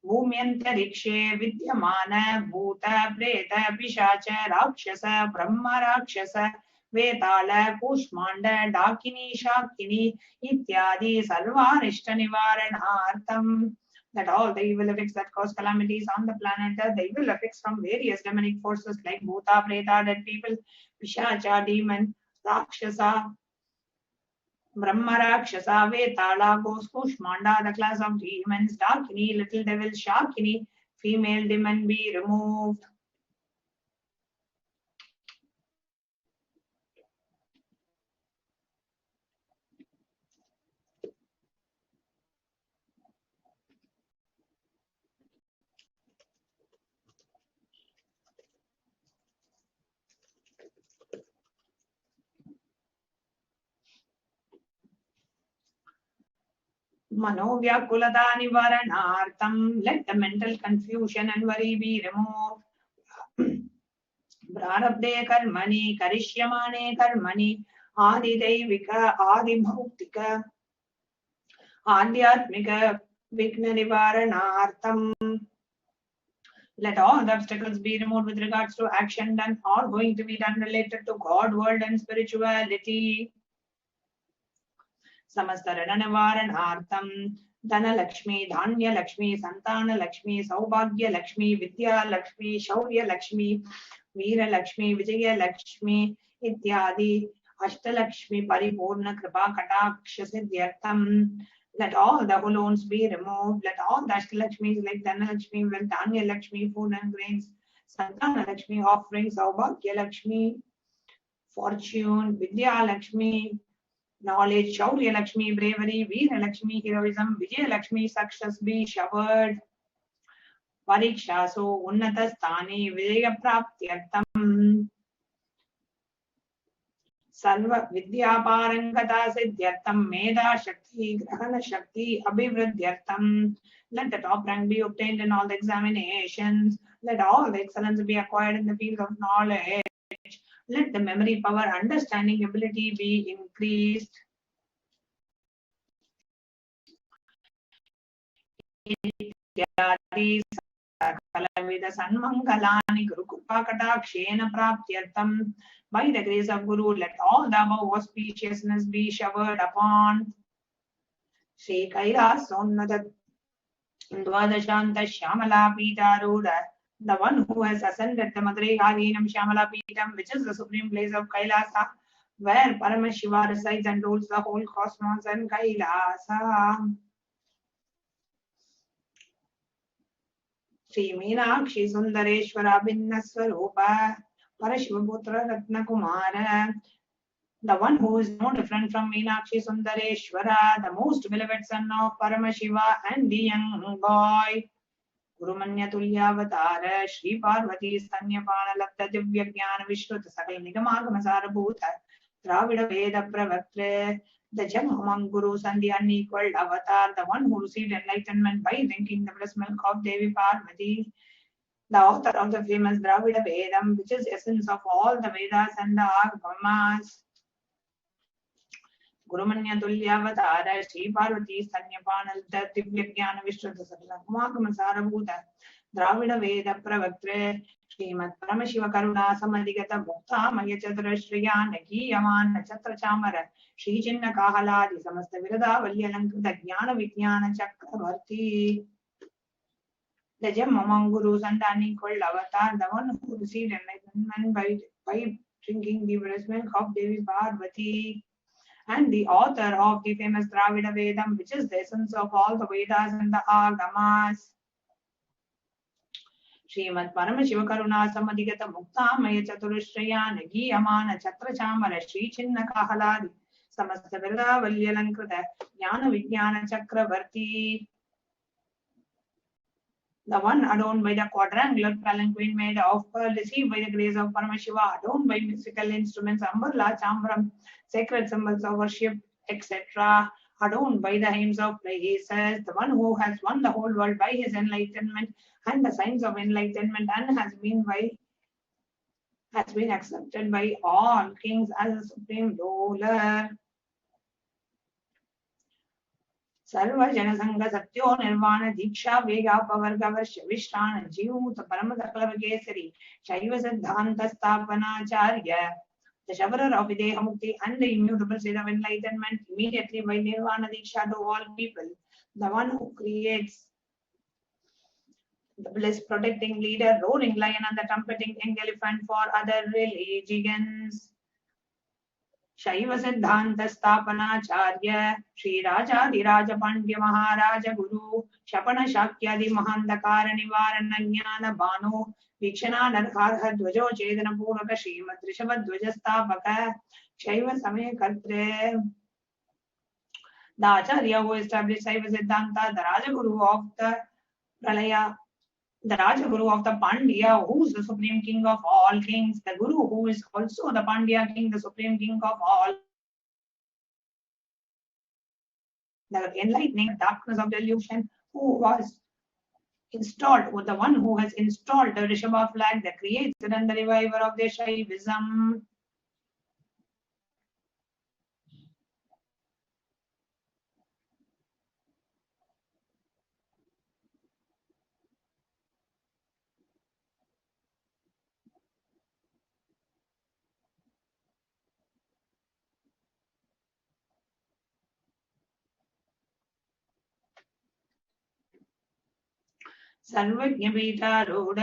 Bhumyantarikshe Vidyamana Bhuta Preta Pishacha Rakshasa Brahma Rakshasa Vetala Kushmanda Dakini Shakini Ityadi Sarvanishta Nivaranartham. That all the evil effects that cause calamities on the planet, the evil effects from various demonic forces like Bhuta, Preta, dead people, Pishacha, demon, Rakshasa, Brahma Rakshasa, Vetala, Ghost, Kushmanda, the class of demons, Dakini, little devil, Shakini, female demon be removed. Manovyakulata Nivaranartham. Let the mental confusion and worry be removed. Prarabdhe karmani karishyamane karmani adi deivika adi bhautika adhyatmika vigna nivaranartham. Let all the obstacles be removed with regards to action done or going to be done related to God, world, and spirituality. Samastarana nivaranartham. Dhana Lakshmi, Dhanya Lakshmi, Santana Lakshmi, Saubhagya Lakshmi, Vidya Lakshmi, Shaurya Lakshmi, Veera Lakshmi, Vijaya Lakshmi, Ityadi, Ashtalakshmi, Paripurna Kripa Kataksha Siddhyartham. Let all the balloons be removed. Let all the Ashtalakshmis like Dhana Lakshmi, Dhanya Lakshmi, food and grains, Santana Lakshmi, offerings, Saubhagya Lakshmi, fortune, Vidya Lakshmi, knowledge, Shaurya Lakshmi, bravery, Veera Lakshmi, heroism, Vijaya Lakshmi, success be showered. Pariksha, so Unnata Sthani, Vijaya Praptyartham. Sarva Vidya Parangata Siddhyartham, Meda Shakti, Grahana Shakti, Abhivridyartham. Let the top rank be obtained in all the examinations. Let all the excellence be acquired in the field of knowledge. Let the memory power, understanding ability be increased. Sakalavida Sanmangalani Guru Kripa Katakshena Praptyartham. By the grace of Guru, let all the above auspiciousness be showered upon. Shri Kailasa Unnata Dvadashanta Shyamala Pitaruda, the one who has ascended the Madurai Adinam Shyamala Pitam, which is the supreme place of Kailasa, where Paramashiva resides and rules the whole cosmos and Kailasa. Sri Meenakshi Sundareshwara Bhinnaswarupa Parashivaputra Ratnakumara, the one who is no different from Meenakshi Sundareshwara, the most beloved son of Paramashiva and the young boy. Gurumanya Tulyavatara Shri Parvati Stanyapana Lapta Divya Jnana Vishruta Sakal Nigamagama Bhuta Dravida Veda Pravatre, the gem among gurus and the unequaled avatar, the one who received enlightenment by drinking the breast milk of Devi Parvati, the author of the famous Dravida Vedam, which is essence of all the Vedas and the Agamas. Gurumanya Tulyavatara Shri Parvati Stanyapana Lapta Divya Jnana Vishruta Sakal Nigamagama Bhuta Dravida Veda Pravaktre Srimad Paramashiva Karuna Samadhigata Bhukta Maya Chaturashriya Naki Yaman Chatra Chamara Shri Chinna Kahaladi Samasta Virada Valyalankrita Jnana Vijnana Chakravarti. The gem among gurus and Dani called Avatar, the one who received enlightenment by drinking the breast milk of Devi Parvati, and the author of the famous Dravida Vedam, which is the essence of all the Vedas and the Agamas. Srimad Paramashiva Karuna Samadhigata Mukta Maya Chaturashraya Nagiyamana Chatra Chamara Shri Chinna Kahaladi Samasta Virada Valyalankrita Jnana Vijnana Chakravarti. The one adorned by the quadrangular palanquin made of pearl, received by the grace of Paramashiva, adorned by musical instruments, umbrella, chambram, sacred symbols of worship, etc., adorned by the hymns of praises, the one who has won the whole world by his enlightenment and the signs of enlightenment, and has been accepted by all kings as a supreme ruler. सर्व जनसंग सत्यो निर्वाण दीक्षा वेगा पवर्ग वर्ष विश्राण जीवूत परम सकल केसरी शैव सिद्धांत स्थापनाचार्य the shavara of Videha Mukti and the immutable state of enlightenment immediately by Nirvana Diksha to all people, the one who creates the bliss protecting leader, roaring lion and the trumpeting young elephant for other religions. Shaiva Siddhanta Sthapanacharya Shri Rajadhiraja Pandya Maharaja Guru Shapana Shakyadi Mahandakara Nivarana Jnana Bhanu Vikshana Narkarha Dvajo Chedana Puraka Srimad Rishabha Dvaja Sthapaka Shaiva Samaya Kartre. The Acharya who established Shaiva Siddhanta, the Rajaguru of the Pralaya, the Rajaguru of the Pandya, who is the supreme king of all kings, the Guru who is also the Pandya king, the supreme king of all, the enlightening darkness of delusion, who was installed, with the one who has installed the Rishabha flag, the creator and the reviver of the Shaivism. सर्वज्ञ पीठारूढ़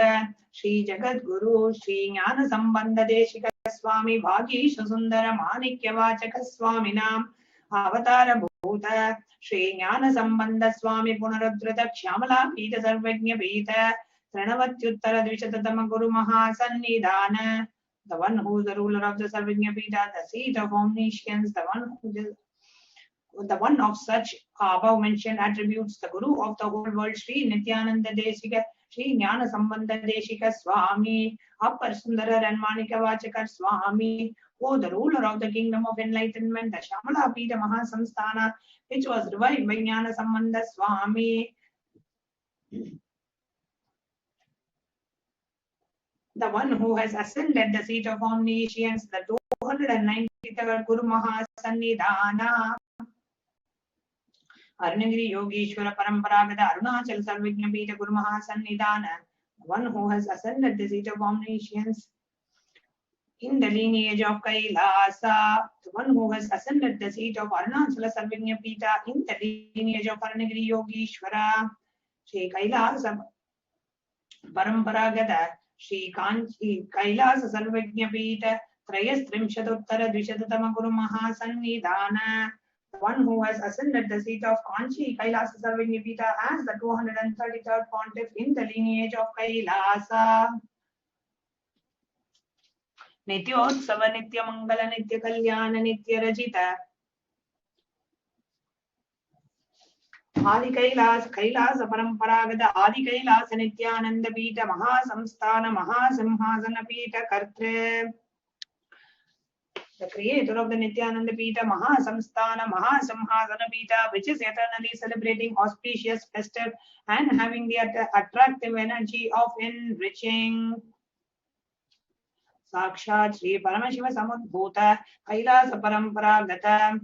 श्री जगत गुरु श्री ज्ञान संबंध देशिक स्वामी भागीश सुंदर माणिक्य वाचक स्वामी नाम अवतार भूत श्री ज्ञान संबंध स्वामी पुनरुद्धृत श्यामला पीठ सर्वज्ञ पीठ तृणवत्युत्तर द्विशततम गुरु महासन्निधान. The one who is the ruler of the Sarvajna Pita, the seat of omniscience, the one of such above mentioned attributes, the Guru of the whole world, Sri Nithyananda Desika, Sri Jnana Sambandha Deshika Swami, Upper Sundara and Manika Vachakar Swami, oh, the ruler of the kingdom of enlightenment, the Shamala Pita Mahasamsthana, which was revived by Jnana Sambandha Swami. The one who has ascended the seat of omniscience, the 293rd Guru Mahasannidhana. Arunagiri Yogeshwara Paramparagata Arunachal Sarvajna Pita Guru Mahasannidhana, the one who has ascended the seat of omniscience in the lineage of Kailasa, the one who has ascended the seat of Arunachala Sarvajna Pita in the lineage of Arunagiri Yogeshwara, Shri Kailasa Paramparagata Shri Kanchi Kailasa Sarvajna Pita Trayastrimshatuttara Dvishatatama Guru Mahasannidhana, the one who has ascended the seat of Kanchi Kailasa Sarvajna Pita as the 233rd pontiff in the lineage of Kailasa. Nityotsava Nitya Mangala Nitya Kalyana Nitya Rajita Adi Kailasa Paramparagata Adi Kailasa Nithyananda Pita Mahasamsthana Mahasimhasana Pita Kartre. The creator of the Nithyananda Pita Mahasamsthana Mahasimhasana Pita, which is eternally celebrating, auspicious, festive, and having the attractive energy of enriching. Sakshat Sri Paramashiva Samudbhuta Kailasa Paramparagata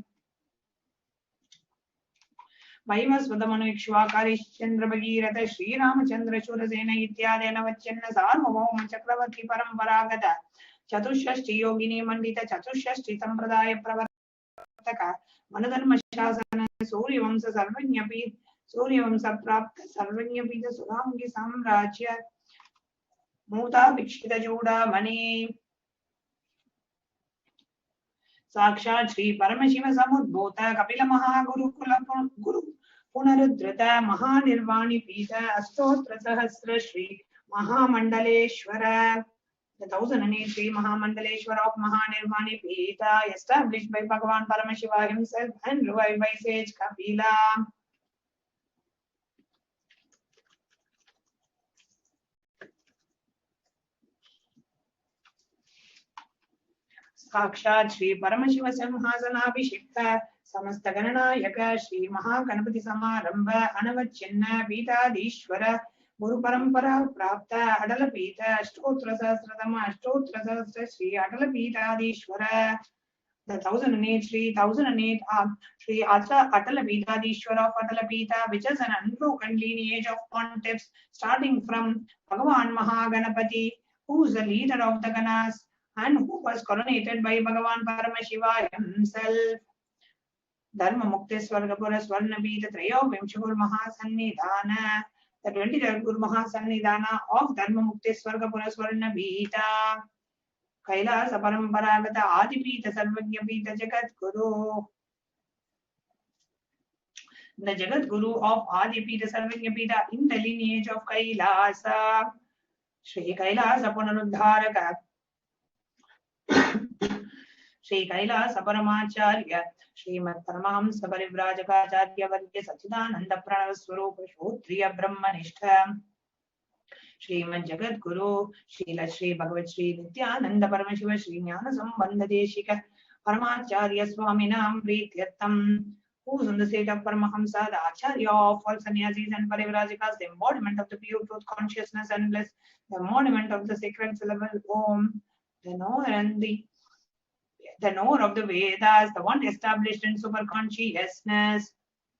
वैवस्वतमनुक्ष्वाकारिश्चन्द्र Bhagirath Shri Ramchandra Shurasena इत्यादेन वच्चन्न सार्वभौम चक्रवर्ती परम्परागत चतुष्षष्टि योगिनी मंडित चतुष्षष्टि संप्रदाय प्रवर्तक मनधर्म शासन सूर्यवंश सर्वज्ञपी सूर्यवंश प्राप्त सर्वज्ञपीठ सुरांगी साम्राज्य मूता भिक्षित चूड़ामणि साक्षात् श्री परमशिव समुद्भूत कपिल महागुरुकुल गुरु पुनरुद्धृत महानिर्वाणि पीठ अष्टोत्तर सहस्र श्री महामंडलेश्वर the 1008 Sri Mahamandaleshwar of Mahanirvani Pita established by Bhagavan Paramashiva himself and revived by sage Kapila. साक्षात् श्री परमशिव सिंहासनाभिषिक्त समस्त गणनायक श्री महागणपति समारंभ अनवच्छिन्न पीठाधीश्वर गुरु परंपरा प्राप्त अटल पीठ अष्टोत्तर सहस्रतम अष्टोत्तर सहस्र श्री अटल पीठाधीश्वर the 1008 Sri Atal Peethadishwar of Atal Peetha, which is an unbroken lineage of pontiffs starting from Bhagavan Mahaganapati, who is the leader of the Ganas and who was coronated by Bhagavan Paramashiva himself. Dharma Mukti Swargapura Swarna Peetha Trayo Vimshur Mahasannidhana, the 23rd Guru Mahasannidhana of Dharma Mukti Swargapura Swarna Peetha. Kailasa Paramparagata Adipita Sarvajñapita Jagat Guru. The Jagat Guru of Adipita Sarvajñapita in the lineage of Kailasa. Shri Kailasa Punaruddharaka. Shri Kailasa Paramacharya. Srimad Paramahamsa Parivrajakaacharya Varya Sachidananda Pranava Swarupa Shotriya Brahmanishta. Srimad Jagat Guru, Srila Sri Bhagavat Sri Nithyananda Paramashiva Sri Jnana Sambandha Deshika Paramacharya Swaminam Prityartham, who is on the state of Paramahamsa, the Acharya of all sannyasis and Parivrajikas, the embodiment of the pure truth consciousness and bliss, the embodiment of the sacred syllable Om, the knower of the Vedas, the one established in super consciousness.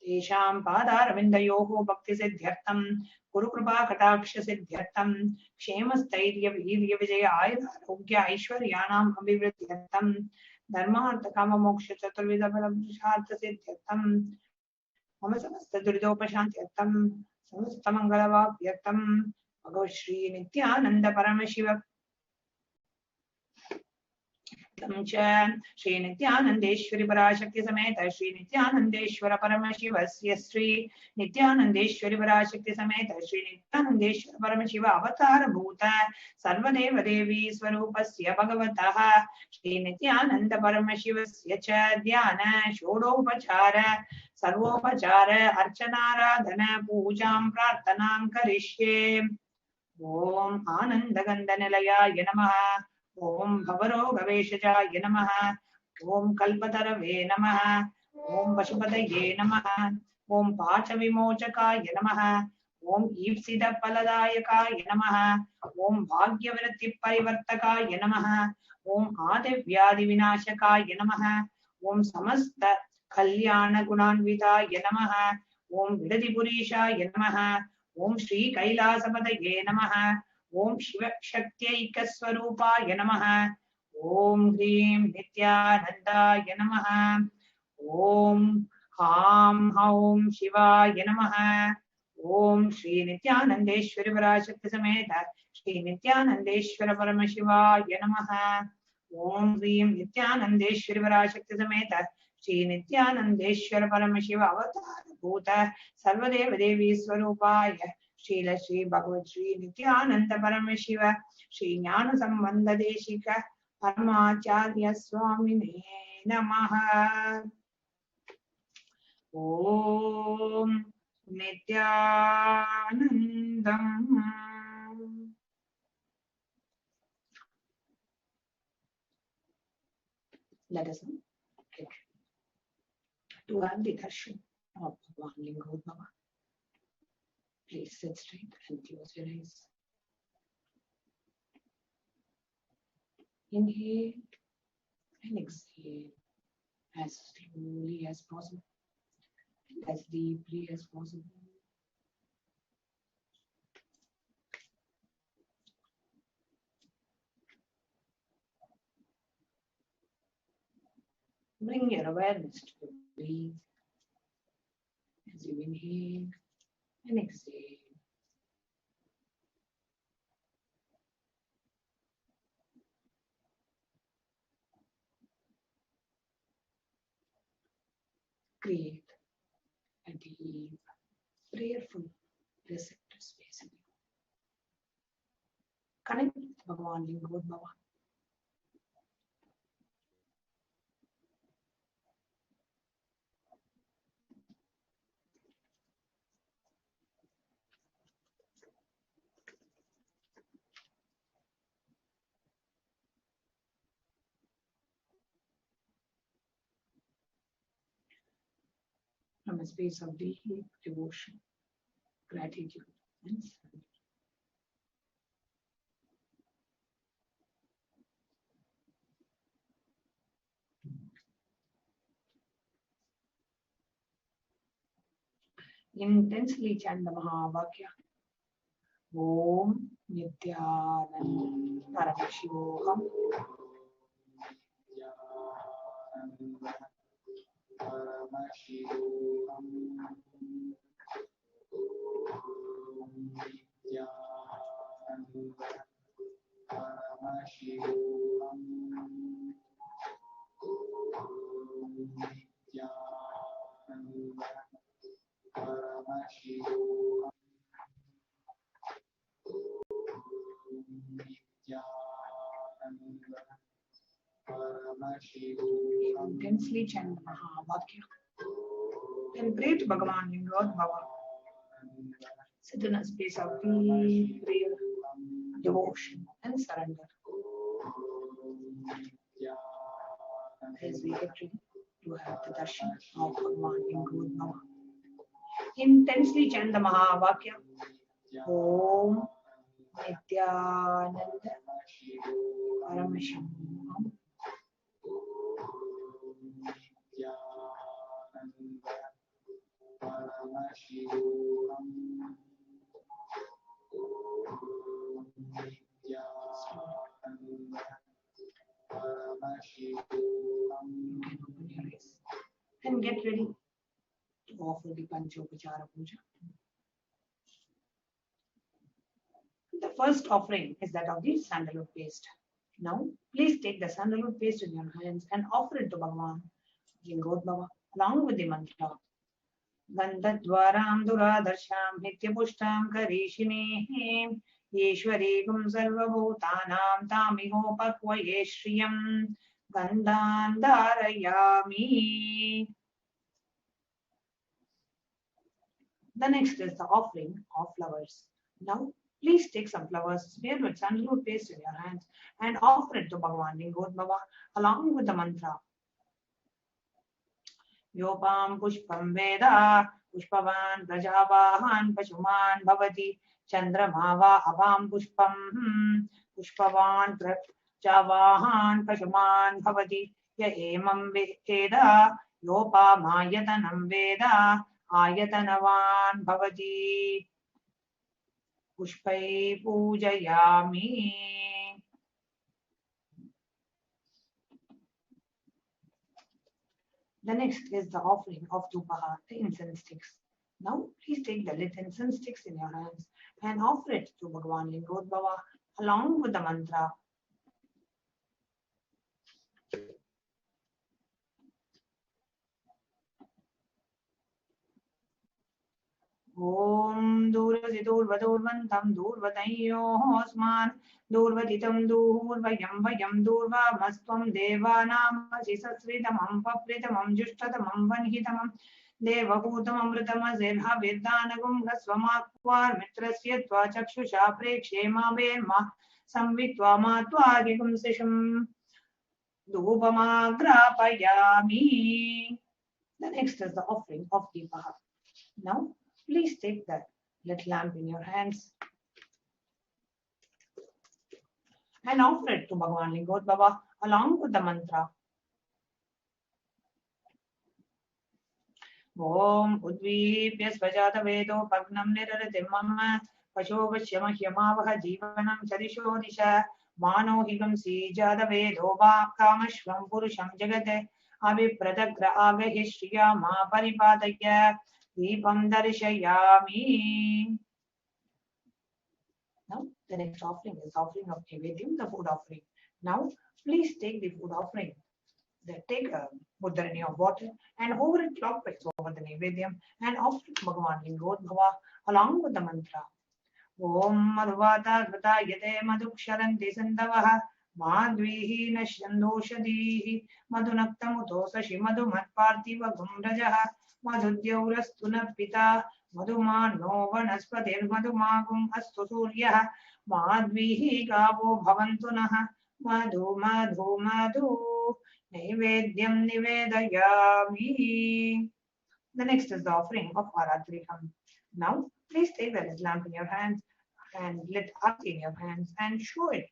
Tesham Padaravindayoho Bhakti Siddhyartham Guru Kripa Kataksha Siddhyartham Kshema Stairya Virya Vijaya Ayurogya Aishwaryanam Abhivrityartham Dharmartha Kama Moksha Chaturvida Parabhushartha Siddhyartham Mama Samasta Duridopashantyartham Samasta Mangalavapyartham Bhagavat Shri Nithyananda Paramashiva Shri Nithyanandeshwari Parashakti Sameta Shri Nithyanandeshwara Paramashiva Shri Nithyanandeshwari Parashakti Sameta Shri Nithyanandeshwara Paramashiva Avatar Bhuta Sarvadeva Devi Swarupasya Bhagavataha Shri Nithyananda Paramashiva Cha Dhyana Shodopachara Sarvopachara Archanaradhana Pujam Prarthanam Karishye Om Anandagandhanilaya Namaha Om Bhavarogaveşajaya Namaha Om Kalpatarave Namaha Om Pashupadaye Namaha Om Pachavimochakaya Namaha Om Ipsida Paladayakaya Namaha Om Bhagyavrati Parivartakaya Namaha Om Adevyadi Vinashakaya Namaha Om Samasta Kalyana Gunanvitaya Namaha Om Vidadipurishaya Namaha Om Shri Kailasapadaye Namaha Om Shiva Shaktiaika Swarupaya Namaha Om Hrim Nithyanandaya Namaha Om Ham Haum Shivaya Namaha Om Shri Nithyanandeshwari Parashakti Sameta Shri Nithyanandeshwara Paramashivaya Namaha Om Hrim Nithyanandeshwari Parashakti Sameta Shri Nithyanandeshwara Paramashiva Avatar Bhuta Sarvadeva Devi Swarupaya Srila Sri Bhagavat Sri Nithyananda Paramashiva Sri Jnana Sambandha Deshika Paramacharya Swamine Namaha Om Nithyanandam. Let us get to have the darshan of Bhagavan Lingodbhava. Please sit straight and close your eyes. Inhale and exhale as slowly as possible. as deeply as possible. Bring your awareness to the breath as you inhale and exhale. Create a deep, prayerful, receptive space in you. Connect with Bhagavan Lingodbhava. From a space of deep devotion, gratitude, and surrender. Intensely chant the Mahavakya. Om Nithyananda Paramashivoham. Intensely chant the Mahavakya. Then pray to Bhagavan Lingodbhava. Sit in a space of deep prayer, devotion, and surrender. As we get ready to have the darshan of Bhagavan Lingodbhava. Intensely chant the Mahavakya. Om Nithyananda Paramashivam. And get ready to offer the Panchopachara Puja. The first offering is that of the sandalwood paste. Now, please take the sandalwood paste in your hands and offer it to Bhagavan Lingodbhava along with the mantra. Gandhadvaram Duradarsham Nityapushtam Karishine Yeshwarigum Sarvabhutanam Tamihopakvaye Shriyam Gandhandarayami. The next is the offering of flowers. Now, please take some flowers smeared with sandalwood paste in your hands and offer it to Bhagavan Lingodbhava along with the mantra. Yopam pushpam veda pushpavan prajavahan pashuman bhavati chandramava abam pushpam pushpavan prajavahan pashuman bhavati ya emam veda yopamayatan veda ayatanavan bhavati pushpai pujayami. The next is the offering of Dhupaha, the incense sticks. Now, please take the lit incense sticks in your hands and offer it to Bhagavan Lingodbhava along with the mantra. Om Durvadurvadurvantam Durvatayosman Durvaditam Durvayam Vayam Durva Mastvam Devanam Sisasritamam Papritamam Jushtatamam Vanhitamam Devabhutamam Ritamazirha Virdanagum Gasvamakvar Mitrasya Chakshusha Prekshema Verma Samvitva Matvarigum Sisham Dhupamagrapayami. The next is the offering of Deepaha. Now, please take that lit lamp in your hands and offer it to Bhagavan Lingodbhava along with the mantra. Om Udvipya Svajata Vedo Pagnam Nirarati Mama Pashovashyama Hyamavaha Jivanam Charisho Disha Mano Higamsi Jada Vedo Kamashvam Purusham Jagate Avipradagra Agahishriya Ma Paripadaya Deepam Darshayami. Now, the next offering is offering of Nevedyam, the food offering. Now, please take the food offering. Take a mudrani of water and hover it clockwise over the Nevedyam and offer it to Bhagavan Lingodbhava along with the mantra. Om Madhuvata Grata Yate Madhuksharanti Sandavaha Madvihi Nashandoshadihi Madhunaktamuto Sashi Madhumatpartiva Gumrajaha Madhudyaurastuna Pita Madhumano Vanaspatir Madhumagum Astu Suryaha Madvihi Gavo Bhavantunaha Madhu Madhu Madhu Naivedyam Nivedayami. The next is the offering of Aratrikam. Now, please take the lamp in your hands and lit arati in your hands and show it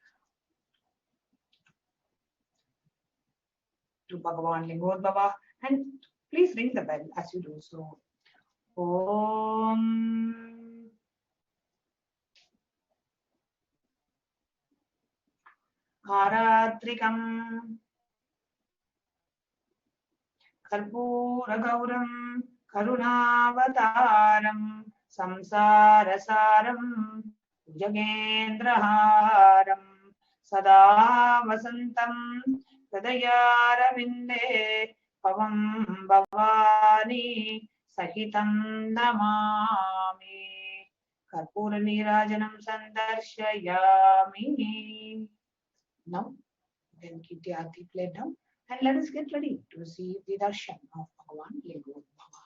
to Bhagavan Lingodbhava and please ring the bell as you do so. Om Aratrikam Karpuragauram Karunavataram Samsarasaram Jagendraharam Sada Vasantam Tadayaravinде Pavam Bhavani Sahitam Namami Karpura Nirajanam Sandarshayami. Now, then keep the arti played down and let us get ready to receive the darshan of Bhagavan Lingodbhava.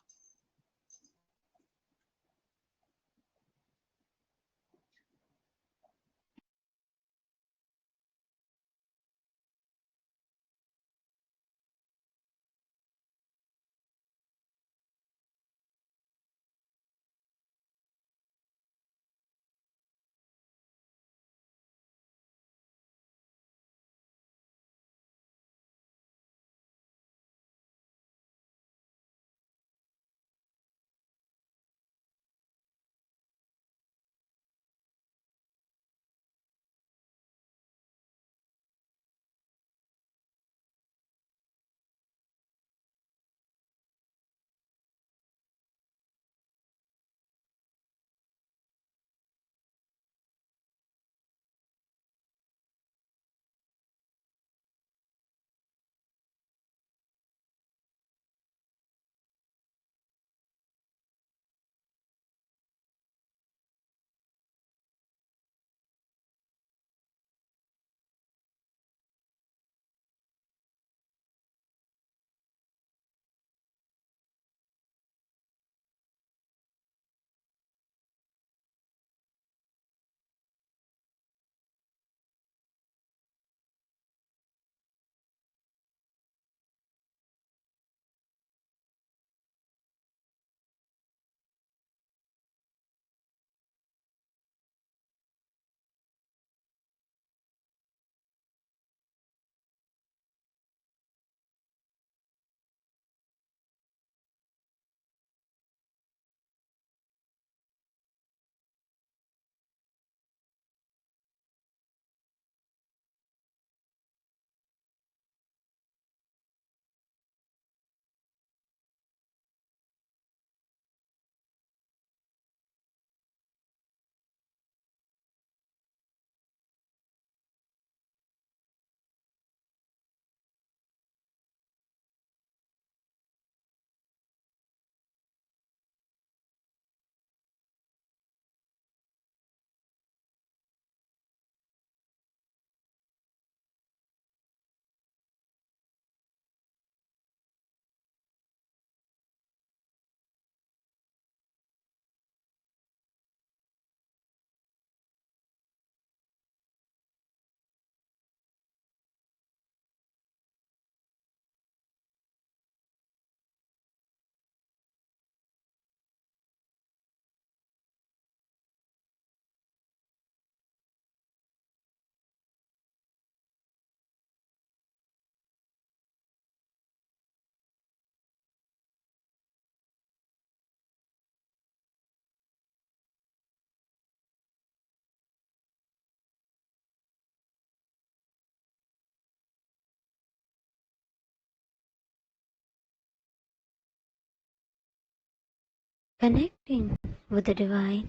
Connecting with the divine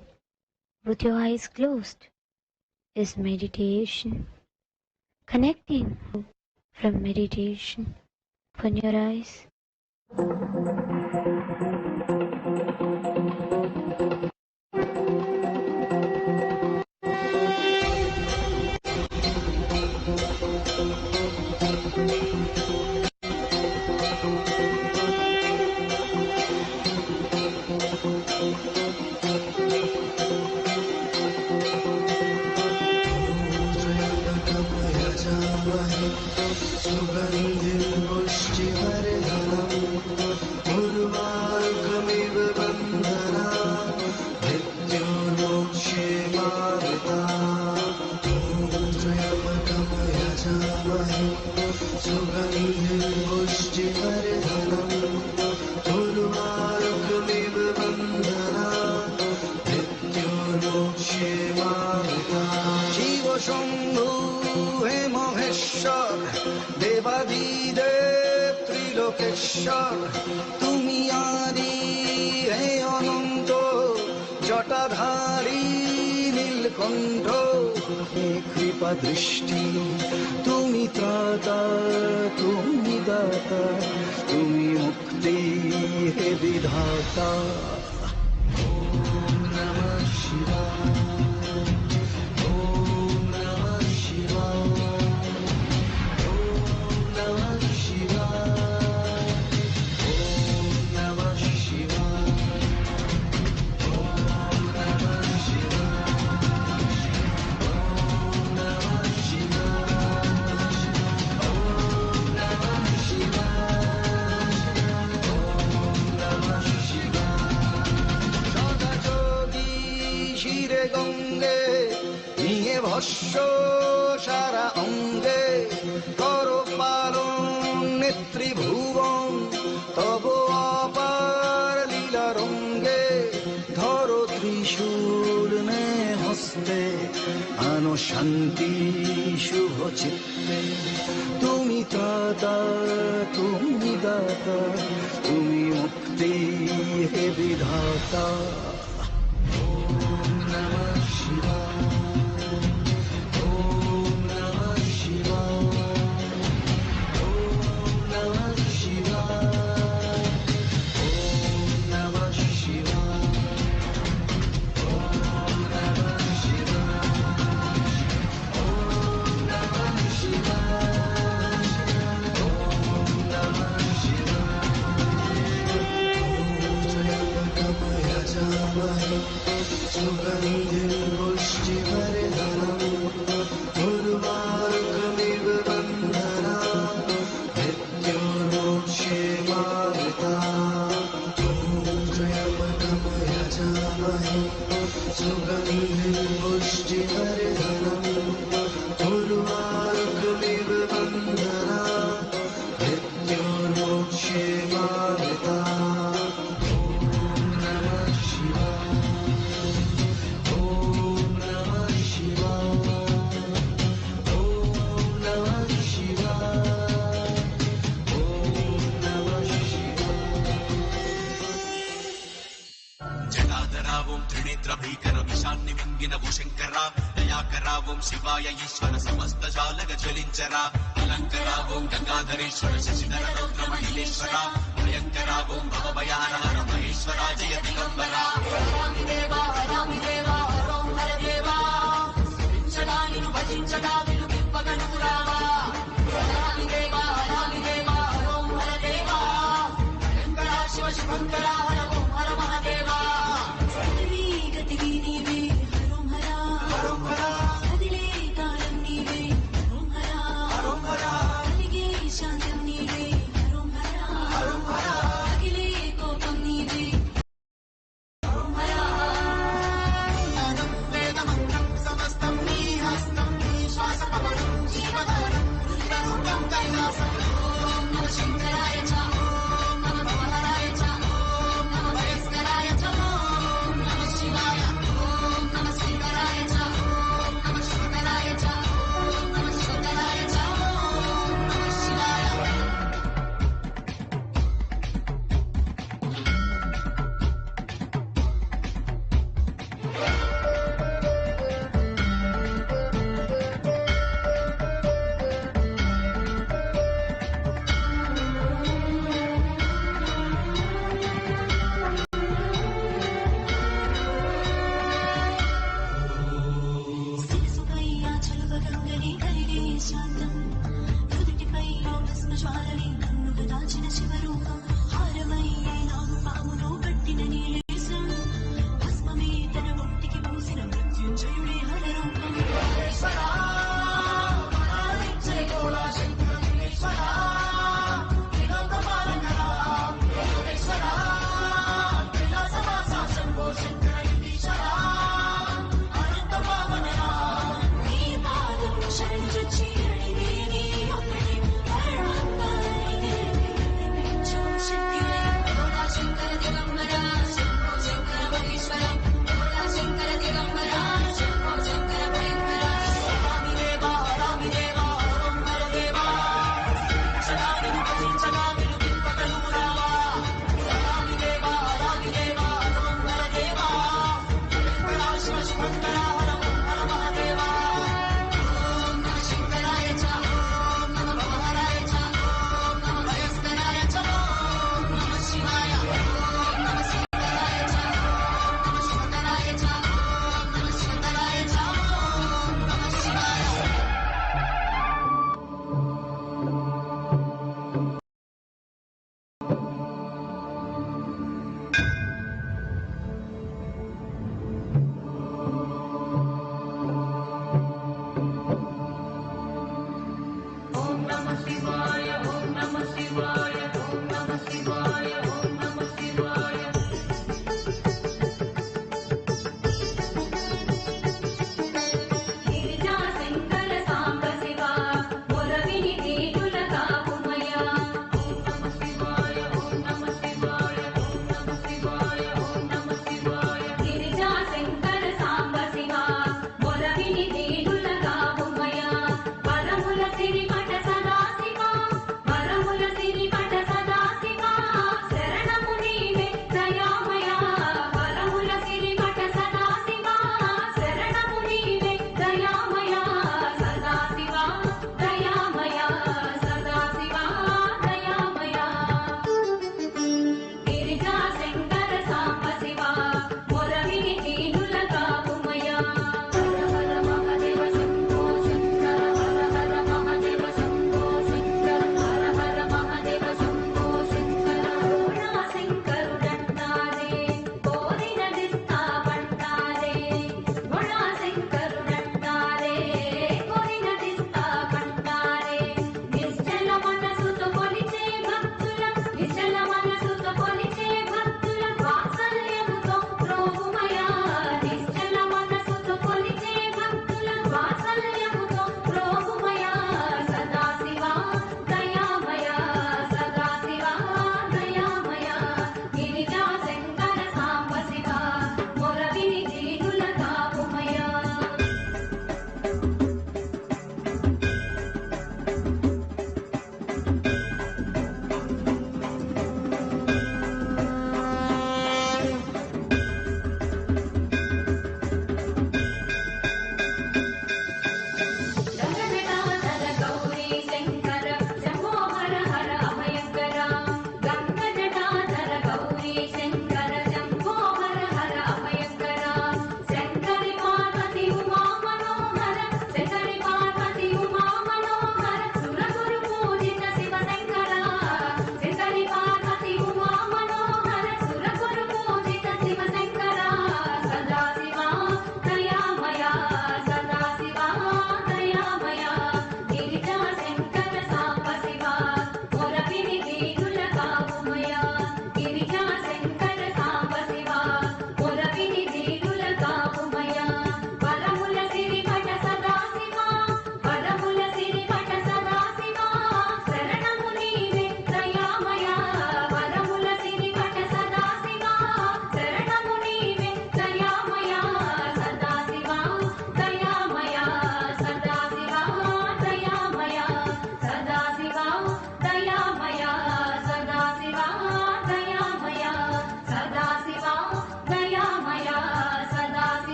with your eyes closed is meditation. Connecting from meditation, open your eyes. তুমি আদি হে অনন্ত জটাধারী নীলকণ্ঠ কৃপা দৃষ্টি তুমি ত্রাতা তুমি দাতা তুমি মুক্তি হে বিধাতা ওম নমঃ শিবায় ওম নমঃ শিবায় ওম নমঃ শিবায় গঙ্গে নিয়ে ভস্য সারা অঙ্গে কর পালন নেত্রীভুবন তব অপার লীলা রঙ্গে ধরো ত্রিশূল নে হস্তে আনো শান্তি শুভ চিত্তে তুমি ত্রাতা তুমি দাতা তুমি মুক্তি হে বিধাতা శివాయ ఈశ్వర సమస్త జాలగ జ్వలించరా అలంకరావం గంగాధరేశ్వర శశిధర రౌద్ర మహిళేశ్వర భయంకరావం భవభయానహర మహేశ్వర జయ దిగంబరా నిన్ను భజించగా విలువింపగను రావా శివ శివంకర హర ఓం హర మహాదేవా గతివి నీవే హరోం హరా హరోం హరా శాంతం నీవే హరోం హరా హరోం హరా అఖిలే కోపం నీవే హరోం హరా అనం వేదమంత్రం సమస్తం నీ హస్తం నీ శ్వాసపవనం జీవధారం రుద్రరూపం కైలాసం ఓం నమః శంకరాయ చ ఓం నమః భవహరాయ చ ఓం నమః భయస్కరాయ చ ఓం నమః శివాయ ఓం నమః శంకరాయ చ ఓం నమః శంకరాయ చ ఓం నమః శంకరాయ చ ఓం నమః శివాయ జ్వాలని కన్నుగా దాచిన శివరూపం హారమయ్యే నాగు పాములో కట్టిన నీలేశం భస్మమే తన ఒంటికి పూసిన మృత్యుంజయుడే హరరూపం Sharani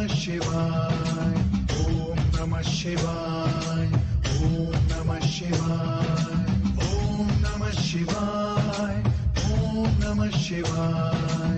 Namah Shivaya. Om Namah Shivaya. Om Namah Shivaya. Om Namah Shivaya. Om Namah Shivaya.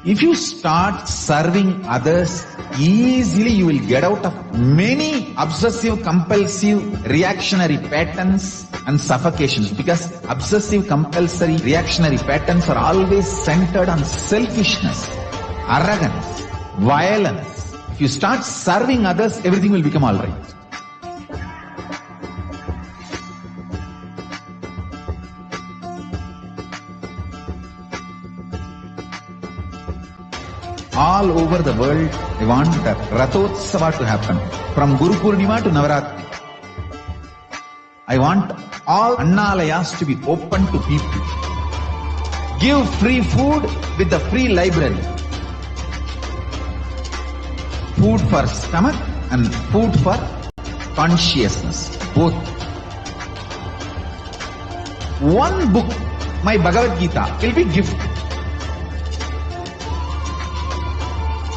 If you start serving others, easily you will get out of many obsessive, compulsive, reactionary patterns and suffocations, because obsessive, compulsory, reactionary patterns are always centered on selfishness, arrogance, violence. If you start serving others, everything will become all right. All over the world, they want the Rathotsava to happen. From Guru Purnima to Navaratri. I want all Annalayas to be open to people. Give free food with the free library. Food for stomach and food for consciousness. Both. One book, my Bhagavad Gita, will be gift.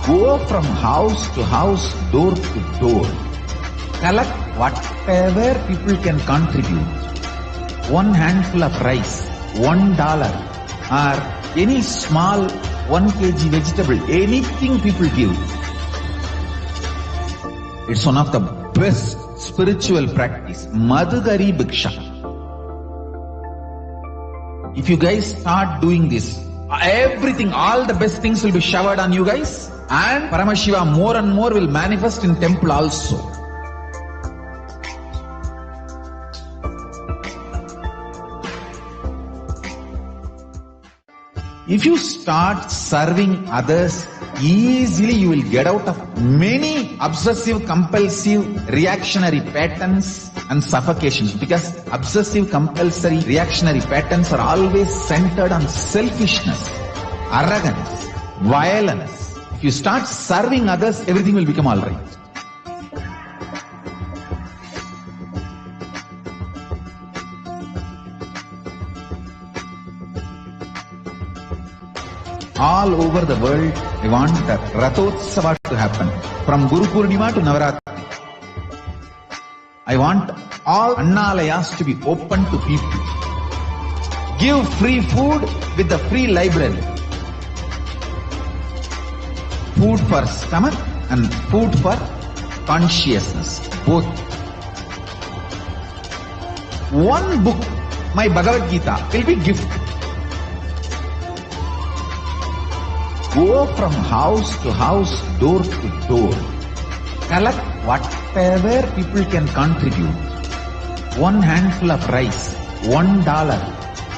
Go from house to house, door to door. Collect whatever people can contribute. One handful of rice, $1, or any small 1 kg vegetable, anything people give. It's one of the best spiritual practice. Madhugari Bhiksha. If you guys start doing this, everything, all the best things will be showered on you guys. And Paramashiva more and more will manifest in temple also. If you start serving others, easily you will get out of many obsessive, compulsive, reactionary patterns and suffocations, because obsessive, compulsory, reactionary patterns are always centered on selfishness, arrogance, violence. If you start serving others, everything will become all right. All over the world, they want the Rathotsava to happen. From Guru Purnima to Navaratri. I want all Annalayas to be open to people. Give free food with the free library. Food for stomach and food for consciousness. Both. One book, my Bhagavad Gita, will be gift. Go from house to house, door to door. Collect whatever people can contribute. One handful of rice, $1,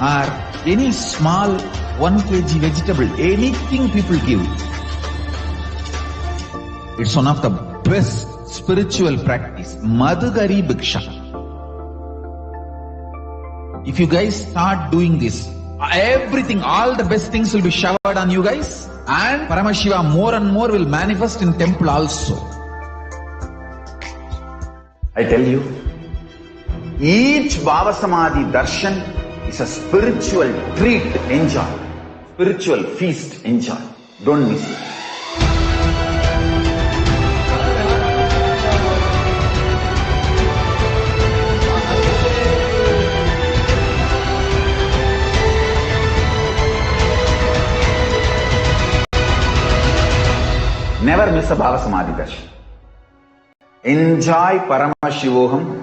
or any small 1 kg vegetable, anything people give. It's one of the best spiritual practice. Madhugari Bhiksha. If you guys start doing this, everything, all the best things will be showered on you guys. And Paramashiva more and more will manifest in temple also. I tell you, each Bhava Samadhi Darshan is a spiritual treat, enjoy. Spiritual feast, enjoy. Don't miss it. Never miss a Bhava Samadhi Darshan. Enjoy Paramashivoham,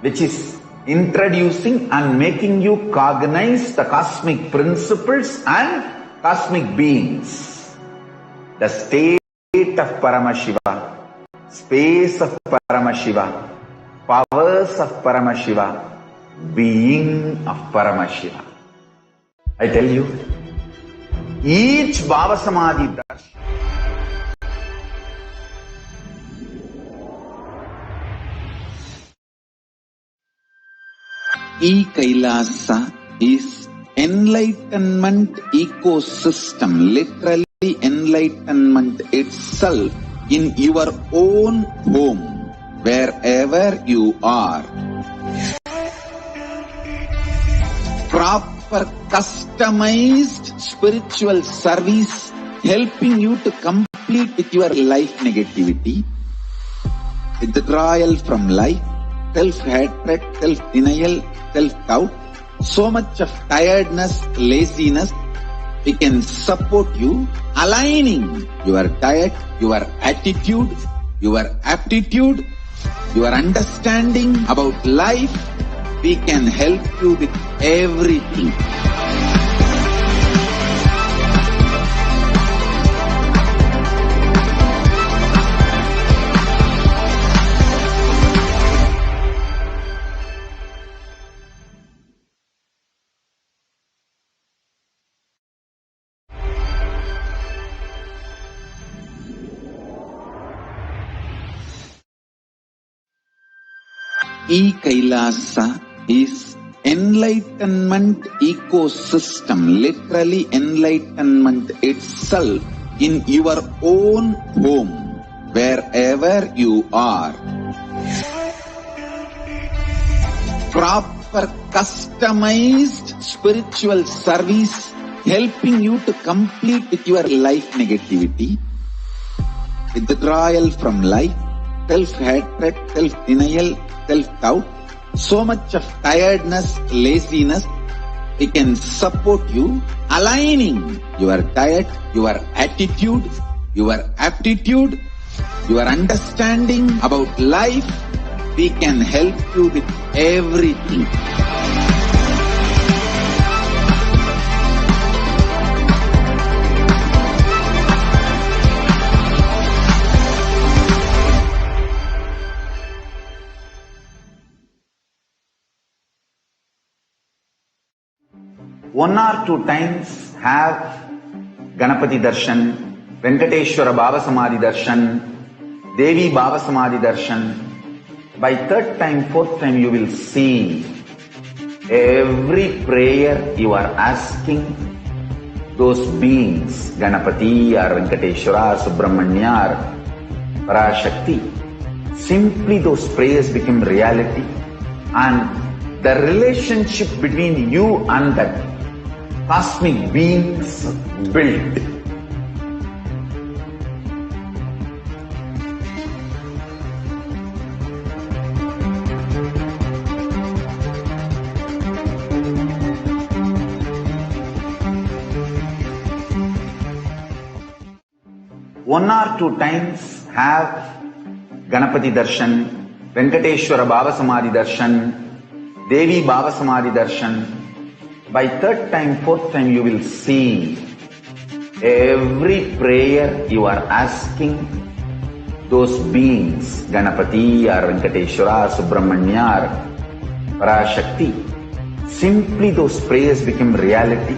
which is introducing and making you cognize the cosmic principles and cosmic beings. The state of Paramashiva, space of Paramashiva, powers of Paramashiva, being of Paramashiva. I tell you, each Bhava Samadhi Darshan Kailasa is enlightenment ecosystem, literally enlightenment itself in your own home, wherever you are. Proper customized spiritual service helping you to complete with your life negativity, withdrawal from life, self-hatred, self-denial, self-doubt, so much of tiredness, laziness, we can support you aligning your diet, your attitude, your aptitude, your understanding about life. We can help you with everything. Kailasa is enlightenment ecosystem, literally enlightenment itself in your own home, wherever you are. Proper customized spiritual service helping you to complete with your life negativity, withdrawal from life, self-hatred, self-denial, self-doubt, so much of tiredness, laziness. We can support you aligning your diet, your attitude, your aptitude, your understanding about life. We can help you with everything. One or two times have Ganapati Darshan, Venkateshwara Bhava Samadhi Darshan, Devi Bhava Samadhi Darshan. By third time, fourth time you will see every prayer you are asking those beings, Ganapati or Venkateshwara or Subramanya or Parashakti. Simply those prayers become reality, and the relationship between you and that cosmic beings built. One or two times have Ganapati Darshan, Venkateshwara Bhava Samadhi Darshan, Devi Bhava Samadhi Darshan. By third time, fourth time you will see every prayer you are asking those beings, Ganapati or Venkateshwara or Subramanya or Parashakti. Simply those prayers become reality,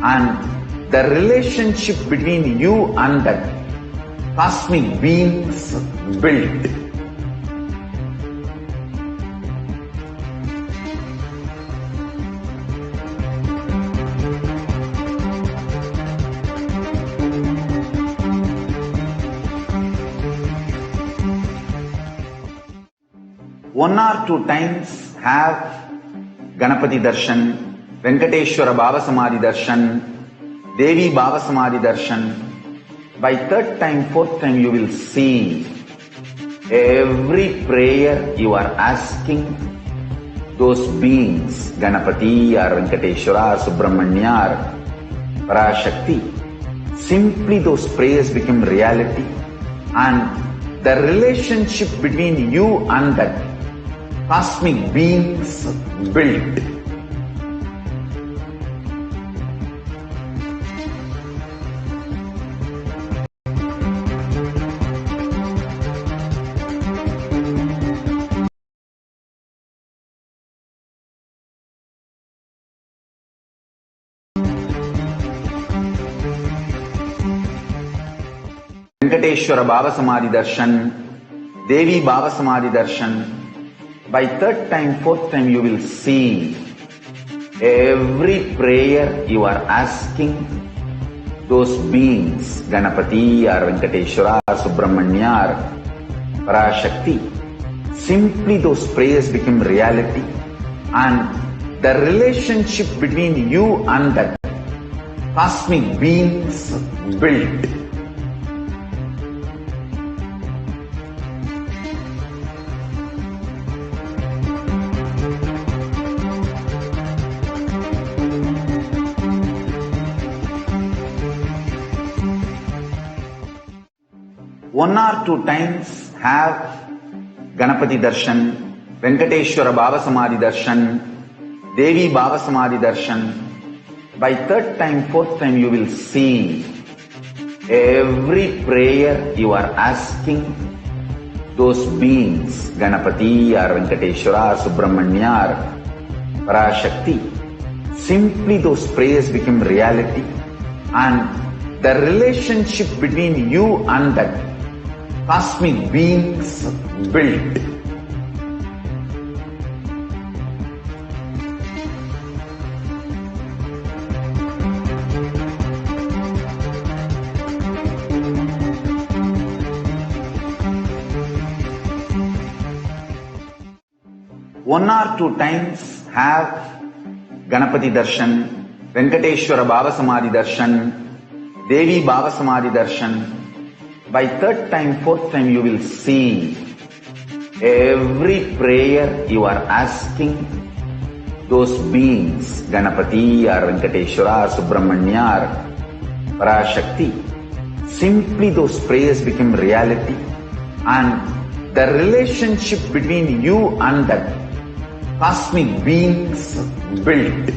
and the relationship between you and that cosmic beings built. One or two times have Ganapati Darshan, Venkateshwara Bhava Samadhi Darshan, Devi Bhava Samadhi Darshan. By third time, fourth time you will see every prayer you are asking those beings, Ganapati or Venkateshwara or Subramanya or Parashakti. Simply those prayers become reality, and the relationship between you and that cosmic beings built. Venkateshwara Bhava Samadhi Darshan, Devi Bhava Samadhi Darshan. By third time, fourth time you will see every prayer you are asking those beings, Ganapati or Venkateshwara or Subramanya or Parashakti. Simply those prayers become reality, and the relationship between you and that cosmic beings built. one or two times have Ganapati Darshan, Venkateshwara Bhava Samadhi Darshan, Devi Bhava Samadhi Darshan. By third time, fourth time you will see every prayer you are asking those beings, Ganapati or Venkateshwara, Subramanya or PARASHAKTI. Simply those prayers become reality, and the relationship between you and that cosmic beings built. One or two times have Ganapati Darshan, Venkateshwara Bhava Samadhi Darshan, Devi Bhava Samadhi Darshan. By third time, fourth time you will see every prayer you are asking those beings, Ganapati or Venkateshwara, Subramanya or PARASHAKTI. Simply those prayers become reality, and the relationship between you and that cosmic beings built.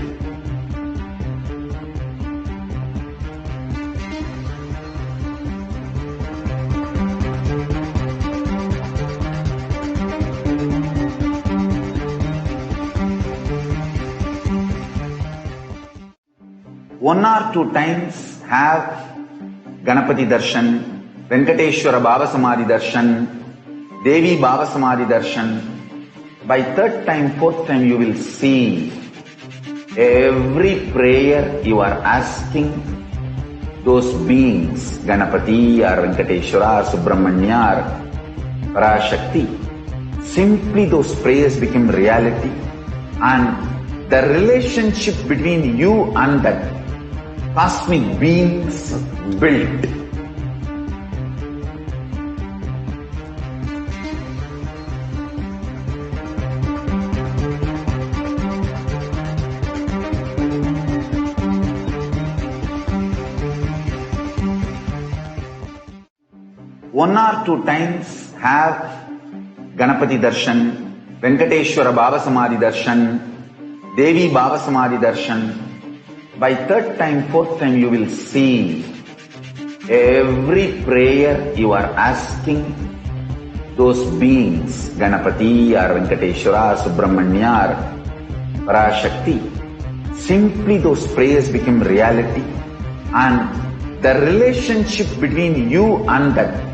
One or two times have Ganapati Darshan, Venkateshwara Bhava Samadhi Darshan, Devi Bhava Samadhi Darshan. By third time, fourth time you will see every prayer you are asking those beings, Ganapati or Venkateshwara, Subramanya or PARASHAKTI. Simply those prayers become reality, and the relationship between you and that cosmic beings built. One or two times have Ganapati Darshan, Venkateshwara Bhava Samadhi Darshan, Devi Bhava Samadhi Darshan. By third time, fourth time you will see every prayer you are asking those beings, Ganapati or Venkateshwara, Subramanya or PARASHAKTI. Simply those prayers become reality, and the relationship between you and that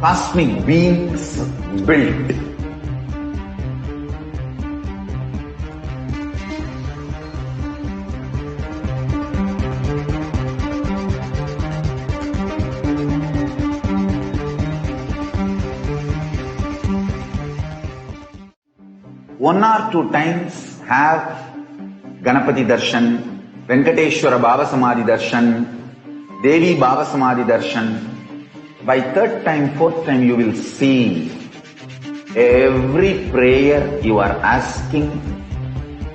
cosmic beings built. One or two times have Ganapati Darshan, Venkateshwara Bhava Samadhi Darshan, Devi Bhava Samadhi Darshan. By third time, fourth time you will see every prayer you are asking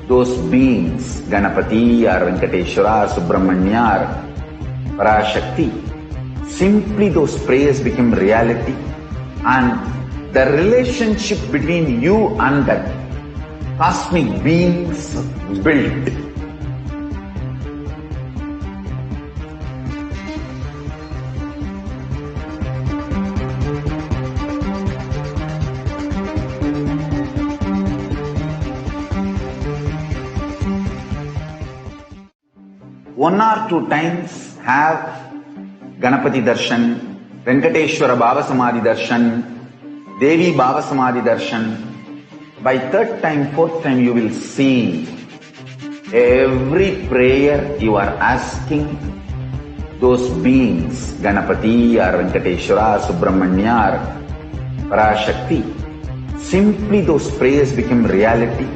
those beings, Ganapati or Venkateshwara, Subramanya or PARASHAKTI. Simply those prayers become reality, and the relationship between you and that cosmic beings built. One or two times have Ganapati Darshan, Venkateshwara Bhava Samadhi Darshan, Devi Bhava Samadhi Darshan. By third time, fourth time you will see every prayer you are asking those beings, Ganapati or Venkateshwara, Subramanya or PARASHAKTI. Simply those prayers become reality,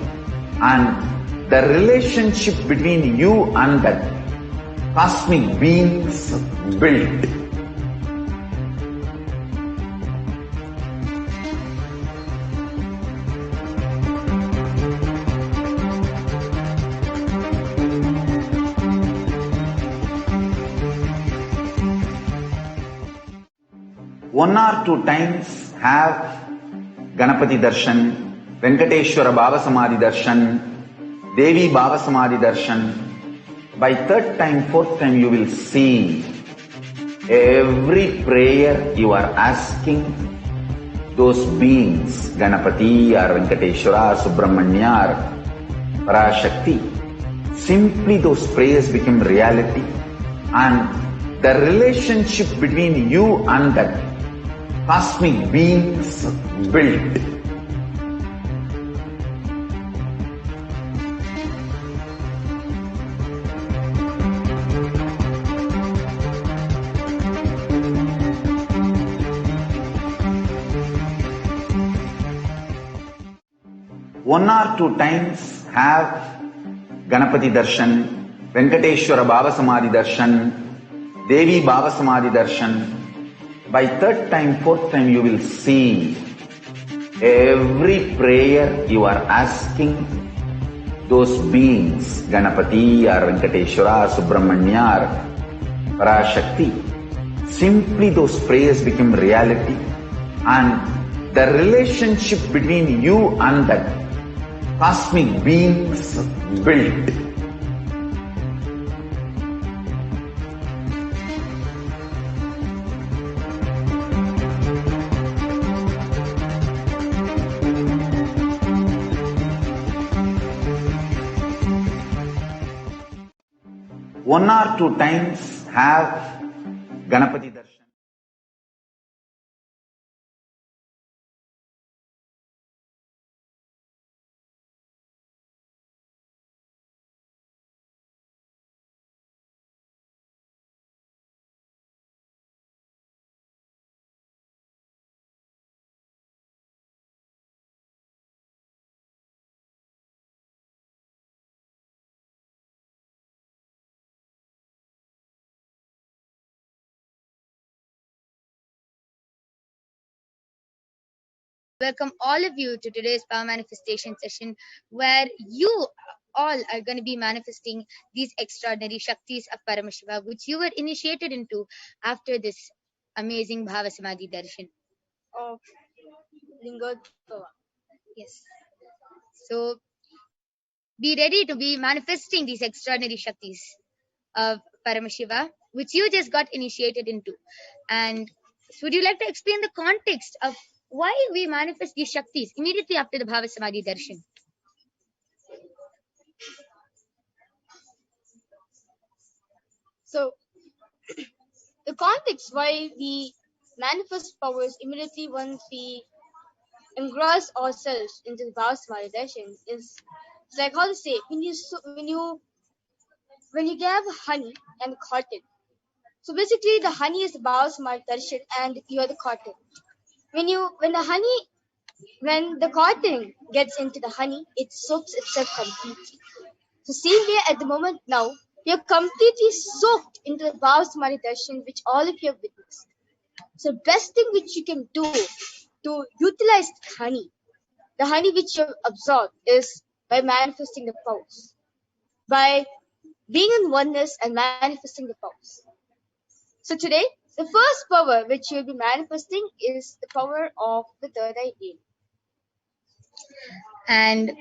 and the relationship between you and that cosmic beings built. one or two times have Ganapati Darshan, Venkateshwara Bhava Samadhi Darshan, Devi Bhava Samadhi Darshan. By third time, fourth time, you will see every prayer you are asking those beings, Ganapati or Venkateshwara or Subramanya or Parashakti. Simply those prayers become reality, and the relationship between you and that cosmic beings built. One or two times have Ganapati Darshan, Venkateshwara Bhava Samadhi Darshan, Devi Bhava Samadhi Darshan. By third time, fourth time, you will see every prayer you are asking those beings, Ganapati or Venkateshwara or Subramanya or Parashakti. Simply those prayers become reality, and the relationship between you and that cosmic beings built. One or two times have Ganapati Darshan. Welcome all of you to today's power manifestation session, where you all are going to be manifesting these extraordinary Shaktis of Paramashiva, which you were initiated into after this amazing Bhava Samadhi Darshan of Lingodbhava. Yes. So be ready to be manifesting these extraordinary Shaktis of Paramashiva, which you just got initiated into. And would you like to explain the context of why we manifest these Shaktis immediately after the Bhava Samadhi Darshan? So, the context why we manifest powers immediately once we engross ourselves into the Bhava Samadhi Darshan is, it's like how to say, when you have honey and cotton. So basically, the honey is the Bhava Samadhi Darshan, and you are the cotton. When the cotton gets into the honey, it soaks itself completely. So same way at the moment now, you're completely soaked into the Bhava Samadhi Darshan, which all of you have witnessed. So best thing which you can do to utilize the honey which you have absorbed, is by manifesting the powers. By being in oneness and manifesting the powers. So today, the first power which you'll be manifesting is the power of the third eye aim. And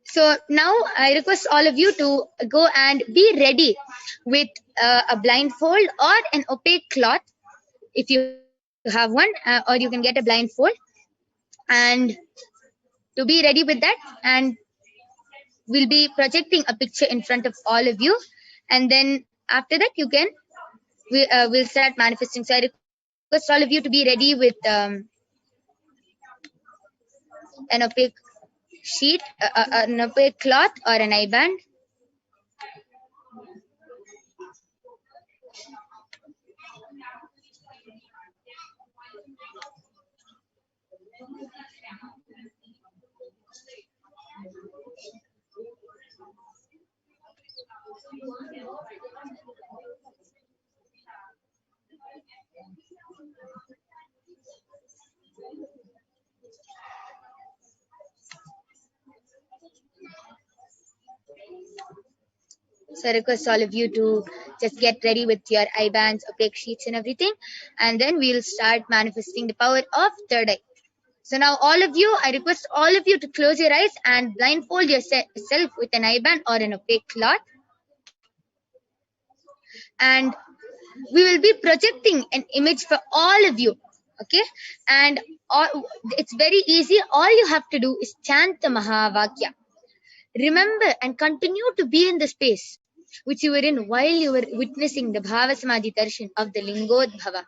so now I request all of you to go and be ready with a blindfold or an opaque cloth, if you have one, or you can get a blindfold, and to be ready with that. And we'll be projecting a picture in front of all of you, and then after that we'll start manifesting. So I request all of you to be ready with an opaque sheet, an opaque cloth, or an eye band. So I request all of you to just get ready with your eye bands, opaque sheets and everything. And then we'll start manifesting the power of third eye. So now all of you, I request all of you to close your eyes and blindfold yourself with an eye band or an opaque cloth. And we will be projecting an image for all of you. Okay? And it's very easy. All you have to do is chant the Mahavakya. Remember and continue to be in the space which you were in while you were witnessing the Bhava Samadhi Darshan of the Lingodbhava.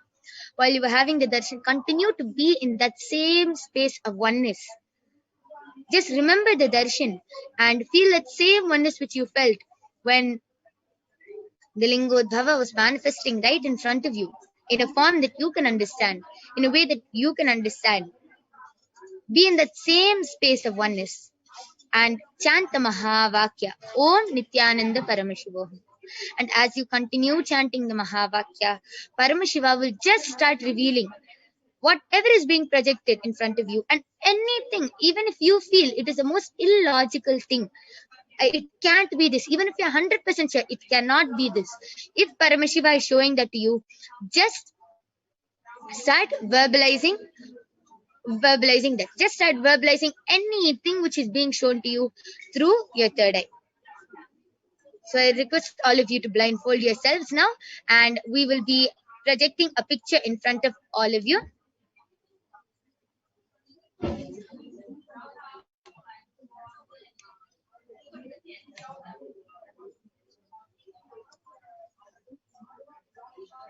While you were having the darshan, continue to be in that same space of oneness. Just remember the darshan and feel that same oneness which you felt when the Lingodbhava was manifesting right in front of you in a form that you can understand, in a way that you can understand. Be in that same space of oneness and chant the Mahavakya, Om Nithyananda Paramashivoham. And as you continue chanting the Mahavakya, Paramashiva will just start revealing whatever is being projected in front of you, and anything, even if you feel it is the most illogical thing, it can't be this, even if you're 100% sure it cannot be this. If Paramashiva is showing that to you, just start verbalizing that. Just start verbalizing anything which is being shown to you through your third eye. So I request all of you to blindfold yourselves now, and we will be projecting a picture in front of all of you.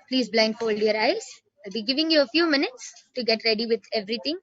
Please blindfold your eyes. I'll be giving you a few minutes to get ready with everything.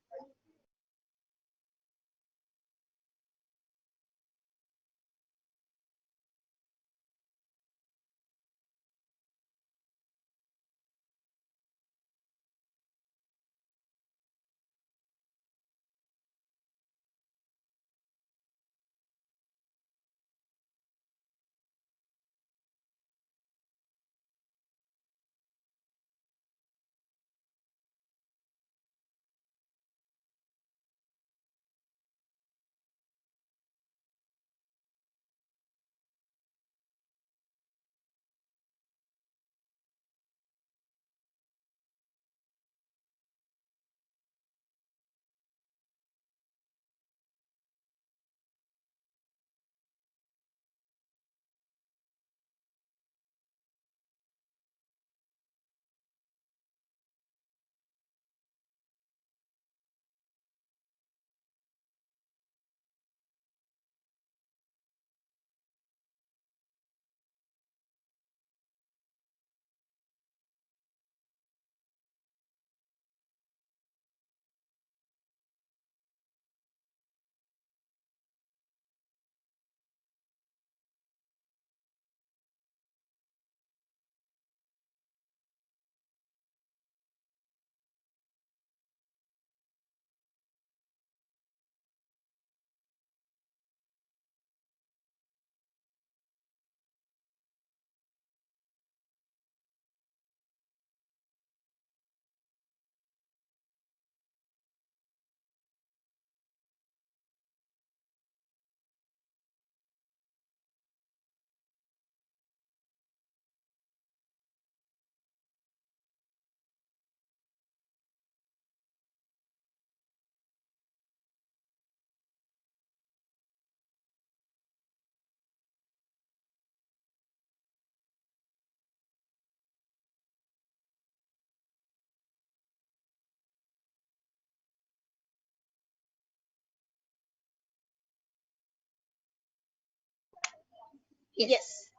Yes.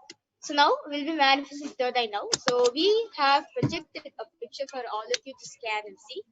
So now we'll be manifesting third eye now. So we have projected a picture for all of you to scan and see.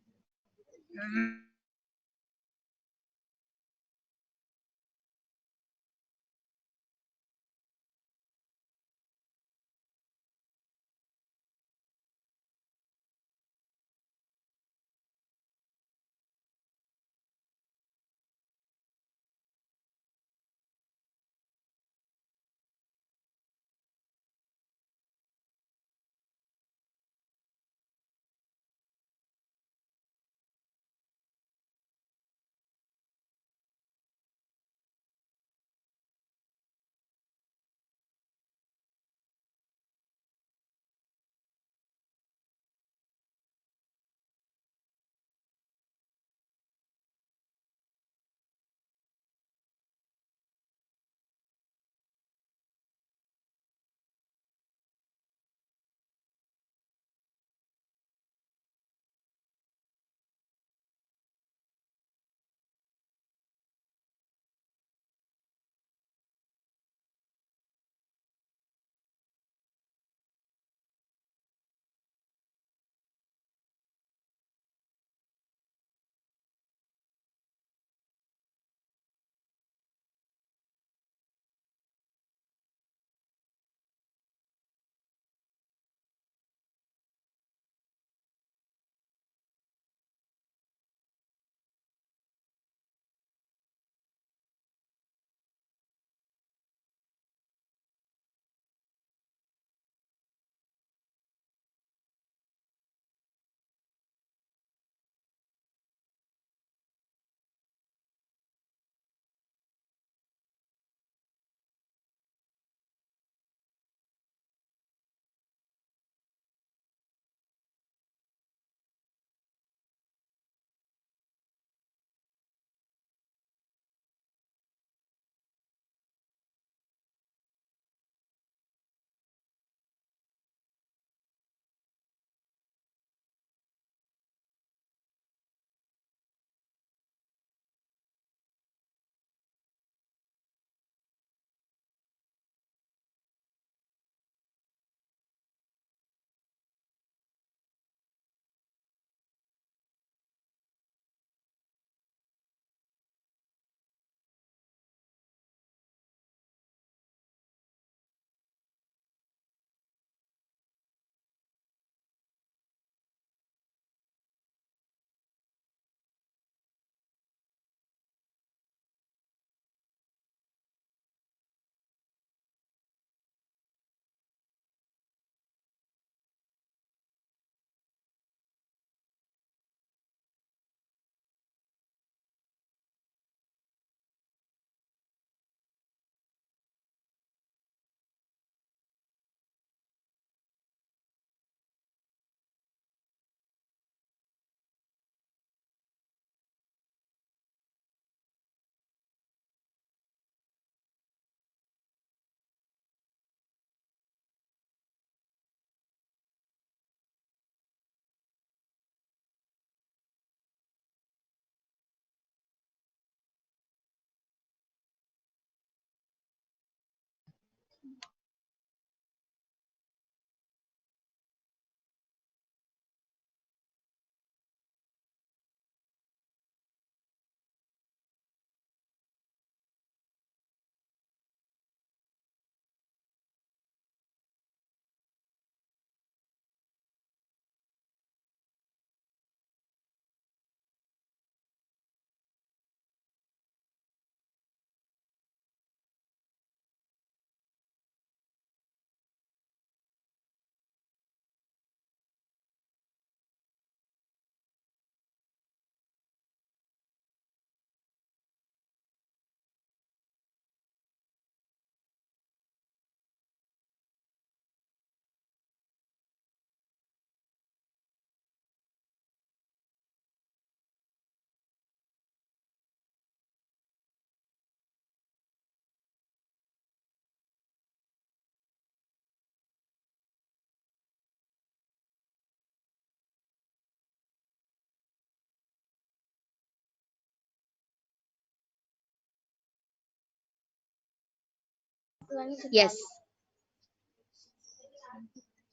Yes.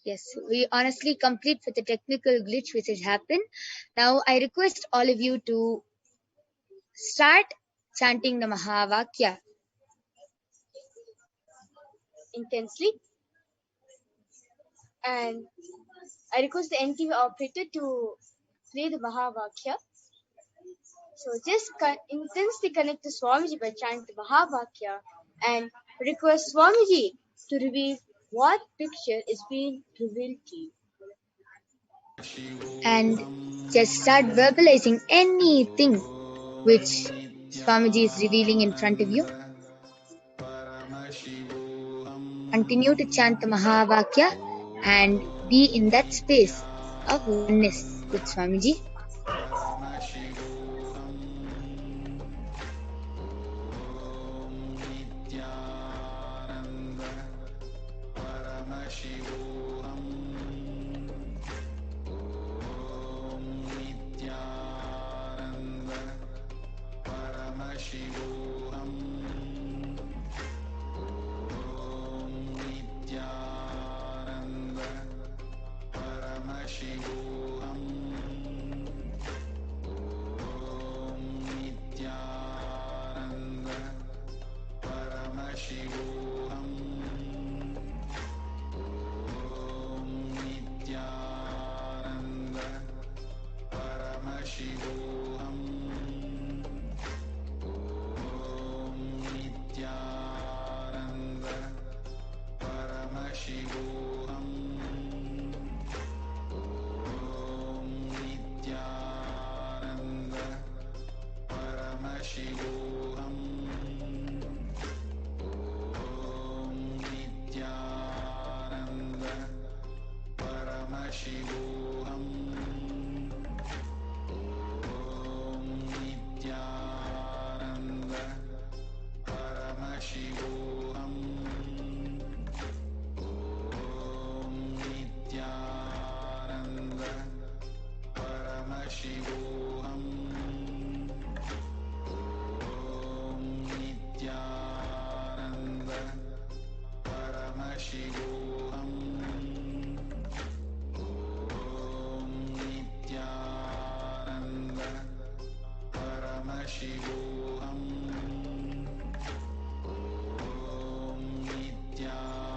Yes, we honestly complete with the technical glitch which has happened. Now I request all of you to start chanting the Mahavakya intensely. And I request the NTV operator to play the Mahavakya. So just intensely connect to Swamiji by chanting the Mahavakya and request Swamiji to reveal what picture is being revealed to you. and just start verbalizing anything which Swamiji is revealing in front of you. Continue to chant the Mahavakya and be in that space of oneness with Swamiji.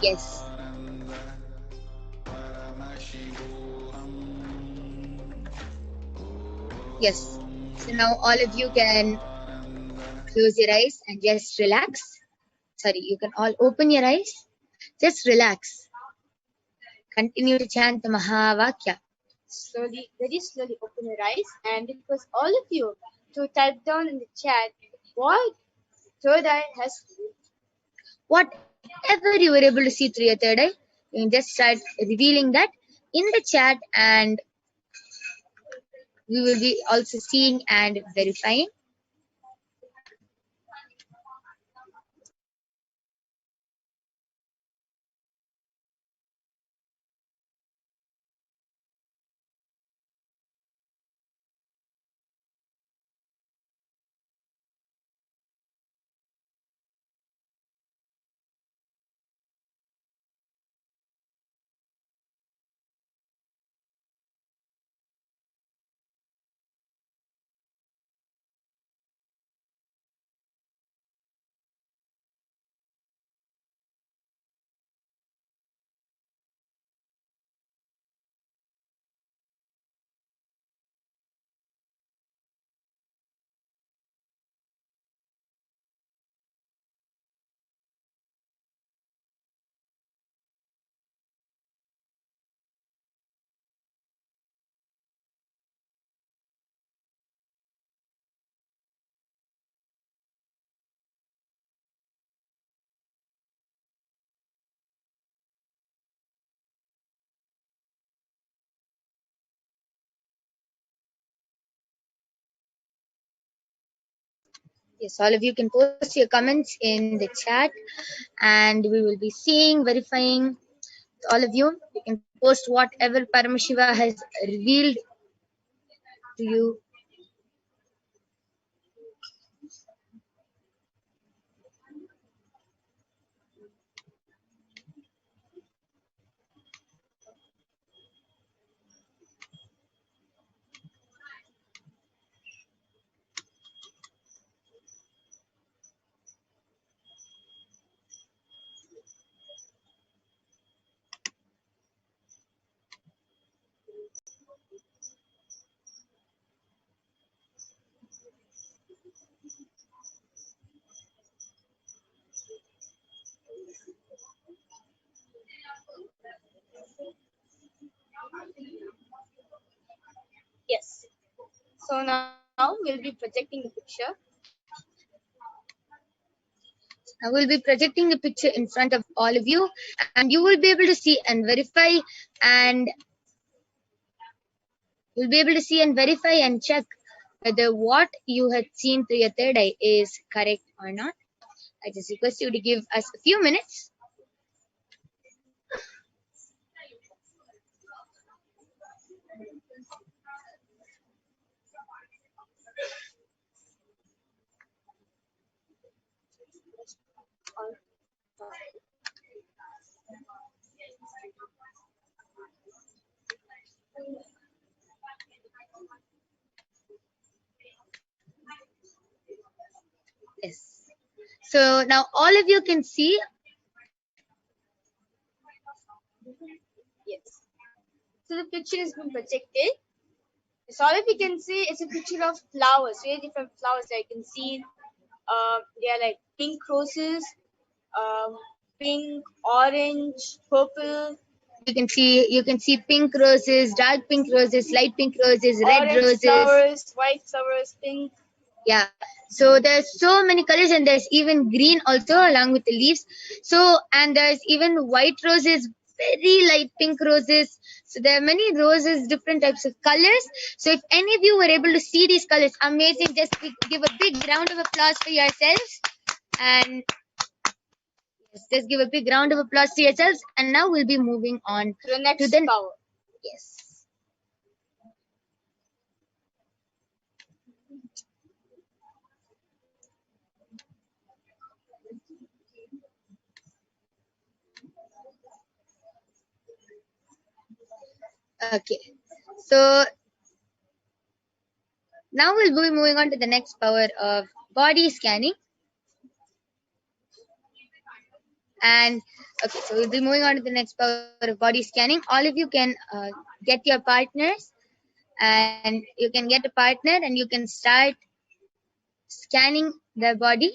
Yes. Yes. So now all of you can close your eyes and just relax. Sorry, you can all open your eyes. Just relax. Continue to chant the Mahavakya. Slowly, very slowly open your eyes and request all of you to type down in the chat what third eye has revealed. Whatever you were able to see through your third eye, you can just start revealing that in the chat, and we will be also seeing and verifying. Yes, all of you can post your comments in the chat, and we will be seeing, verifying all of you. You can post whatever Paramashiva has revealed to you. So now we'll be projecting the picture. I will be projecting the picture in front of all of you, and you will be able to see and verify, and you'll be able to see and verify and check whether what you had seen through your third eye is correct or not. I just request you to give us a few minutes. Yes. So now all of you can see. Yes. So the picture has been projected. So all of you can see it's a picture of flowers, very different flowers. Like you can see they are like pink roses, pink, orange, purple. You can see pink roses, dark pink roses, light pink roses, red orange roses. flowers, white flowers, pink. Yeah. So there's so many colors, and there's even green also along with the leaves. So, and there's even white roses, very light pink roses. So there are many roses, different types of colors. So if any of you were able to see these colors, amazing. Just give a big round of applause for yourselves. And yes, just give a big round of applause to yourselves. And now we'll be moving on To the next power. Yes. Okay. So now we'll be moving on to the next power of body scanning. And okay, so we'll be moving on to the next power of body scanning. All of you can get your partners, and you can get a partner, and you can start scanning their body.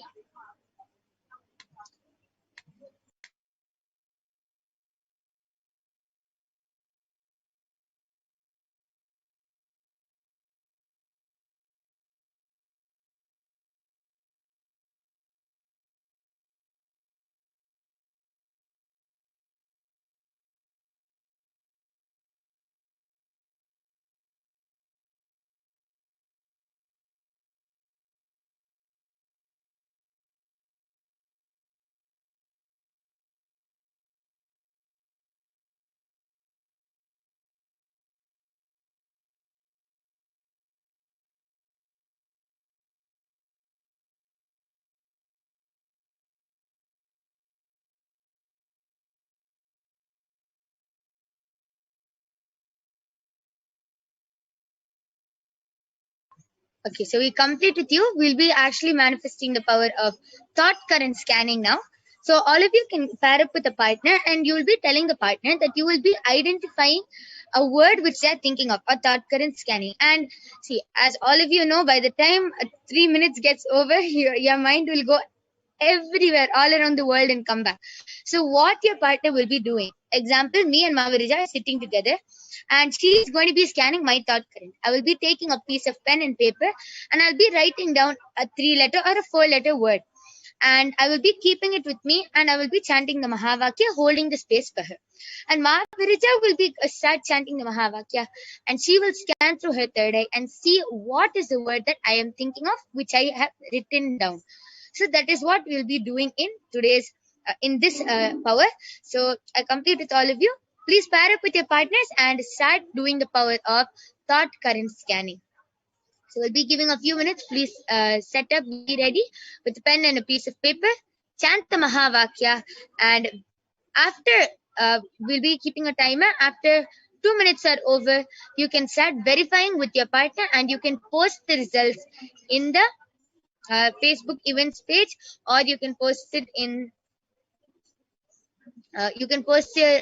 Okay, so we complete with you. We'll be actually manifesting the power of thought current scanning now. So all of you can pair up with a partner, and you will be telling the partner that you will be identifying a word which they are thinking of, a thought current scanning. And see, as all of you know, by the time 3 minutes gets over, your mind will go everywhere, all around the world, and come back. So what your partner will be doing, example, me and Mavarija are sitting together, and she is going to be scanning my thought current. I will be taking a piece of pen and paper, and I'll be writing down a 3-letter or a 4-letter word, and I will be keeping it with me, and I will be chanting the Mahavakya, holding the space for her. And Mahavirija will be start chanting the Mahavakya, and she will scan through her third eye and see what is the word that I am thinking of, which I have written down. So that is what we'll be doing in today's in this power. So I complete with all of you. Please pair up with your partners and start doing the power of thought current scanning. So we'll be giving a few minutes. Please set up, be ready with a pen and a piece of paper. Chant the Mahavakya, and after we'll be keeping a timer. After 2 minutes are over, you can start verifying with your partner, and you can post the results in the Facebook events page, or you can post it in you can post your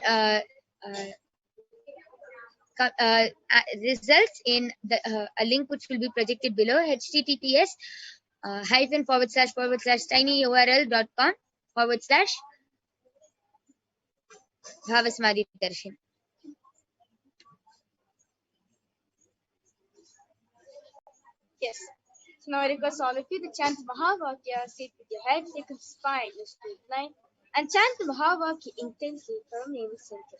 results in the a link which will be projected below, https // tinyurl.com / Bhava Samadhi Darshan. Yes. So now I request all of you to chant Mahavakya, sit with your head, take a spine, a straight line, and chant the Mahavakya intensely from name center.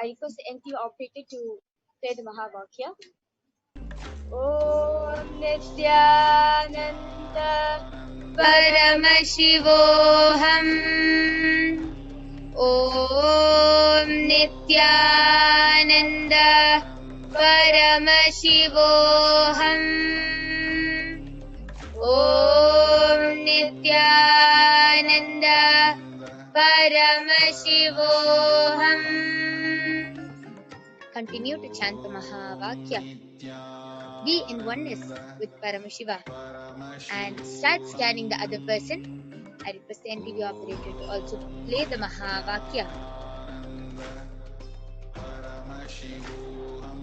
I request the NTU operator to play the Mahavakya. Om Nithyananda Paramashivoham. Om Nithyananda Paramashivoham. Om Nithyananda Paramashivoham. Continue to chant the Mahavakya. Be in oneness with Paramashiva and start scanning the other person. I request the NTV operator to also play the Mahavakya. Paramashivoham.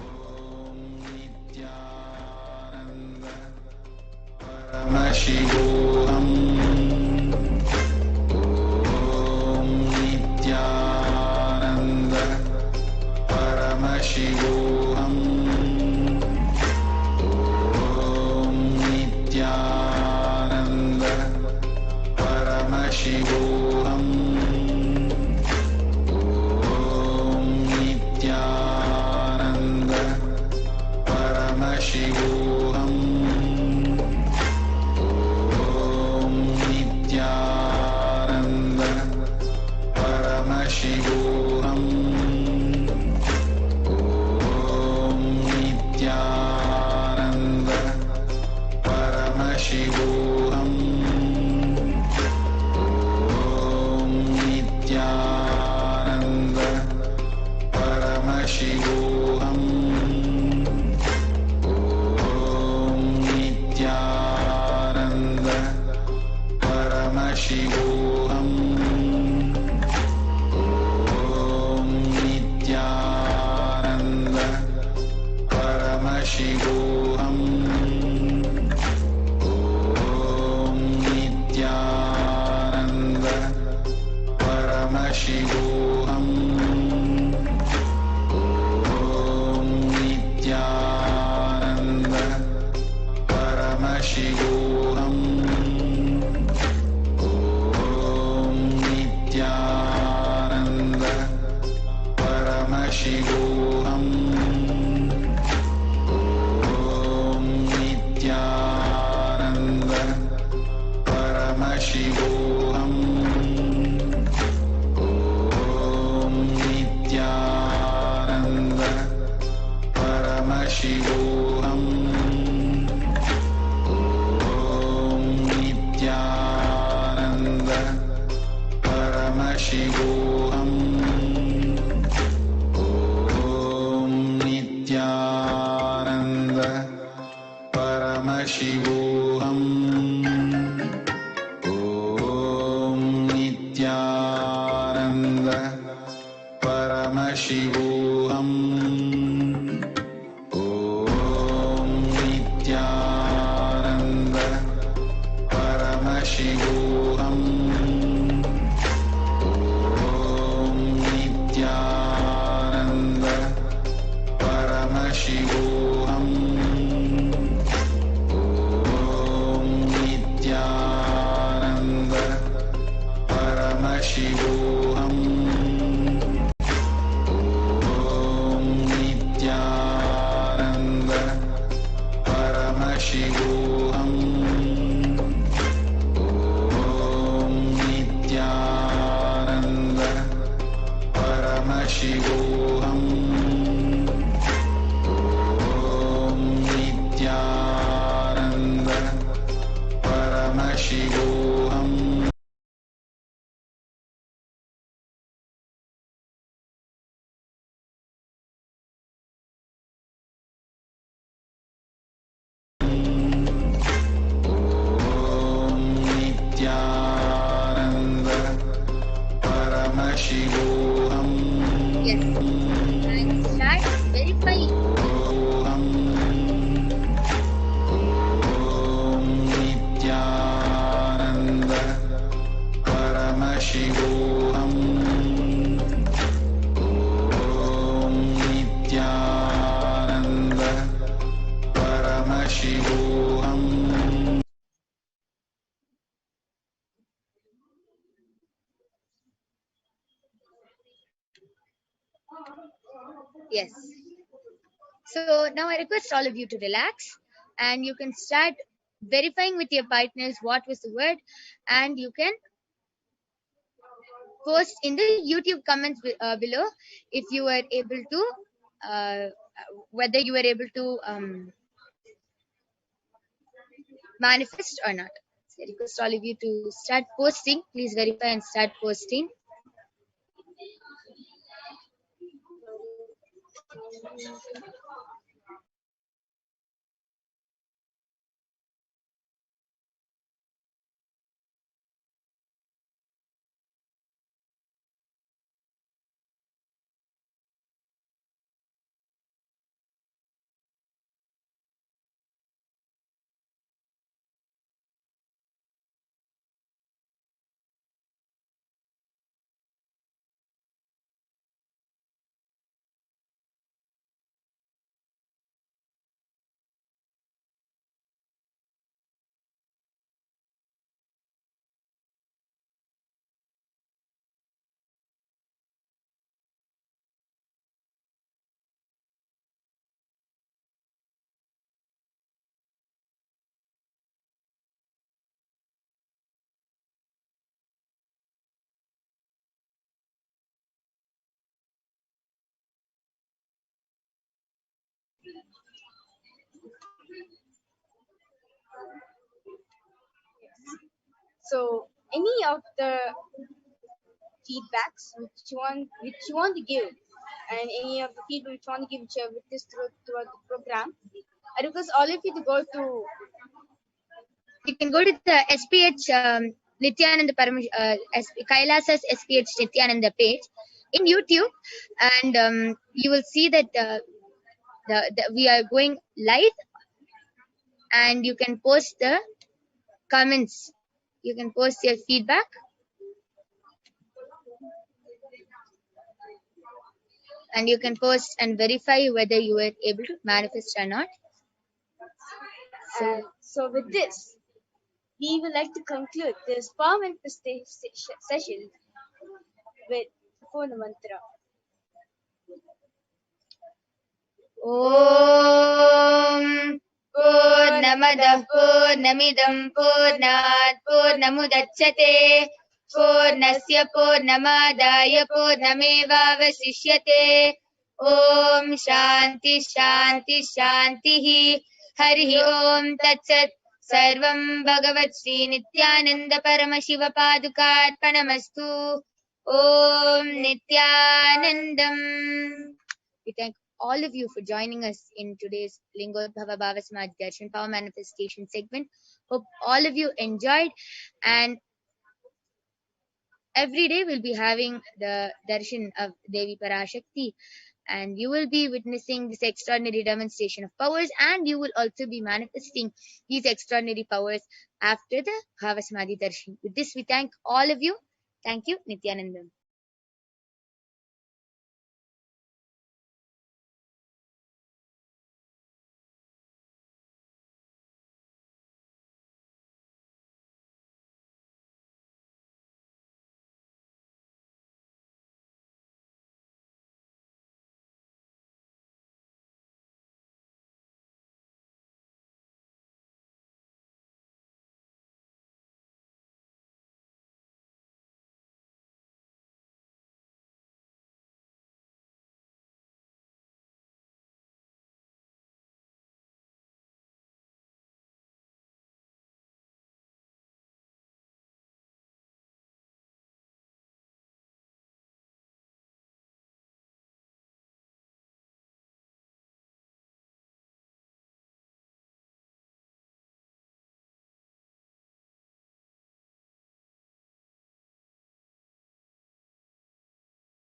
Om Nithyananda Paramashivoham. Om Nithyananda Paramashivoham. Om Nithyananda Paramashivoham. Yes. So now I request all of you to relax and you can start verifying with your partners what was the word, and you can post in the YouTube comments below if you were able to, uh, whether you were able to manifest or not. So I request all of you to start posting. Please verify and start posting. So any of the feedbacks which you want to give, and any of the feedback which you want to give which you have witnessed throughout the program, I request all of you to go to. You can go to the SPH Nithyananda Kailasa's SPH Nithyananda page in YouTube, and you will see that we are going live, and you can post the comments. You can post your feedback, and you can post and verify whether you were able to manifest or not. So with this, we would like to conclude this power manifestation session with Purna Mantra. Om Purnamadah Purnamidam Purnat Purnamudachyate Purnasya Purnamadaya Purnamevavasishyate. Om Shanti Shanti Shantihi. Harihi Om Tatsat. Sarvam Bhagavat Sri Nithyananda Paramashiva Padukarpanamastu. Om Nithyanandam. We thank all of you for joining us in today's Lingodbhava Bhava Samadhi Darshan Power Manifestation segment. Hope all of you enjoyed, and every day we'll be having the Darshan of Devi Parashakti, and you will be witnessing this extraordinary demonstration of powers, and you will also be manifesting these extraordinary powers after the Bhava Samadhi Darshan. With this, we thank all of you. Thank you, Nithyanandam.